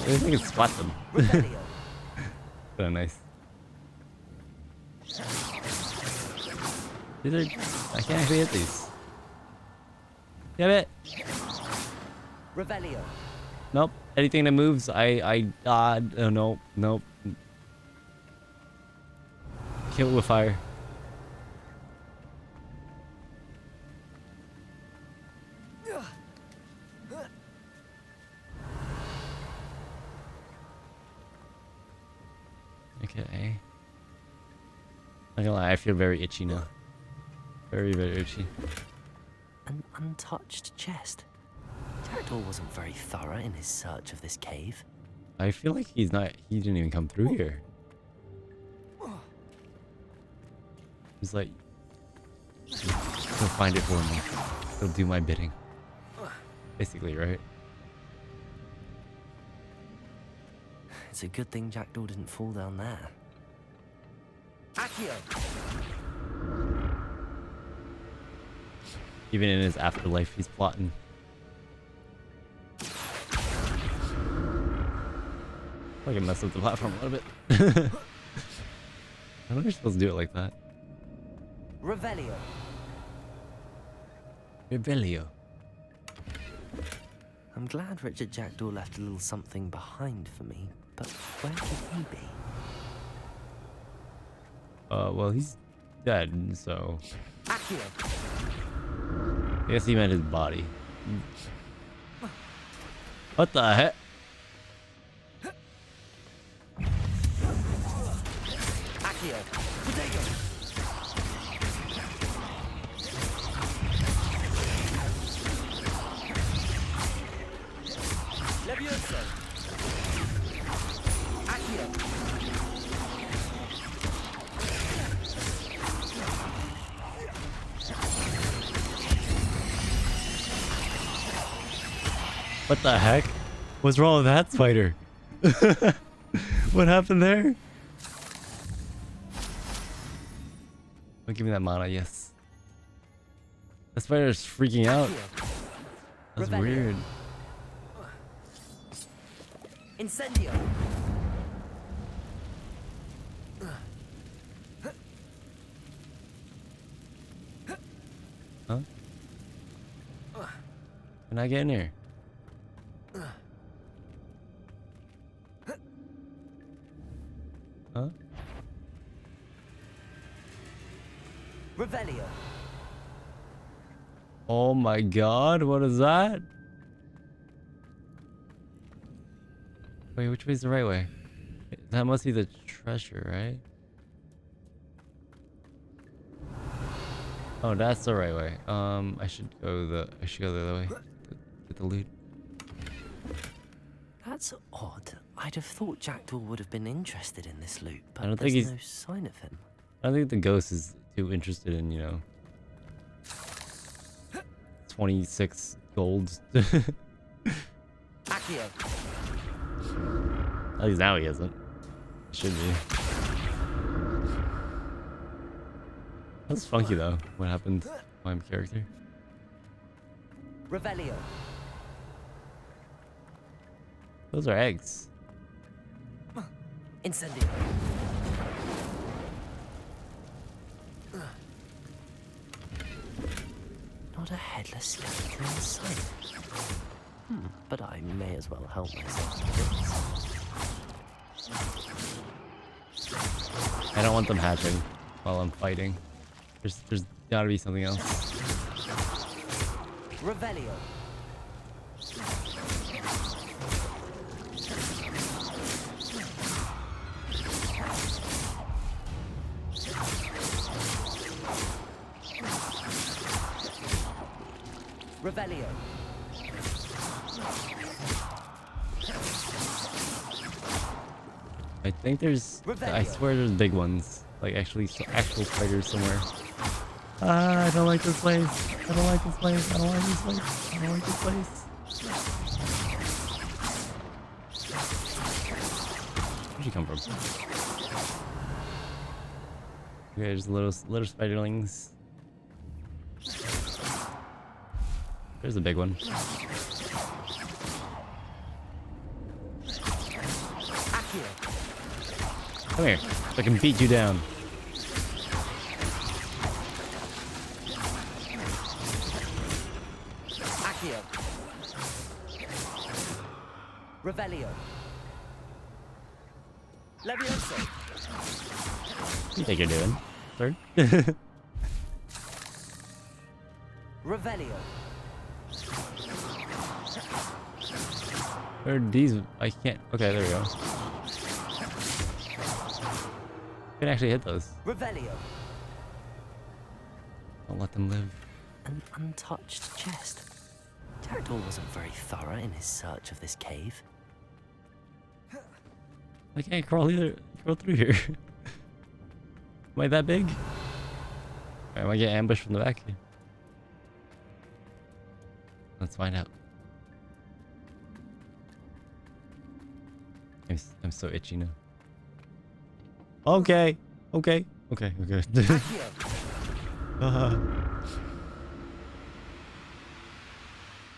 I think I can spot them. So nice. These are... I can't actually hit these. Damn it! Revelio. Nope. Anything that moves, oh, no, nope. Kill it with fire. Okay. Not gonna lie, I feel very itchy now. Very, very itchy. An untouched chest. Jackdaw wasn't very thorough in his search of this cave. I feel like he didn't even come through here. He's like, he'll find it for me. He'll do my bidding. Basically, right? It's a good thing Jackdaw didn't fall down there. Accio. Even in his afterlife, he's plotting. I can mess up the platform a little bit. I don't know if you're supposed to do it like that. Revelio. Revelio. I'm glad Richard Jackdaw left a little something behind for me, but where could he be? Well, he's dead, so... Accio. I guess he meant his body. What the heck? Accio. Protego. Levioso. Accio. What the heck? What's wrong with that spider? What happened there? Oh, give me that mana, yes. That spider's freaking out. That's weird. Incendio. Huh? Can I get in here? Huh? Revelio. Oh my god, what is that? Wait, which way is the right way? That must be the treasure, right? Oh, that's the right way. I should go the other way. Get the loot. That's odd. I'd have thought Jackdaw would have been interested in this loot, but I don't think there's no sign of him. I don't think the ghost is too interested in, 26 gold. Accio. At least now he isn't. Should be. That's funky though. What happened to my character? Revelio. Those are eggs. Incendio. Not a headless skeleton in sight. But I may as well help myself to this. I don't want them hatching while I'm fighting. There's gotta be something else. Revelio. Revelio. I think there's. I swear there's big ones. Like actual spiders somewhere. Ah, I don't like this place. I don't like this place. I don't like this place. I don't like this place. Where'd you come from? Okay, there's little spiderlings. There's a big one. Come here, so I can beat you down. Accio. Revelio. Levioso. What do you think you're doing, sir? Revelio. Where are these? I can't. Okay, there we go. I can actually hit those. Revelio. Don't let them live. An untouched chest. Jackdaw wasn't very thorough in his search of this cave. I can't crawl through here. Am I that big? Or am I getting ambushed from the back? Let's find out. I'm so itchy now. Okay. Okay.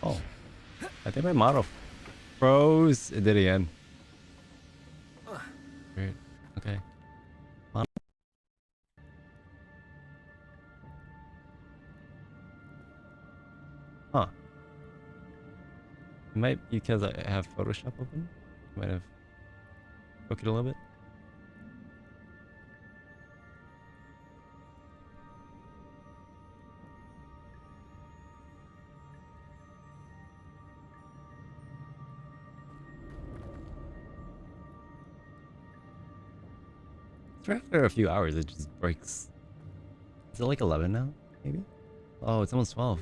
Oh. I think my model froze. It did again. Weird. Okay. Model. Huh. It might be because I have Photoshop open. Might have broke it a little bit. After a few hours, it just breaks. Is it like 11 now? Maybe? Oh, it's almost 12.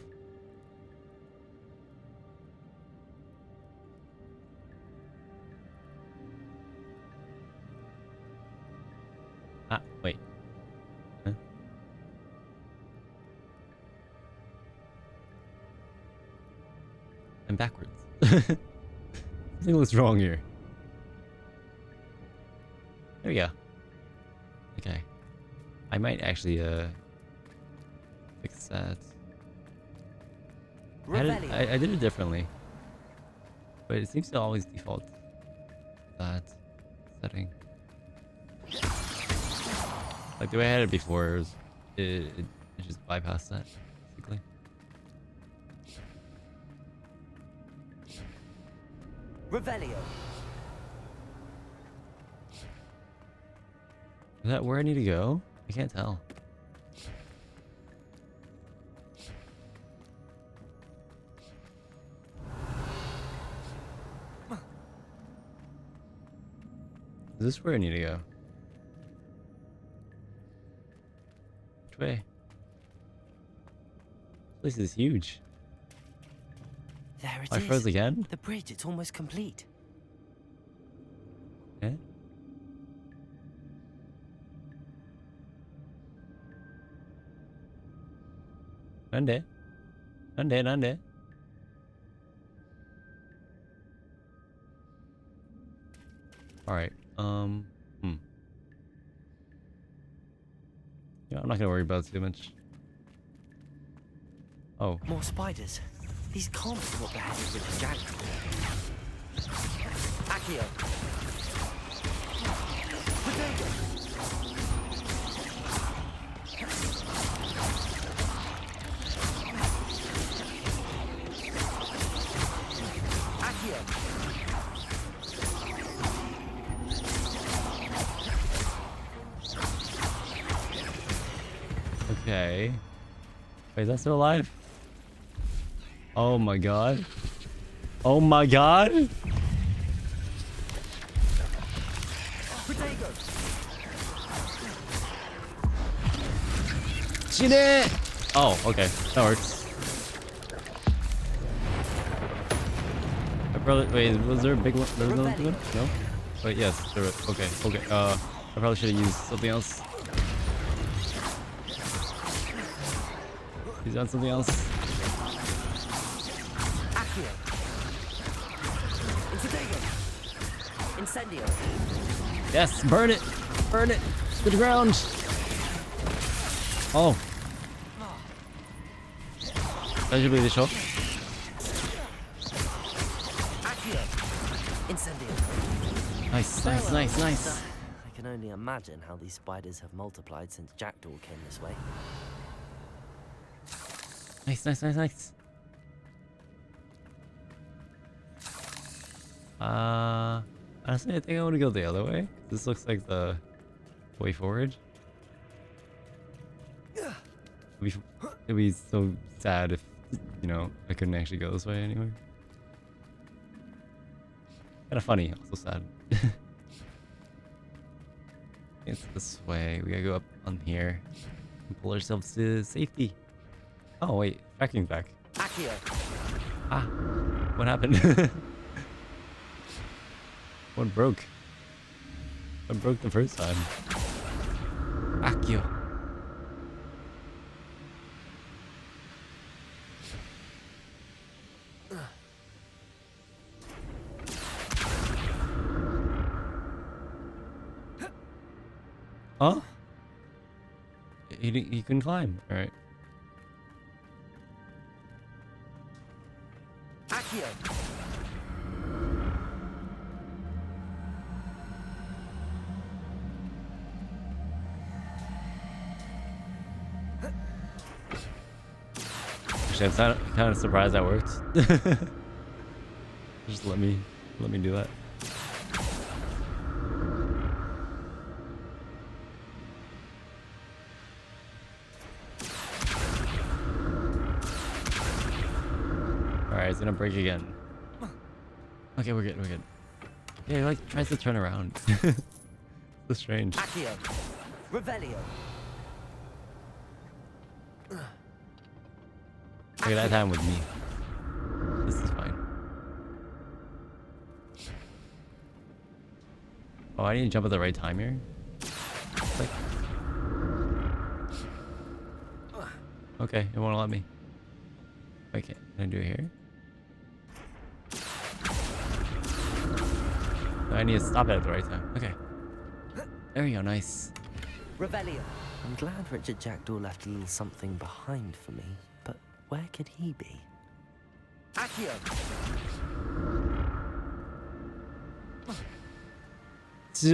Ah, wait. Huh? I'm backwards. Something looks wrong here. There we go. Okay. I might actually fix that. I did it differently. But it seems to always default that setting. Like the way I had it before, it just bypassed that, basically. Revelio. Is that where I need to go? I can't tell. Is this where I need to go? Which way? This place is huge. There it is. I froze again? The bridge, it's almost complete. Eh? Nande? Alright, yeah, I'm not gonna worry about it too much. Oh. More spiders. These can't be what they're headed with the jackal. Accio. Potato. Accio. Okay. Wait, is that still alive? Oh my god. Oh my god! She did! Oh, okay. That works. My brother, wait, was there a big one? There was no one? No? Wait, yes. There was, okay. I probably should have used something else. He's done something else. Accio. Incendio. Yes, burn it! Burn it! To the ground! Oh. That should be the shot. Accio. Incendio. Nice. I can only imagine how these spiders have multiplied since Jackdaw came this way. Nice. Honestly, I think I want to go the other way. This looks like the way forward. It'd be so sad if, you know, I couldn't actually go this way anyway. Kind of funny, also sad. It's this way. We gotta go up on here and pull ourselves to safety. Oh wait, tracking back. Accio. Ah, what happened? What broke? What broke the first time? Accio. Huh? He couldn't climb. All right. Accio. Actually, I'm kind of surprised that worked. Just let me do that. Alright, it's gonna break again. Okay, we're good. Yeah, he like tries to turn around. So strange. Accio. Revelio. Look at that time with me. This is fine. Oh, I need to jump at the right time here? Like... Okay, it won't let me. Okay, can I do it here? I need to stop it at the right time. Okay. There we go, nice. Revelio. I'm glad Richard Jackdaw left a little something behind for me, but where could he be? Accio.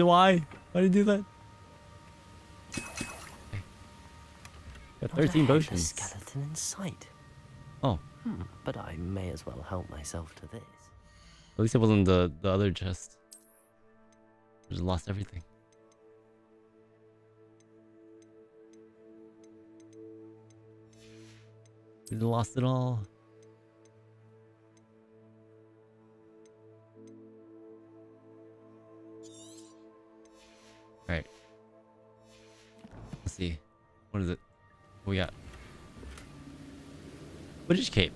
Why? Why did you do that? Okay. Got 13 potions. Skeleton in sight. Oh. But I may as well help myself to this. At least it wasn't the other chest. I just lost everything. We lost it all. Alright. Let's see. What is it? What we got? British cape.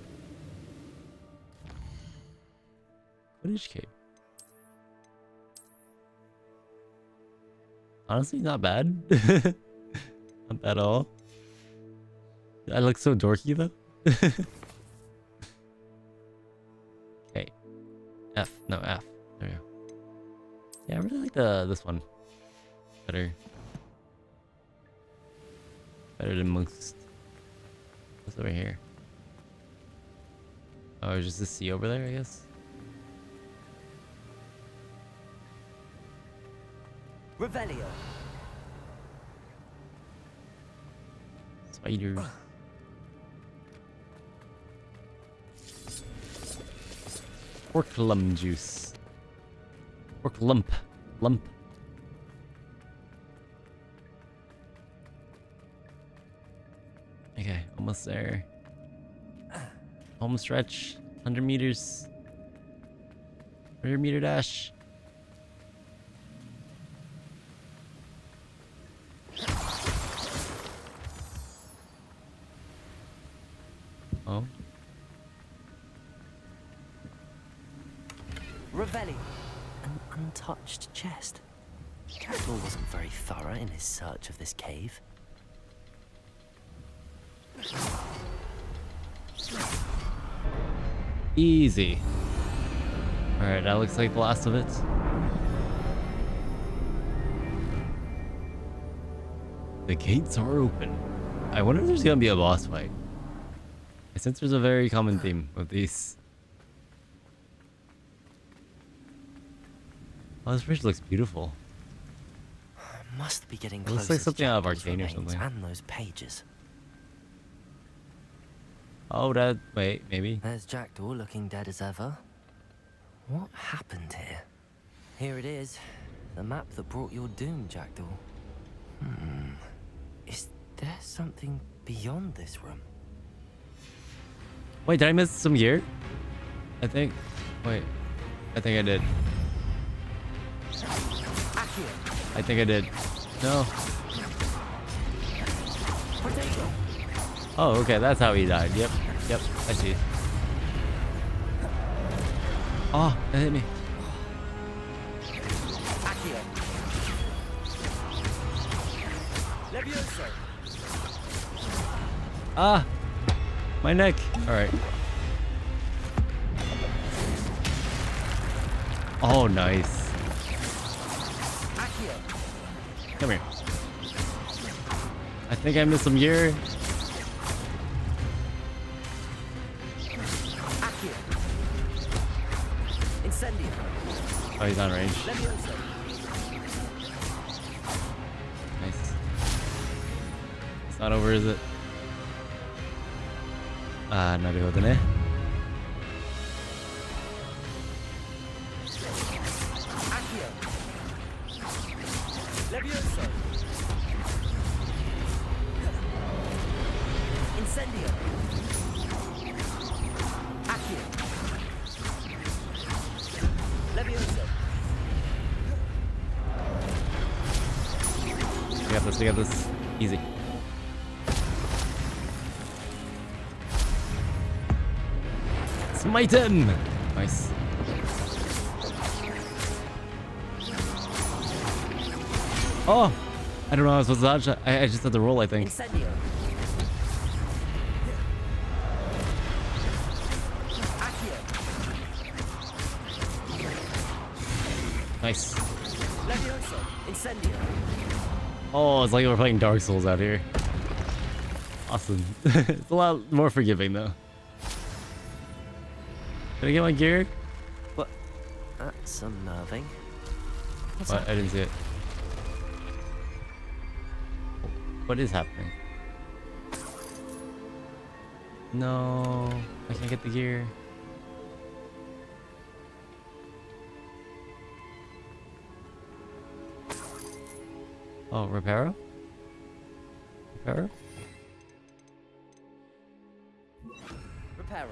British cape. Honestly, not bad. Not bad at all. I look so dorky though. Okay. F. No, F. There we go. Yeah, I really like this one. Better. Better than most. What's over here? Oh, just the sea over there, I guess. Revelio. Spiders. Pork lump juice. Pork lump. Lump. Okay, almost there. Home stretch. 100 meters. 100 meter dash. Oh. Revelli. An untouched chest. Jackdaw wasn't very thorough in his search of this cave. Easy. Alright, that looks like the last of it. The gates are open. I wonder if there's gonna be a boss fight. I sense there's a very common theme with these. Oh, this bridge looks beautiful. Must be getting it close. Looks like something out of Arcane or something. And those pages. Oh, that... Wait, maybe? There's Jackdaw looking dead as ever. What happened here? Here it is. The map that brought your doom, Jackdaw. Is there something beyond this room? Wait, did I miss some gear? I think... Wait. I think I did. I think I did. No. Oh, okay, that's how he died. Yep, yep, I see. Oh, that hit me. Ah, my neck. All right. Oh, nice. Come here. I think I missed some gear. Oh, he's on range. Nice. It's not over, is it? Ah, naruhodo ne. We got this. Easy. Smite him! Nice. Oh! I don't know how I was supposed to dodge. I just had to roll, I think. Nice. Levioso, incendio. Oh, it's like we're playing Dark Souls out here. Awesome. It's a lot more forgiving though. Can I get my gear? What? That's unnerving. What? I didn't see it. What is happening? No, I can't get the gear. Oh, Reparo? Reparo? Reparo.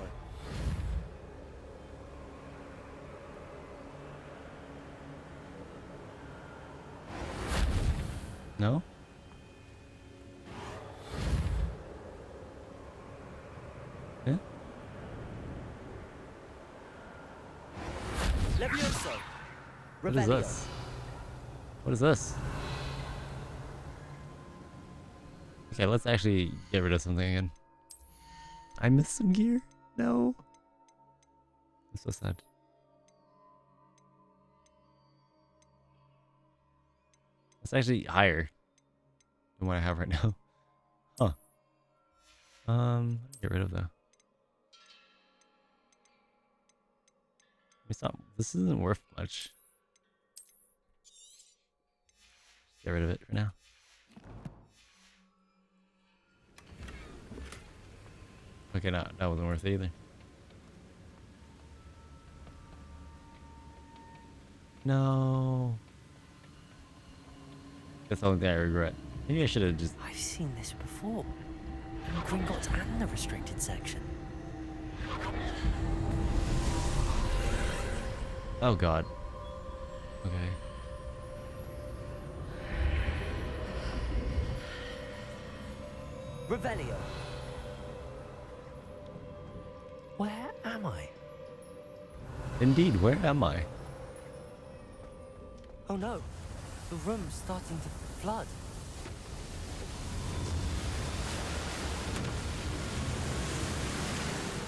No? Yeah? Levioso. What is this? What is this? Okay, let's actually get rid of something again. I missed some gear? No. I'm so sad. It's actually higher than what I have right now. Huh. Get rid of that. It's not, this isn't worth much. Get rid of it for now. Okay, no, that wasn't worth it either. No. That's the only thing I regret. Maybe I should have just... I've seen this before. In Gringotts and the restricted section. Oh god. Okay. Revelio. Where am I? Indeed, where am I? Oh no. The room's starting to flood.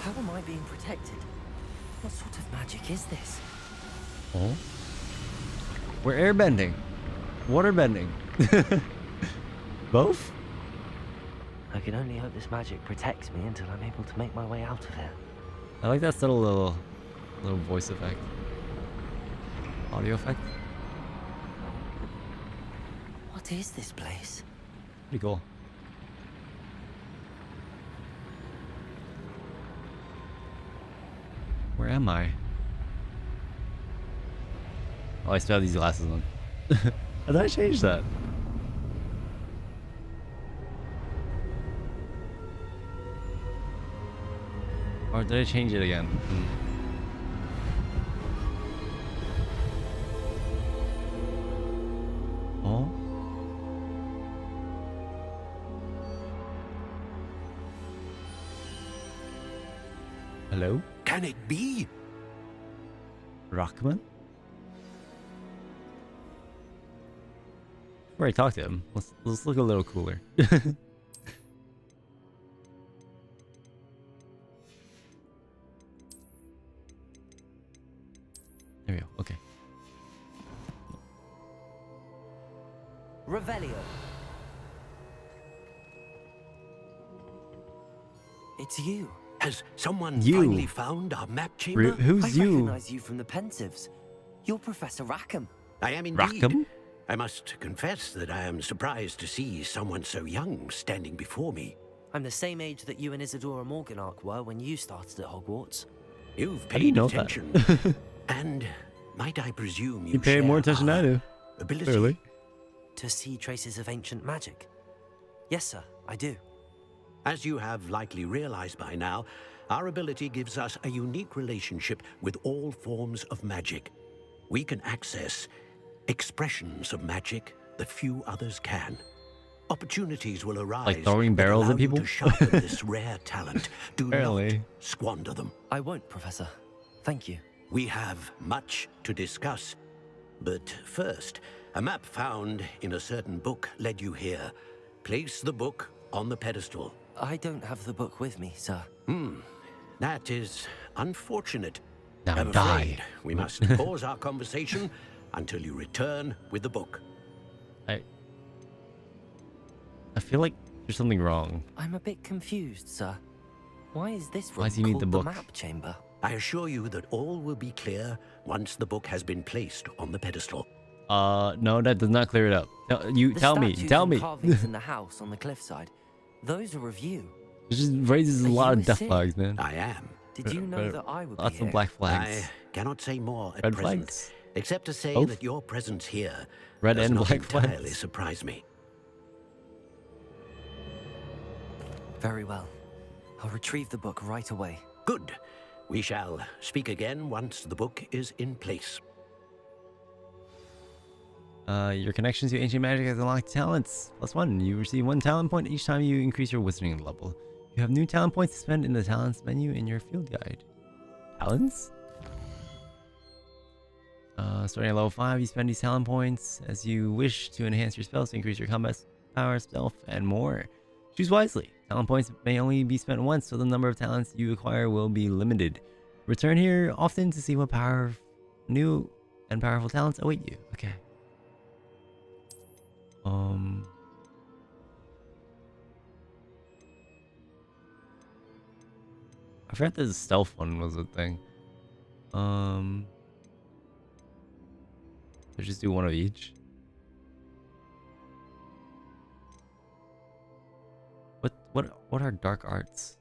How am I being protected? What sort of magic is this? Oh? We're airbending. Waterbending. Both? I can only hope this magic protects me until I'm able to make my way out of here. I like that subtle little voice effect. Audio effect. What is this place? Pretty cool. Where am I? Oh, I still have these glasses on. I thought I changed that. Or did I change it again? Oh? Hello? Can it be? Rockman? Before I talk to him, let's look a little cooler. There we go. Okay. Revelio. It's you. Has someone finally found our map chamber? Who's you? I recognize you from the Pensives. You're Professor Rackham. I am indeed. Rackham? I must confess that I am surprised to see someone so young standing before me. I'm the same age that you and Isadora Morganach were when you started at Hogwarts. You've How do you paid know attention. that? And might I presume You pay more attention than I do. Ability? Clearly. To see traces of ancient magic. Yes, sir, I do. As you have likely realized by now, our ability gives us a unique relationship with all forms of magic. We can access expressions of magic that few others can. Opportunities will arise. Like throwing barrels at people? To sharpen this rare talent. Do not squander them. I won't, Professor. Thank you. We have much to discuss. But first, a map found in a certain book led you here. Place the book on the pedestal. I don't have the book with me, sir. That is unfortunate. Now I'm die. afraid we must pause our conversation until you return with the book. I feel like there's something wrong. I'm a bit confused, sir. Why is this room Why does he need called the book? map chamber? I assure you that all will be clear once the book has been placed on the pedestal. No, that does not clear it up. Tell me. Carvings in the house on the cliffside. Those are of you. It just raises a lot of death sick? flags, man. I am. Did you know that I would be Lots here? of black flags. I cannot say more at Red present, flags? except to say Both? that your presence here Red does and not black entirely flags. surprise me. Very well. I'll retrieve the book right away. Good. We shall speak again once the book is in place. Your connections to ancient magic has unlocked talents. +1. You receive 1 talent point each time you increase your wizarding level. You have new talent points to spend in the talents menu in your field guide. Talents? Starting at level 5, you spend these talent points as you wish to enhance your spells to increase your combat power, stealth, and more. Choose wisely. Talent points may only be spent once, so the number of talents you acquire will be limited. Return here often to see what new and powerful talents await you. Okay. I forgot the stealth one was a thing. Let's just do one of each. What are dark arts?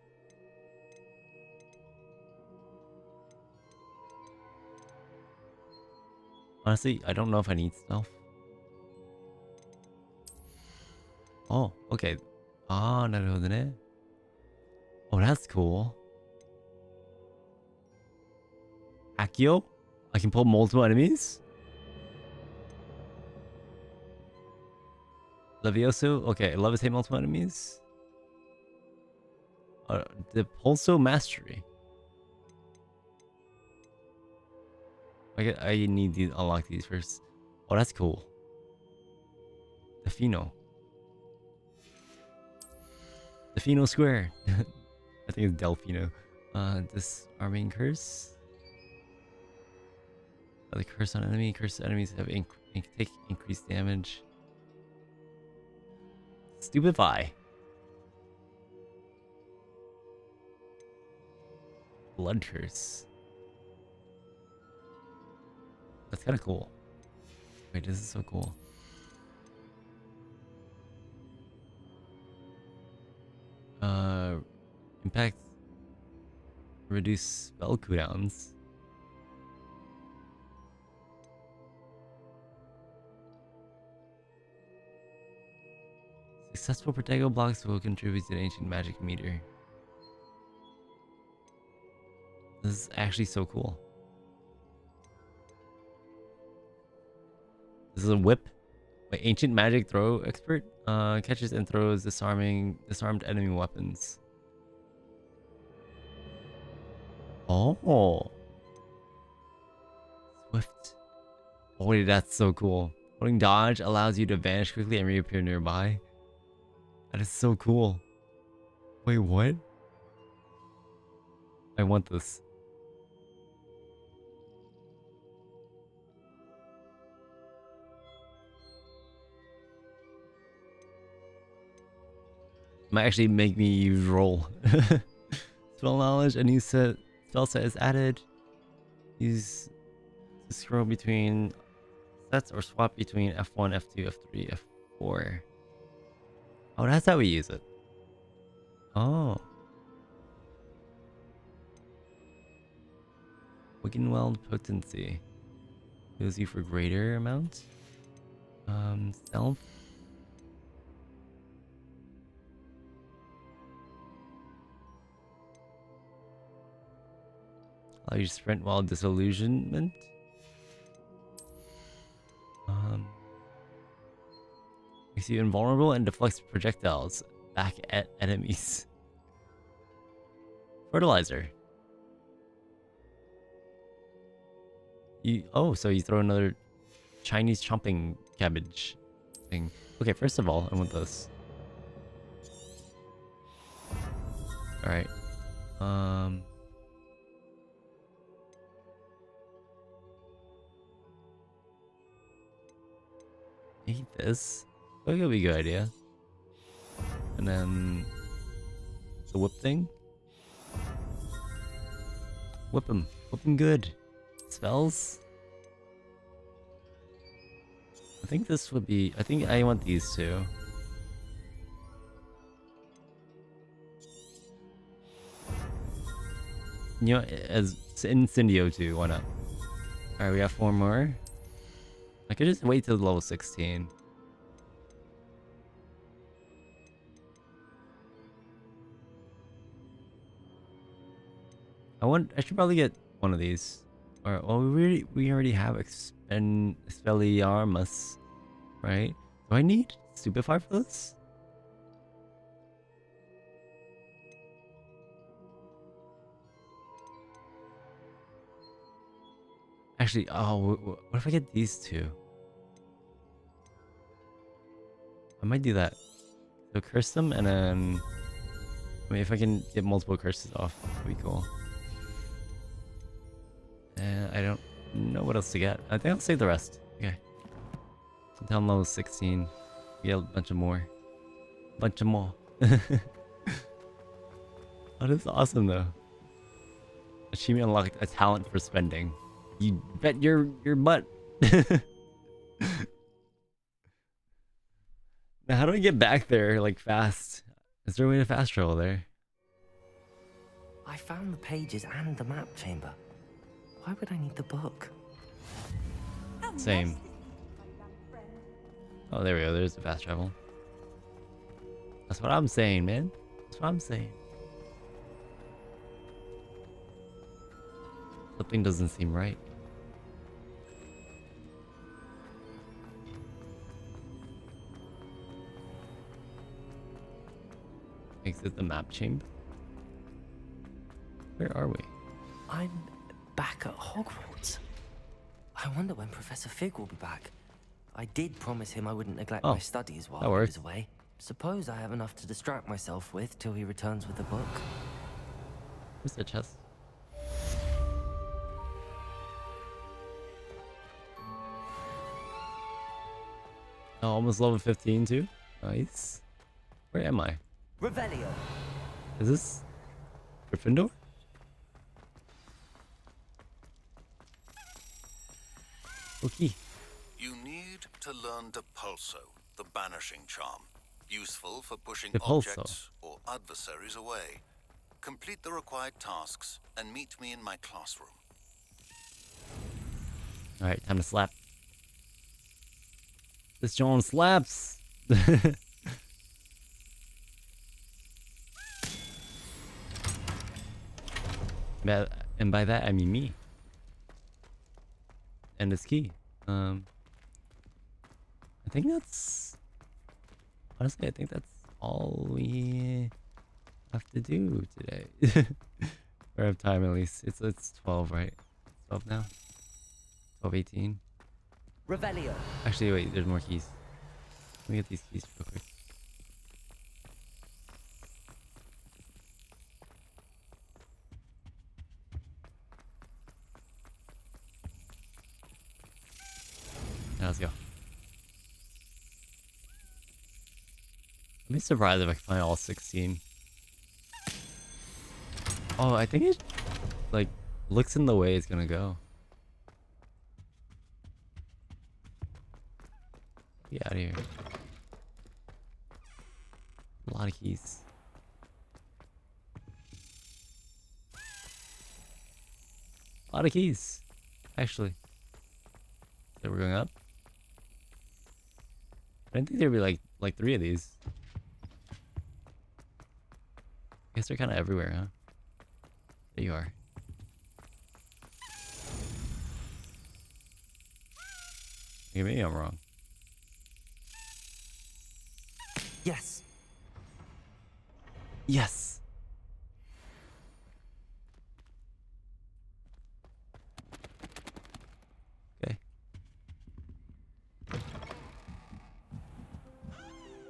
Honestly, I don't know if I need stealth. Oh, okay. Ah, なるほどね. Oh, that's cool. Accio? I can pull multiple enemies? Levioso? Okay, levitate multiple enemies. The Pulso Mastery. I need to unlock these first. Oh, that's cool. Defino. Defino Square. I think it's Delfino. Disarming Curse. The curse on enemy. Cursed enemies have take increased damage. Stupefy. Blood Curse. That's kind of cool. Wait, this is so cool. Impact. Reduce spell cooldowns. Successful Protego blocks will contribute to the ancient magic meter. This is actually so cool. This is a whip. Wait, ancient magic throw expert catches and throws disarmed enemy weapons. Oh, swift. Oh wait, that's so cool. Holding dodge allows you to vanish quickly and reappear nearby. That is so cool. Wait, what? I want this. Might actually make me roll. Spell knowledge, a new spell set is added. Use to scroll between sets or swap between F1, F2, F3, F4. Oh, that's how we use it. Oh. Wiggenweld potency. Heals you for greater amount. Stealth. Allow you to sprint while disillusionment. Makes you invulnerable and deflects projectiles back at enemies. Fertilizer. So you throw another Chinese chomping cabbage thing. Okay, first of all, I want this. Alright. Eat this. I think it'll be a good idea. And then the whip thing. Whip him. Whip him good. Spells. I think this would be. I think I want these two. You know, as Incendio too. Why not? All right, we got 4 more. I could just wait till level 16. I should probably get one of these. Or well, we already have Expelliarmus, right? Do I need Stupefy for this? Actually, oh, what if I get these two? I might do that. So curse them and then... I mean, if I can get multiple curses off, that'd be cool. And I don't know what else to get. I think I'll save the rest. Okay. Down level 16. Get a bunch of more. Bunch of more. Oh, this is awesome though. Chimaa unlocked a talent for spending. You bet your butt. Now, how do I get back there, like, fast? Is there a way to fast travel there? I found the pages and the map chamber. Why would I need the book? Same. Oh, there we go. There's the fast travel. That's what I'm saying, man. That's what I'm saying. Something doesn't seem right. Exit the map chamber. Where are we? I'm back at Hogwarts. I wonder when Professor Fig will be back. I did promise him I wouldn't neglect my studies while he was away. Suppose I have enough to distract myself with till he returns with the book. Where's the chest? Oh, almost level 15 too? Nice. Where am I? Revelio. Is this Gryffindor? Okay. You need to learn Depulso, the banishing charm. Useful for pushing Depulso. Objects or adversaries away. Complete the required tasks and meet me in my classroom. Alright, time to slap. This John slaps! And by that I mean me. And this key. I think that's... Honestly, I think that's all we have to do today. Or have time at least. It's 12, right? 12 now? 12:18. Revelio. Actually, wait, there's more keys. Let me get these keys real quick. Now let's go. I'd be surprised if I can find all 16. Oh, I think it, like, looks in the way it's gonna go. Get out of here. A lot of keys. A lot of keys, actually. So we're going up. I didn't think there'd be like 3 of these. I guess they're kind of everywhere, huh? There you are. Okay, maybe I'm wrong. Yes. Yes. Okay.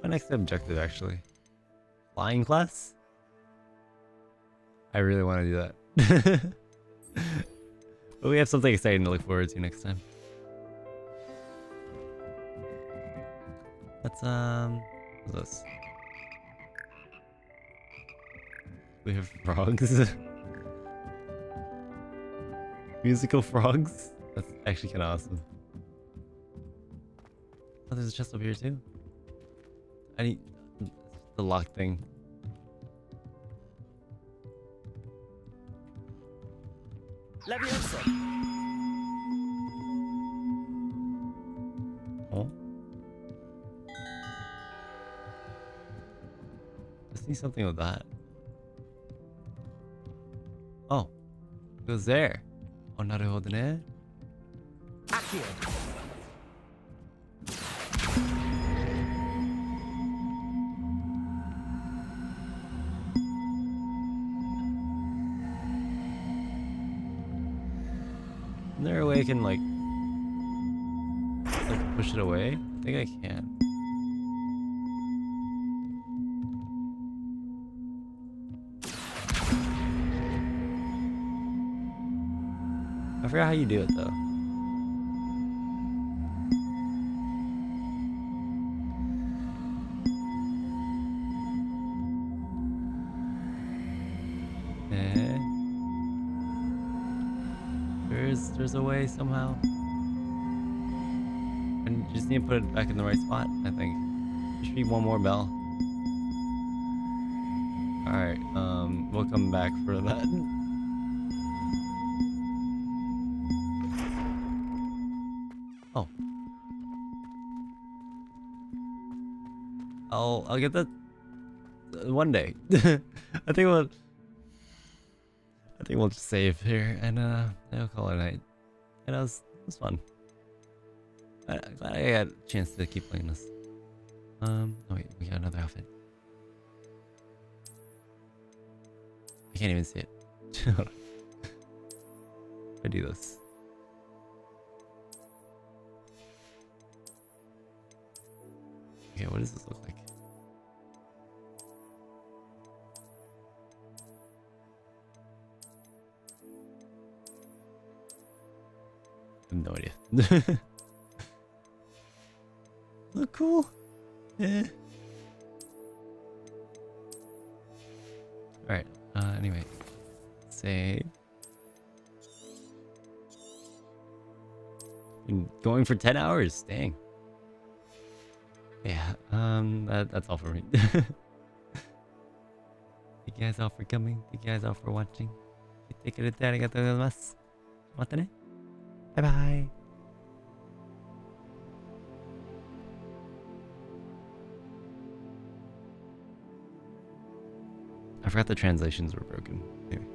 My next objective, actually. Flying class? I really want to do that. But we have something exciting to look forward to next time. What's this? We have frogs. Musical frogs? That's actually kind of awesome. Oh, there's a chest over here too. I need the lock thing. Oh. Just need something with that. Oh, it goes there. Oh, naruhodo ne. Is there a way I can like push it away? I think I can. I forgot how you do it though. There's a way somehow. And you just need to put it back in the right spot, I think. There should be one more bell. Alright, we'll come back for that. Oh. I'll get that one day. I think we'll just save here and I'll call it a night. And it was fun. I'm glad I had a chance to keep playing this. Oh wait, we got another outfit. I can't even see it. Hold on. I do this. Okay, what does this look like? No idea. Look cool. Yeah. Alright, anyway. Save. Been going for 10 hours, dang. Yeah, that's all for me. Thank you guys all for coming. Thank you guys all for watching. Take it arigatou gozaimasu. Mata ne. Bye bye. I forgot the translations were broken. Anyway.